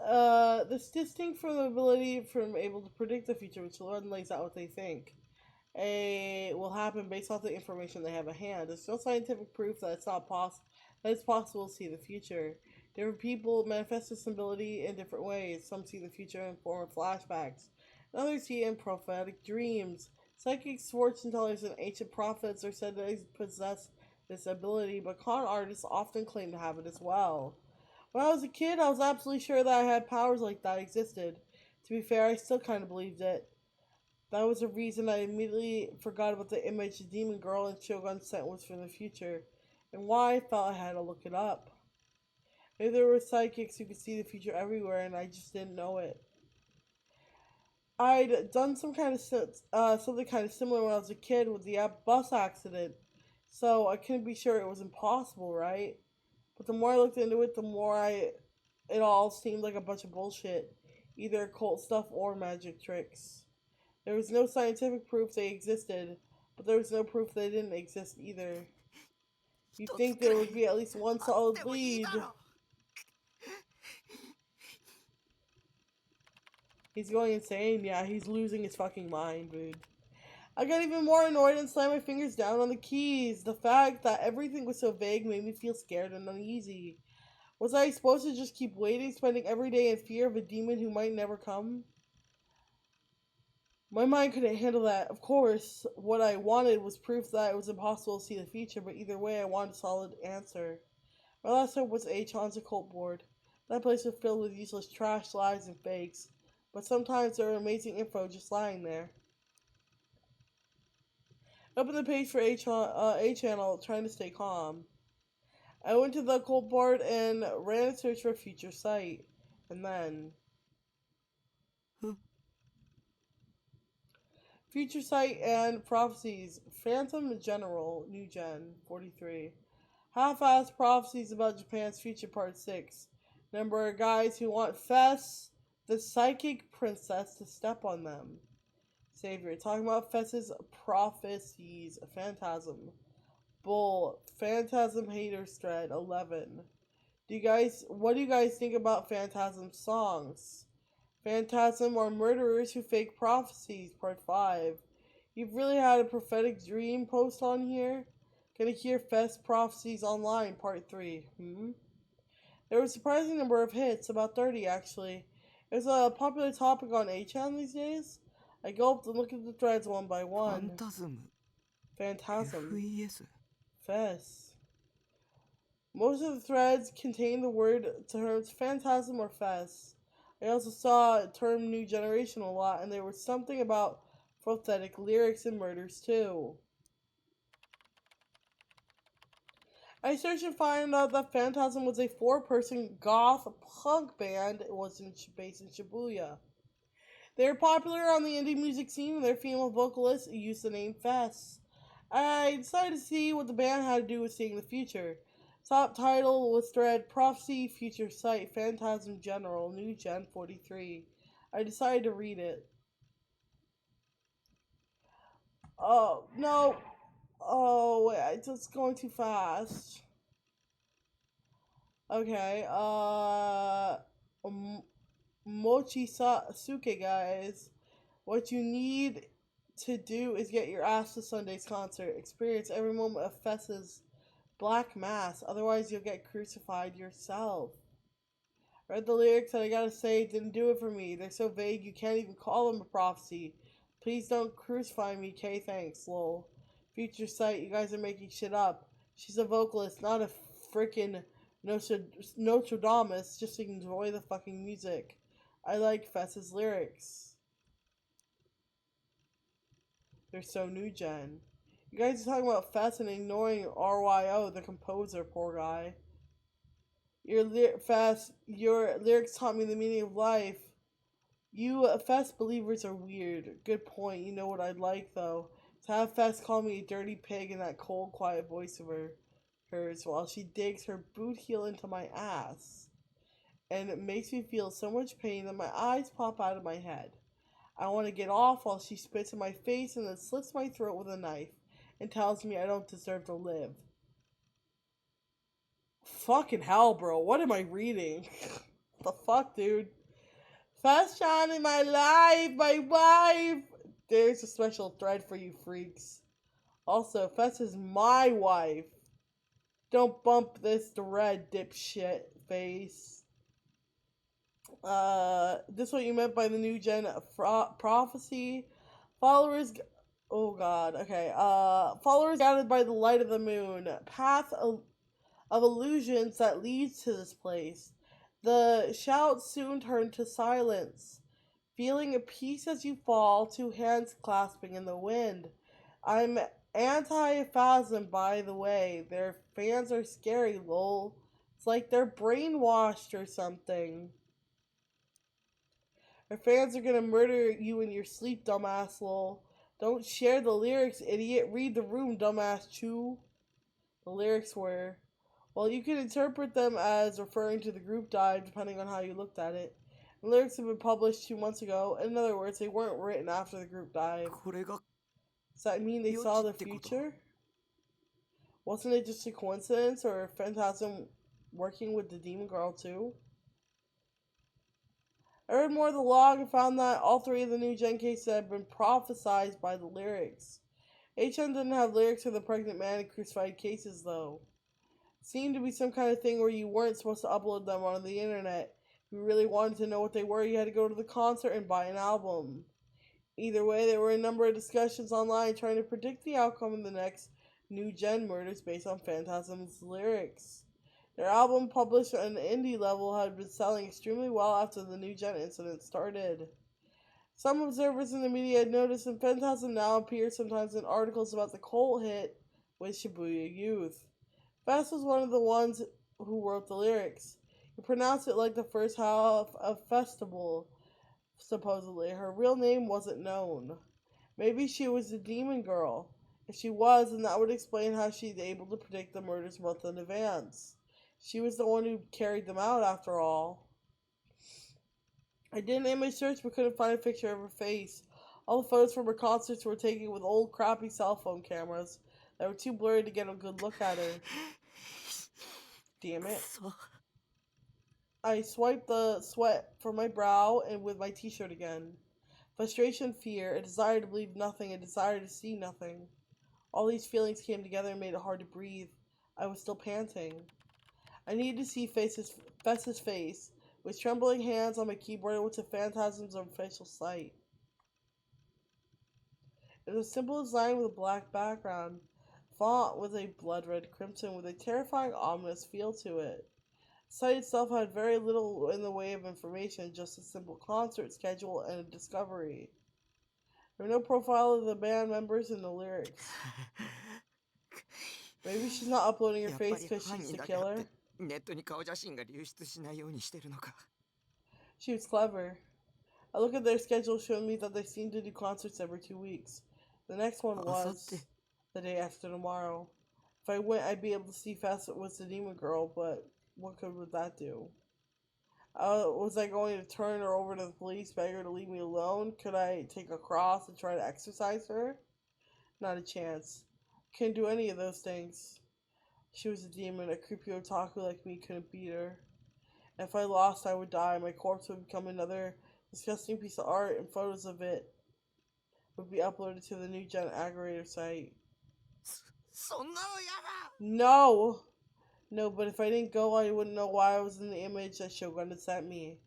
distinct from the ability from able to predict the future, which Lord lays out what they think will happen based off the information they have at hand. There's no scientific proof that it's possible to see the future. Different people manifest this ability in different ways. Some see the future in the form of flashbacks. Others see it in prophetic dreams. Psychics, fortune tellers, and ancient prophets are said to possess this ability, but con artists often claim to have it as well. When I was a kid, I was absolutely sure that I had powers like that existed. To be fair, I still kind of believed it. That was the reason I immediately forgot about the image the demon girl and Shogun sent was from the future, and why I felt I had to look it up. Maybe there were psychics who could see the future everywhere, and I just didn't know it. I'd done something kind of similar when I was a kid with the bus accident, so I couldn't be sure it was impossible, right? But the more I looked into it, the more it all seemed like a bunch of bullshit, either occult stuff or magic tricks. There was no scientific proof they existed, but there was no proof they didn't exist either. You'd think there would be at least one solid lead. He's going insane. Yeah, he's losing his fucking mind, dude. I got even more annoyed and slammed my fingers down on the keys. The fact that everything was so vague made me feel scared and uneasy. Was I supposed to just keep waiting, spending every day in fear of a demon who might never come? My mind couldn't handle that. Of course, what I wanted was proof that it was impossible to see the future, but either way, I wanted a solid answer. My last hope was Achon's occult board. That place was filled with useless trash, lies, and fakes, but sometimes there were amazing info just lying there. I opened the page for A-Channel, trying to stay calm. I went to the occult board and ran a search for a future site, and then... Future Sight and Prophecies. Phantom General, New Gen, 43. Half-assed prophecies about Japan's future, Part 6. Number of guys who want Fess, the psychic princess, to step on them. Savior. Talking about Fess's prophecies. Phantasm. Bull. Phantasm haters thread, 11. What do you guys think about Phantasm songs? Phantasm are murderers who fake prophecies, Part 5. You've really had a prophetic dream post on here? Gonna hear Fest prophecies online, Part 3. There was a surprising number of hits, about 30 actually. It's a popular topic on 8chan these days. I gulped and looked at the threads one by one. Phantasm. Fest. Most of the threads contain the word terms phantasm or Fest. I also saw the term New Generation a lot, and there was something about prophetic lyrics and murders too. I searched and found out that Phantasm was a 4-person goth punk band. It was based in Shibuya. They were popular on the indie music scene, and their female vocalist used the name Fess. I decided to see what the band had to do with seeing the future. Top title was thread Prophecy, Future Sight, Phantasm General, New Gen 43. I decided to read it. Oh, no. Oh, wait, it's just going too fast. Okay, Mochisuke, guys. What you need to do is get your ass to Sunday's concert. Experience every moment of Fess's Black Mass. Otherwise, you'll get crucified yourself. Read the lyrics and I gotta say, it didn't do it for me. They're so vague you can't even call them a prophecy. Please don't crucify me, K. Thanks, lol. Future Sight, you guys are making shit up. She's a vocalist, not a freaking Nostradamus. Just enjoy the fucking music. I like Fess's lyrics. They're so new gen. You guys are talking about Fess and ignoring RYO, the composer, poor guy. Fess, your lyrics taught me the meaning of life. You Fess believers are weird. Good point. You know what I'd like, though? To have Fess call me a dirty pig in that cold, quiet voice of hers while she digs her boot heel into my ass. And it makes me feel so much pain that my eyes pop out of my head. I want to get off while she spits in my face and then slits my throat with a knife and tells me I don't deserve to live. Fucking hell, bro. What am I reading? The fuck, dude? Fast Sean in my life, my wife. There's a special thread for you freaks. Also, Fess is my wife. Don't bump this thread, dipshit face. This is what you meant by the new gen prophecy. Followers. Oh god. Okay. Followers guided by the light of the moon. Path of illusions that leads to this place. The shout soon turned to silence. Feeling a peace as you fall, 2 hands clasping in the wind. I'm anti-phasm, by the way. Their fans are scary, lol. It's like they're brainwashed or something. Their fans are gonna murder you in your sleep, dumbass, lol. Don't share the lyrics, idiot. Read the room, dumbass chew. The lyrics were... Well, you can interpret them as referring to the group dive, depending on how you looked at it. The lyrics have been published 2 months ago. In other words, they weren't written after the group dive. Does that mean they saw the future? Wasn't it just a coincidence, or Phantasm working with the Demon Girl too? I read more of the log and found that all 3 of the new gen cases had been prophesized by the lyrics. HN didn't have lyrics for the pregnant man and crucified cases, though. It seemed to be some kind of thing where you weren't supposed to upload them onto the internet. If you really wanted to know what they were, you had to go to the concert and buy an album. Either way, there were a number of discussions online trying to predict the outcome of the next new gen murders based on Phantasm's lyrics. Their album, published on an indie level, had been selling extremely well after the new gen incident started. Some observers in the media had noticed that Phantasm now appears sometimes in articles about the cult hit with Shibuya Youth. Fess was one of the ones who wrote the lyrics. He pronounced it like the first half of festival, supposedly. Her real name wasn't known. Maybe she was the demon girl. If she was, then that would explain how she's able to predict the murders months in advance. She was the one who carried them out, after all. I did an image search but couldn't find a picture of her face. All the photos from her concerts were taken with old crappy cell phone cameras that were too blurry to get a good look at her. Damn it. I swiped the sweat from my brow and with my t-shirt again. Frustration, fear, a desire to believe nothing, a desire to see nothing. All these feelings came together and made it hard to breathe. I was still panting. I needed to see Fess's face. With trembling hands on my keyboard, I went to Phantasm's official site. It was a simple design with a black background. Font was a blood red crimson with a terrifying, ominous feel to it. The site itself had very little in the way of information, just a simple concert schedule and a discovery. There were no profile of the band members in the lyrics. Maybe she's not uploading her やっぱ face り because 犯 she's 人 the だけあっ killer. てネットに顔写真が流出しないようにしてるのか。 She was clever. I look at their schedule showing me that they seem to do concerts every 2 weeks. The next one was the day after tomorrow. If I went, I'd be able to see fast it was the demon girl, but what good would that do? Was I going to turn her over to the police, beg her to leave me alone? Could I take a cross and try to exorcise her? Not a chance. Couldn't do any of those things. She was a demon. A creepy otaku like me couldn't beat her. If I lost, I would die. My corpse would become another disgusting piece of art, and photos of it would be uploaded to the new Gen aggregator site. No! No, but if I didn't go, I wouldn't know why I was in the image that Shogun had sent me.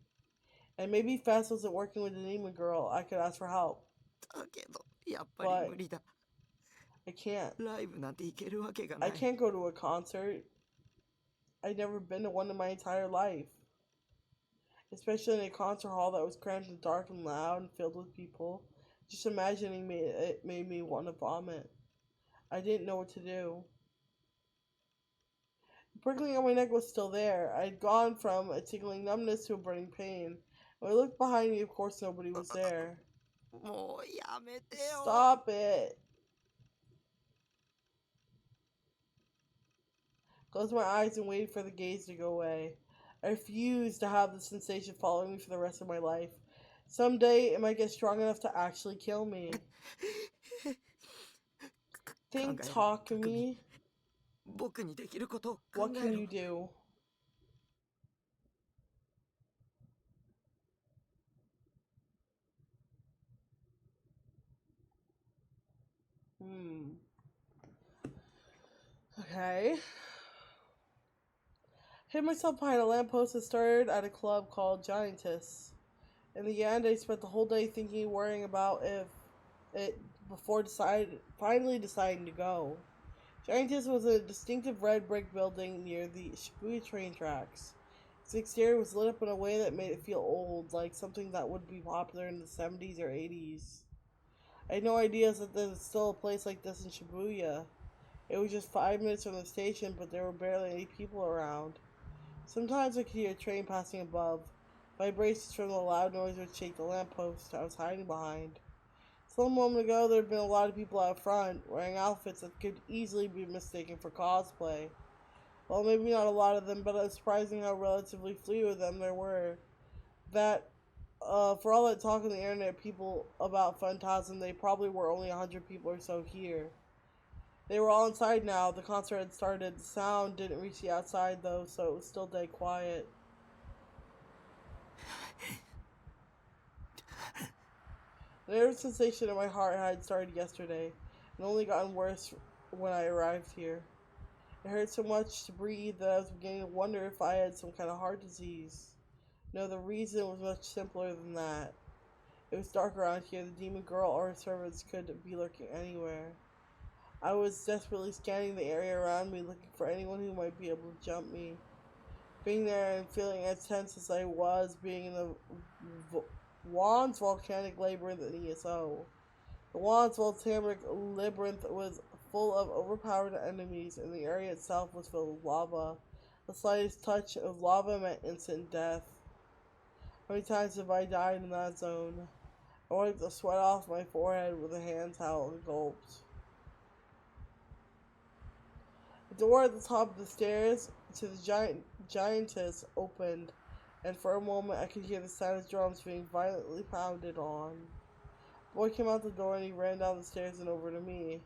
And maybe Fast wasn't working with the demon girl. I could ask for help. But I can't. I can't go to a concert. I'd never been to one in my entire life. Especially in a concert hall that was cramped and dark and loud and filled with people. Just imagining it made me want to vomit. I didn't know what to do. The prickling on my neck was still there. I'd gone from a tickling numbness to a burning pain. When I looked behind me, of course nobody was there. Stop it! Closed my eyes and waited for the gaze to go away. I refused to have the sensation following me for the rest of my life. Someday it might get strong enough to actually kill me. Think, talk to me. What can you do? Okay. Hid myself behind a lamppost and started at a club called Giantess. In the end, I spent the whole day thinking and worrying about it before finally deciding to go. Giantess was a distinctive red brick building near the Shibuya train tracks. Its exterior was lit up in a way that made it feel old, like something that would be popular in the 70s or 80s. I had no idea that there was still a place like this in Shibuya. It was just 5 minutes from the station, but there were barely any people around. Sometimes I could hear a train passing above. Vibrations from the loud noise would shake the lamppost I was hiding behind. So a moment ago, there had been a lot of people out front, wearing outfits that could easily be mistaken for cosplay. Well, maybe not a lot of them, but it was surprising how relatively few of them there were. That, for all that talk on the internet, people about Phantasm, they probably were only 100 people or so here. They were all inside now. The concert had started. The sound didn't reach the outside, though, so it was still dead quiet. The nervous sensation in my heart had started yesterday, and only gotten worse when I arrived here. It hurt so much to breathe that I was beginning to wonder if I had some kind of heart disease. No, the reason was much simpler than that. It was dark around here. The demon girl or her servants could be lurking anywhere. I was desperately scanning the area around me, looking for anyone who might be able to jump me. Being there and feeling as tense as I was, being in the Wands volcanic labyrinth in ESO. The Wands volcanic labyrinth was full of overpowered enemies, and the area itself was filled with lava. The slightest touch of lava meant instant death. How many times have I died in that zone? I wiped the sweat off my forehead with a hand towel and gulped. The door at the top of the stairs to the giantess opened, and for a moment I could hear the sound of drums being violently pounded on. The boy came out the door and he ran down the stairs and over to me.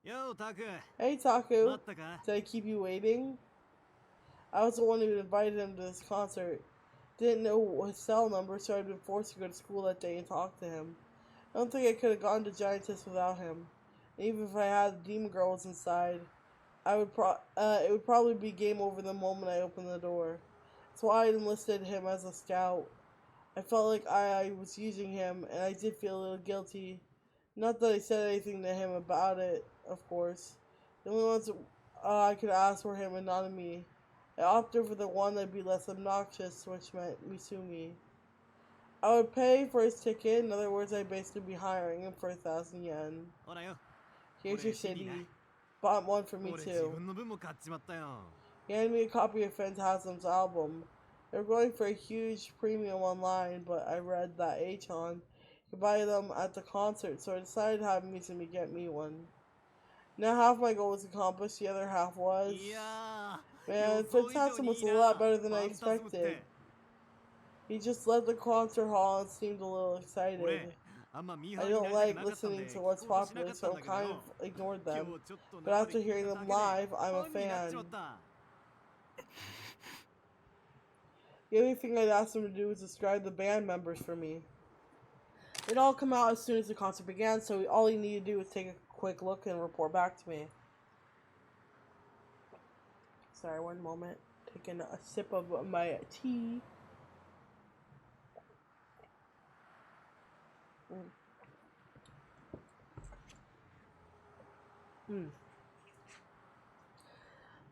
Yo, Taku. Hey, Taku. Did I keep you waiting? I was the one who invited him to this concert. Didn't know his cell number, so I'd been forced to go to school that day and talk to him. I don't think I could have gone to Giantess without him. And even if I had, the demon girl was inside. It would probably be game over the moment I opened the door. That's why I enlisted him as a scout. I felt like I was using him, and I did feel a little guilty. Not that I said anything to him about it, of course. The only ones I could ask were him and Nanami. I opted for the one that'd be less obnoxious, which meant Misumi. I would pay for his ticket. In other words, I'd basically be hiring him for 1,000 yen. Here's your CD. Bought one for me too. He handed me a copy of Phantasm's album. They were going for a huge premium online, but I read that Achon could buy them at the concert, so I decided to have Mizumi get me one. Now half my goal was accomplished, the other half was... Man, Phantasm was a lot better than I expected. He just left the concert hall and seemed a little excited. I don't like listening to what's popular, so I kind of ignored them. But after hearing them live, I'm a fan. The only thing I'd asked him to do was describe the band members for me. It all come out as soon as the concert began, so all he needed to do was take a quick look and report back to me. Sorry, one moment. Taking a sip of my tea.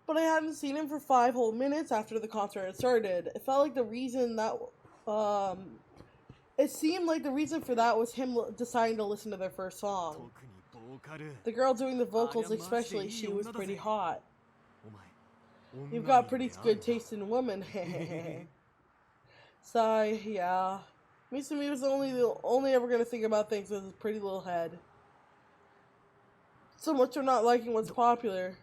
But I hadn't seen him for 5 whole minutes after the concert had started. It felt like the reason that, it seemed like the reason for that was him deciding to listen to their first song. The girl doing the vocals especially, she was pretty hot. You've got pretty good taste in women, Sigh, yeah. Mizumi was only ever gonna think about things with his pretty little head. So much for not liking what's popular.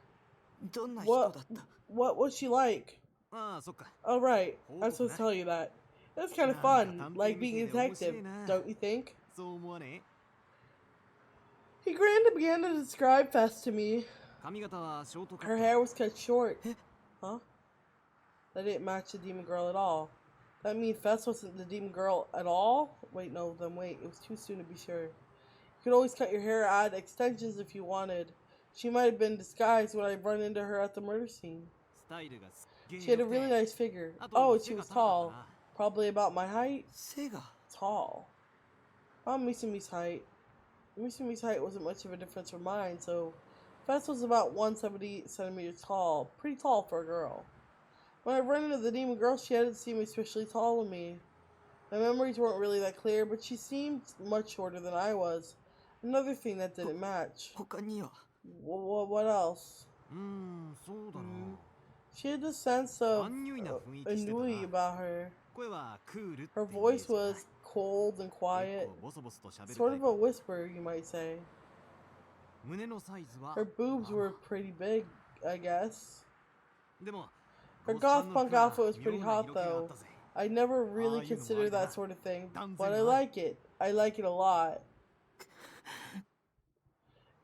What was she like? Oh right, I'm supposed to tell you that. That's kind of fun, like being a detective, don't you think? He grinned and began to describe Fess to me. Her hair was cut short. Huh? That didn't match the demon girl at all. That means Fess wasn't the demon girl at all? Wait, no, then wait, it was too soon to be sure. You could always cut your hair, add extensions if you wanted. She might have been disguised when I run into her at the murder scene. She had a really nice figure. Oh, she was tall. Probably about my height? Tall. About Misumi's height. Misumi's height wasn't much of a difference from mine, so Fess was about 170 centimeters tall. Pretty tall for a girl. When I ran into the demon girl, she hadn't seemed especially tall to me. My memories weren't really that clear, but she seemed much shorter than I was. Another thing that didn't match. What else? She had this sense of ennui about her. Her voice was cold and quiet, sort of a whisper, you might say. Her boobs were pretty big, I guess. Her goth punk outfit was pretty hot, though. I never really considered that sort of thing, but I like it. I like it a lot.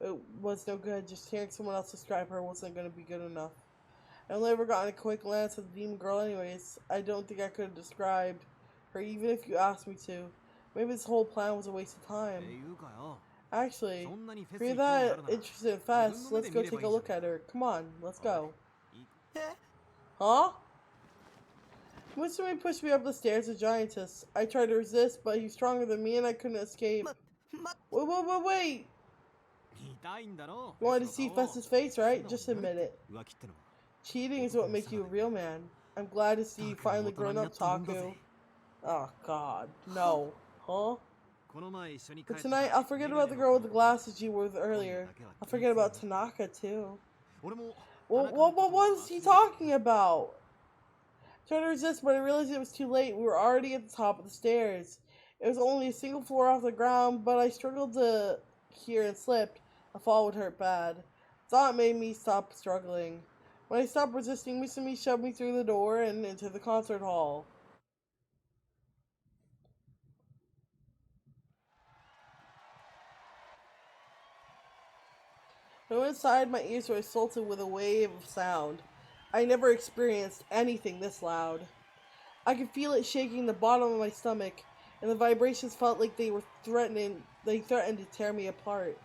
It was no good. Just hearing someone else describe her wasn't going to be good enough. I only ever gotten a quick glance at the demon girl anyways. I don't think I could have described her even if you asked me to. Maybe this whole plan was a waste of time. Actually, if you're that interested in Fess, let's go take a look at her. Come on, let's go. Huh? Mitsumi pushed me up the stairs, a giantess. I tried to resist, but he's stronger than me and I couldn't escape. Wait! You wanted to see Fess's face, right? Just admit it. Cheating is what makes you a real man. I'm glad to see you finally grown up, Taku. Oh god, no. Huh? But tonight, I'll forget about the girl with the glasses you were with earlier. I'll forget about Tanaka, too. What was he talking about? I tried to resist, but I realized it was too late. We were already at the top of the stairs. It was only a single floor off the ground, but I struggled to hear and slipped. A fall would hurt bad. Thought made me stop struggling. When I stopped resisting, Mitsumi shoved me through the door and into the concert hall. When I went inside, my ears were assaulted with a wave of sound. I never experienced anything this loud. I could feel it shaking the bottom of my stomach, and the vibrations felt like they threatened to tear me apart.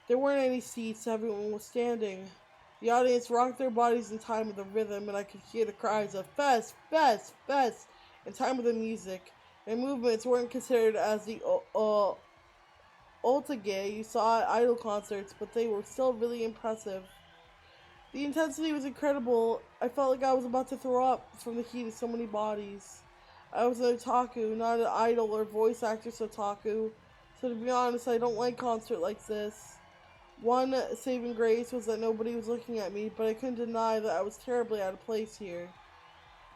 There weren't any seats, everyone was standing. The audience rocked their bodies in time with the rhythm, and I could hear the cries of Fess, Fess, Fess in time with the music. Their movements weren't considered as the otage you saw at idol concerts, but they were still really impressive. The intensity was incredible. I felt like I was about to throw up from the heat of so many bodies. I was an otaku, not an idol or voice actress otaku. So to be honest, I don't like concert like this. One saving grace was that nobody was looking at me, but I couldn't deny that I was terribly out of place here.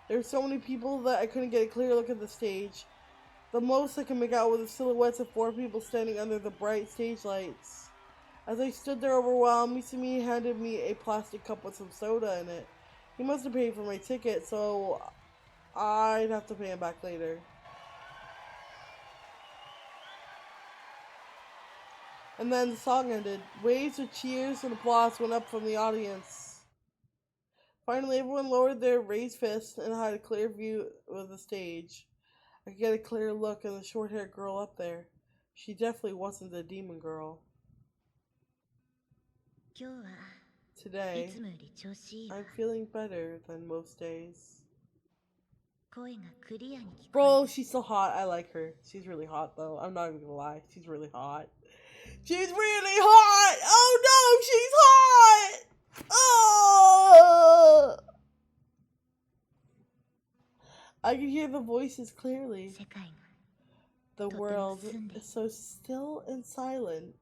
There were so many people that I couldn't get a clear look at the stage. The most I could make out were the silhouettes of 4 people standing under the bright stage lights. As I stood there overwhelmed, Misumi handed me a plastic cup with some soda in it. He must have paid for my ticket, so I'd have to pay him back later. And then the song ended. Waves of cheers and applause went up from the audience. Finally, everyone lowered their raised fists and I had a clear view of the stage. I could get a clear look at the short-haired girl up there. She definitely wasn't the demon girl. Today, I'm feeling better than most days. Bro, she's so hot. I like her. She's really hot, though. I'm not even gonna lie. She's really hot. She's really hot! Oh no, she's hot! Oh! I can hear the voices clearly. The world is so still and silent.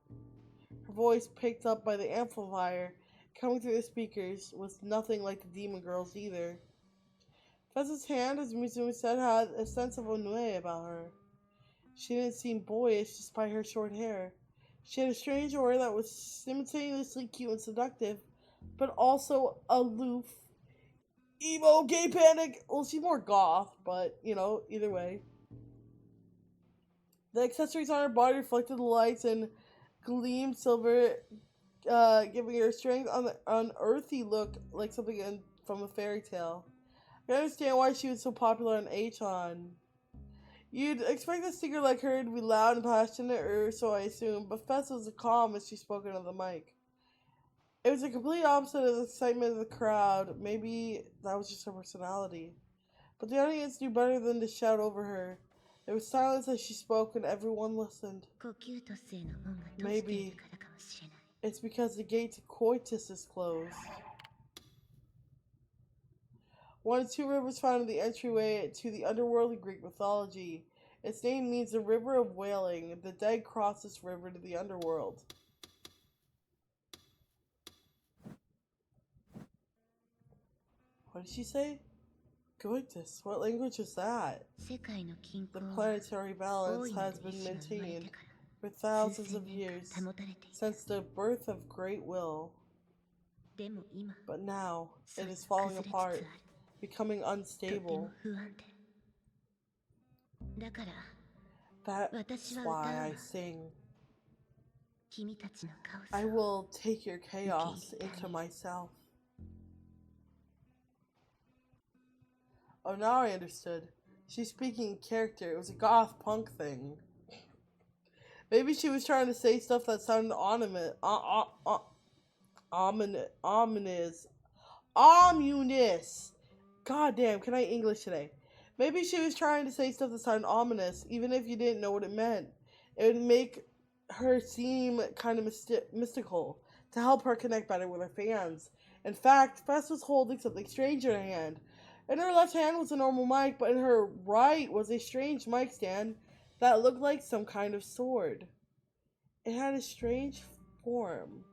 Her voice, picked up by the amplifier, coming through the speakers, was nothing like the demon girl's either. Fez's hand, as Mizumi said, had a sense of ennui about her. She didn't seem boyish despite her short hair. She had a strange aura that was simultaneously cute and seductive, but also aloof. Emo, gay panic! Well, she's more goth, but, you know, either way. The accessories on her body reflected the lights and gleamed silver, giving her strength on the unearthly look like something from a fairy tale. I understand why she was so popular on H-On. You'd expect a singer like her to be loud and passionate, or so I assumed, but Fess was calm as she spoke into the mic. It was the complete opposite of the excitement of the crowd. Maybe that was just her personality. But the audience knew better than to shout over her. There was silence as she spoke and everyone listened. Maybe it's because the gate to coitus is closed. One of 2 rivers found in the entryway to the underworld in Greek mythology. Its name means the river of wailing. The dead cross this river to the underworld. What did she say? Coitus. What language is that? The planetary balance has been maintained for thousands of years, since the birth of Great Will. But now, it is falling apart, becoming unstable. That's why I sing. I will take your chaos into myself. Oh, now I understood. She's speaking in character. It was a goth punk thing. Maybe she was trying to say stuff that sounded ominous. God damn, can I English today? Maybe she was trying to say stuff that sounded ominous, even if you didn't know what it meant. It would make her seem kind of mystical, to help her connect better with her fans. In fact, Fess was holding something strange in her hand. In her left hand was a normal mic, but in her right was a strange mic stand that looked like some kind of sword. It had a strange form,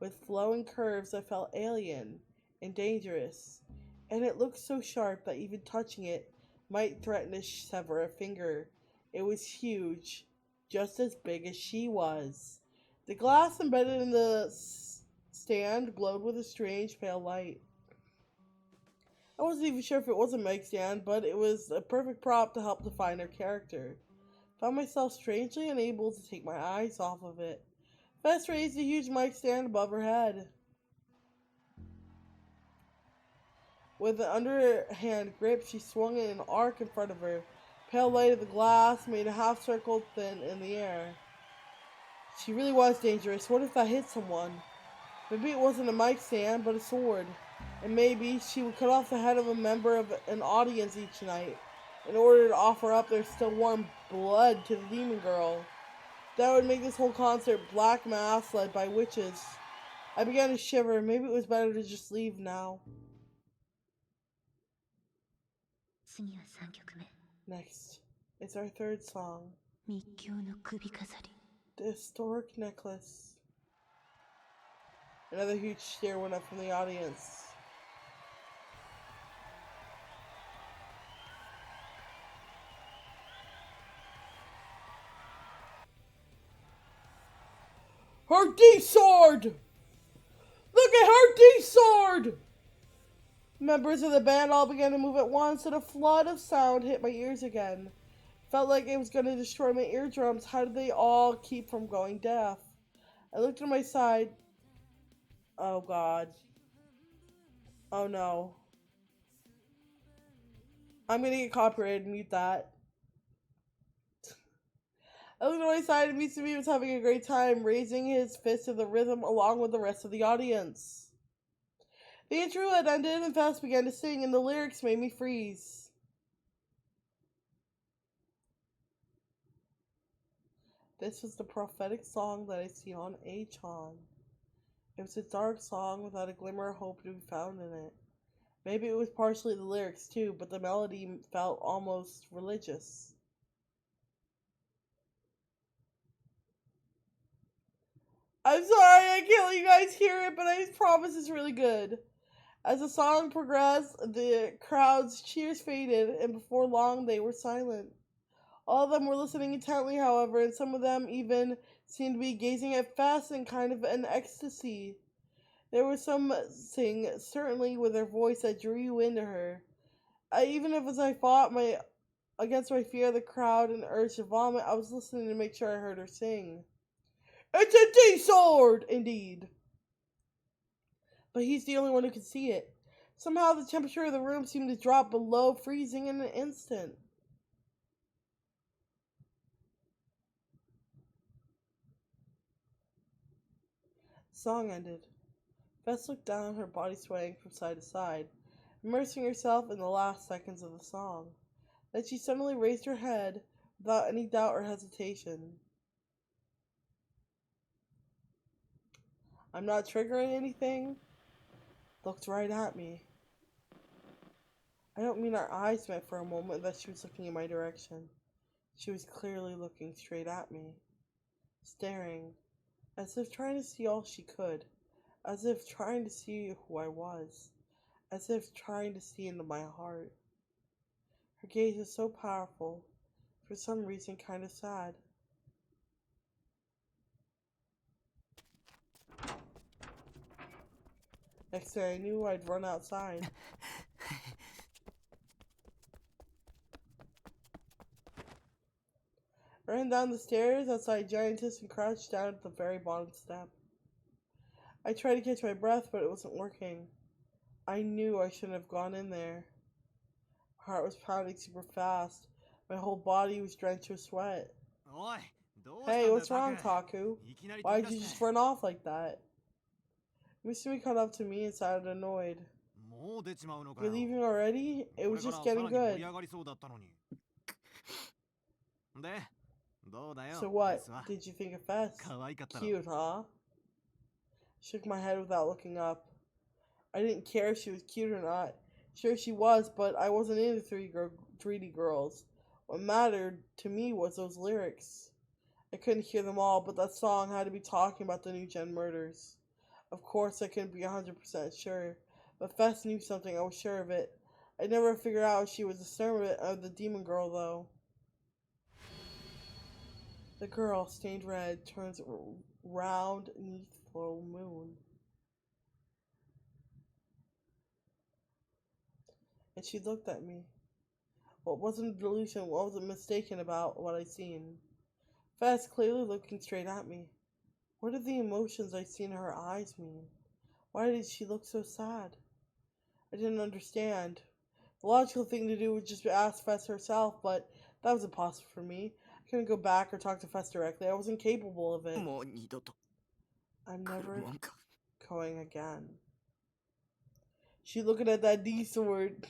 with flowing curves that felt alien and dangerous, and it looked so sharp that even touching it might threaten to sever a finger. It was huge, just as big as she was. The glass embedded in the stand glowed with a strange pale light. I wasn't even sure if it was a mic stand, but it was a perfect prop to help define her character. Found myself strangely unable to take my eyes off of it. Fess raised a huge mic stand above her head. With an underhand grip, she swung it in an arc in front of her. Pale light of the glass made a half circle thin in the air. She really was dangerous. What if that hit someone? Maybe it wasn't a mic stand, but a sword. And maybe she would cut off the head of a member of an audience each night in order to offer up their still warm blood to the demon girl. That would make this whole concert black mass led by witches. I began to shiver. Maybe it was better to just leave now. Next, it's our third song. 密教の首飾り The historic necklace. Another huge cheer went up from the audience. Her D-sword! Look at her D-sword! Members of the band all began to move at once, and a flood of sound hit my ears again. Felt like it was going to destroy my eardrums. How did they all keep from going deaf? I looked to my side. Oh God. Oh no. I'm gonna get copyrighted. Mute that. I looked to my side and Mr. B was having a great time, raising his fist to the rhythm along with the rest of the audience. The intro had ended and Fast began to sing, and the lyrics made me freeze. This was the prophetic song that I see on Achan. It was a dark song without a glimmer of hope to be found in it. Maybe it was partially the lyrics too, but the melody felt almost religious. I'm sorry, I can't let you guys hear it, but I promise it's really good. As the song progressed, the crowd's cheers faded, and before long they were silent. All of them were listening intently, however, and some of them even seemed to be gazing at Fast in kind of an ecstasy. There was something, certainly, with her voice that drew you into her. Even if as I fought against my fear of the crowd and urge to vomit, I was listening to make sure I heard her sing. It's a D-sword! Indeed. But he's the only one who could see it. Somehow the temperature of the room seemed to drop below freezing in an instant. The song ended. Bess looked down, her body swaying from side to side, immersing herself in the last seconds of the song. Then she suddenly raised her head without any doubt or hesitation. I'm not triggering anything. Looked right at me. I don't mean our eyes met for a moment that she was looking in my direction. She was clearly looking straight at me, staring, as if trying to see all she could, as if trying to see who I was, as if trying to see into my heart. Her gaze was so powerful, for some reason kind of sad. Next thing I knew, I'd run outside. I ran down the stairs outside Giantess and crouched down at the very bottom step. I tried to catch my breath, but it wasn't working. I knew I shouldn't have gone in there. My heart was pounding super fast. My whole body was drenched with sweat. Hey, what's wrong, Taku? Why'd you just run off like that? Mr. caught up to me and sounded annoyed. You're leaving already? It was just getting good. So what? Did you think of Fess? Cute, huh? Shook my head without looking up. I didn't care if she was cute or not. Sure she was, but I wasn't into 3D girls. What mattered to me was those lyrics. I couldn't hear them all, but that song had to be talking about the New Gen murders. Of course, I couldn't be 100% sure, but Fess knew something, I was sure of it. I never figured out if she was the servant of the demon girl, though. The girl, stained red, turns round neath full moon. And she looked at me. What wasn't a delusion? What was it mistaken about what I seen? Fast, clearly looking straight at me. What did the emotions I seen in her eyes mean? Why did she look so sad? I didn't understand. The logical thing to do was just ask Fess herself, but that was impossible for me. I couldn't go back or talk to Fess directly. I wasn't capable of it. I'm never going again. She looking at that D-sword.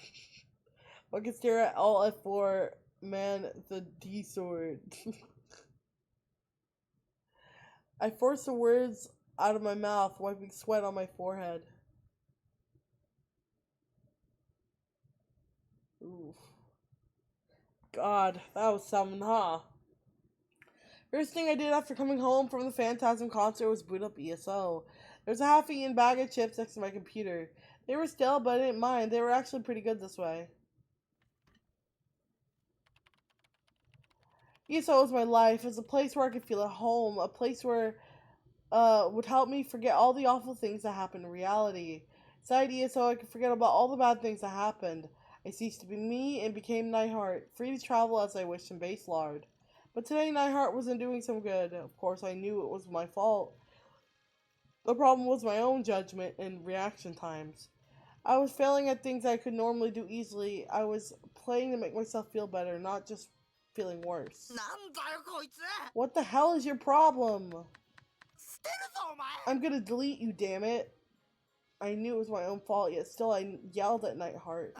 I can stare at all F4. Man, the D-sword. I forced the words out of my mouth, wiping sweat on my forehead. Oof. God, that was something, huh? First thing I did after coming home from the Phantasm concert was boot up ESO. There was a half-eaten bag of chips next to my computer. They were stale, but I didn't mind. They were actually pretty good this way. ESO was my life. It was a place where I could feel at home. A place where would help me forget all the awful things that happened in reality. Inside ESO, I could forget about all the bad things that happened. I ceased to be me and became Nightheart, free to travel as I wished in Baselard. But today, Nightheart wasn't doing so good. Of course, I knew it was my fault. The problem was my own judgment and reaction times. I was failing at things I could normally do easily. I was playing to make myself feel better, not just feeling worse. What the hell is your problem? I'm gonna delete you, damn it. I knew it was my own fault, yet still I yelled at Nightheart.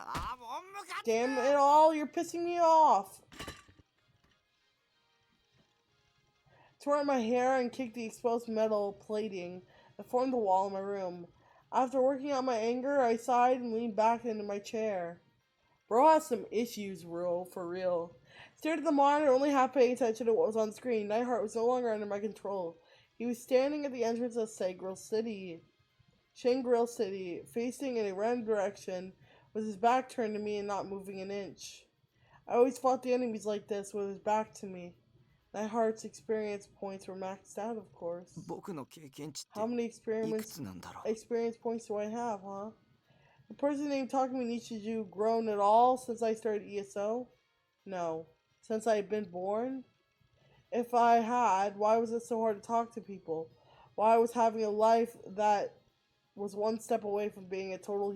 Damn it all, you're pissing me off. Tore out my hair and kicked the exposed metal plating that formed the wall in my room. After working out my anger, I sighed and leaned back into my chair. Bro has some issues, for real. Stared at the monitor, only half paying attention to what was on the screen. Nightheart was no longer under my control. He was standing at the entrance of Shangri City, facing in a random direction, with his back turned to me and not moving an inch. I always fought the enemies like this, with his back to me. Nightheart's experience points were maxed out, of course. How many experience points do I have, huh? The person named Takumi Nishiju grown at all since I started ESO? No. Since I had been born? If I had, why was it so hard to talk to people? Why was having a life that was one step away from being a total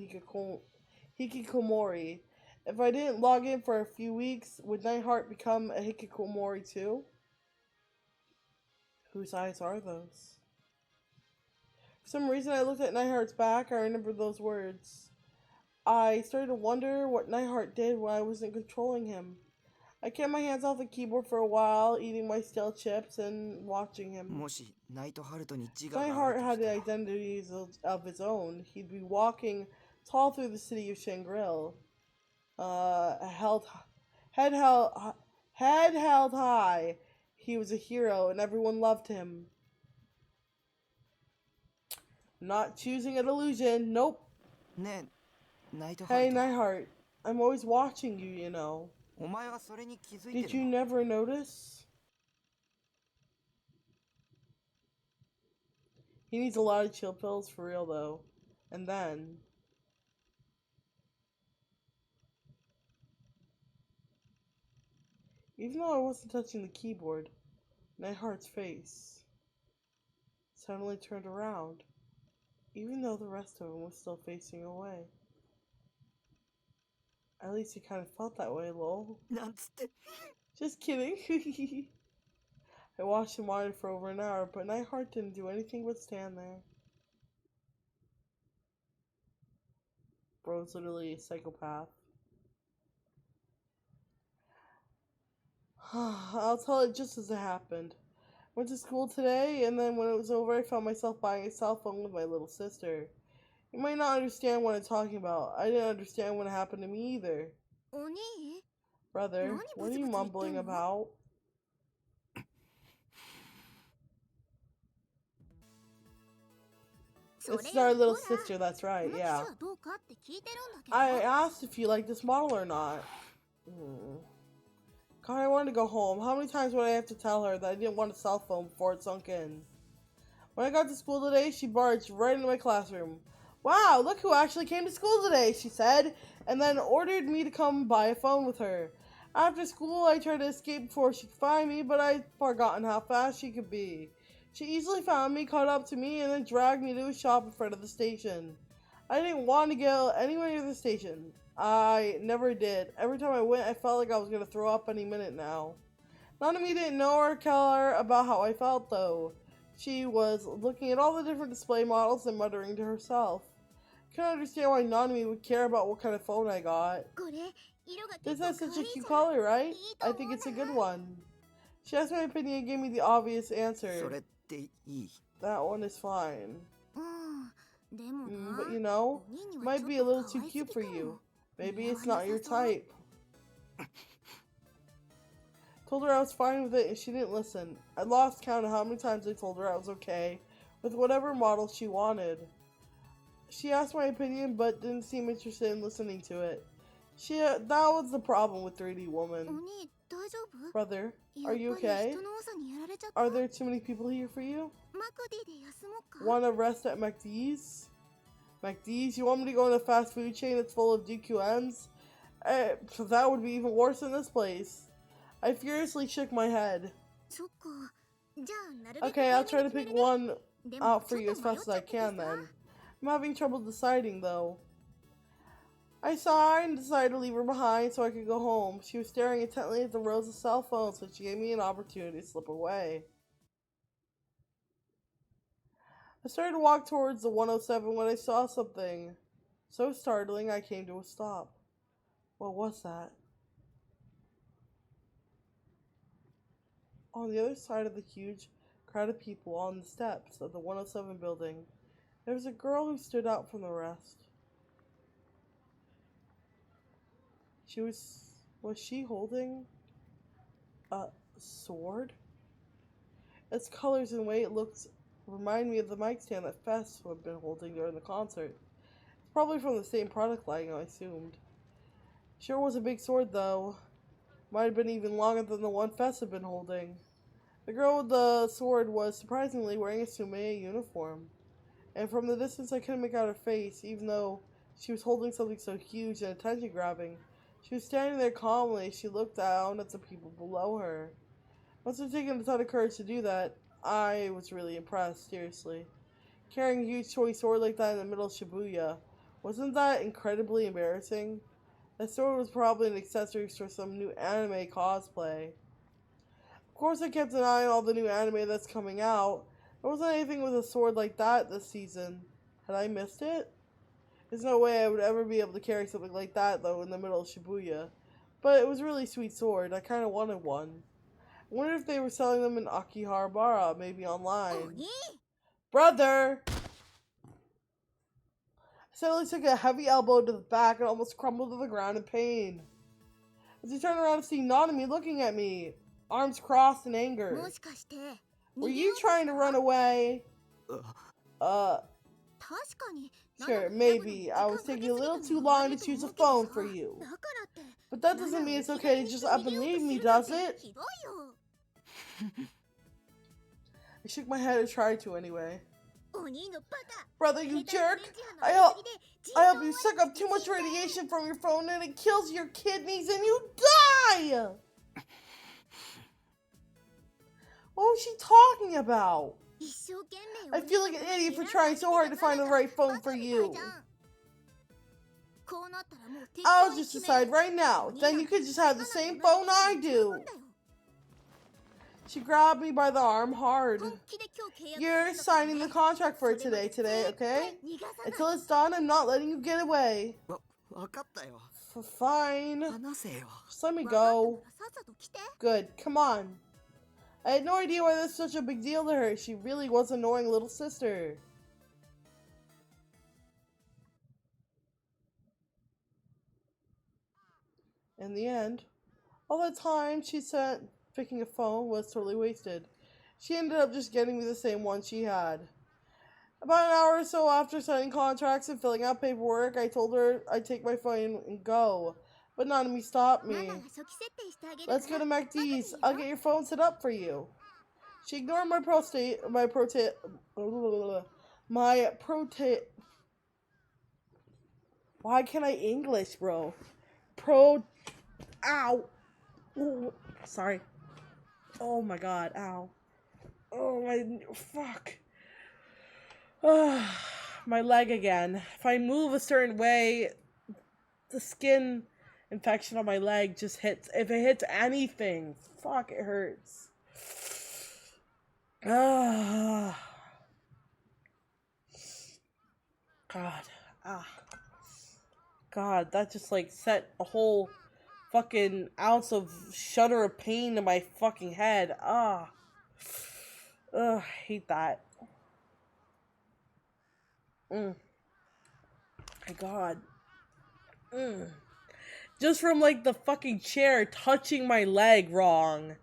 hikikomori? If I didn't log in for a few weeks, would Nightheart become a hikikomori too? Whose eyes are those? For some reason, I looked at Nightheart's back. I remembered those words. I started to wonder what Nightheart did when I wasn't controlling him. I kept my hands off the keyboard for a while, eating my stale chips and watching him. If Nightheart had identities of his own, he'd be walking tall through the city of Shangri-La. Head held high. He was a hero and everyone loved him. Not choosing an illusion, nope. Hey, Nightheart, I'm always watching you, you know. Did you never notice? He needs a lot of chill pills for real, though. And then... Even though I wasn't touching the keyboard, Nightheart's face suddenly turned around, even though the rest of him was still facing away. At least he kind of felt that way, lol. Just kidding. I watched him monitor for over an hour, but Nightheart didn't do anything but stand there. Bro's literally a psychopath. I'll tell it just as it happened. Went to school today, and then when it was over, I found myself buying a cell phone with my little sister. You might not understand what I'm talking about. I didn't understand what happened to me either. Brother, what are you mumbling about? It's our little sister, that's right, yeah. I asked if you like this model or not. God, I wanted to go home. How many times would I have to tell her that I didn't want a cell phone before it sunk in? When I got to school today, she barged right into my classroom. Wow, look who actually came to school today, she said, and then ordered me to come buy a phone with her. After school, I tried to escape before she could find me, but I'd forgotten how fast she could be. She easily found me, caught up to me, and then dragged me to a shop in front of the station. I didn't want to go anywhere near the station. I never did. Every time I went, I felt like I was going to throw up any minute now. Nanami didn't know or care about how I felt, though. She was looking at all the different display models and muttering to herself. I can't understand why Nanami would care about what kind of phone I got. This has such a cute color, right? I think it's a good one. She asked my opinion and gave me the obvious answer. That one is fine. But you know, might be a little too cute for you. Maybe it's not your type. Told her I was fine with it and she didn't listen. I lost count of how many times I told her I was okay with whatever model she wanted. She asked my opinion but didn't seem interested in listening to it. That was the problem with 3D Woman. Brother, are you okay? Are there too many people here for you? Wanna rest at McD's? McD's? You want me to go in a fast food chain that's full of DQMs? That would be even worse than this place. I furiously shook my head. Okay, I'll try to pick one out for you as fast as I can then. I'm having trouble deciding though. I sighed and decided to leave her behind so I could go home. She was staring intently at the rows of cell phones, so she gave me an opportunity to slip away. I started to walk towards the 107 when I saw something so startling I came to a stop. What was that? On the other side of the huge crowd of people on the steps of the 107 building, there was a girl who stood out from the rest. Was she holding a sword? Its colors and way it looked remind me of the mic stand that Fess had been holding during the concert. It's probably from the same product line, I assumed. Sure was a big sword though. Might have been even longer than the one Fess had been holding. The girl with the sword was surprisingly wearing a Sumei uniform. And from the distance I couldn't make out her face, even though she was holding something so huge and attention-grabbing. She was standing there calmly. She looked down at the people below her. Must have taken a ton of courage to do that. I was really impressed, seriously. Carrying a huge toy sword like that in the middle of Shibuya. Wasn't that incredibly embarrassing? That sword was probably an accessory for some new anime cosplay. Of course I kept an eye on all the new anime that's coming out. There wasn't anything with a sword like that this season. Had I missed it? There's no way I would ever be able to carry something like that, though, in the middle of Shibuya. But it was a really sweet sword. I kind of wanted one. I wonder if they were selling them in Akihabara, maybe online. Brother! I suddenly took a heavy elbow to the back and almost crumbled to the ground in pain. As I turned around to see Nanami looking at me, arms crossed in anger. Were you trying to run away? Sure, maybe. I was taking a little too long to choose a phone for you. But that doesn't mean it's okay to just up and leave me, does it? I shook my head and tried to anyway. Brother, you jerk! I hope you suck up too much radiation from your phone and it kills your kidneys and you die! What was she talking about? I feel like an idiot for trying so hard to find the right phone for you. I'll just decide right now. Then you could just have the same phone I do. She grabbed me by the arm hard. You're signing the contract for it today, okay? Until it's done, I'm not letting you get away. Fine. Just let me go. Good, come on. I had no idea why this was such a big deal to her. She really was an annoying little sister. In the end, all that time she spent picking a phone was totally wasted. She ended up just getting me the same one she had. About an hour or so after signing contracts and filling out paperwork, I told her I'd take my phone and go. But Nanami stopped me. Let's go to McD's. I'll get your phone set up for you. She ignored why can't I English, bro? Ow. Ooh, sorry. Oh my god, ow. Oh my, fuck. My leg again. If I move a certain way, the skin infection on my leg just hits. If it hits anything, fuck, it hurts. God. God, that just like set a whole fucking ounce of shudder of pain in my fucking head. I hate that. My God. just from like the fucking chair touching my leg wrong.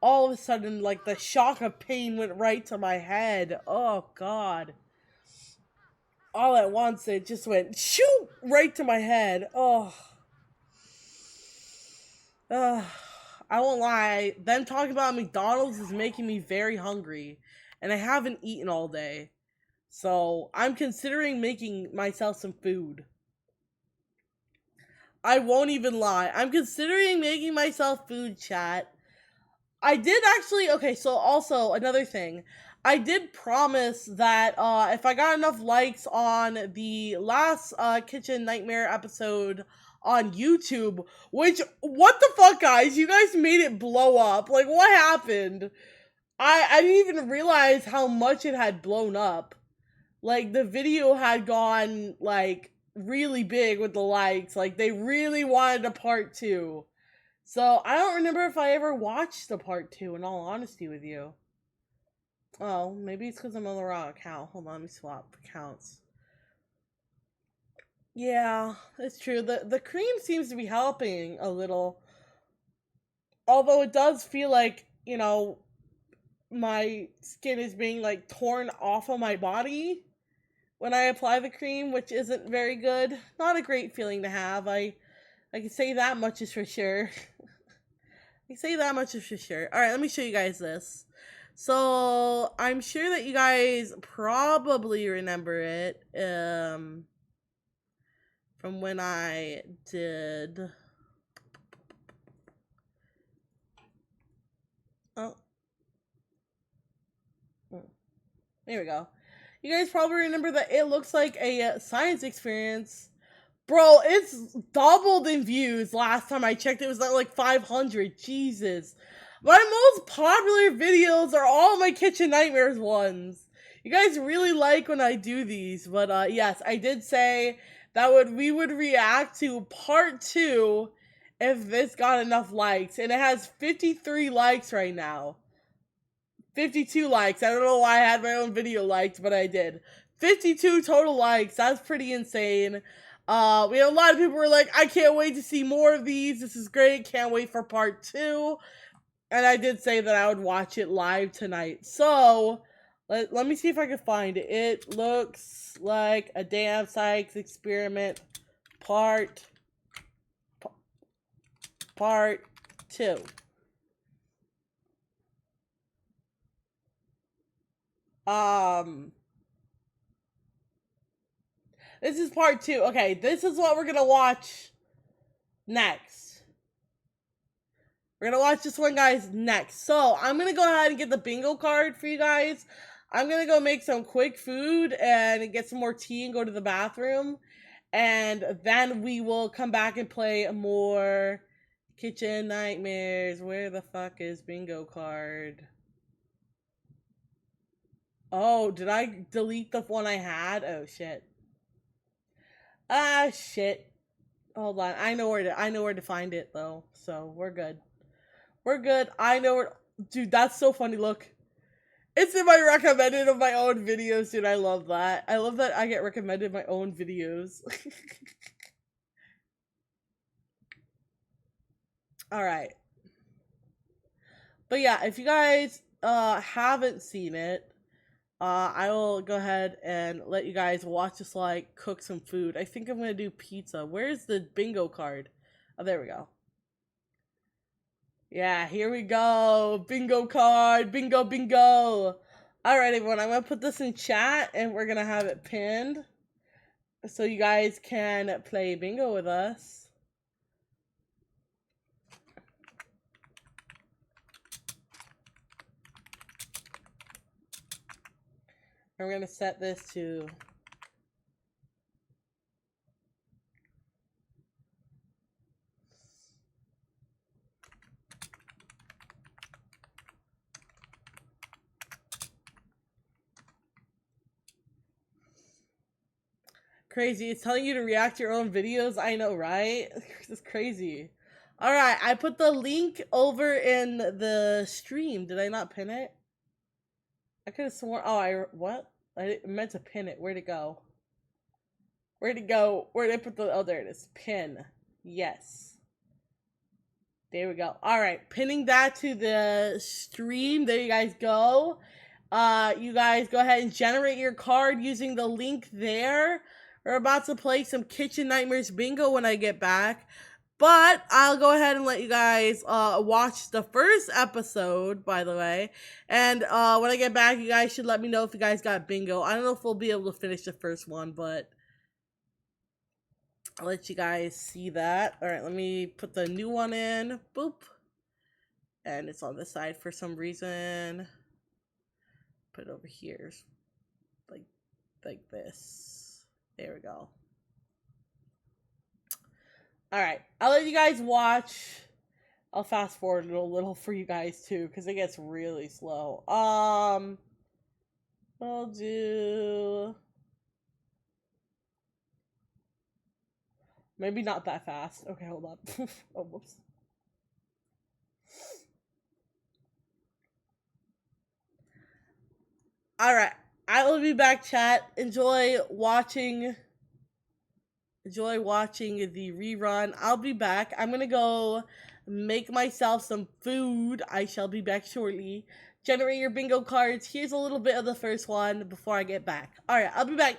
All of a sudden, like the shock of pain went right to my head. Oh god. All at once it just went shoot right to my head. Oh. I won't lie. Them talking about McDonald's is making me very hungry. And I haven't eaten all day. So I'm considering making myself some food. I won't even lie. I'm considering making myself food, chat. I did actually, okay, so also another thing. I did promise that if I got enough likes on the last Kitchen Nightmare episode on YouTube, which, what the fuck, guys? You guys made it blow up. Like, what happened? I didn't even realize how much it had blown up. Like, the video had gone, like, really big with the likes. Like, they really wanted a part 2. So, I don't remember if I ever watched the part 2, in all honesty with you. Oh, maybe it's because I'm on the wrong account. Hold on, let me swap accounts. Yeah, it's true. The cream seems to be helping a little. Although it does feel like, you know, my skin is being, like, torn off of my body when I apply the cream, which isn't very good. Not a great feeling to have. I can say that much is for sure. I can say that much is for sure. Alright, let me show you guys this. So, I'm sure that you guys probably remember it, from when I did... Oh. There we go. You guys probably remember that it looks like a science experience. Bro, it's doubled in views last time I checked. It was at like 500. Jesus. My most popular videos are all my Kitchen Nightmares ones. You guys really like when I do these. But yes, I did say that we would react to part 2 if this got enough likes. And it has 53 likes right now. 52 likes. I don't know why I had my own video liked, but I did. 52 total likes. That's pretty insane. We had a lot of people who were like, I can't wait to see more of these. This is great. Can't wait for part 2. And I did say that I would watch it live tonight. So, let me see if I can find it. It looks like a damn science experiment part 2. This is part 2. Okay, this is what we're gonna watch next. We're gonna watch this one, guys, next. So, I'm gonna go ahead and get the bingo card for you guys. I'm gonna go make some quick food and get some more tea and go to the bathroom. And then we will come back and play more Kitchen Nightmares. Where the fuck is bingo card? Oh, did I delete the one I had? Oh, shit. Ah, shit. Hold on. I know where to find it, though. So, we're good. We're good. I know where... Dude, that's so funny. Look. It's in my recommended of my own videos, dude. I love that. I love that I get recommended my own videos. Alright. But yeah, if you guys haven't seen it, I will go ahead and let you guys watch us, like, cook some food. I think I'm gonna do pizza. Where's the bingo card? Oh, there we go. Yeah, here we go. Bingo card. Bingo, bingo. Alright, everyone. I'm gonna put this in chat, and we're gonna have it pinned so you guys can play bingo with us. And we're gonna set this to... Crazy. It's telling you to react to your own videos. I know, right? It's crazy. Alright, I put the link over in the stream. Did I not pin it? I could have sworn... Oh, what? I meant to pin it. Where'd it go? Where'd it go? Where'd I put the... Oh, there it is. Pin. Yes. There we go. All right, pinning that to the stream. There you guys go. You guys go ahead and generate your card using the link there. We're about to play some Kitchen Nightmares Bingo when I get back. But I'll go ahead and let you guys watch the first episode, by the way. And when I get back, you guys should let me know if you guys got bingo. I don't know if we'll be able to finish the first one, but I'll let you guys see that. All right, let me put the new one in. Boop. And it's on this side for some reason. Put it over here. Like this. There we go. All right, I'll let you guys watch. I'll fast forward a little for you guys too, because it gets really slow. I'll do maybe not that fast. Okay, hold on. Oh, whoops. All right, I will be back, chat. Enjoy watching the rerun. I'll be back. I'm gonna go make myself some food. I shall be back shortly. Generate your bingo cards. Here's a little bit of the first one before I get back. All right, I'll be back.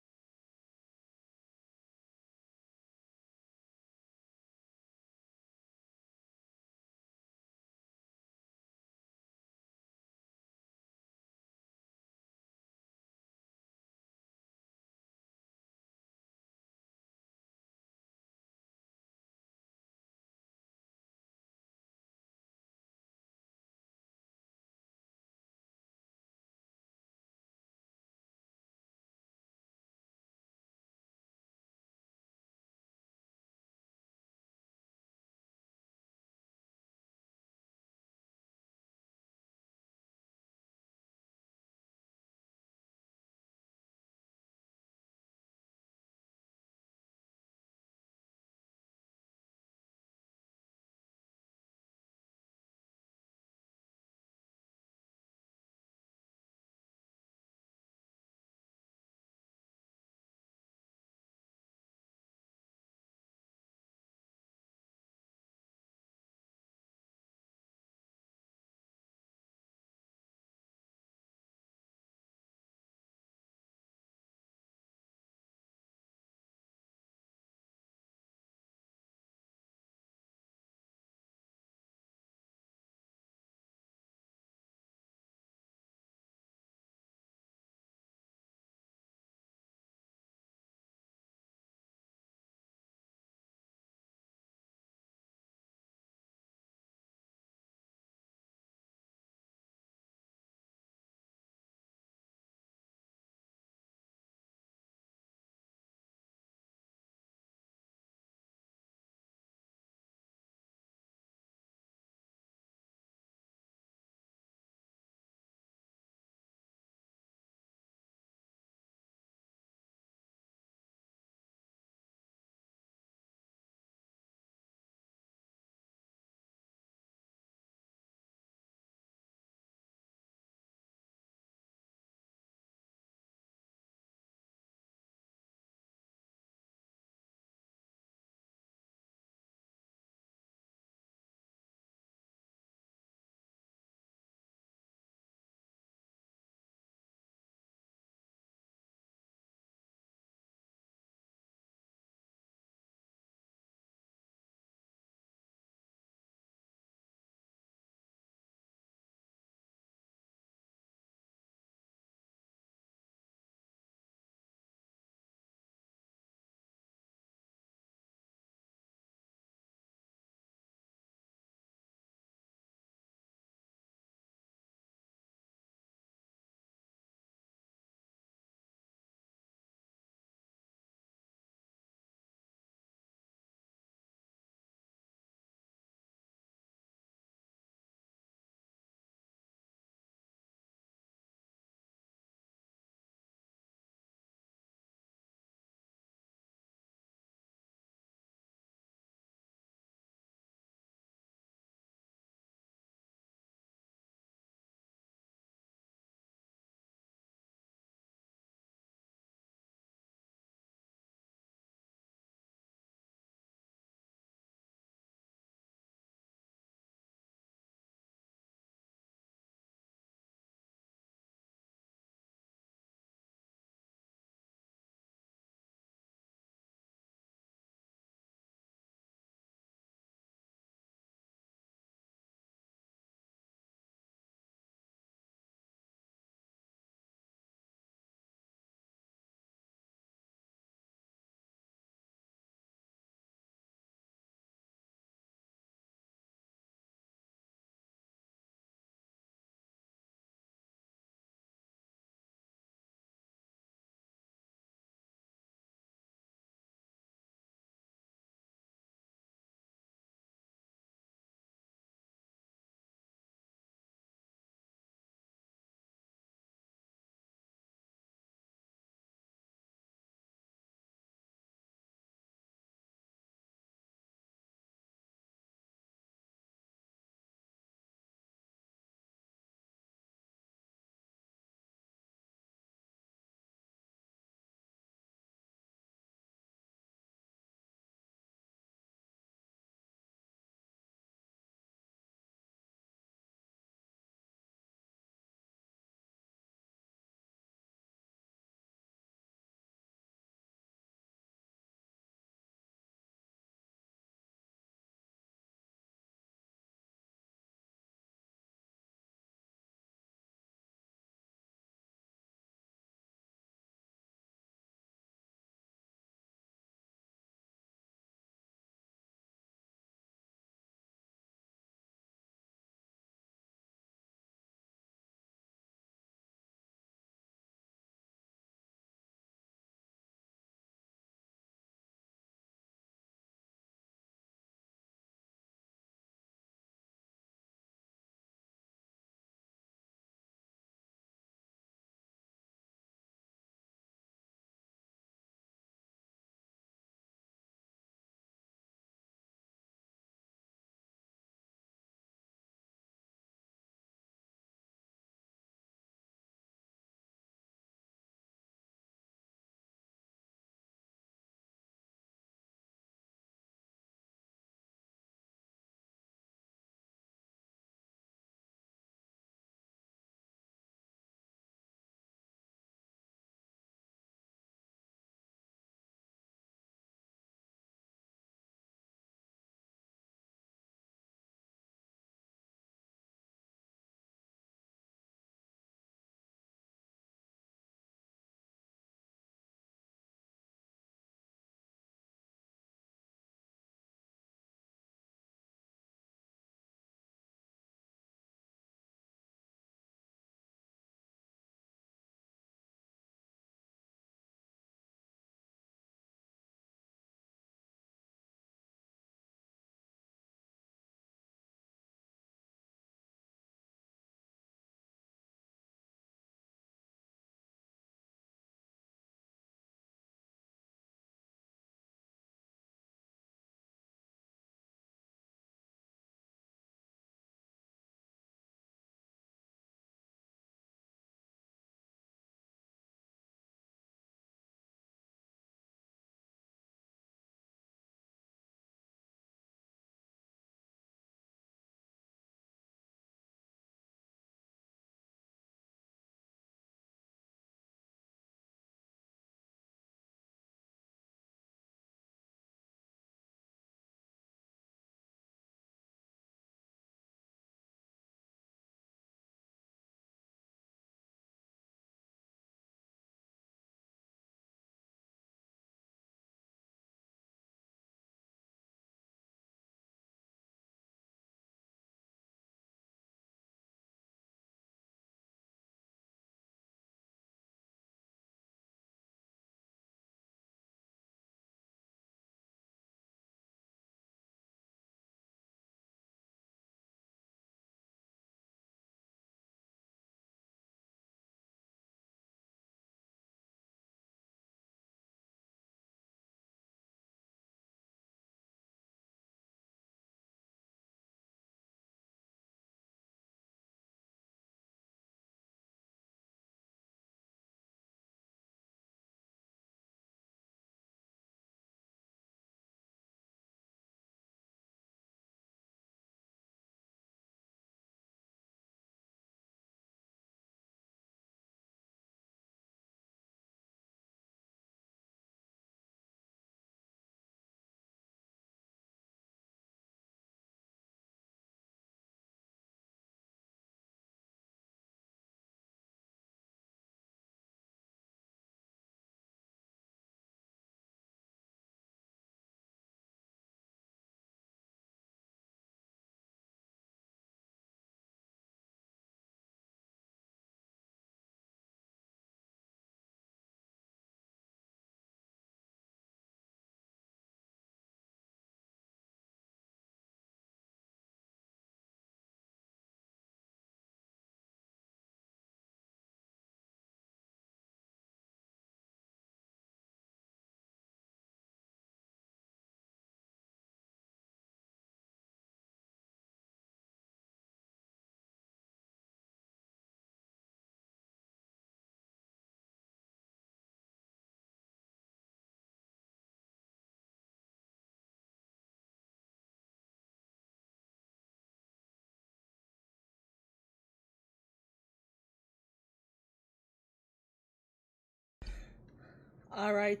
Alright.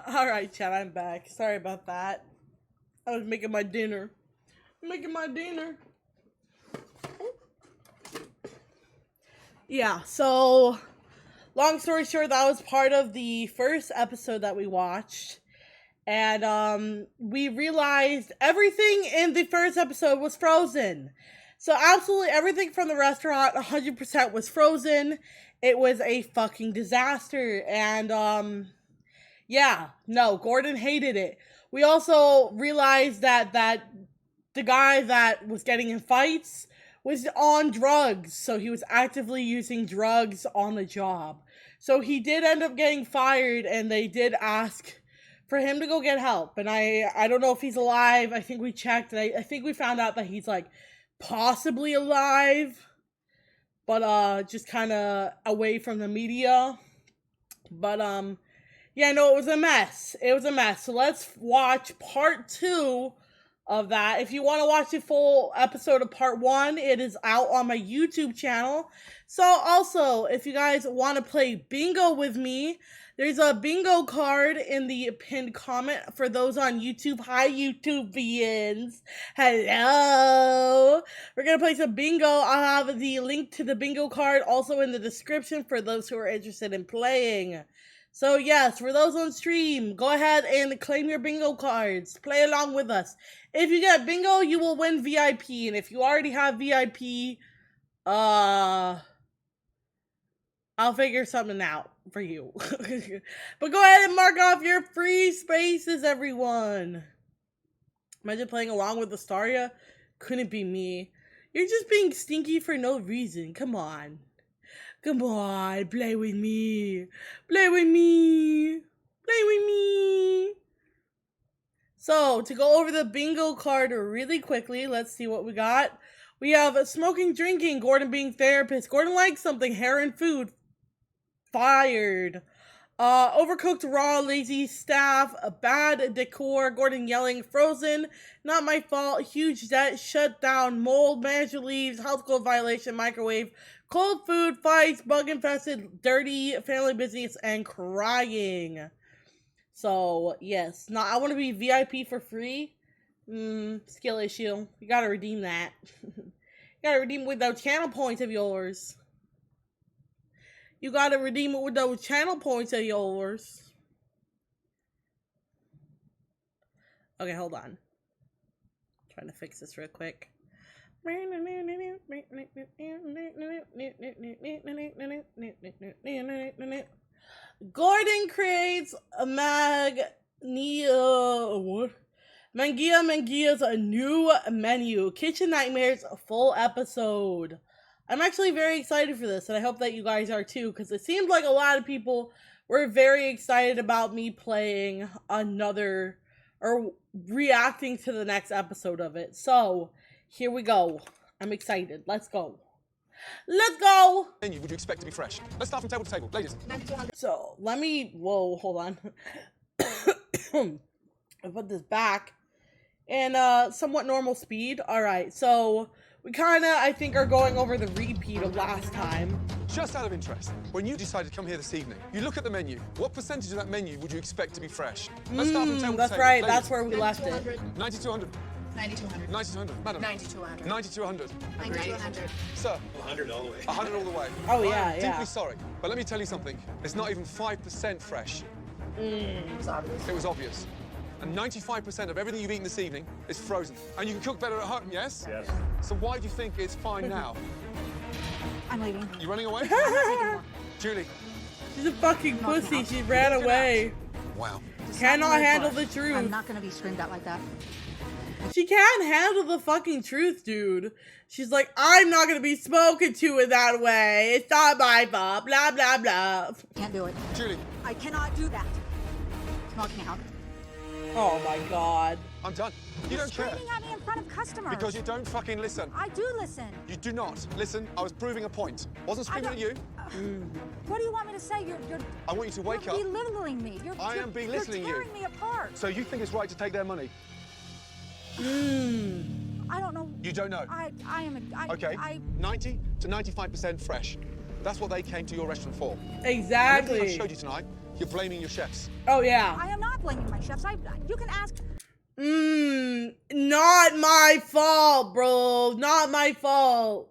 Alright, chat, I'm back. Sorry about that. I was making my dinner. Yeah, so long story short, that was part of the first episode that we watched. And we realized everything in the first episode was frozen. So absolutely everything from the restaurant 100% was frozen. It was a fucking disaster. And yeah, no, Gordon hated it. We also realized that the guy that was getting in fights was on drugs. So he was actively using drugs on the job. So he did end up getting fired, and they did ask for him to go get help. And I don't know if he's alive. I think we checked, and I think we found out that he's like possibly alive, but just kind of away from the media. But yeah, no, it was a mess. So let's watch part 2 of that. If you want to watch the full episode of part 1, it is out on my YouTube channel. So also, if you guys want to play bingo with me, there's a bingo card in the pinned comment for those on YouTube. Hi, YouTubians. Hello. We're going to play some bingo. I'll have the link to the bingo card also in the description for those who are interested in playing. So yes, for those on stream, go ahead and claim your bingo cards. Play along with us. If you get bingo, you will win VIP. And if you already have VIP, I'll figure something out for you. But go ahead and mark off your free spaces, everyone. Imagine playing along with Astaria. Couldn't be me. You're just being stinky for no reason. Come on. Come on, play with me. Play with me. Play with me. So, to go over the bingo card really quickly, let's see what we got. We have smoking, drinking, Gordon being therapist. Gordon likes something, hair and food. Fired. Overcooked, raw, lazy staff, a bad decor, Gordon yelling, frozen, not my fault, huge debt, shut down, mold, manager leaves, health code violation, microwave, cold food, fights, bug infested, dirty, family business, and crying. So, yes. Now, I want to be VIP for free. Skill issue. You gotta redeem that. You gotta redeem it with those channel points of yours. You gotta redeem it with those channel points of yours. Okay, hold on. Trying to fix this real quick. Gordon creates a Mangia's a new menu. Kitchen Nightmares, a full episode. I'm actually very excited for this, and I hope that you guys are too, because it seems like a lot of people were very excited about me playing another, or reacting to the next episode of it. So, here we go. I'm excited. Let's go. Let's go! Menu would you expect to be fresh? Let's start from table to table, ladies. So, let me, whoa, hold on. I'll put this back in somewhat normal speed. Alright, so we kind of, I think, are going over the repeat of last time. Just out of interest, when you decided to come here this evening, you look at the menu. What percentage of that menu would you expect to be fresh? Let's start from table that's to table. right, Ladies. that's where we left it. 9200. 9200. 9200. Madam. 9200. 9200. 9200. Sir. 100 all the way. 100 all the way. Oh, I yeah, am yeah. deeply sorry, but let me tell you something. It's not even 5% fresh. It was obvious. It was obvious. And 95% of everything you've eaten this evening is frozen. And you can cook better at home, yes? Yes. So why do you think it's fine now? I'm leaving. You running away? Julie. She's a fucking pussy. She ran away. Wow. Cannot handle the truth. I'm not gonna be screamed at like that. She can't handle the fucking truth, dude. She's like, I'm not gonna be spoken to in that way. It's not my fault. Blah, blah, blah. Can't do it. Julie. I cannot do that. Knock me out. Oh my god. I'm done. You don't care. Screaming at me in front of customers. Because you don't fucking listen. I do listen. You do not. Listen, I was proving a point. Wasn't screaming at you. What do you want me to say? You're I want you to wake up. You're belittling me. I am belittling you. You're tearing me apart. So you think it's right to take their money? I don't know. You don't know? I am. Okay. 90 to 95% fresh. That's what they came to your restaurant for. Exactly. And everything I showed you tonight, you're blaming your chefs. Oh yeah. I am not blaming my chefs. You can ask. Not my fault, bro. Not my fault.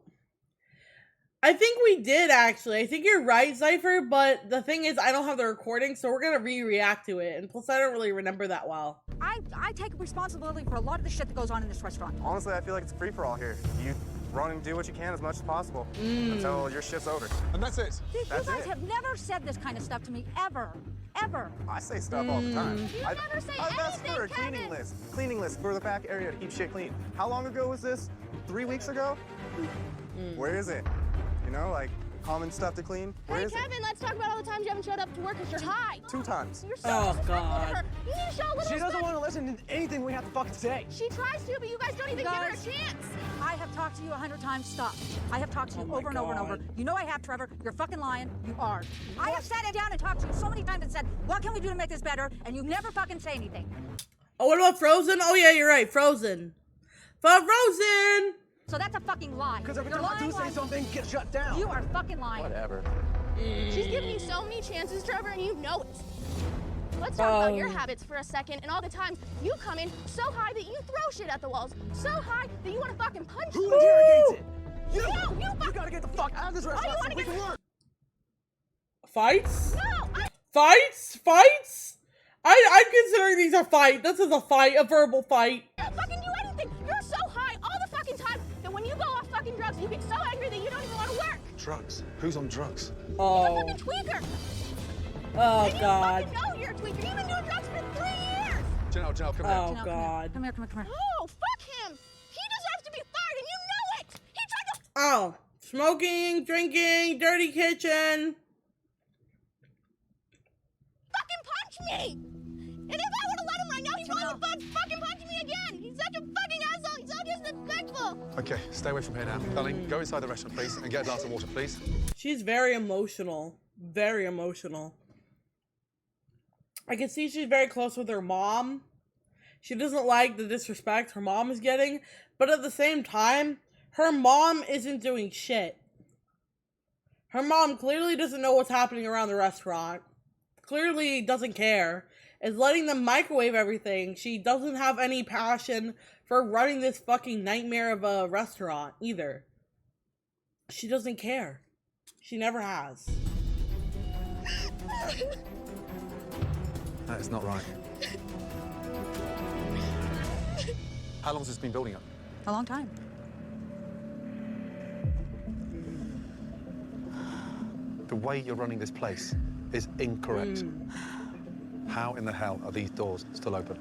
I think we did, actually. I think you're right, Cypher, but the thing is, I don't have the recording, so we're gonna react to it. And plus, I don't really remember that well. I take responsibility for a lot of the shit that goes on in this restaurant. Honestly, I feel like it's free-for-all here. You run and do what you can as much as possible until your shift's over. And that's it. You guys have never said this kind of stuff to me, ever. Ever. I say stuff all the time. You never say I've asked for a cleaning list. Cleaning list for the back area to keep shit clean. How long ago was this? 3 weeks ago? Where is it? You know, like common stuff to clean. Where Hey, is Kevin, let's talk about all the times you haven't showed up to work because you're high. 2 times. You're so disrespectful to her. You need to show a little She doesn't respect. want to listen to anything we have to fucking say. She tries to, but you guys don't even give her a Guys, chance. I have talked to you 100 times. Stop. I have talked to you over and over and over. You know I have, Trevor. You're fucking lying. You are. I have sat down and talked to you so many times and said, what can we do to make this better? And you never fucking say anything. Oh, what about Frozen? Oh yeah, you're right, Frozen. Frozen! So that's a fucking lie. Because every You're time I do lying, say something, get shut down. You are fucking lying. Whatever. She's given you so many chances, Trevor, and you know it. Let's talk about your habits for a second and all the times you come in so high that you throw shit at the walls, so high that you want to fucking punch Who someone. interrogates it? You gotta get the fuck out of this restaurant so we can work. Fights? No! Fights? I'm considering these a fight. This is a fight, a verbal fight. You don't fucking do anything. You're so high all the fucking time that when you go off fucking drugs, you get so angry that you don't even want to work. Drugs? Who's on drugs? You're a fucking tweaker. Oh, and God. You fucking know you're a tweaker. You've been doing drugs for 3 years. Janelle, come here. Oh, God. Come here. Oh, fuck him. He deserves to be fired, and you know it. He tried to. Oh, smoking, drinking, dirty kitchen. Fucking punch me! And if I would have let him right now, he probably would fucking punch me again! He's such a fucking asshole! He's so disrespectful! Okay, stay away from here now. Darling, go inside the restaurant, please, and get a glass of water, please. She's very emotional. Very emotional. I can see she's very close with her mom. She doesn't like the disrespect her mom is getting, but at the same time, her mom isn't doing shit. Her mom clearly doesn't know what's happening around the restaurant. Clearly doesn't care. Is letting them microwave everything. She doesn't have any passion for running this fucking nightmare of a restaurant either. She doesn't care. She never has. That is not right. How long has this been building up? A long time. The way you're running this place is incorrect. How in the hell are these doors still open?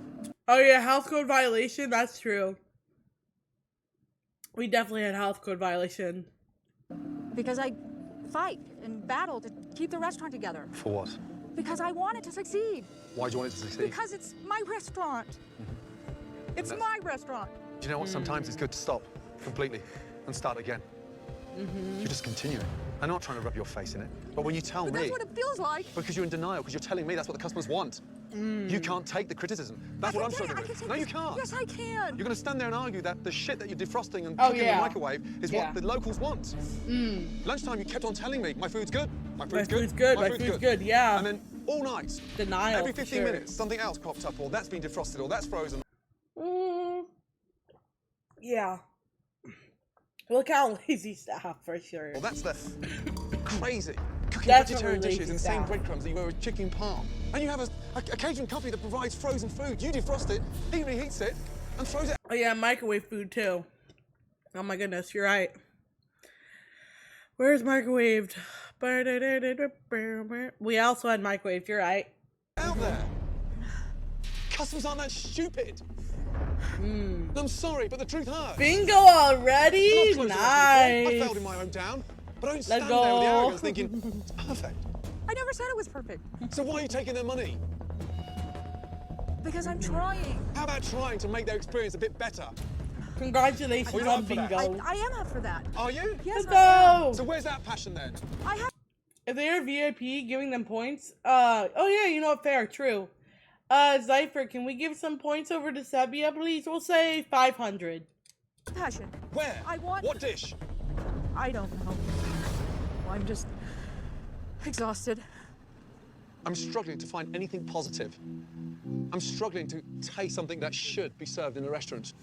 Oh yeah, health code violation, that's true. We definitely had health code violation. Because I fight and battle to keep the restaurant together. For what? Because I want it to succeed. Why do you want it to succeed? Because it's my restaurant. It's my restaurant. Do you know what? Sometimes it's good to stop completely and start again. You just continue it. I'm not trying to rub your face in it, but when you tell But me... that's what it feels like. Because you're in denial, because you're telling me that's what the customers want. You can't take the criticism. That's what I'm struggling with. No, you can't. Yes, I can. You're going to stand there and argue that the shit that you're defrosting and Oh, cooking in yeah. the microwave is what the locals want. Lunchtime, you kept on telling me, my food's good, my food's good, my food's good, yeah. And then all night, Denial, every for 15 sure. minutes, something else cropped up, or that's been defrosted, or that's frozen. Yeah. Look how lazy staff, for sure. Well, that's the crazy. Cooking Definitely vegetarian dishes lazy in the same staff. breadcrumbs that you were with chicken parm. And you have a catering company that provides frozen food. You defrost it, he reheats it, and throws it. Oh yeah, microwave food too. Oh my goodness, you're right. Where's microwaved? We also had microwave, you're right. Out there. Customers aren't that stupid. I'm sorry, but the truth hurts. Bingo already? I'm not close enough to the I Nice. failed in my own town, but I don't Let's stand there with the go. arrogance thinking, it's perfect. I never said it was perfect. So why are you taking their money? Because I'm trying. How about trying to make their experience a bit better? Congratulations Are you on up for that? bingo. I am up for that. Are you? Yes, Let's I go. So where's that passion then? am. I have. If they're VIP, giving them points. Oh yeah, you know what? Fair, true. Zypher, can we give some points over to Sebia, please? We'll say 500. Passion. Where? I want. What dish? I don't know. I'm just exhausted. I'm struggling to find anything positive. I'm struggling to taste something that should be served in a restaurant.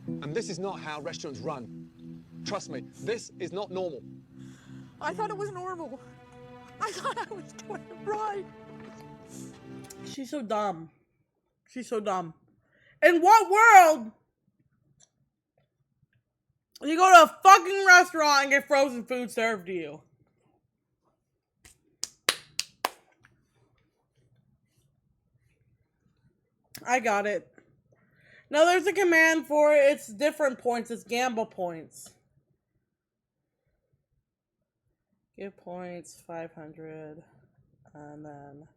And this is not how restaurants run. Trust me, this is not normal. I thought it was normal. I thought I was doing it right. She's so dumb. She's so dumb. In what world? You go to a fucking restaurant and get frozen food served to you. I got it. No, there's a command for it. It's different points. It's gamble points. Give points, 500. And then...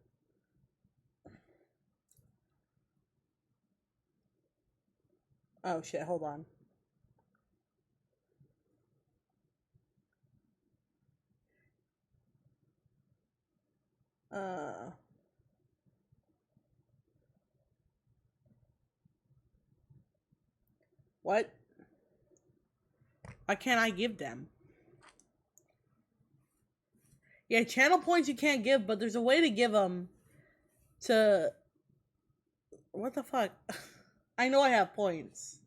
Oh shit, hold on. What? Why can't I give them? Yeah, channel points you can't give, but there's a way to give them to... What the fuck? I know I have points.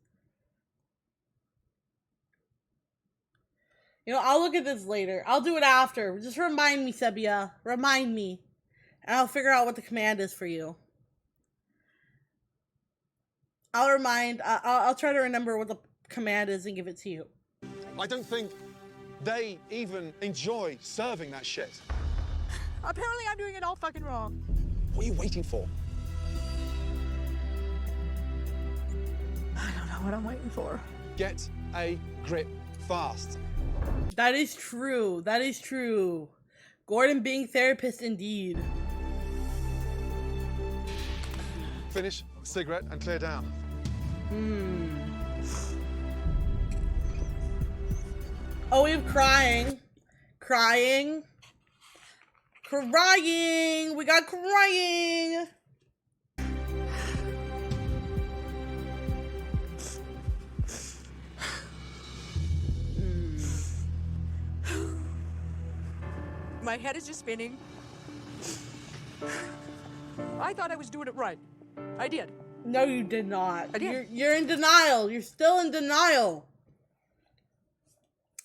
You know, I'll look at this later. I'll do it after. Just remind me, Sebia. Remind me. And I'll figure out what the command is for you. I'll try to remember what the command is and give it to you. I don't think they even enjoy serving that shit. Apparently I'm doing it all fucking wrong. What are you waiting for? I don't know what I'm waiting for. Get a grip fast. That is true. That is true. Gordon being therapist indeed. Finish, cigarette, and clear down. Oh, we have crying. Crying. Crying. We got crying. My head is just spinning. I thought I was doing it right. I did. No, you did not. I did. You're in denial. You're still in denial.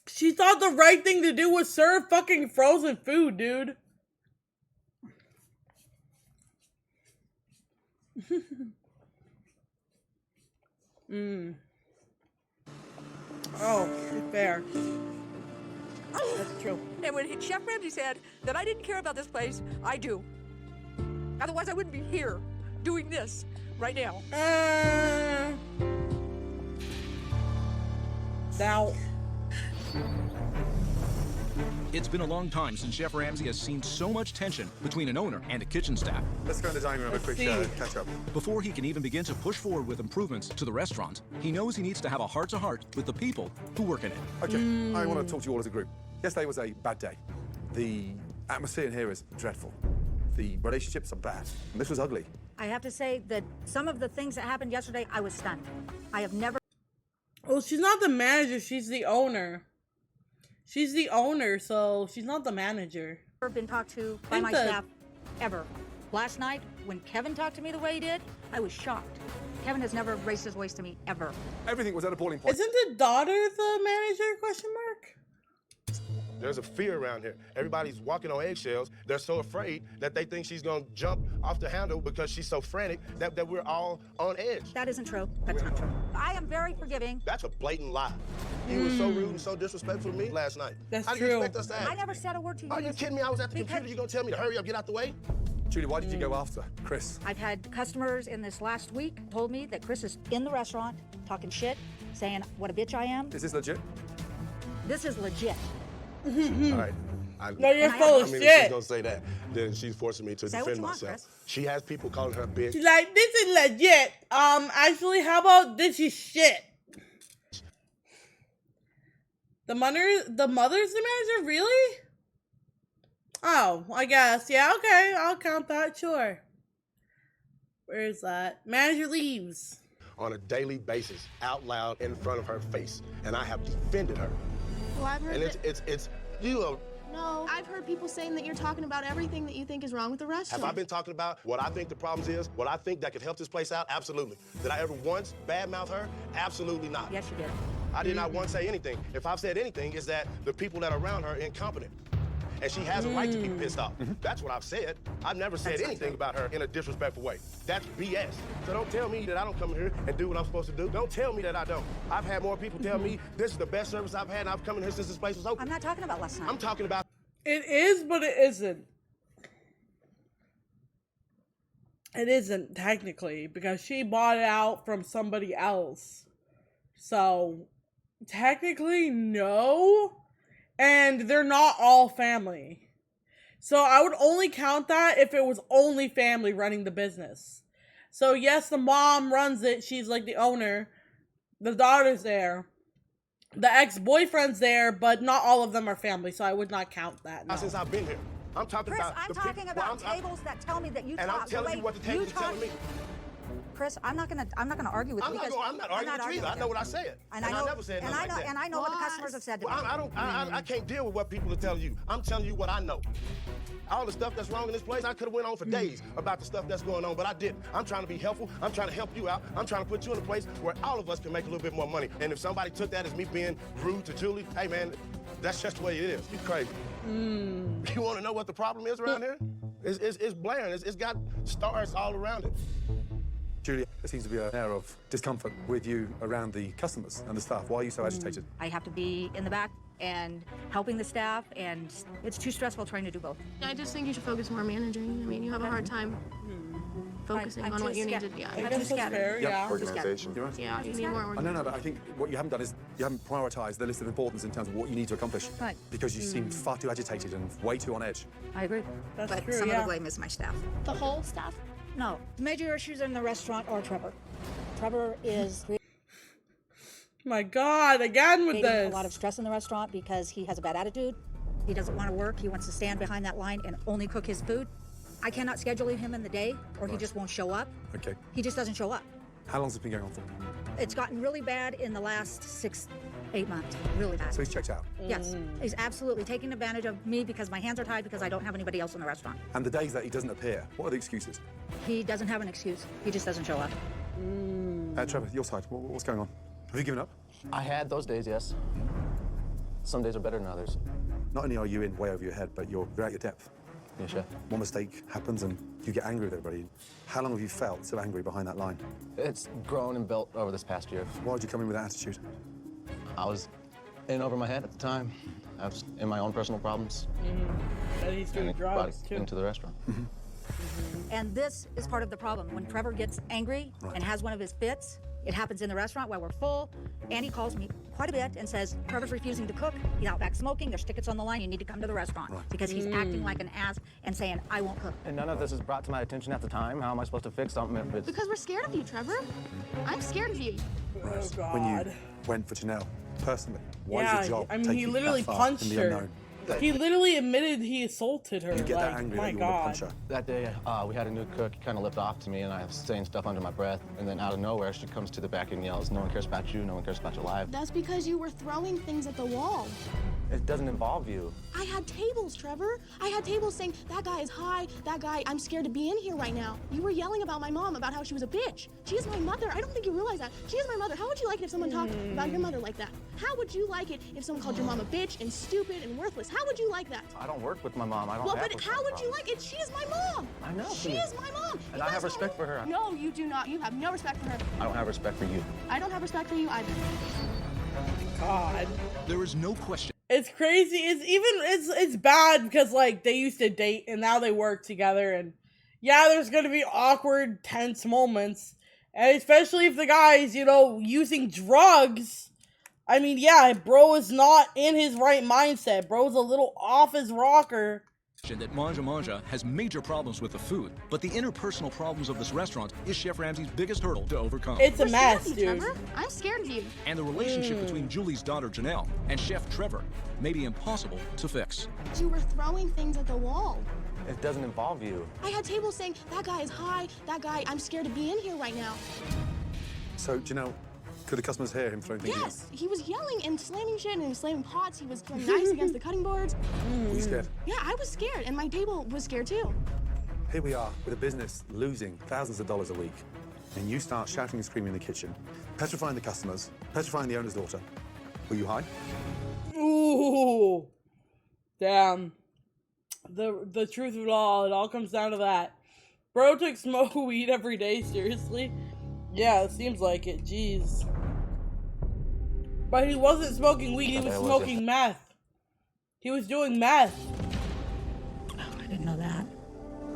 She thought the right thing to do was serve fucking frozen food, dude. Oh, fair. That's true. And when Chef Ramsay said that I didn't care about this place, I do. Otherwise, I wouldn't be here doing this right now. Now. It's been a long time since Chef Ramsay has seen so much tension between an owner and a kitchen staff. Let's go in the dining room and have a quick catch up. Before he can even begin to push forward with improvements to the restaurant, he knows he needs to have a heart-to-heart with the people who work in it. Okay, I want to talk to you all as a group. Yesterday was a bad day. The atmosphere in here is dreadful. The relationships are bad. And this was ugly. I have to say that some of the things that happened yesterday, I was stunned. I have never... Well, she's not the manager. She's the owner. She's the owner, so she's not the manager. Never been talked to by my staff, ever. Last night, when Kevin talked to me the way he did, I was shocked. Kevin has never raised his voice to me, ever. Everything was at a boiling point. Isn't the daughter the manager, question mark? There's a fear around here. Everybody's walking on eggshells. They're so afraid that they think she's gonna jump off the handle because she's so frantic that we're all on edge. That isn't true. That's not true. I am very forgiving. That's a blatant lie. You were so rude and so disrespectful to me last night. That's How do you expect us to act? I never said a word to you. Are you kidding me? I was at the computer. You gonna tell me to hurry up, get out the way? Julie, why did you go after Chris? I've had customers in this last week told me that Chris is in the restaurant talking shit, saying what a bitch I am. Is this legit? This is legit. All right. No, you're full of I mean, shit. if she's gonna say that, then she's forcing me to Say what defend you want, myself. Chris. She has people calling her bitch. She's like, this is legit. Actually, how about this is shit? The mother's the manager, really? Oh, I guess. Yeah, okay. I'll count that, sure. Where is that? Manager leaves. On a daily basis, out loud in front of her face, and I have defended her. Well, I've heard And that... it's No, I've heard people saying that you're talking about everything that you think is wrong with the restaurant. Have I been talking about what I think the problems is, what I think that could help this place out? Absolutely. Did I ever once badmouth her? Absolutely not. Yes, you did. I did not once say anything. If I've said anything, is that the people that are around her are incompetent. And she has a right to be pissed off. That's what I've said. I've never said anything about her in a disrespectful way. That's BS. So don't tell me that I don't come here and do what I'm supposed to do. Don't tell me that I don't. I've had more people tell me this is the best service I've had, and I've come in here since this place was open. I'm not talking about last night. I'm talking about... It is, but it isn't. It isn't, technically, because she bought it out from somebody else. So, technically, no. And they're not all family. So I would only count that if it was only family running the business. So yes, the mom runs it. She's like the owner. The daughter's there. The ex-boyfriend's there, but not all of them are family. So I would not count that. No. Since I've been here. I'm talking Chris, about... I'm talking about tables that tell me that you and talk I'm telling you what the tables are telling me. Chris, I'm not gonna argue with you. I'm not arguing with you either. I know what I said. And I never said nothing like that. And I know what the customers have said to me. I can't deal with what people are telling you. I'm telling you what I know. All the stuff that's wrong in this place, I could have went on for days about the stuff that's going on, but I didn't. I'm trying to be helpful. I'm trying to help you out. I'm trying to put you in a place where all of us can make a little bit more money. And if somebody took that as me being rude to Julie, hey man, that's just the way it is. You crazy. You want to know what the problem is around here? It's blaring. It's got stars all around it. Julia, there seems to be an air of discomfort with you around the customers and the staff. Why are you so agitated? I have to be in the back and helping the staff, and it's too stressful trying to do both. I just think you should focus more on managing. I mean, you have a hard time focusing I'm on too what you need to scattered. do. Yeah, I'm that's too scattered. Organization. You're right. Yeah, you need more organization. No, but I think what you haven't done is you haven't prioritised the list of importance in terms of what you need to accomplish. Right. Because you seem far too agitated and way too on edge. I agree. That's but true, some of yeah. the blame is my staff. The whole staff? No. The major issues in the restaurant are Trevor. Trevor is My God, again with creating this. a lot of stress in the restaurant because he has a bad attitude. He doesn't want to work. He wants to stand behind that line and only cook his food. I cannot schedule him in the day or he just won't show up. Okay. He just doesn't show up. How long's it been going on for? It's gotten really bad in the last 6-8 months. Really bad. So he's checked out. Yes, he's absolutely taking advantage of me because my hands are tied because I don't have anybody else in the restaurant. And the days that he doesn't appear, what are the excuses? He doesn't have an excuse. He just doesn't show up. Trevor, your side, what's going on? Have you given up? I had those days, yes. Some days are better than others. Not only are you in way over your head, but you're at your depth. Yes, chef. One mistake happens and you get angry with everybody. How long have you felt so angry behind that line? It's grown and built over this past year. Why did you come in with that attitude? I was in over my head at the time. I was in my own personal problems. And he's doing And it brought drugs, it too. into the restaurant. And this is part of the problem. When Trevor gets angry and has one of his fits, it happens in the restaurant while we're full. Andy calls me quite a bit and says, Trevor's refusing to cook. He's out back smoking. There's tickets on the line. You need to come to the restaurant. Because he's acting like an ass and saying, I won't cook. And none of this is brought to my attention at the time. How am I supposed to fix something if it's... Because we're scared of you, Trevor. I'm scared of you. Oh, God. When you went for Janelle, personally, why Yeah, does your job I mean, take he you literally that far punched in the her. unknown? He literally admitted he assaulted her. You get that like, angry my that you want to God. punch her. That day, we had a new cook. He kind of lipped off to me, and I was saying stuff under my breath. And then out of nowhere, she comes to the back and yells, no one cares about you, no one cares about your life. That's because you were throwing things at the wall. It doesn't involve you. I had tables, Trevor. I had tables saying, that guy is high, that guy, I'm scared to be in here right now. You were yelling about my mom, about how she was a bitch. She is my mother. I don't think you realize that. She is my mother. How would you like it if someone talked about your mother like that? How would you like it if someone called your mom a bitch and stupid and worthless? How would you like that? I don't work with my mom. I don't Well, have but those how would you problems. like it? She is my mom. I know. She is my mom. And I have respect for her. No, you do not. You have no respect for her. I don't have respect for you. I don't have respect for you either. God. There is no question. It's crazy. It's bad because like they used to date and now they work together, and yeah, there's gonna be awkward, tense moments, and especially if the guy's, you know, using drugs. I mean, yeah, bro is not in his right mindset. Bro's a little off his rocker. That Manja Manja has major problems with the food, but the interpersonal problems of this restaurant is Chef Ramsay's biggest hurdle to overcome. It's a mess, dude. Trevor, I'm scared of you. And the relationship between Julie's daughter Janelle and Chef Trevor may be impossible to fix. You were throwing things at the wall. It doesn't involve you. I had tables saying, that guy is high, that guy, I'm scared to be in here right now. So, Janelle, Could the customers hear him throwing things? Yes, he was yelling and slamming shit and slamming pots. He was throwing knives against the cutting boards. Were you scared? Yeah, I was scared, and my table was scared too. Here we are with a business losing thousands of dollars a week, and you start shouting and screaming in the kitchen, petrifying the customers, petrifying the owner's daughter. Were you high? Ooh, damn. The truth of it all comes down to that. Bro took smoke weed every day, seriously? Yeah, it seems like it, jeez. But he wasn't smoking weed, he was smoking meth. He was doing meth. Oh, I didn't know that.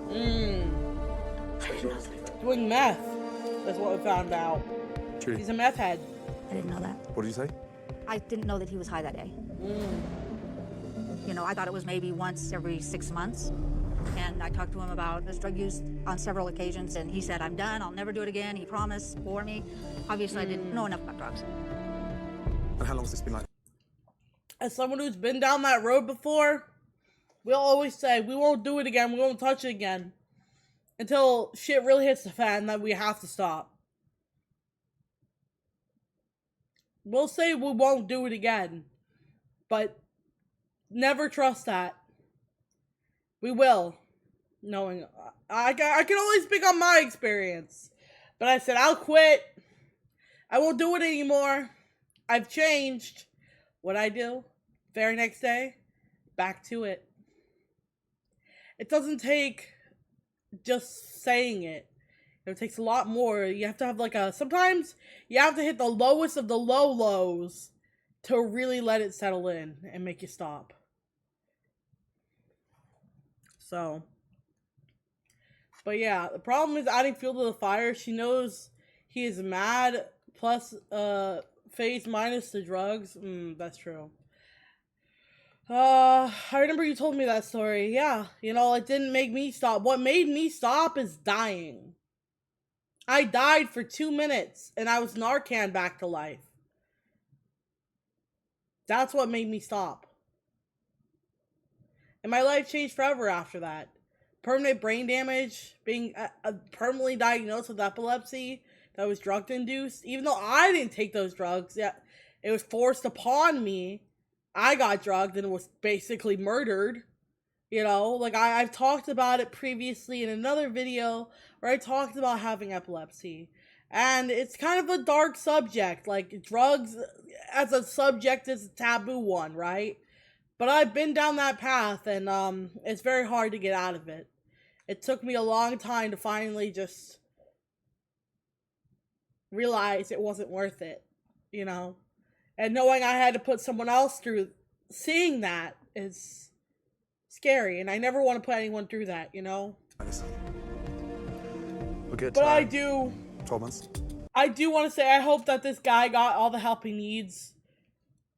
I didn't know that. Doing meth. That's what we found out. Trudy. He's a meth head. I didn't know that. What did you say? I didn't know that he was high that day. You know, I thought it was maybe once every 6 months. And I talked to him about his drug use on several occasions, and he said, I'm done, I'll never do it again. He promised for me. Obviously, I didn't know enough about drugs. And how long has this been like? As someone who's been down that road before, we'll always say, we won't do it again, we won't touch it again. Until shit really hits the fan that we have to stop. We'll say we won't do it again. But never trust that. We will. Knowing, I can only speak on my experience. But I said, I'll quit. I won't do it anymore. I've changed. What I do, very next day, back to it. It doesn't take just saying it. It takes a lot more. You have to have sometimes you have to hit the lowest of the low lows to really let it settle in and make you stop. So, but yeah, the problem is adding fuel to the fire. She knows he is mad, plus phase minus the drugs. That's true. I remember you told me that story. Yeah, it didn't make me stop. What made me stop is dying. I died for 2 minutes, and I was Narcan back to life. That's what made me stop. And my life changed forever after that. Permanent brain damage, being permanently diagnosed with epilepsy that was drug-induced. Even though I didn't take those drugs, yeah, it was forced upon me. I got drugged and was basically murdered. I've talked about it previously in another video where I talked about having epilepsy. And it's kind of a dark subject. Like, drugs as a subject is a taboo one, right? But I've been down that path, and it's very hard to get out of it. It took me a long time to finally just realize it wasn't worth it, And knowing I had to put someone else through seeing that is scary, and I never want to put anyone through that, We'll get But I do... 12 months? I do want to say I hope that this guy got all the help he needs.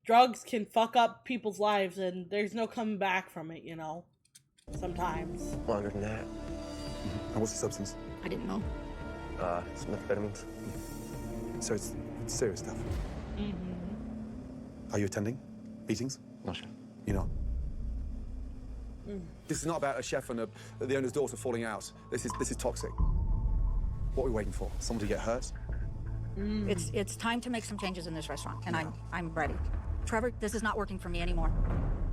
Drugs can fuck up people's lives, and there's no coming back from it, sometimes. Longer than that. And what's the substance? I didn't know. Some methamphetamines. So it's serious stuff. Are you attending meetings? Not sure. You're not? This is not about a chef and the owner's daughter falling out. This is toxic. What are we waiting for? Someone to get hurt? It's time to make some changes in this restaurant, and I'm ready. Trevor, this is not working for me anymore.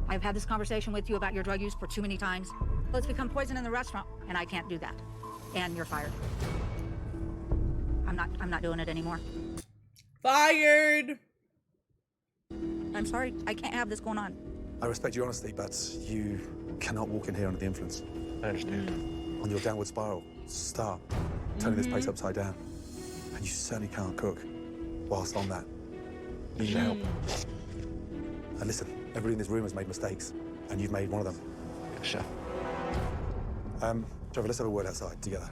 I've had this conversation with you about your drug use for too many times. It's become poison in the restaurant, and I can't do that. And you're fired. I'm not doing it anymore. Fired! I'm sorry, I can't have this going on. I respect your honesty, but you cannot walk in here under the influence. I understand. On your downward spiral, start turning this place upside down. And you certainly can't cook whilst on that. You need help. And listen, everybody in this room has made mistakes, and you've made one of them. Chef. Trevor, let's have a word outside together.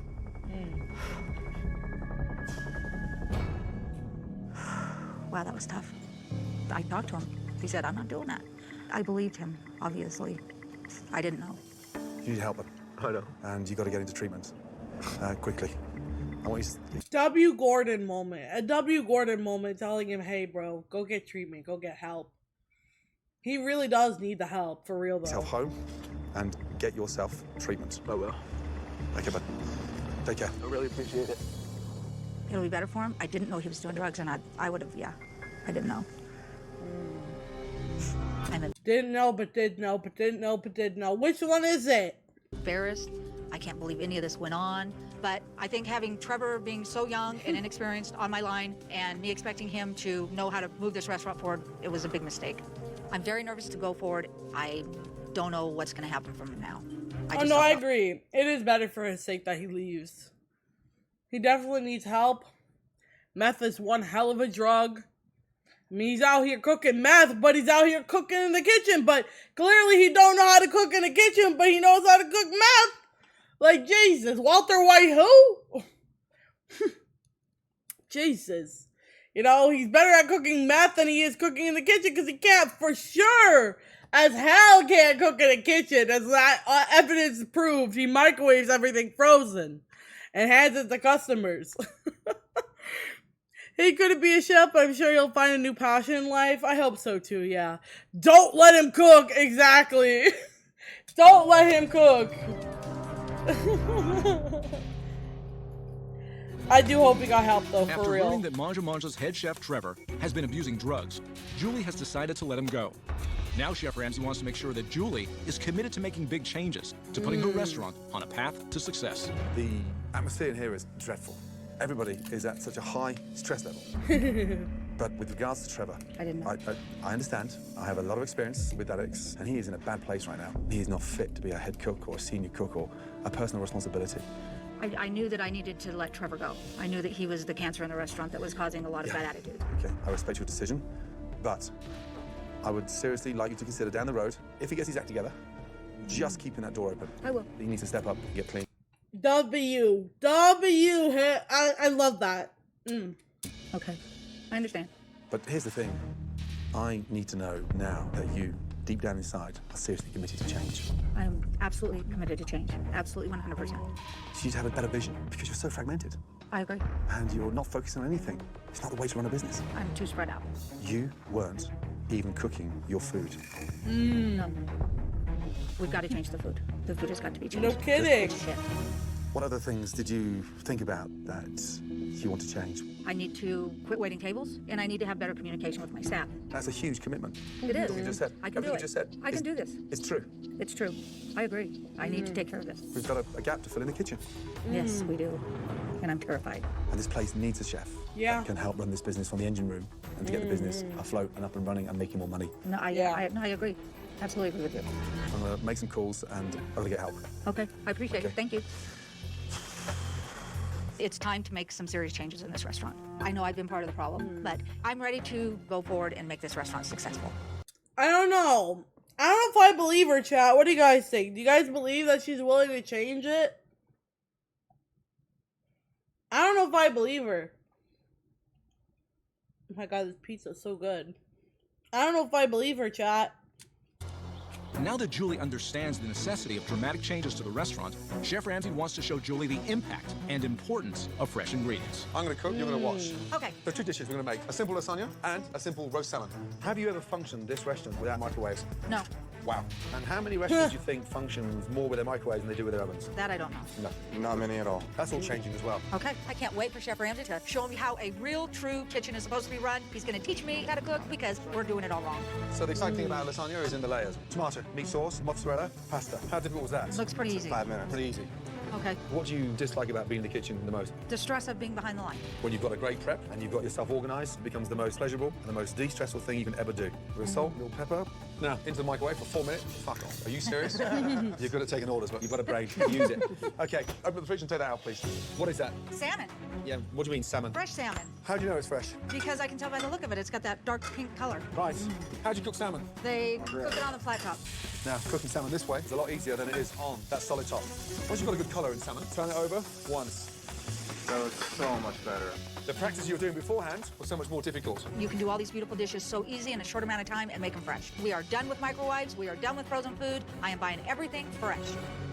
Wow, that was tough. I talked to him. He said, I'm not doing that. I believed him, obviously. I didn't know. You need help. I know. And you got to get into treatment. Quickly. I want you to... W. Gordon moment. A W. Gordon moment telling him, hey, bro, go get treatment. Go get help. He really does need the help, for real, though. Yourself home and get yourself treatment. I will. Okay, bud. Take care. I really appreciate it. it'll be better for him. I didn't know he was doing drugs, and I would have, yeah. I didn't know. I'm Didn't know, but did know, but didn't know, but did know. Which one is it? embarrassed. I can't believe any of this went on. But I think having Trevor being so young and inexperienced on my line and me expecting him to know how to move this restaurant forward, it was a big mistake. I'm very nervous to go forward. I don't know what's going to happen from now. I agree. It is better for his sake that he leaves. He definitely needs help. Meth is one hell of a drug. I mean, he's out here cooking meth, but he's out here cooking in the kitchen. But clearly he don't know how to cook in the kitchen, but he knows how to cook meth. Like, Jesus. Walter White who? Jesus. You know, he's better at cooking meth than he is cooking in the kitchen because he can't for sure as hell can't cook in the kitchen. As that evidence proved, he microwaves everything frozen and hands it to customers. He couldn't be a chef, but I'm sure he'll find a new passion in life. I hope so too, yeah. Don't let him cook, exactly. Don't let him cook. I do hope he got help though, for After real. learning that Manja Manja's head chef Trevor has been abusing drugs, Julie has decided to let him go. Now Chef Ramsay wants to make sure that Julie is committed to making big changes, to putting her restaurant on a path to success. The atmosphere in here is dreadful. Everybody is at such a high stress level. But with regards to Trevor, I understand. I have a lot of experience with addicts, and he is in a bad place right now. He is not fit to be a head cook or a senior cook or a personal responsibility. I knew that I needed to let Trevor go. I knew that he was the cancer in the restaurant that was causing a lot of bad attitude. Okay, I respect your decision, but I would seriously like you to consider down the road, if he gets his act together, just keeping that door open. I will. He needs to step up and get clean. W. I love that. Okay, I understand. But here's the thing. I need to know now that you, deep down inside, are seriously committed to change. I am absolutely committed to change. Absolutely 100%. You need to have a better vision because you're so fragmented I agree. and you're not focusing on anything. It's not the way to run a business. I'm too spread out. You weren't even cooking your food. No. We've got to change the food. The food has got to be changed. No kidding. What other things did you think about that you want to change? I need to quit waiting tables, and I need to have better communication with my staff. That's a huge commitment. It is. What you just said. I can Everything do you it. just said. I can do this. It's true. It's true. I agree. I need to take care of this. We've got a gap to fill in the kitchen. Yes, we do. And I'm terrified. And this place needs a chef. Yeah. That can help run this business from the engine room and to get the business afloat and up and running and making more money. No, I agree. Absolutely agree with you. I'm going to make some calls and I'm going to get help. Okay, I appreciate it. Thank you. It's time to make some serious changes in this restaurant. I know I've been part of the problem, but I'm ready to go forward and make this restaurant successful. I don't know. I don't know if I believe her, chat. What do you guys think? Do you guys believe that she's willing to change it? I don't know if I believe her. Oh my god, this pizza's so good. I don't know if I believe her, chat. Now that Julie understands the necessity of dramatic changes to the restaurant, Chef Ramsay wants to show Julie the impact and importance of fresh ingredients. I'm going to cook, you're going to wash. Okay. There's two dishes we're going to make. A simple lasagna and a simple roast salmon. Have you ever functioned this restaurant without microwaves? No. Wow. And how many restaurants do you think functions more with their microwaves than they do with their ovens? That I don't know. No, not many at all. That's all changing as well. Okay. I can't wait for Chef Ramsay to show me how a real, true kitchen is supposed to be run. He's going to teach me how to cook because we're doing it all wrong. So the exciting thing about lasagna is in the layers. Tomato, meat sauce, mozzarella, pasta. How difficult was that? Looks pretty easy. 5 minutes. Pretty easy. Okay. What do you dislike about being in the kitchen the most? The stress of being behind the line. When you've got a great prep and you've got yourself organised, it becomes the most pleasurable and the most de-stressful thing you can ever do. With salt, little pepper. Now, into the microwave for 4 minutes. Fuck off. Are you serious? You're good at taking orders, but you've got a brain. Use it. Okay, open the fridge and take that out, please. What is that? Salmon. Yeah, what do you mean, salmon? Fresh salmon. How do you know it's fresh? Because I can tell by the look of it. It's got that dark pink color. Right. How do you cook salmon? They cook it on the flat top. Now, cooking salmon this way is a lot easier than it is on that solid top. Once you've got a good colour in salmon, turn it over once. So it's so much better. The practice you were doing beforehand was so much more difficult. You can do all these beautiful dishes so easy in a short amount of time and make them fresh. We are done with microwaves. We are done with frozen food. I am buying everything fresh.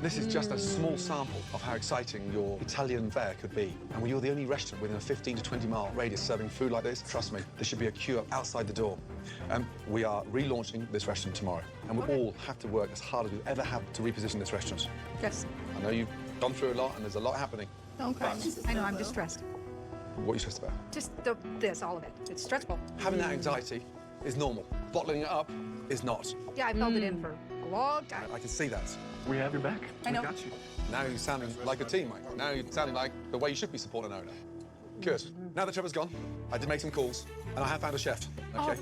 This is just a small sample of how exciting your Italian fare could be. And when you're the only restaurant within a 15 to 20 mile radius serving food like this, trust me, there should be a queue up outside the door. We are relaunching this restaurant tomorrow. And we all have to work as hard as we've ever had to reposition this restaurant. Yes. I know you've gone through a lot and there's a lot happening. Don't cry. I know, I'm distressed. What are you stressed about? Just this, all of it. It's stressful. Having that anxiety is normal. Bottling it up is not. Yeah, I felt it in for a long time. I can see that. We have your back. I know. We got you. Now you're sounding like a teammate. Now you're sounding like the way you should be supporting an owner. Good. Now that Trevor's gone, I did make some calls, and I have found a chef. Okay.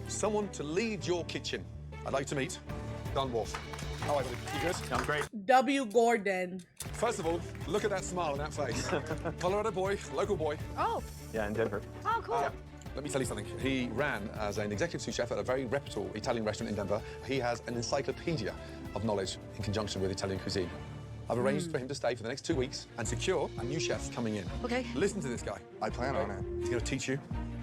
Someone to lead your kitchen. I'd like to meet Don Wolf. How are you? You good? I'm great. W. Gordon. First of all, look at that smile on that face. Colorado boy, local boy. Oh. Yeah, in Denver. Oh, cool. Let me tell you something. He ran as an executive sous chef at a very reputable Italian restaurant in Denver. He has an encyclopedia of knowledge in conjunction with Italian cuisine. I've arranged for him to stay for the next 2 weeks and secure a new chef coming in. Okay. Listen to this guy. I plan on it. He's going to teach you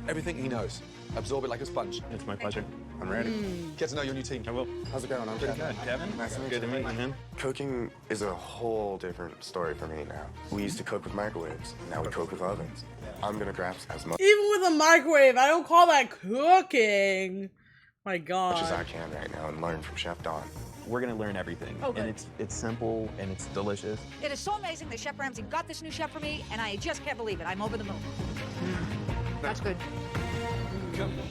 everything he knows. Absorb it like a sponge. It's my pleasure. I'm ready. Get to know your new team. I will. How's it going? I'm Pretty Kevin. good. Kevin? Nice to meet Good you. to meet you, man. Cooking is a whole different story for me now. We used to cook with microwaves. Now we cook with ovens. I'm gonna grasp as much Even with a microwave, I don't call that cooking. My God. as I can right now and learn from Chef Don. We're gonna learn everything, Oh, good. and it's simple and it's delicious. It is so amazing that Chef Ramsay got this new chef for me, and I just can't believe it. I'm over the moon. That's good.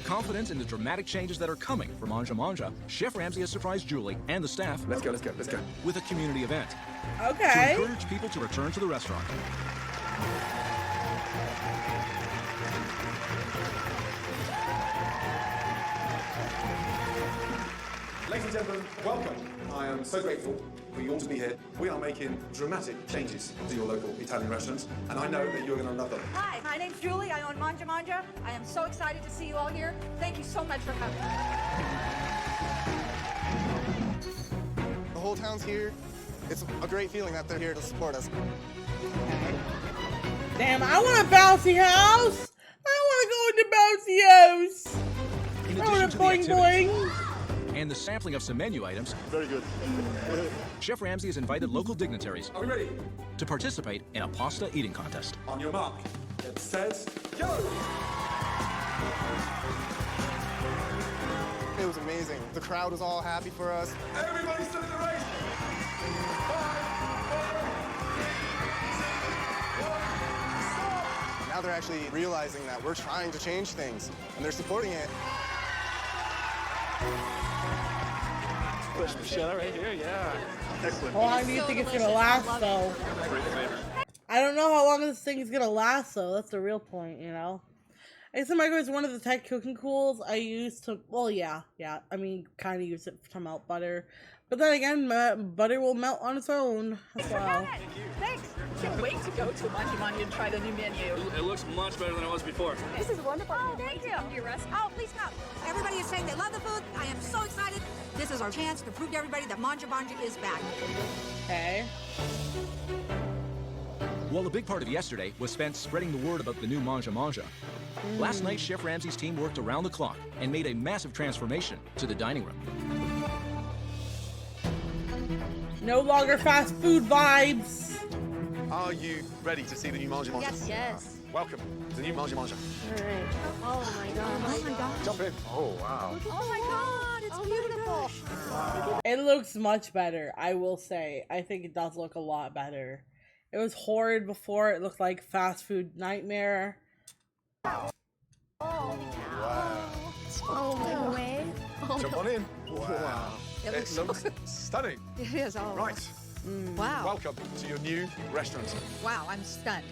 Confident in the dramatic changes that are coming from Manja Manja, Chef Ramsay has surprised Julie and the staff. Let's go. With a community event Okay. to encourage people to return to the restaurant. Ladies and gentlemen, welcome. I am so grateful for you all to be here. We are making dramatic changes to your local Italian restaurants, and I know that you're going to love them. Hi, my name's Julie. I own Manja Manja. I am so excited to see you all here. Thank you so much for coming. The whole town's here. It's a great feeling that they're here to support us. Damn, I want a bouncy house. I want to go into bouncy house. In I addition want to a the boing activities boing. and the sampling of some menu items, Very good. Chef Ramsay has invited local dignitaries Are we ready? to participate in a pasta eating contest. On your mark, get set, go! It was amazing. The crowd was all happy for us. Everybody's still in the race! Now they're actually realizing that we're trying to change things, and they're supporting it. Push Michelle right here, yeah. Excellent. How long do you think it's gonna last, though? Great flavor. I don't know how long this thing is gonna last, though. That's the real point, you know. I guess the microwave is one of the tech cooking tools I use to. Well, yeah. I mean, kind of use it to melt butter, but then again, butter will melt on its own as well. Thanks. Can't wait to go to Manja Manja and try the new menu. It looks much better than it was before. This is wonderful. Oh, thank you. Oh, please come. Everybody is saying they love the food. I am so excited. This is our chance to prove to everybody that Manja Manja is back. Okay. While a big part of yesterday was spent spreading the word about the new Manja Manja, last night Chef Ramsay's team worked around the clock and made a massive transformation to the dining room. No longer fast food vibes. Are you ready to see the new Manja Manja? Yes. Welcome to the new Manja Manja. Oh my god. Oh my God. Jump in. Oh, wow. Oh my God. It's beautiful. It looks much better, I will say. I think it does look a lot better. It was horrid before. It looked like fast food nightmare. Wow. Oh no way. Jump on in. Wow. It It looks stunning. It is. Oh. Right. Wow. Welcome to your new restaurant. Wow. I'm stunned.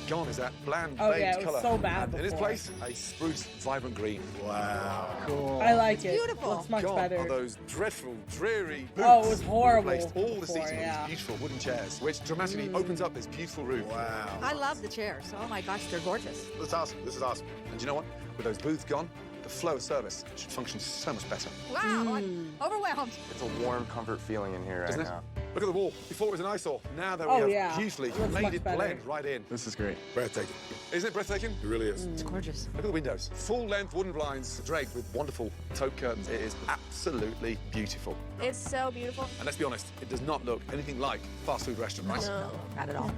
Gone is that bland Oh, beige yeah, it was colour. so bad And in its before. place, a spruce, vibrant green. Wow. Cool. I like it. beautiful. Looks much Gone better. are those dreadful, dreary booths. Oh, it was horrible Replaced all the before, seating yeah. with these beautiful wooden chairs, which dramatically opens up this beautiful room. Wow. I love the chairs. Oh my gosh, they're gorgeous. That's awesome. This is awesome. And you know what? With those booths gone, the flow of service should function so much better. Wow. I'm overwhelmed. It's a warm, comfort feeling in here right Doesn't it? now. Look at the wall. Before it was an eyesore. Now that we Oh, have yeah. beautifully It looks made much it better. blend right in. This is great. Breathtaking. Isn't it breathtaking? It really is. It's gorgeous. Look at the windows. Full-length wooden blinds draped with wonderful taupe curtains. It is absolutely beautiful. It's so beautiful. And let's be honest, it does not look anything like fast food restaurant, right? No. Not at all.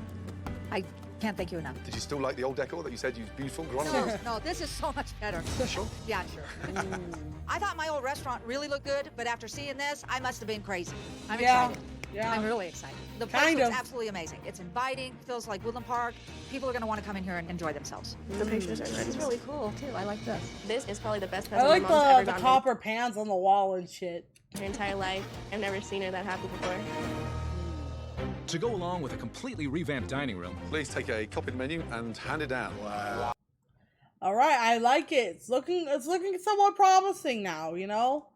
I can't thank you enough. Did you still like the old decor that you said you was beautiful? No, this is so much better. Sure. Yeah, sure. I thought my old restaurant really looked good, but after seeing this, I must have been crazy. I'm Yeah. excited. Yeah. I'm really excited. The place looks absolutely amazing. It's inviting, feels like Woodland Park. People are going to want to come in here and enjoy themselves. The pictures are nice. This is really cool, too. I like this. This is probably the best I present like my mom's ever the gotten copper pans on the wall and shit. her entire life. I've never seen her that happy before. To go along with a completely revamped dining room, Please take a copy of the menu and hand it down. Wow. All right, I like it. It's looking somewhat promising now, you know?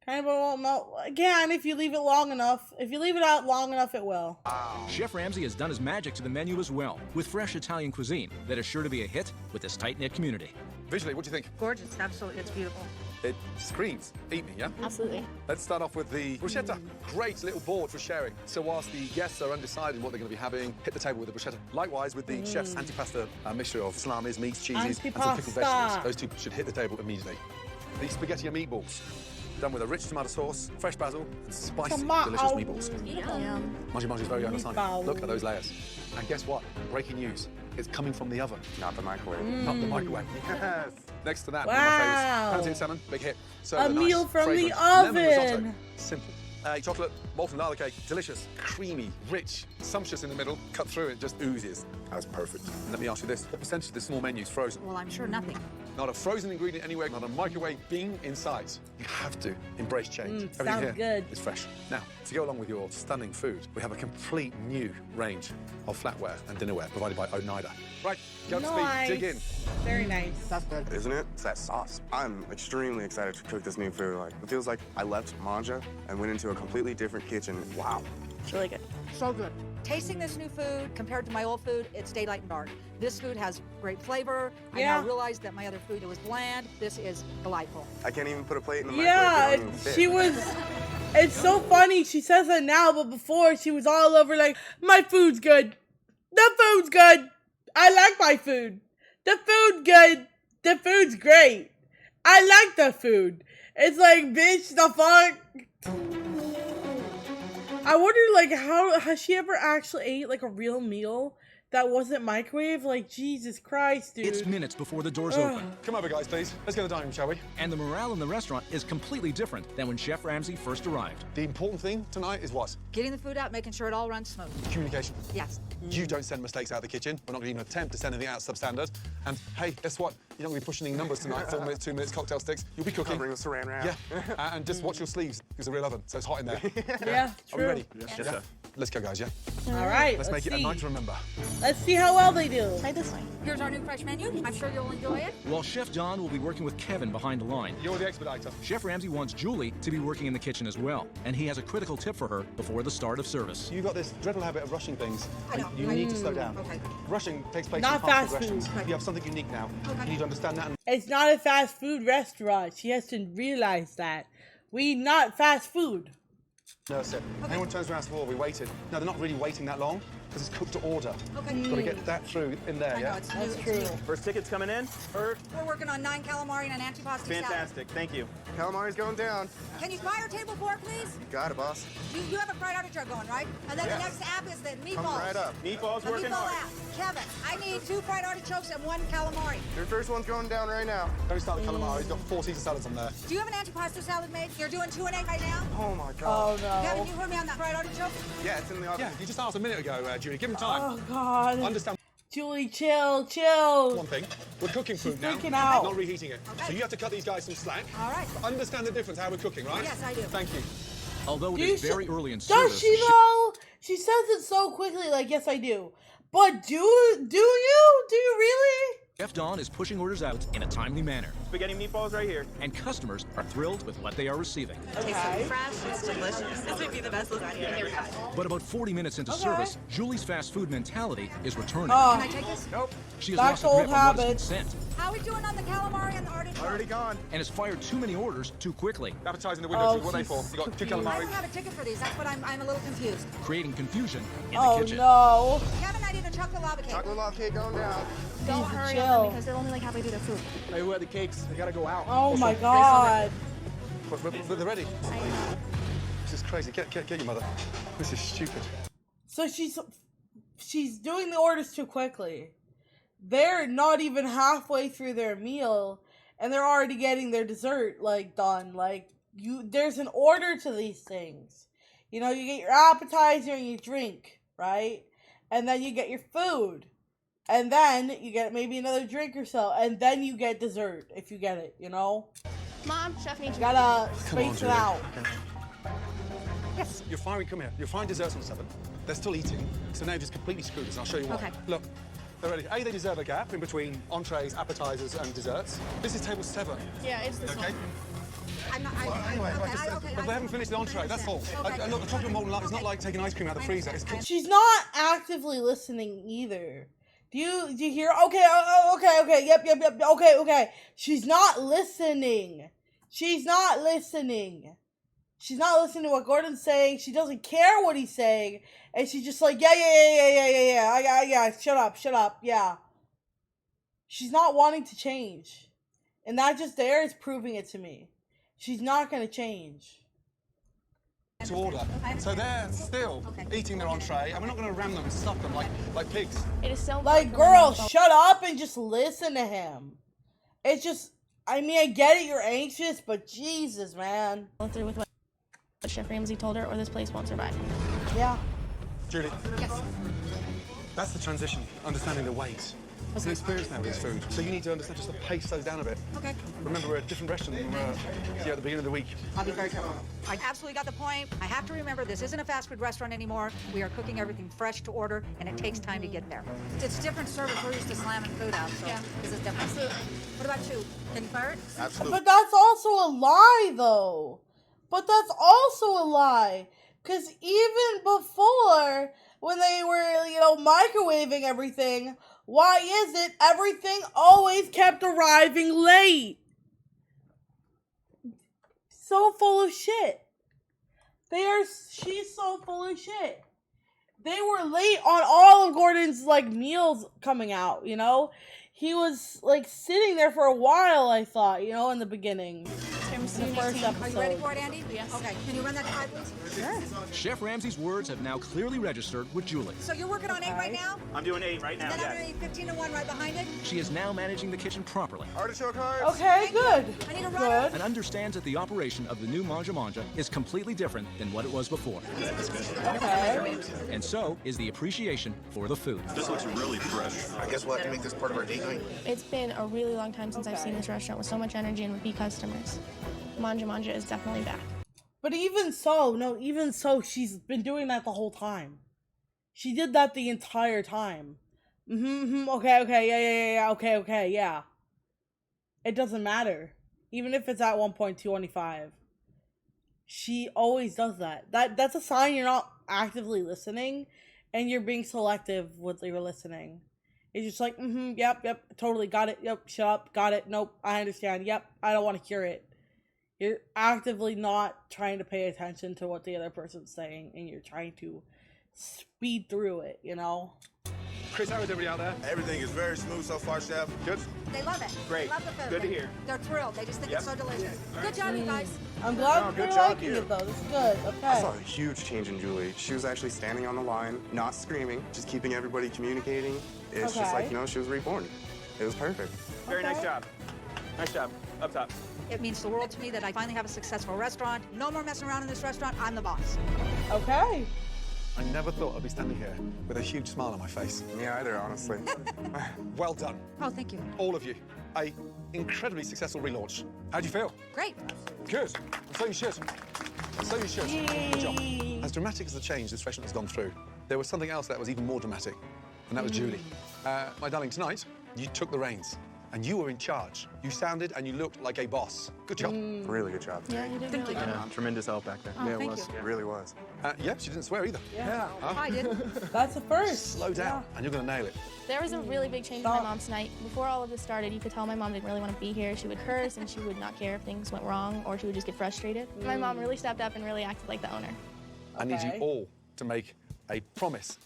Kind of again, if you leave it long enough, if you leave it out long enough, it will. Chef Ramsay has done his magic to the menu as well, with fresh Italian cuisine that is sure to be a hit with this tight-knit community. Visually, what do you think? Gorgeous. Absolutely. It's beautiful. It screams, eat me, yeah? Absolutely. Let's start off with the bruschetta. Great little board for sharing. So whilst the guests are undecided what they're going to be having, hit the table with the bruschetta. Likewise with the chef's antipasta mixture of salamis, meats, cheeses, and some pickled vegetables. Those two should hit the table immediately. The spaghetti and meatballs, done with a rich tomato sauce, fresh basil, and spicy, delicious meatballs. Yum. Mangi's very own lasagna. Look at those layers. And guess what? Breaking news. It's coming from the oven. Not the microwave. Not the microwave. Yes. Next to that, Wow. one of my favorites. Pansy salmon, big hit. So A nice, meal from the fragrant lemon risotto. oven. Simple. Chocolate, molten lava cake, delicious, creamy, rich, sumptuous in the middle, cut through, it just oozes. That's perfect. And let me ask you this, what percentage of this small menu is frozen? Well, I'm sure nothing. Not a frozen ingredient anywhere, not a microwave bean in sight. You have to embrace change. Everything sounds here good. is fresh. Now, to go along with your stunning food, we have a complete new range of flatware and dinnerware provided by Oneida. Right, go to speed, dig in. Very nice. That's good. Isn't it? It's that sauce. I'm extremely excited to cook this new food. Like, it feels like I left Manja and went into a completely different kitchen. Wow. It's really good. So good. Tasting this new food compared to my old food, it's daylight and dark. This food has great flavor. I Yeah. now realize that my other food, it was bland. This is delightful. I can't even put a plate in the Yeah, microwave. It don't even fit. she was. It's so funny. She says that now, but before she was all over like, my food's good. The food's good. I like my food. The food good. The food's great. I like the food. It's like, bitch, the fuck. I wonder, like, how has she ever actually ate like a real meal that wasn't microwave? Like, Jesus Christ, dude. It's minutes before the doors open. Come over, guys, please. Let's go to the dining room, shall we? And the morale in the restaurant is completely different than when Chef Ramsay first arrived. The important thing tonight is what? Getting the food out, making sure it all runs smooth. Communication. Yes. You don't send mistakes out of the kitchen. We're not going to even attempt to send anything out substandard. And hey, guess what? You're not going to be pushing any numbers tonight. 4 minutes, 2 minutes, cocktail sticks. You'll be cooking. I'll bring the saran wrap. Yeah. And just watch your sleeves. It's a real oven, so it's hot in there. Yeah, Are we true. ready? Yes, Yeah? sir. Let's go, guys, yeah? All right, Let's make it a see. night to remember. Let's see how well they do. Try this way. Here's our new fresh menu. I'm sure you'll enjoy it. While Chef Don will be working with Kevin behind the line, You're the expediter. Chef Ramsay wants Julie to be working in the kitchen as well, and he has a critical tip for her before the start of service. You've got this dreadful habit of rushing things. I know. You need to slow down. Okay. Rushing takes place Not in fast fast progressions. food. You have something unique now. You need to understand that. And It's not a fast food restaurant. She has to realize that. We not fast food. nurse it. Anyone turns around and says, "Oh, we waited." No, they're not really waiting that long because it's cooked to order. Okay. Got to get that through in there, I yeah? know, it's new, it's new. First ticket's coming in. We're working on 9 calamari and an antipasti salad. Fantastic. Thank you. Calamari's going down. Can you fire table 4, please? You got it, boss. You have a fried artichoke going, right? And then Yeah. the next app is the meatballs. Come right up. Meatballs The working meatball hard. app. Kevin, I need 2 fried artichokes and 1 calamari. Your first one's going down right now. Don't start the calamari. He's got 4 Caesar salads on there. Do you have an antipasta salad made? You're doing 2 and 8 right now? Oh my god. Kevin, you heard me on that fried artichoke? Yeah, it's in the oven. Yeah, you just asked a minute ago, Julie. Give him time. Oh God. Understand Julie, chill, chill. one thing. We're cooking food now, freaking out. not reheating it. Okay. So you have to cut these guys some slack. All right. Understand the difference how we're cooking, right? Yes, I do. Thank you. Although it You is very early in Does service, she though? She says it so quickly, like, yes, I do. But do you? Do you really? Chef Don is pushing orders out in a timely manner, Spaghetti meatballs right here. and customers are thrilled with what they are receiving. Okay. Fresh, it's delicious. This would be the best lasagna I've ever had. But about 40 minutes into Okay. service, Julie's fast food mentality is returning. Oh. Can I take this? Nope. She has Back lost to a old grip on what is habits. consent How are we doing on the calamari and the artichoke? Already gone. and has fired too many orders too quickly, Advertising the window, Oh, Julie. What are they for? You got 2 I calamari. don't have a ticket for these. That's what I'm a little confused. creating confusion in the Oh kitchen. no. Kevin, I need a chocolate lava cake. Chocolate lava cake going down. Don't Easy, hurry chill. on them because they're only like halfway through their food. Hey, who had the cakes? They gotta go out. Oh my God. But they're ready. This is crazy. Get your mother. This is stupid. So she's doing the orders too quickly. They're not even halfway through their meal, and they're already getting their dessert like done. Like there's an order to these things. You know, you get your appetizer and your drink, right? And then you get your food. And then you get maybe another drink or so. And then you get dessert, if you get it, you know? Mom, chef needs you. Gotta Come on, space it Julie. out. Yes, you're firing. Come here. You're firing desserts on 7. They're still eating, so now you've just completely screwed us. I'll show you why. Okay. Look, they're ready. They deserve a gap in between entrees, appetizers, and desserts. This is table 7. Yeah, it's this Okay. one. I'm not. But they haven't finished the entree. That's all. And look, the chocolate molten lava is not like taking ice cream out of the freezer. It's She's not actively listening either. Do you hear? Okay. Yep. Okay. She's not listening. She's not listening to what Gordon's saying. She doesn't care what he's saying, and she's just like, yeah. Shut up. Yeah. She's not wanting to change, and that just there is proving it to me. She's not gonna change. to order. So they're still eating their entree, and we're not going to ram them and stuff them like pigs. It is so like, girl, shut up and just listen to him. It's just, I mean, I get it, you're anxious, but Jesus, man. Go through with what Chef Ramsay told her, or this place won't survive. Yeah. Julie. Yes. That's the transition, understanding the weight. It's an experience now with this food. So you need to understand just the pace slows down a bit. Okay. Remember, we're a different restaurant than we were at the beginning of the week. I'll be very careful. I absolutely got the point. I have to remember this isn't a fast food restaurant anymore. We are cooking everything fresh to order, and it takes time to get there. It's different service. We're used to slamming food out, so this is different. Absolutely. What about you? Can you fire it? Absolutely. But that's also a lie, though. But that's also a lie. Because even before, when they were, you know, microwaving everything, why is it everything always kept arriving late? So full of shit. She's so full of shit. They were late on all of Gordon's, like, meals coming out, you know? He was, like, sitting there for a while, I thought, you know, in the beginning. The first episode. Are you ready for it, Andy? Yes. Okay. Can you run that tide, please? Sure. Chef Ramsay's words have now clearly registered with Julie. So you're working on 8 right now? I'm doing 8 right now, And then I'm yes. going to need 15 to 1 right behind it? She is now managing the kitchen properly. Artichoke hearts. Okay, good. I need a runner. And understands that the operation of the new Manja Manja is completely different than what it was before. Okay. And so is the appreciation for the food. This looks really fresh. I guess we'll have to make this part of our date night. It's been a really long time since I've seen this restaurant with so much energy and repeat customers. Manja Manja is definitely back. But even so, she's been doing that the whole time. She did that the entire time. Okay, yeah. It doesn't matter. Even if it's at 1.225. She always does that. That's a sign you're not actively listening, and you're being selective with your listening. It's just like, yep, totally, got it, yep, shut up, got it, nope, I understand, yep, I don't want to hear it. You're actively not trying to pay attention to what the other person's saying, and you're trying to speed through it, you know? Chris, how is everybody out there? Everything is very smooth so far, Chef. Good. They love it. Great. They love the food. Good to hear. They're thrilled. They just think it's so delicious. Good job, you guys. I'm glad No, they're good job, liking you. it, though. This is good. Okay. I saw a huge change in Julie. She was actually standing on the line, not screaming, just keeping everybody communicating. It's just like, you know, she was reborn. It was perfect. Very nice job. Nice job. Up top. It means the world to me that I finally have a successful restaurant. No more messing around in this restaurant. I'm the boss. Okay. I never thought I'd be standing here with a huge smile on my face. Me either, honestly. Well done. Oh, thank you. All of you. A incredibly successful relaunch. How do you feel? Great. Good. So you should. So you should. Good job. As dramatic as the change this restaurant has gone through, there was something else that was even more dramatic, and that was Julie. My darling, tonight, you took the reins, and you were in charge. You sounded and you looked like a boss. Good job. Really good job. Yeah, you did Thank really Yeah, good. tremendous help back there. Oh, Yeah, it thank was. you. It really was. Yeah, she didn't swear either. Yeah. I did. That's a first. Slow down, and you're going to nail it. There was a really big change in my mom tonight. Before all of this started, you could tell my mom didn't really want to be here. She would curse, and she would not care if things went wrong, or she would just get frustrated. My mom really stepped up and really acted like the owner. I need you all to make a promise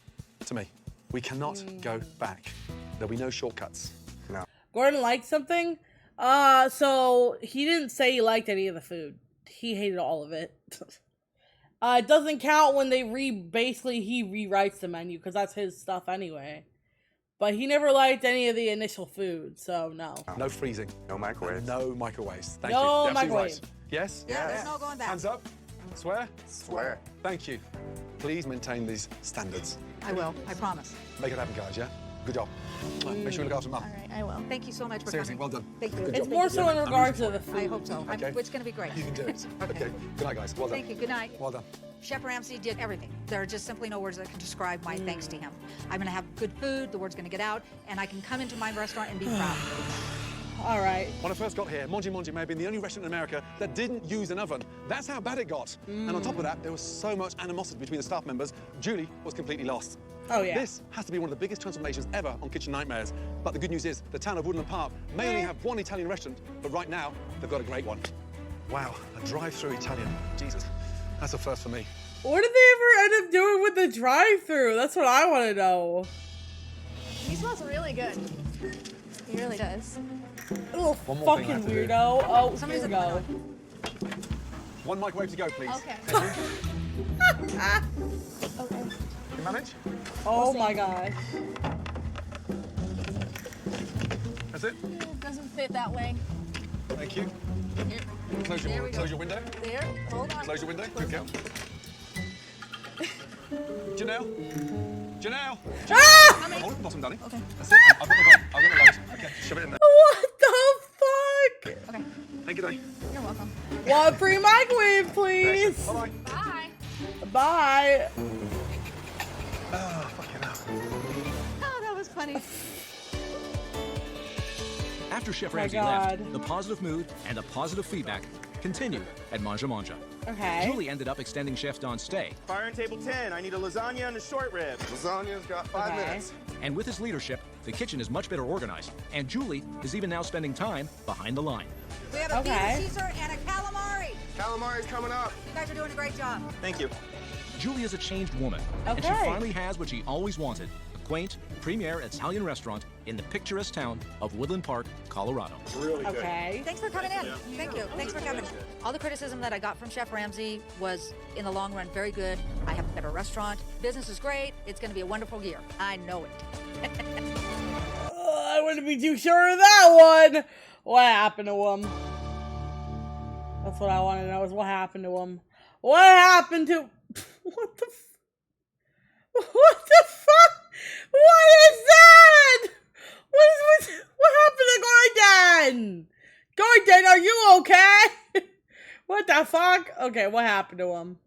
to me. We cannot go back. There'll be no shortcuts. No. Gordon liked something. So he didn't say he liked any of the food. He hated all of it. It doesn't count when they basically he rewrites the menu because that's his stuff anyway. But he never liked any of the initial food, so no. No freezing. No microwaves. No microwaves. Thank No you. You're absolutely microwave. right. Yes? Yeah, there's no going back. Hands up. Swear? Swear. Thank you. Please maintain these standards. I will. I promise. Make it happen, guys, yeah? Good job. Make sure you look after Mum. All right, I will. Thank you so much for Seriously, coming. well done. Thank you. Good It's job. more so in regards to the food. I hope so. Okay. It's going to be great. You can do it. Okay. Good night, guys. Well done. Thank you. Good night. Well done. Chef Ramsay did everything. There are just simply no words that can describe my thanks to him. I'm going to have good food, the word's going to get out, and I can come into my restaurant and be proud. All right. When I first got here, Monji Monji may have been the only restaurant in America that didn't use an oven. That's how bad it got. And on top of that, there was so much animosity between the staff members, Julie was completely lost. Oh, yeah. This has to be one of the biggest transformations ever on Kitchen Nightmares. But the good news is, the town of Woodland Park may only have one Italian restaurant, but right now, they've got a great one. Wow, a drive-through Italian. Jesus, that's a first for me. What did they ever end up doing with the drive-thru? That's what I want to know. He smells really good. He really does. Little One more thing I fucking have to do. weirdo. Oh, Somebody's here we at go. One microwave to go, please. Okay. Thank you. Okay. You manage? Oh my gosh. That's it? It doesn't fit that way. Thank you. Here. Close There we go. your window. There. Hold on. Close your window. Good girl. Janelle. Janelle. Ah! Hold the bottom, darling. Okay. That's it. I've got the load. Okay, shove it in there. What the fuck? Okay. Thank you, darling. You're welcome. One free microwave, please. Bye-bye. Bye. Bye. Oh, fucking hell. Oh, that was funny. After Chef My Ramsay God. left, the positive mood and the positive feedback continued at Manja Manja. Okay. Julie ended up extending Chef Don's stay, Fire on table 10. I need a lasagna and a short rib. Lasagna's got 5 Okay. minutes. and with his leadership, the kitchen is much better organized, and Julie is even now spending time behind the line. We have a Okay. pita Caesar and a calamari. Calamari's coming up. You guys are doing a great job. Thank you. Julie is a changed woman, and she Okay. finally has what she always wanted, a quaint, premier Italian restaurant in the picturesque town of Woodland Park, Colorado. Really good. Okay. Thanks for coming in. Thank you. Thanks for coming. All the criticism that I got from Chef Ramsay was, in the long run, very good. I have a better restaurant. Business is great. It's going to be a wonderful year. I know it. I wouldn't be too sure of that one. What happened to him? That's what I want to know is what happened to him. What happened to... What the What the fuck? What is that? What happened to Gordon? Gordon, are you okay? What the fuck? Okay, what happened to him?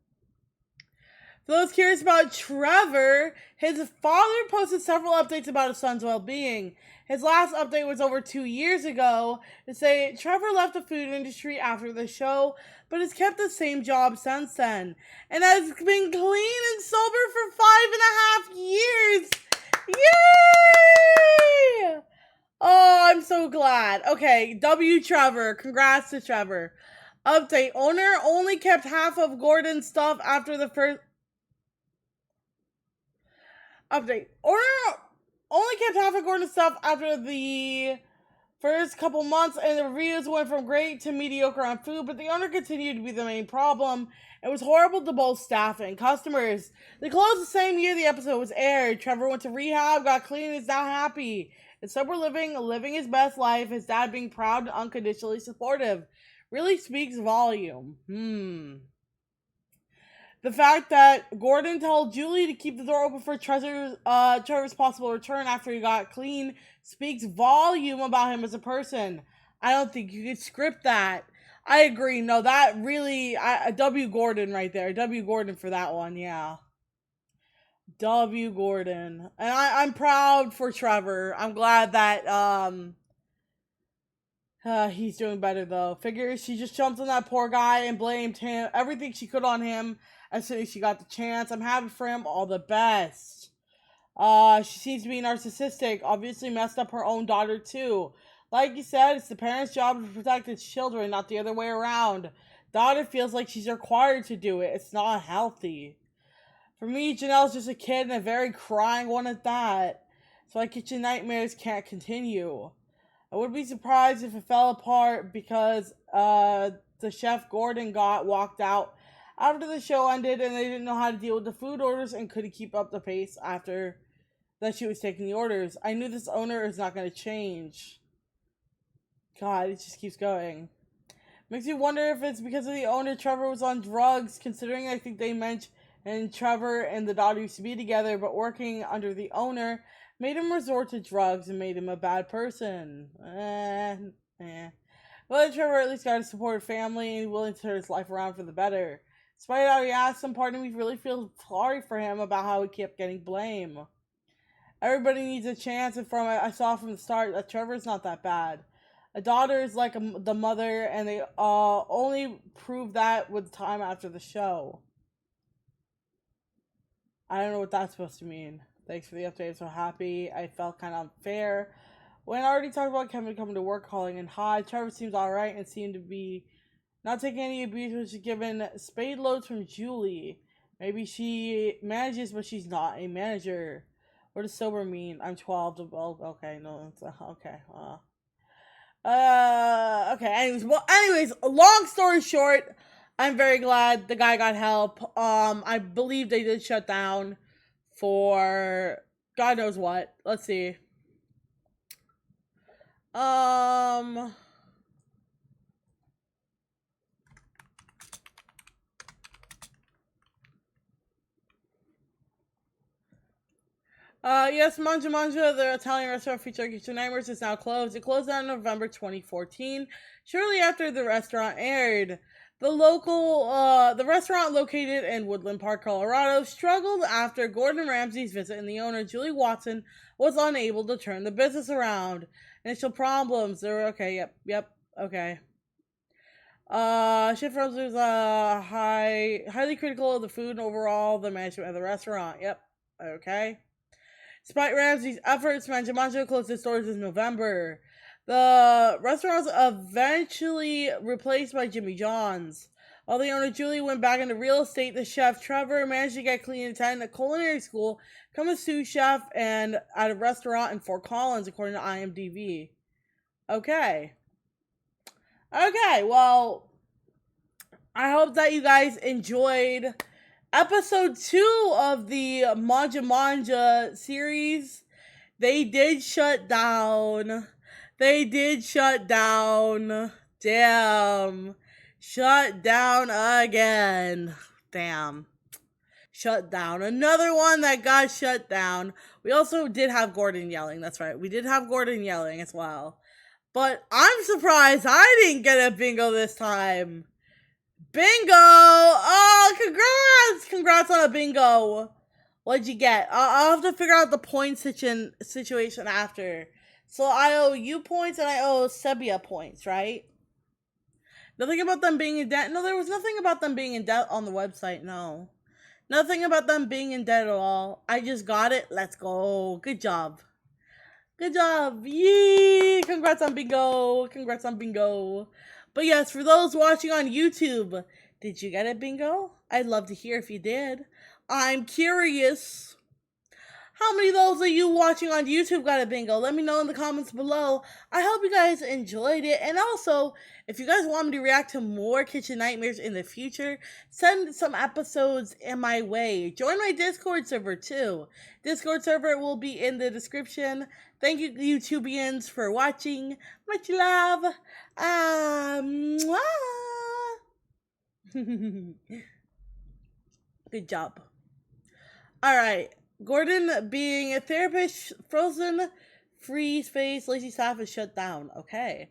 For those curious about Trevor, his father posted several updates about his son's well-being. His last update was over 2 years ago to say Trevor left the food industry after the show, but has kept the same job since then, and has been clean and sober for 5.5 years. Yay! Oh, I'm so glad. Okay, W. Trevor. Congrats to Trevor. Update. Owner only kept half of Gordon's stuff after the first... Update. Owner only kept half of Gordon's stuff after the first couple months, and the reviews went from great to mediocre on food, but the owner continued to be the main problem. It was horrible to both staff and customers. They closed the same year the episode was aired. Trevor went to rehab, got clean, and is now happy. And sober living his best life, his dad being proud and unconditionally supportive. Really speaks volume. The fact that Gordon told Julie to keep the door open for Trevor's possible return after he got clean speaks volume about him as a person. I don't think you could script that. I agree. No, that really... W. Gordon right there. W. Gordon for that one, yeah. W. Gordon. And I'm proud for Trevor. I'm glad that he's doing better, though. Figures she just jumped on that poor guy and blamed him, everything she could on him as soon as she got the chance. I'm happy for him. All the best. She seems to be narcissistic. Obviously messed up her own daughter, too. Like you said, it's the parent's job to protect its children, not the other way around. Daughter feels like she's required to do it. It's not healthy. For me, Janelle's just a kid and a very crying one at that. So my kitchen nightmares can't continue. I would be surprised if it fell apart because the chef Gordon walked out after the show ended and they didn't know how to deal with the food orders and couldn't keep up the pace after that she was taking the orders. I knew this owner is not going to change. God, it just keeps going. Makes me wonder if it's because of the owner. Trevor was on drugs, considering I think they mentioned Trevor and the daughter used to be together, but working under the owner made him resort to drugs and made him a bad person. Well, Trevor at least got a supportive family and willing to turn his life around for the better. Despite how he asked, some part of me really feels sorry for him about how he kept getting blame. Everybody needs a chance, and from I saw from the start that Trevor's not that bad. A daughter is like the mother, and they only prove that with time after the show. I don't know what that's supposed to mean. Thanks for the update. I'm so happy. I felt kind of unfair when I already talked about Kevin coming to work, calling in hi. Trevor seems alright and seemed to be not taking any abuse, which is given spade loads from Julie. Maybe she manages, but she's not a manager. What does sober mean? I'm 12. Oh, okay, no, it's okay. Okay. Anyways, long story short, I'm very glad the guy got help. I believe they did shut down for God knows what. Let's see. Yes, Manja Manja, the Italian restaurant featuring Kitchen Nightmares, is now closed. It closed on November 2014, shortly after the restaurant aired. The restaurant located in Woodland Park, Colorado, struggled after Gordon Ramsay's visit, and the owner, Julie Watson, was unable to turn the business around. Initial problems. There were, okay, yep, okay. Chef Ramsay was highly critical of the food and overall the management of the restaurant. Yep, okay. Despite Ramsay's efforts, Manja Manja closed its doors in November. The restaurant was eventually replaced by Jimmy John's. While the owner Julie went back into real estate, the chef Trevor managed to get clean and attend a culinary school, become a sous chef, and at a restaurant in Fort Collins, according to IMDb. Okay, well, I hope that you guys enjoyed episode 2 of the Manja Manja series. They did shut down. Damn. Shut down again. Damn. Shut down. Another one that got shut down. We also did have Gordon yelling. That's right. We did have Gordon yelling as well. But I'm surprised I didn't get a bingo this time. Bingo! Oh, congrats! Congrats on a bingo. What'd you get? I'll have to figure out the point situation after. So I owe you points and I owe Sebia points, right? Nothing about them being in debt. No, there was nothing about them being in debt on the website, no. Nothing about them being in debt at all. I just got it. Let's go. Good job. Yee! Congrats on bingo. But yes, for those watching on YouTube, did you get a bingo? I'd love to hear if you did. I'm curious. How many of those of you watching on YouTube got a bingo? Let me know in the comments below. I hope you guys enjoyed it. And also, if you guys want me to react to more Kitchen Nightmares in the future, send some episodes in my way. Join my Discord server too. Discord server will be in the description. Thank you, YouTubians, for watching. Much love. Mwah. Good job. Alright. Gordon being a therapist, frozen, freeze face, lazy staff is shut down. Okay.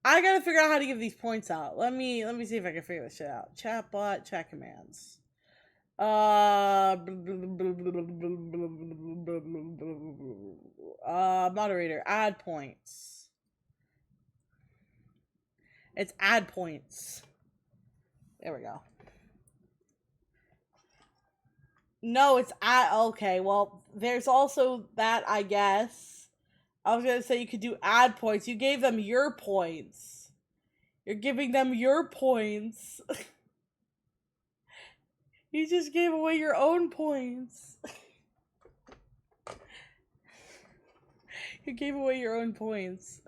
I gotta figure out how to give these points out. Let me see if I can figure this shit out. Chatbot, chat commands. Moderator, add points. It's add points. There we go. No, it's okay, well, there's also that, I guess. I was gonna say you could do add points. You gave them your points. You're giving them your points. You just gave away your own points. You gave away your own points.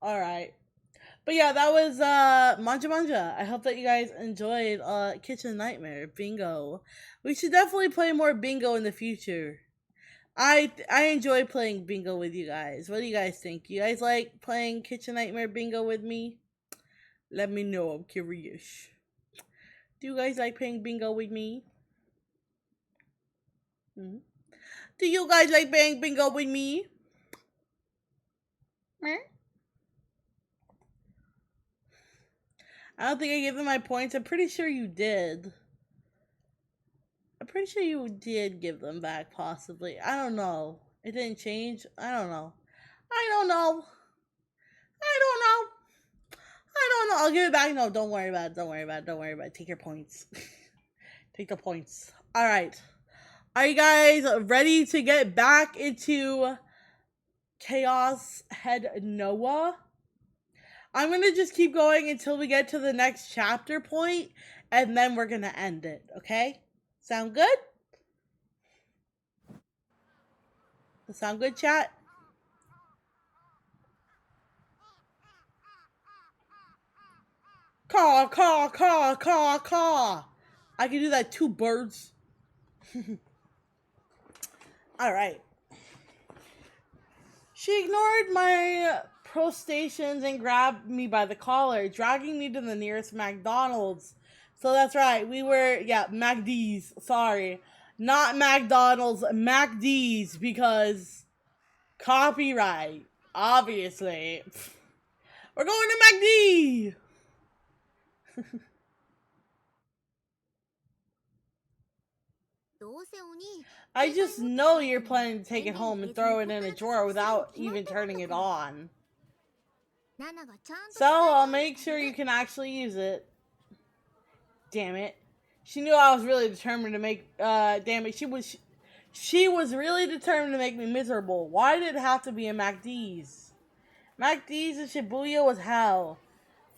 Alright. But yeah, that was Manja Manja. I hope that you guys enjoyed Kitchen Nightmare Bingo. We should definitely play more Bingo in the future. I enjoy playing Bingo with you guys. What do you guys think? You guys like playing Kitchen Nightmare Bingo with me? Let me know. I'm curious. Do you guys like playing bingo with me? Hmm? Do you guys like playing bingo with me? I don't think I gave them my points. I'm pretty sure you did. I'm pretty sure you did give them back, possibly. I don't know. It didn't change. I don't know. I don't know. I don't know. I don't know. I'll give it back. No, don't worry about it. Don't worry about it. Don't worry about it. Take your points. Take the points. All right. Are you guys ready to get back into Chaos Head Noah? I'm going to just keep going until we get to the next chapter point, and then we're going to end it, okay? Sound good? Sound good, chat? Caw, caw, caw, caw, caw. I can do that too, birds. All right. She ignored my protestations and grabbed me by the collar, dragging me to the nearest McDonald's. So that's right, we were, MacD's, sorry. Not McDonald's, MacD's, because copyright, obviously. We're going to MacD! I just know you're planning to take it home and throw it in a drawer without even turning it on. So I'll make sure you can actually use it. Damn it. She knew I was really determined to make, damn it, she was really determined to make me miserable. Why did it have to be a MacD's? MacD's in Shibuya was hell.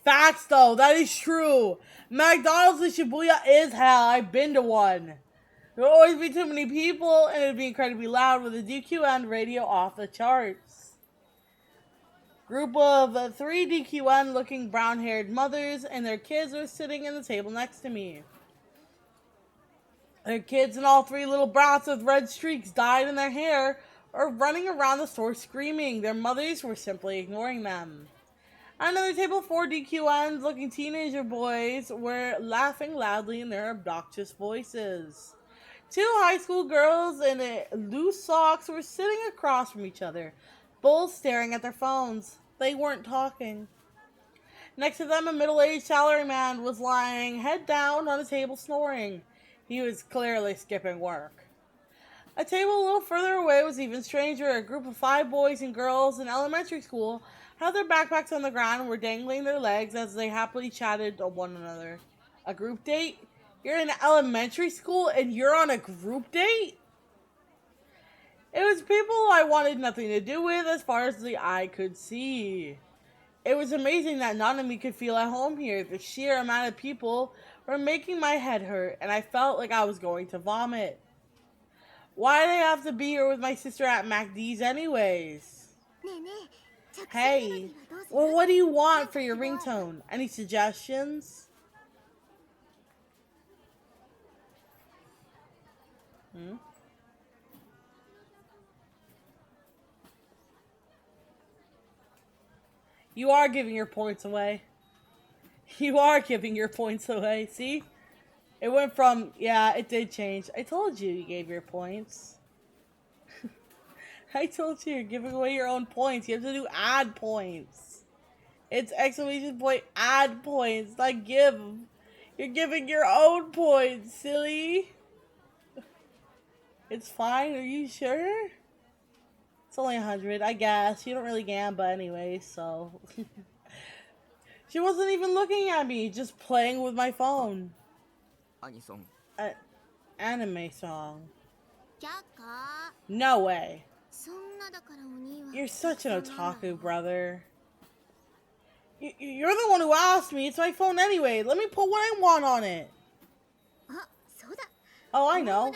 Facts though, that is true. McDonald's in Shibuya is hell. I've been to one. There would always be too many people, and it would be incredibly loud with the DQN radio off the charts. Group of 3 DQN-looking brown-haired mothers and their kids were sitting in the table next to me. Their kids and all 3 little brats with red streaks dyed in their hair are running around the store screaming. Their mothers were simply ignoring them. At another table, 4 DQNs-looking teenager boys were laughing loudly in their obnoxious voices. 2 high school girls in loose socks were sitting across from each other, both staring at their phones. They weren't talking. Next to them, a middle-aged salaryman was lying head down on a table snoring. He was clearly skipping work. A table a little further away was even stranger. A group of 5 boys and girls in elementary school had their backpacks on the ground and were dangling their legs as they happily chatted to one another. A group date? You're in elementary school and you're on a group date? It was people I wanted nothing to do with as far as the eye could see. It was amazing that none of me could feel at home here. The sheer amount of people were making my head hurt, and I felt like I was going to vomit. Why did I have to be here with my sister at MacD's anyways? Hey, well, what do you want for your ringtone? Any suggestions? You are giving your points away. You are giving your points away, see? It went from, yeah, it did change. I told you gave your points. I told you you're giving away your own points. You have to do add points. It's exclamation point add points, not give. You're giving your own points, silly. It's fine, are you sure? It's only 100, I guess. You don't really gamble anyway, so. She wasn't even looking at me, just playing with my phone. Anime song. No way. You're such an otaku, brother. You're the one who asked me. It's my phone anyway. Let me put what I want on it. Oh, I know.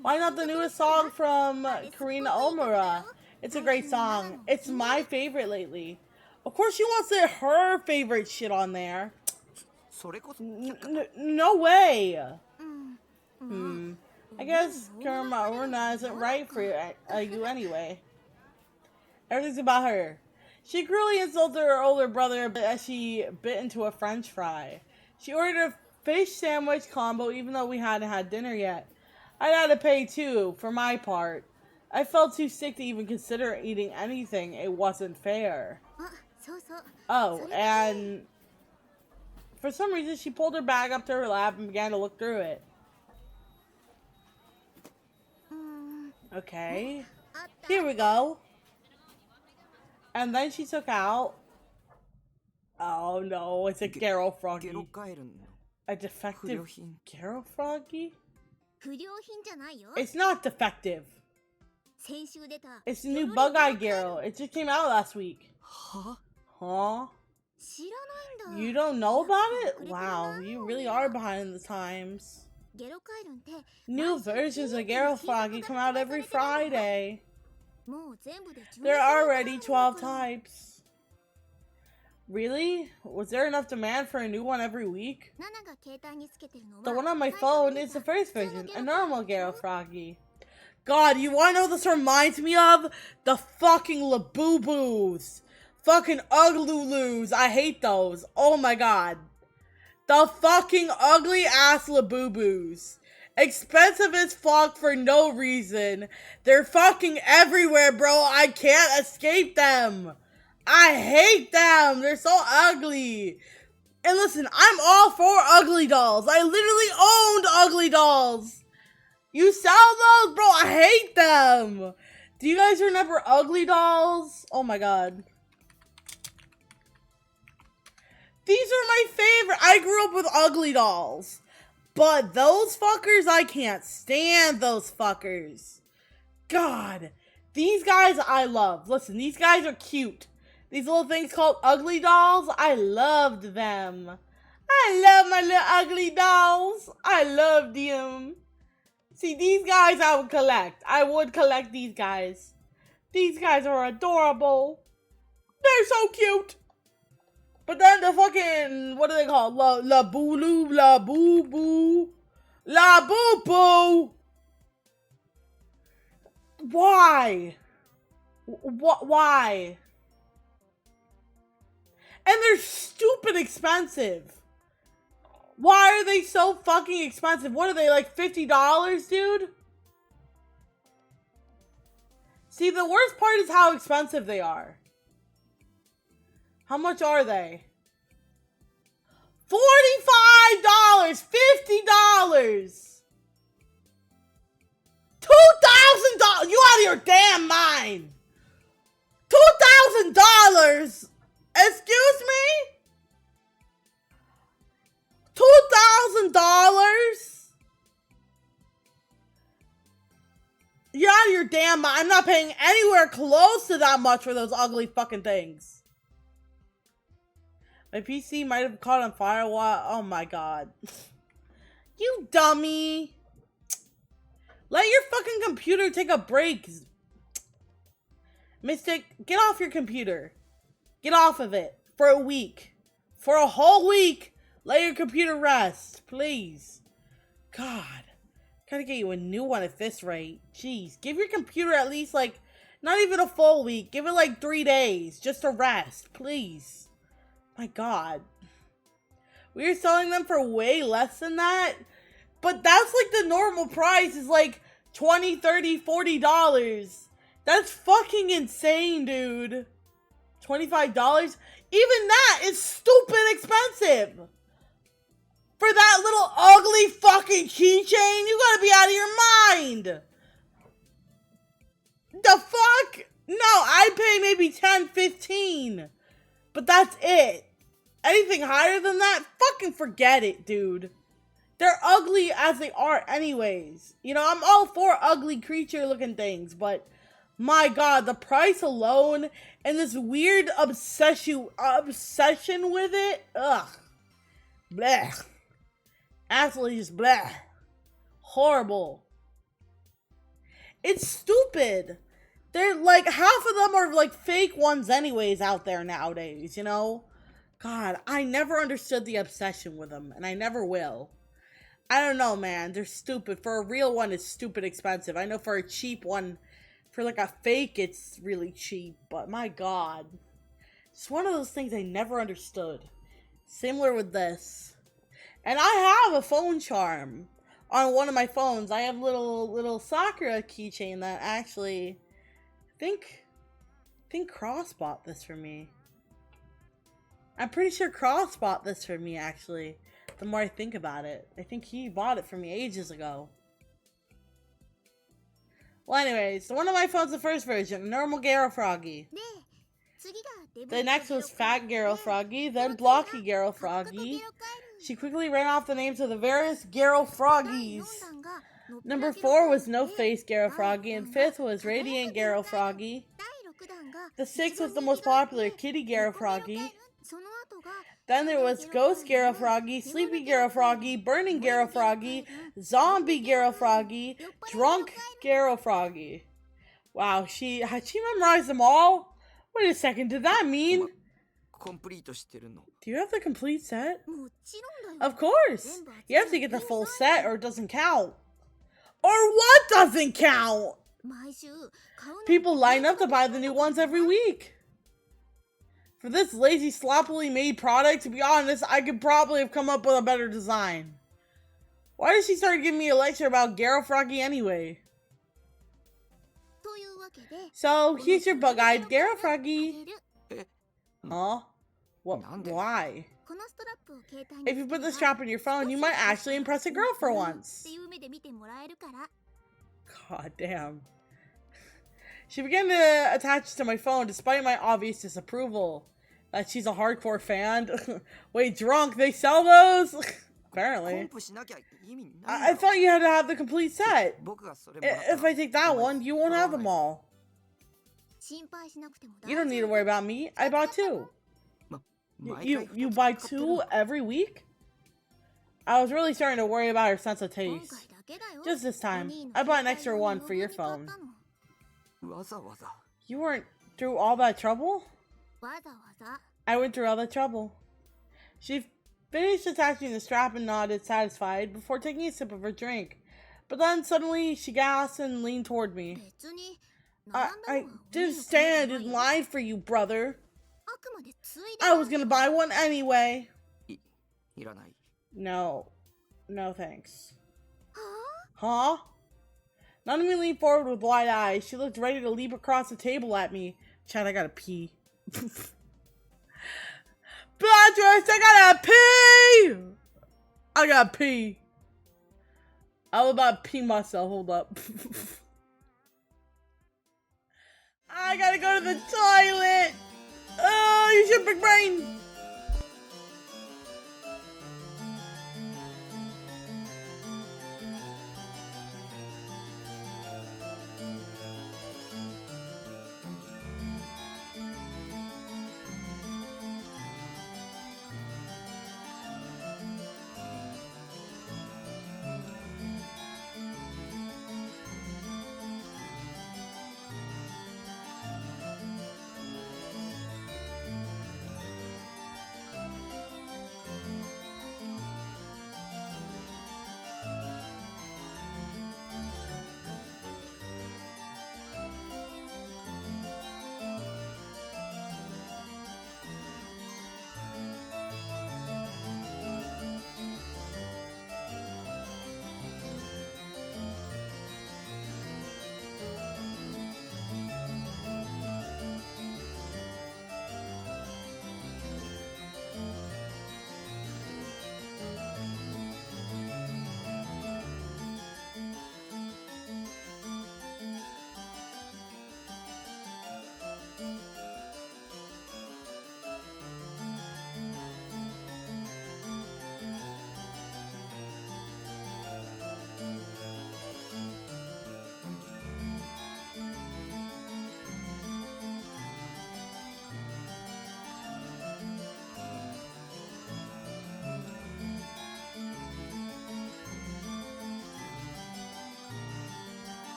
Why not the newest song from Karina Omura? It's a great song. It's my favorite lately. Of course she wants her favorite shit on there. No way. I guess Karina isn't right for you anyway. Everything's about her. She cruelly insulted her older brother as she bit into a french fry. She ordered a fish sandwich combo even though we hadn't had dinner yet. I had to pay too, for my part. I felt too sick to even consider eating anything. It wasn't fair. Oh, and for some reason she pulled her bag up to her lap and began to look through it. Okay. Here we go. And then she took out... Oh no, it's a Garo Froggy. A defective Garo Froggy? It's not defective. It's the new Bug-Eye Garo. It just came out last week. Huh? You don't know about it? Wow, you really are behind the times. New versions of Garo Froggy come out every Friday. There are already 12 types. Really? Was there enough demand for a new one every week? The one on my phone is the first version, a normal Garo Froggy. God, you wanna know what this reminds me of? The fucking Labubu's. Fucking Uglulus. I hate those. Oh my god. The fucking ugly ass Labubus. Expensive as fuck for no reason. They're fucking everywhere, bro. I can't escape them. I hate them. They're so ugly. And listen, I'm all for ugly dolls. I literally owned ugly dolls. You sell those? Bro, I hate them. Do you guys remember ugly dolls? Oh my god. These are my favorite. I grew up with ugly dolls. But those fuckers, I can't stand those fuckers. God. These guys I love. Listen, these guys are cute. These little things called ugly dolls, I loved them. I love my little ugly dolls. I loved them. See, these guys I would collect. I would collect these guys. These guys are adorable. They're so cute. But then the fucking, what are they called? La boo la boo boo. La boo boo. Why? Why? And they're stupid expensive. Why are they so fucking expensive? What are they, like $50, dude? See, the worst part is how expensive they are. How much are they? $45! $50! $2,000! You out of your damn mind! $2,000! Excuse me? $2,000? You're out of your damn mind. I'm not paying anywhere close to that much for those ugly fucking things. My PC might have caught on fire while... Oh my god. You dummy. Let your fucking computer take a break. Mystic, get off your computer. Get off of it. For a week. For a whole week. Let your computer rest. Please. God. Gotta get you a new one at this rate. Jeez. Give your computer at least like... Not even a full week. Give it like 3 days. Just to rest. Please. My god. We are selling them for way less than that. But that's like the normal price is like $20, $30, $40. That's fucking insane, dude. $25? Even that is stupid expensive. For that little ugly fucking keychain? You gotta be out of your mind. The fuck? No, I pay maybe 10, 15. But that's it. Anything higher than that? Fucking forget it, dude. They're ugly as they are anyways. You know, I'm all for ugly creature looking things, but my god, the price alone and this weird obsession with it, ugh. Blech. Absolutely just bleh. Horrible. It's stupid. They're like, half of them are like fake ones anyways out there nowadays, you know? God, I never understood the obsession with them, and I never will. I don't know, man. They're stupid. For a real one, it's stupid expensive. I know for a cheap one, for like a fake, it's really cheap, but my god. It's one of those things I never understood. Similar with this. And I have a phone charm on one of my phones. I have little Sakura keychain that actually I think Cross bought this for me. I'm pretty sure Cross bought this for me, actually. The more I think about it. I think he bought it for me ages ago. Well, anyways, one of my phone's the first version, normal Garo Froggy. The next was Fat Garo Froggy, then Blocky Garo Froggy. She quickly ran off the names of the various Garo Froggies. Number 4 was No Face Garo Froggy, and 5th was Radiant Garo Froggy. The 6th was the most popular, Kitty Garo Froggy. Then there was Ghost Garo Froggy, Sleepy Garo Froggy, Burning Garo Froggy, Zombie Garo Froggy, Drunk Garo Froggy. Wow, had she memorized them all? Wait a second, did that mean? Do you have the complete set? Of course! You have to get the full set or it doesn't count. Or what doesn't count? People line up to buy the new ones every week. For this lazy, sloppily made product, to be honest, I could probably have come up with a better design. Why did she start giving me a lecture about Garo Froggy anyway? So, here's your bug-eyed Garo Froggy. Huh? What? Why? If you put the strap on your phone, you might actually impress a girl for once. God damn. She began to attach to my phone despite my obvious disapproval. That she's a hardcore fan. Wait, Drunk, they sell those? Apparently. I thought you had to have the complete set. If I take that one, you won't have them all. You don't need to worry about me. I bought 2. You buy 2 every week? I was really starting to worry about her sense of taste. Just this time, I bought an extra one for your phone. You weren't through all that trouble? I went through all that trouble. She finished attaching the strap and nodded, satisfied, before taking a sip of her drink. But then suddenly she gasped and leaned toward me. I didn't stand in line for you, brother. I was gonna buy one anyway. No. No thanks. Huh? None of me leaned forward with wide eyes. She looked ready to leap across the table at me. Chad, I gotta pee. Beatrice, I gotta pee! I gotta pee. I'm about to pee myself. Hold up. I gotta go to the toilet. Oh, you should big brain.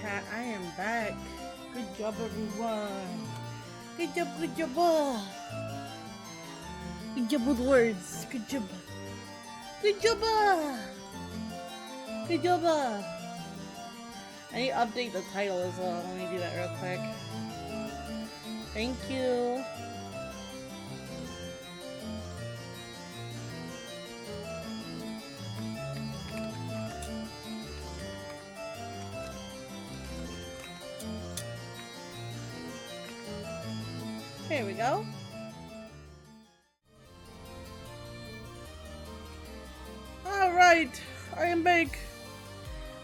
chat. I am back. Good job, everyone. Good job, good job. Good job with words. Good job. Good job. Good job. I need to update the title as well. Let me do that real quick. Thank you. Here we go. Alright, I am back.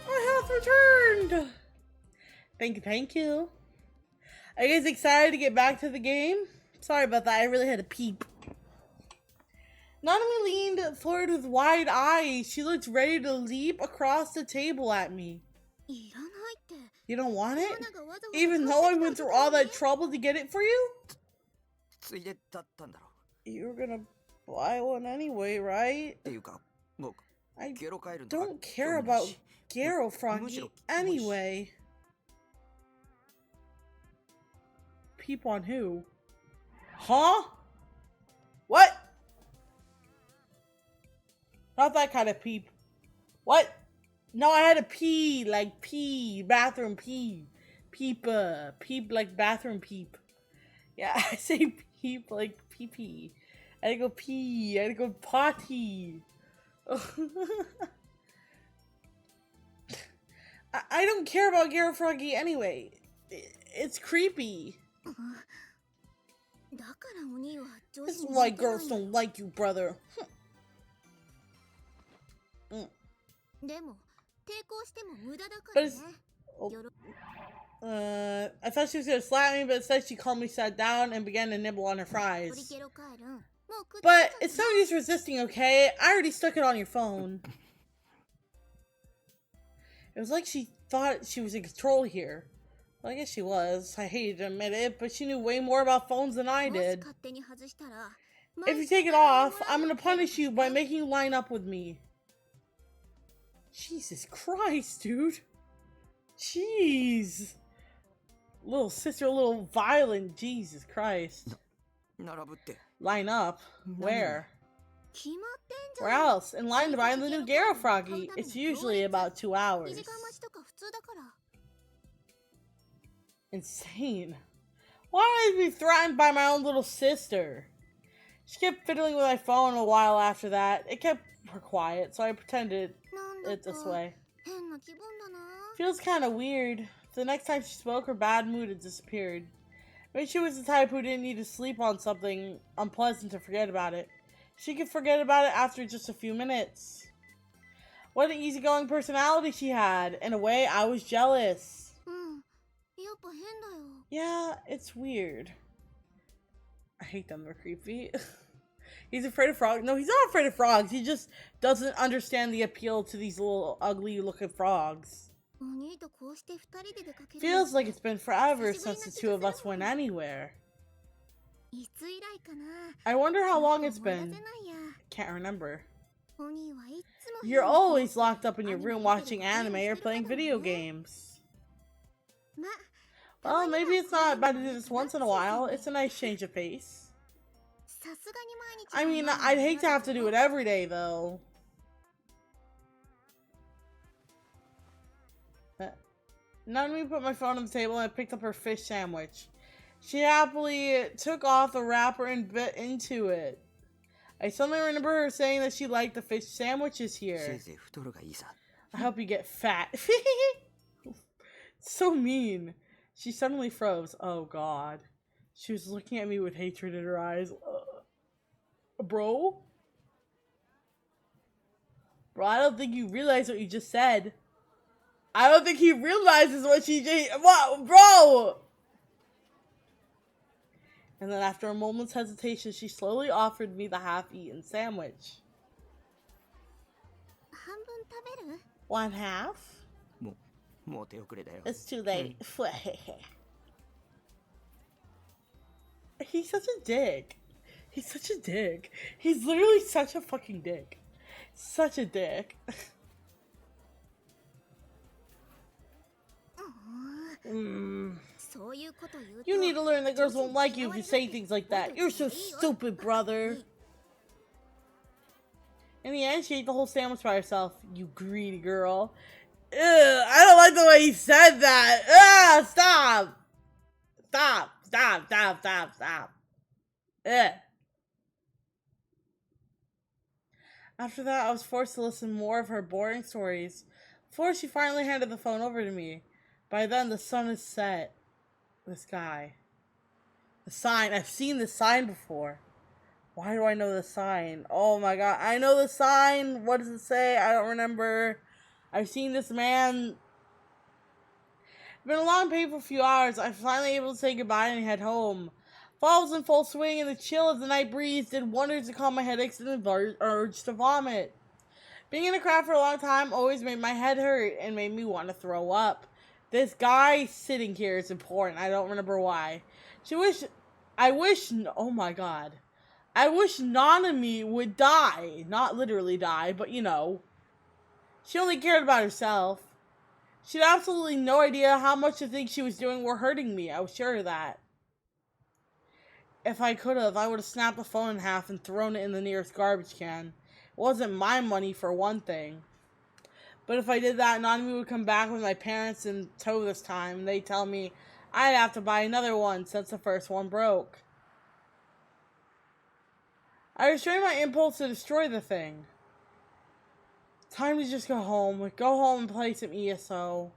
My health returned. Thank you. Are you guys excited to get back to the game? Sorry about that, I really had to peep. Nanami leaned forward with wide eyes. She looked ready to leap across the table at me. You don't want it? Even though I went through all that trouble to get it for you? You were gonna buy one anyway, right? I don't care about Garo Froggy anyway. Peep on who? Huh? What? Not that kind of peep. What? No, I had to pee, like pee, bathroom pee. Peep, peep like bathroom peep. Yeah, I say peep like pee pee. I had to go pee, I had to go potty. I don't care about Garo Froggy anyway. It's creepy. This is why girls don't like you, brother. But it's, I thought she was gonna slap me, but instead she calmly sat down and began to nibble on her fries. But it's no use resisting, okay? I already stuck it on your phone. It was like she thought she was in control here. Well, I guess she was. I hated to admit it, but she knew way more about phones than I did. If you take it off, I'm gonna punish you by making you line up with me. Jesus Christ, dude. Jeez. Little sister, a little violent. Jesus Christ. Line up? Where? Where else? In line to buy the new Garo Froggy. It's usually about 2 hours. Insane. Why would I be threatened by my own little sister? She kept fiddling with my phone a while after that. It kept her quiet, so I pretended it this way. Feels kind of weird. The next time she spoke, her bad mood had disappeared. Maybe she was the type who didn't need to sleep on something unpleasant to forget about it. She could forget about it after just a few minutes. What an easygoing personality she had. In a way, I was jealous. Yeah, it's weird. I hate them, they're creepy. He's afraid of frogs. No, he's not afraid of frogs. He just doesn't understand the appeal to these little ugly looking frogs. Feels like it's been forever since the two of us went anywhere. I wonder how long it's been. Can't remember. You're always locked up in your room watching anime or playing video games. Well, maybe it's not bad to do this once in a while. It's a nice change of pace. I mean, I'd hate to have to do it every day, though. Nanami put my phone on the table and I picked up her fish sandwich. She happily took off the wrapper and bit into it. I suddenly remember her saying that she liked the fish sandwiches here. I hope you get fat. So mean. She suddenly froze. Oh god. She was looking at me with hatred in her eyes. Bro? Bro, I don't think you realize what you just said. I don't think he realizes what she just... What? Bro! And then after a moment's hesitation, she slowly offered me the half-eaten sandwich. 1 half? It's too late. He's such a dick. He's such a dick. He's literally such a fucking dick. Such a dick. You need to learn that girls won't like you if you say things like that. You're so stupid, brother. In the end, she ate the whole sandwich by herself. You greedy girl. Ew, I don't like the way he said that. Ah, stop. Stop. Stop. Stop. Stop. Stop. Ugh. After that, I was forced to listen more of her boring stories before she finally handed the phone over to me. By then, the sun is set. This guy. The sign. I've seen this sign before. Why do I know the sign? Oh my god. I know the sign. What does it say? I don't remember. I've seen this man. It's been a long, painful few hours. I'm finally able to say goodbye and head home. Fall was in full swing, and the chill of the night breeze did wonders to calm my headaches and the urge to vomit. Being in a crowd for a long time always made my head hurt and made me want to throw up. This guy sitting here is important. I don't remember why. Oh my god. I wish Nanami would die. Not literally die, but you know. She only cared about herself. She had absolutely no idea how much the things she was doing were hurting me. I was sure of that. If I could have, I would have snapped the phone in half and thrown it in the nearest garbage can. It wasn't my money for one thing. But if I did that, Nanami would come back with my parents in tow this time. They'd tell me I'd have to buy another one since the first one broke. I restrained my impulse to destroy the thing. Time to just go home. Go home and play some ESO.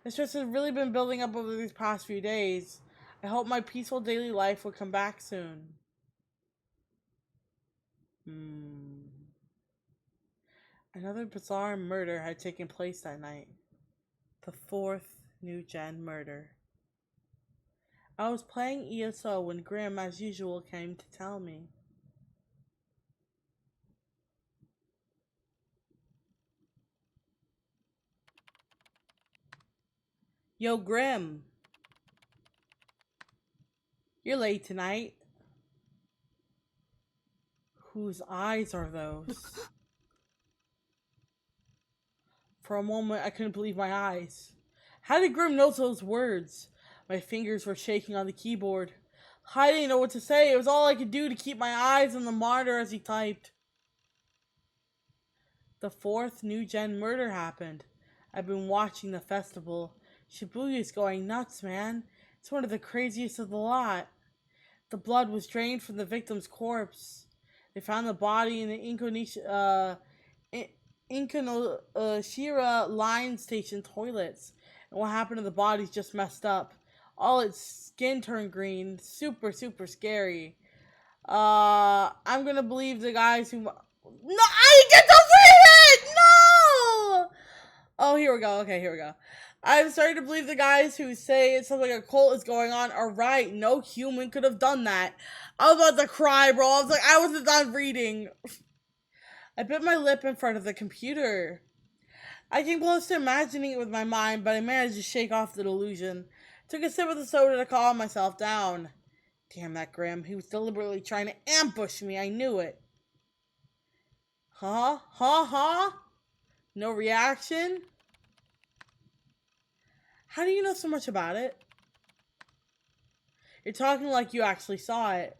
The stress has really been building up over these past few days. I hope my peaceful daily life will come back soon. Another bizarre murder had taken place that night. The fourth new gen murder. I was playing ESO when Grim, as usual, came to tell me. Yo, Grim. You're late tonight. Whose eyes are those? For a moment, I couldn't believe my eyes. How did Grim know those words? My fingers were shaking on the keyboard. I didn't know what to say. It was all I could do to keep my eyes on the monitor as he typed. The fourth new gen murder happened. I've been watching the festival. Shibuya's going nuts, man. It's one of the craziest of the lot. The blood was drained from the victim's corpse. They found the body in the Inkonoshira line station toilets. And what happened to the body's just messed up. All its skin turned green. Super, super scary. I'm gonna believe the guys who... No, I get to read it! No! Oh, here we go. Okay, here we go. I'm starting to believe the guys who say something like a cult is going on are right. No human could have done that. I was about to cry, bro. I was like, I wasn't done reading. I bit my lip in front of the computer. I came close to imagining it with my mind, but I managed to shake off the delusion. Took a sip of the soda to calm myself down. Damn that Grim. He was deliberately trying to ambush me. I knew it. Huh? No reaction? How do you know so much about it? You're talking like you actually saw it.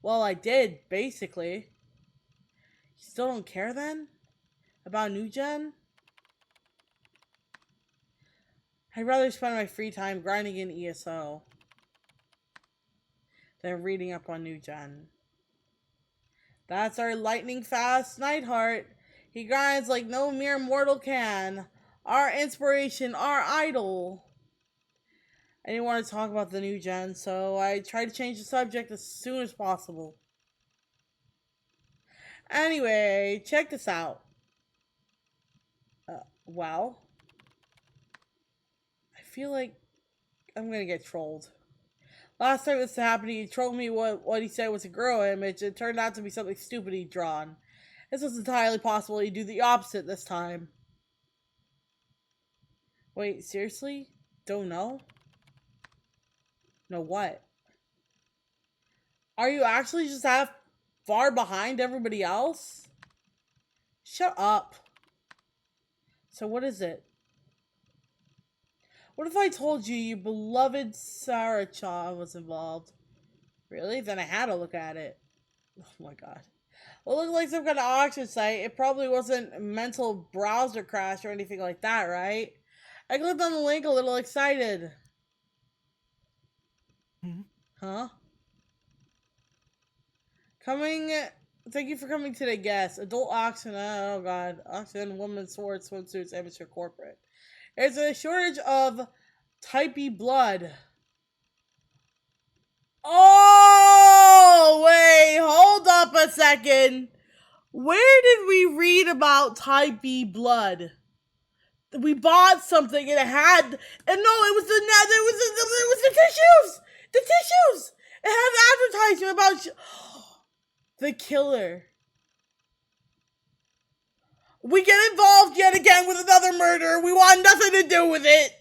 Well, I did, basically. You still don't care then? About New Gen? I'd rather spend my free time grinding in ESO than reading up on New Gen. That's our lightning fast Nightheart. He grinds like no mere mortal can. Our inspiration, our idol. I didn't want to talk about the New Gen, so I tried to change the subject as soon as possible. Anyway, check this out. Well, I feel like I'm gonna get trolled. Last time this happened, he trolled me what he said was a girl image. It turned out to be something stupid he'd drawn. This was entirely possible. He'd do the opposite this time. Wait, seriously? Don't know? Know what? Are you actually just that far behind everybody else? Shut up. So what is it? What if I told you your beloved Sarah Cha was involved? Really? Then I had to look at it. Oh my god. Well, it looked like some kind of auction site. It probably wasn't a mental browser crash or anything like that, right? I clicked on the link a little excited. Huh? Thank you for coming today, guest. Adult auction, oh god. Auction, women's sports, swimsuits, amateur, corporate. There's a shortage of type B blood. Oh, wait, hold up a second. Where did we read about type B blood? We bought something and it had, and no, it was the tissues. The tissues. It had advertisement about the killer. We get involved yet again with another murder. We want nothing to do with it.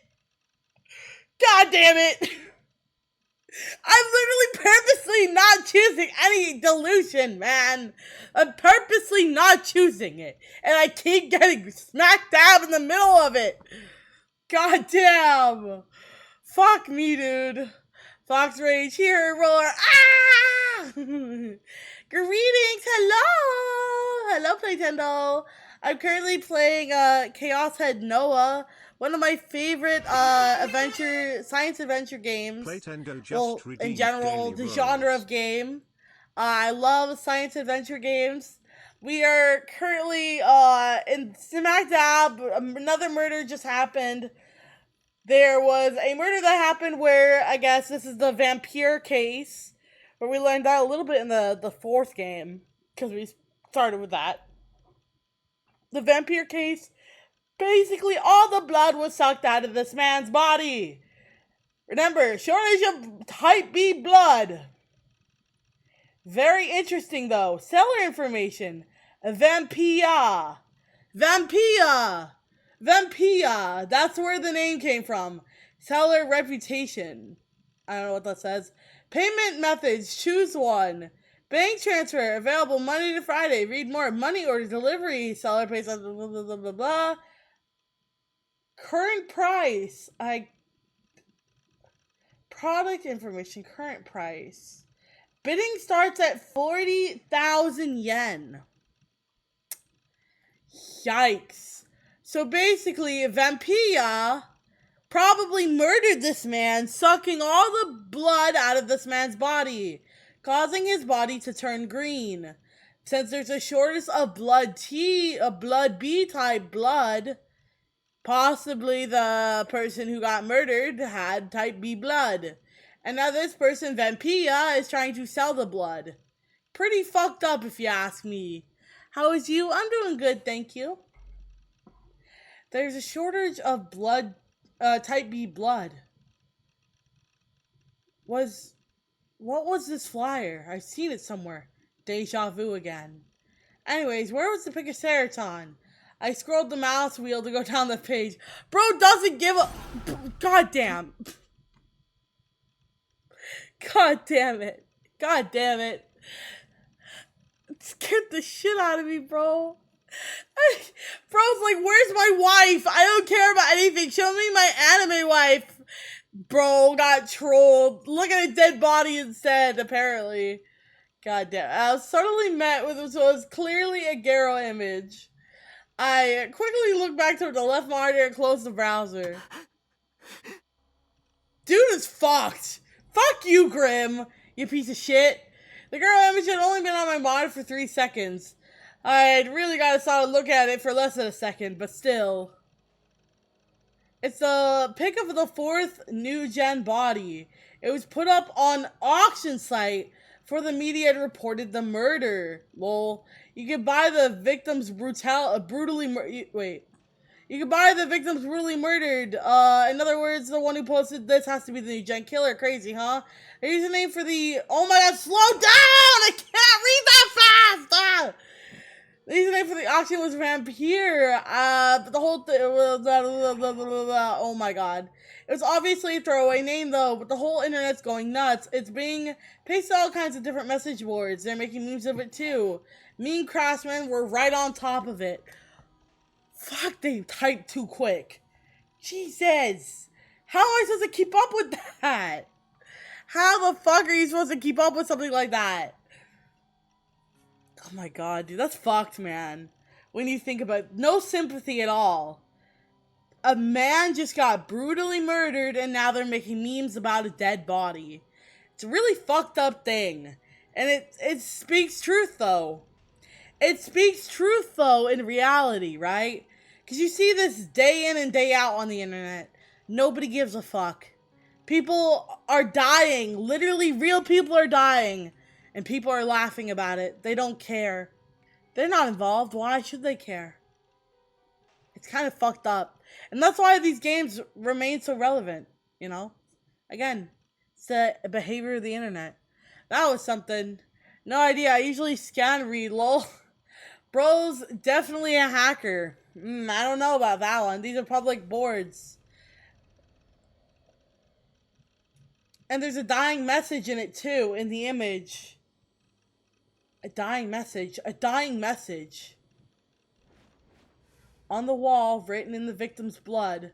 God damn it. I'm literally purposely not choosing any delusion, man. I'm purposely not choosing it. And I keep getting smack dab in the middle of it. God damn. Fuck me, dude. Fox Rage here, roar. Ah! Greetings, hello. Hello, Playtendo. I'm currently playing Chaos Head Noah, one of my favorite science adventure games. Playtendo just Well, in general, the genre of game. I love science adventure games. We are currently in smack dab. Another murder just happened. There was a murder that happened where, I guess this is the vampire case, where we learned that a little bit in the fourth game, because we started with that. The vampire case, basically all the blood was sucked out of this man's body. Remember, shortage of type B blood. Very interesting though. Seller information. Vampire. Vampire. Vampire. That's where the name came from. Seller reputation. I don't know what that says. Payment methods. Choose one. Bank transfer. Available Monday to Friday. Read more. Money order delivery. Seller pays blah, blah, blah, blah, blah, blah. Current price. Product information. Current price. Bidding starts at 40,000 yen. Yikes. So basically, Vampire probably murdered this man, sucking all the blood out of this man's body, causing his body to turn green. Since there's a shortage of blood B type blood, possibly the person who got murdered had type B blood. And now this person, Vampire, is trying to sell the blood. Pretty fucked up if you ask me. How is you? I'm doing good, thank you. There's a shortage of blood, type B blood. What was this flyer? I've seen it somewhere. Deja vu again. Anyways, where was the pick of Seraton? I scrolled the mouse wheel to go down the page. Bro doesn't give a... God damn. God damn it. God damn it. It scared the shit out of me, bro. Bro's like, where's my wife? I don't care about anything. Show me my anime wife. Bro got trolled. Look at a dead body instead, apparently. God damn. I was suddenly met with what was clearly a Garo image. I quickly looked back toward the left monitor and closed the browser. Dude is fucked. Fuck you, Grim. You piece of shit. The girl image had only been on my monitor for 3 seconds. I'd really got a solid look at it for less than a second, but still. It's a pic of the 4th new gen body. It was put up on auction site for the media had reported the murder. Lol. You could buy the victim's brutally murdered. In other words, the one who posted this has to be the new gen killer. Crazy, huh? The username for the... Oh my god, slow down! I can't read that fast! Ah! The username for the auction was Vampire. But the whole thing... Oh my god. It was obviously a throwaway name though, but the whole internet's going nuts. It's being pasted all kinds of different message boards. They're making memes of it too. Mean craftsmen were right on top of it. Fuck, they typed too quick. Jesus. How am I supposed to keep up with that? How the fuck are you supposed to keep up with something like that? Oh my god, dude, that's fucked, man. When you think about it, no sympathy at all. A man just got brutally murdered and now they're making memes about a dead body. It's a really fucked up thing. And it speaks truth, though. It speaks truth, though, in reality, right? Because you see this day in and day out on the internet. Nobody gives a fuck. People are dying. Literally, real people are dying. And people are laughing about it. They don't care. They're not involved. Why should they care? It's kind of fucked up. And that's why these games remain so relevant, you know? Again, it's the behavior of the internet. That was something. No idea. I usually scan read, lol. Bro's definitely a hacker. I don't know about that one. These are public boards. And there's a dying message in it too, in the image. A dying message. A dying message. On the wall, written in the victim's blood.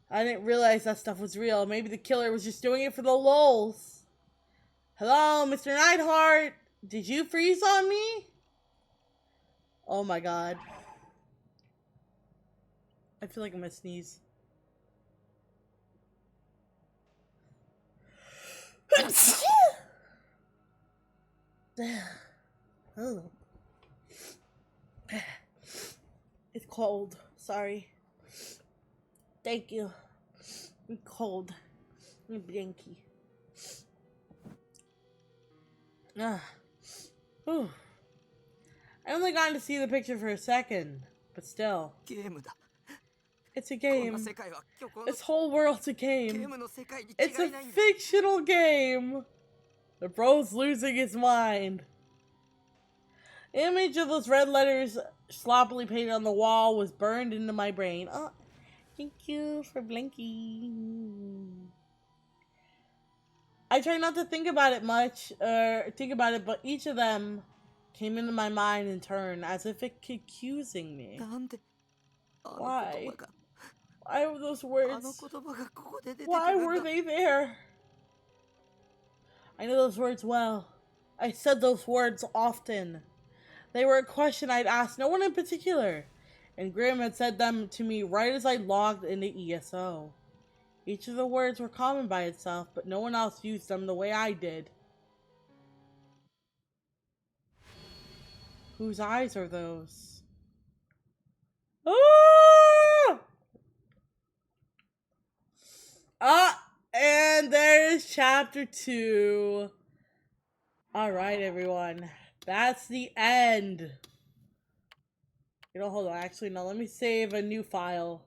I didn't realize that stuff was real. Maybe the killer was just doing it for the lulz. Hello, Mr. Neidhart. Did you freeze on me? Oh my god. I feel like I'm gonna sneeze. Oh. It's cold. Sorry. Thank you. I'm cold. I'm blanky. Whew. I only got to see the picture for a second, but still. It's a game. This whole world's a game. It's a fictional game. The bro's losing his mind. Image of those red letters sloppily painted on the wall was burned into my brain. Oh, thank you for blinking. I try not to think about it much, but each of them came into my mind in turn, as if it accusing me. Why? Why were those words? Why were they there? I know those words well. I said those words often. They were a question I'd asked no one in particular, and Grimm had said them to me right as I logged into ESO. Each of the words were common by itself, but no one else used them the way I did. Whose eyes are those? And there's chapter 2. Alright, everyone. That's the end. You know, hold on. Actually, no. Let me save a new file.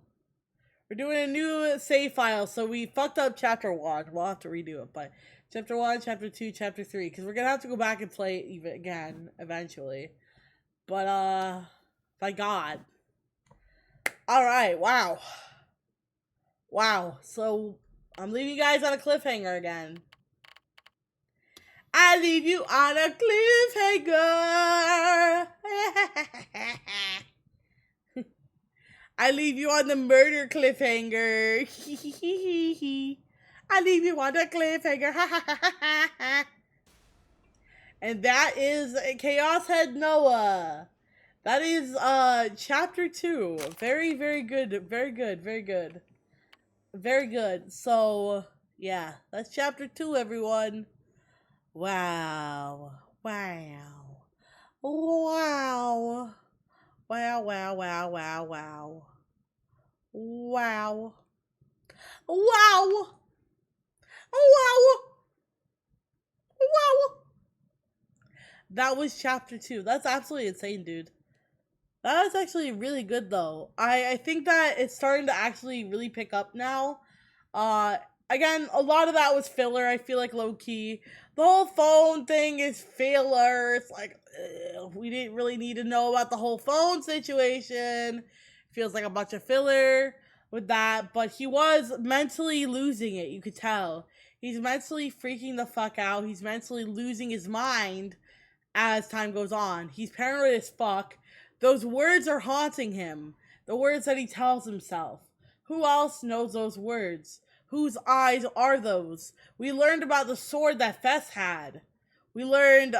We're doing a new save file, so we fucked up chapter 1. We'll have to redo it, but chapter 1, chapter 2, chapter 3, because we're gonna have to go back and play it even again, eventually. But, by God. Alright, wow. Wow, so I'm leaving you guys on a cliffhanger again. I leave you on a cliffhanger. I leave you on the murder cliffhanger. I leave you on the cliffhanger. And that is Chaos Head Noah. That is chapter 2. Very, very good. Very good. Very good. Very good. So, yeah. That's chapter 2, everyone. Wow. Wow. Wow. Wow, wow, wow, wow, wow. Wow. Wow. Wow. Wow. That was chapter 2. That's absolutely insane, dude. That was actually really good, though. I think that it's starting to actually really pick up now. Again, a lot of that was filler, I feel like, low-key. The whole phone thing is filler. It's like, we didn't really need to know about the whole phone situation. Feels like a bunch of filler with that. But he was mentally losing it, you could tell. He's mentally freaking the fuck out. He's mentally losing his mind as time goes on. He's paranoid as fuck. Those words are haunting him. The words that he tells himself. Who else knows those words? Whose eyes are those? We learned about the sword that Fess had. We learned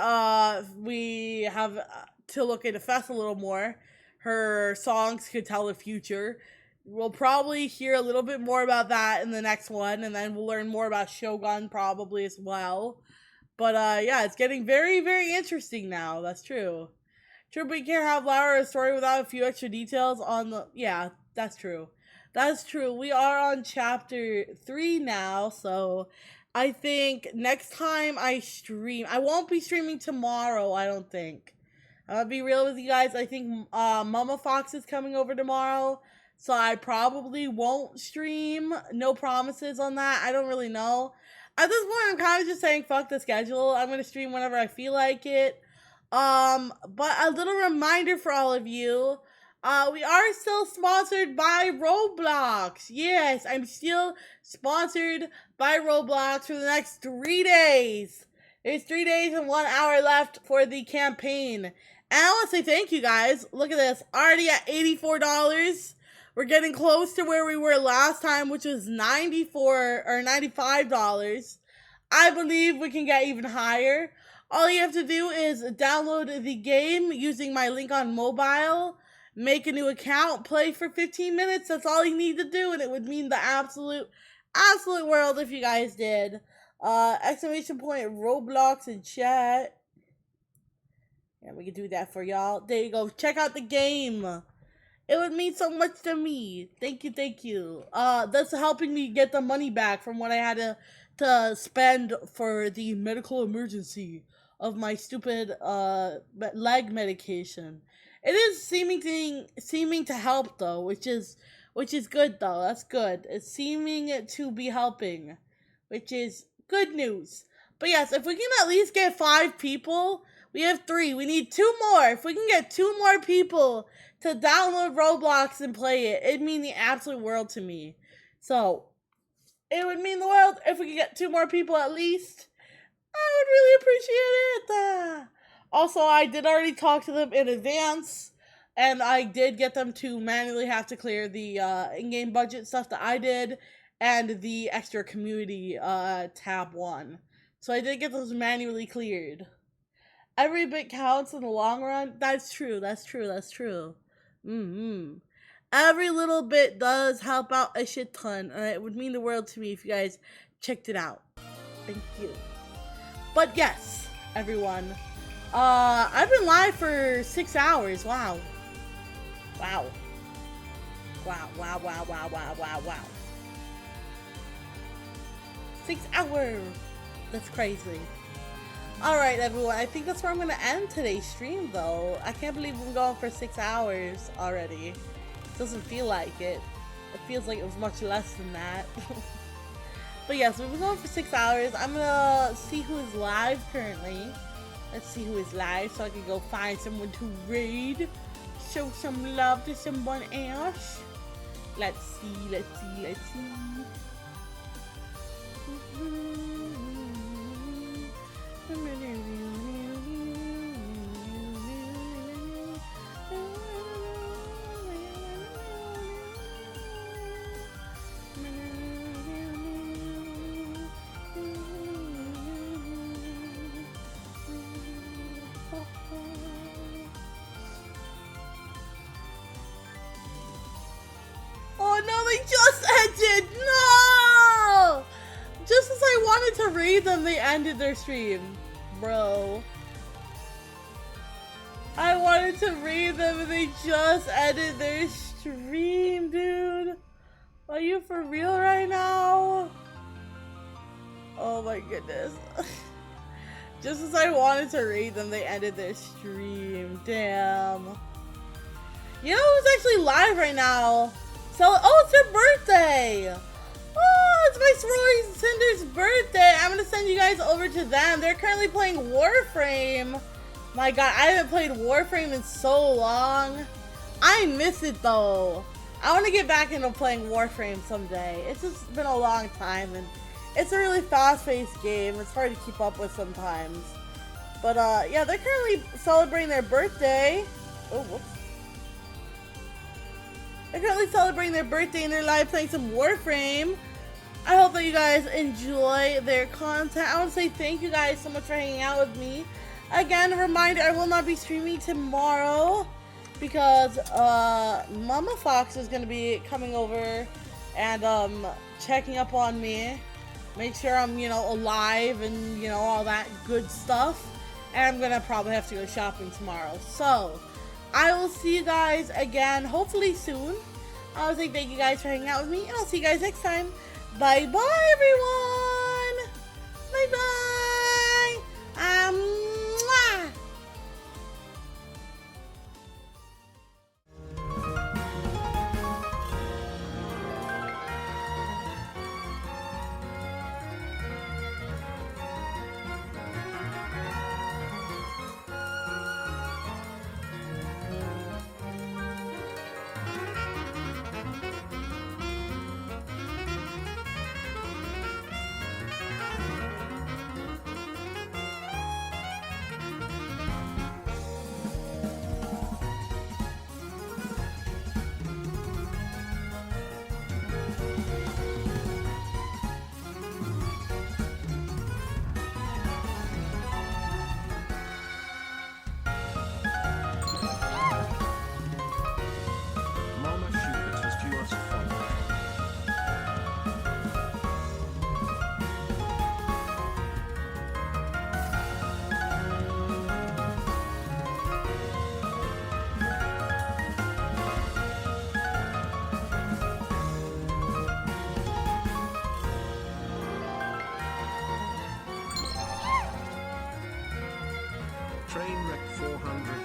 we have to look into Fess a little more. Her songs could tell the future. We'll probably hear a little bit more about that in the next one, and then we'll learn more about Shogun probably as well. But yeah, it's getting very, very interesting now. That's true. True, but you can't have Laura a story without a few extra details on the... Yeah, that's true. That's true. We are on chapter 3 now, so I think next time I stream... I won't be streaming tomorrow, I don't think. I'll be real with you guys. I think Mama Fox is coming over tomorrow, so I probably won't stream. No promises on that. I don't really know. At this point, I'm kind of just saying fuck the schedule. I'm going to stream whenever I feel like it. But a little reminder for all of you, we are still sponsored by Roblox. Yes, I'm still sponsored by Roblox for the next 3 days. There's 3 days and 1 hour left for the campaign. And I want to say thank you guys. Look at this, already at $84. We're getting close to where we were last time, which was $94 or $95. I believe we can get even higher. All you have to do is download the game using my link on mobile, make a new account, play for 15 minutes. That's all you need to do, and it would mean the absolute world if you guys did. Exclamation point Roblox in chat. Yeah, we can do that for y'all. There you go. Check out the game. It would mean so much to me. Thank you, thank you. That's helping me get the money back from what I had to spend for the medical emergency of my stupid leg medication. It is seeming to help though, which is good though. That's good. It's seeming to be helping, which is good news. But yes, if we can at least get 5 people, we have 3. We need 2 more. If we can get 2 more people to download Roblox and play it, it'd mean the absolute world to me. So it would mean the world if we could get 2 more people at least. I would really appreciate it. Also, I did already talk to them in advance, and I did get them to manually have to clear the in-game budget stuff that I did, and the extra community tab 1. So I did get those manually cleared. Every bit counts in the long run. That's true. That's true. That's true. Every little bit does help out a shit ton, and it would mean the world to me if you guys checked it out. Thank you. But yes, everyone, I've been live for 6 hours. Wow. Wow. Wow, wow, wow, wow, wow, wow, wow. 6 hours. That's crazy. Alright, everyone, I think that's where I'm going to end today's stream, though. I can't believe we've been going for 6 hours already. It doesn't feel like it. It feels like it was much less than that. But yes, we've been going for 6 hours. I'm going to see who is live currently. Let's see who is live so I can go find someone to raid. Show some love to someone else. Let's see, let's see, let's see. Oh no, they just ended! No! Just as I wanted to read them, they ended their stream. Bro. I wanted to read them and they just ended their stream, dude. Are you for real right now? Oh my goodness. Just as I wanted to read them, they ended their stream. Damn. You know who's actually live right now? So, oh, it's their birthday. Oh, it's my sorority Cinder's birthday. I'm gonna send you guys over to them. They're currently playing Warframe. My god, I haven't played Warframe in so long. I miss it though. I want to get back into playing Warframe someday. It's just been a long time, and it's a really fast-paced game. It's hard to keep up with sometimes. But yeah, they're currently celebrating their birthday. Oh, whoops. They're currently celebrating their birthday and they're live playing some Warframe. I hope that you guys enjoy their content. I want to say thank you guys so much for hanging out with me. Again, a reminder, I will not be streaming tomorrow because Mama Fox is going to be coming over and checking up on me. Make sure I'm, you know, alive and, you know, all that good stuff. And I'm going to probably have to go shopping tomorrow. So, I will see you guys again, hopefully soon. I want to say thank you guys for hanging out with me, and I'll see you guys next time. Bye-bye, everyone! Bye-bye! Mwah! Mama Schubert has just followed. Trainwreck 400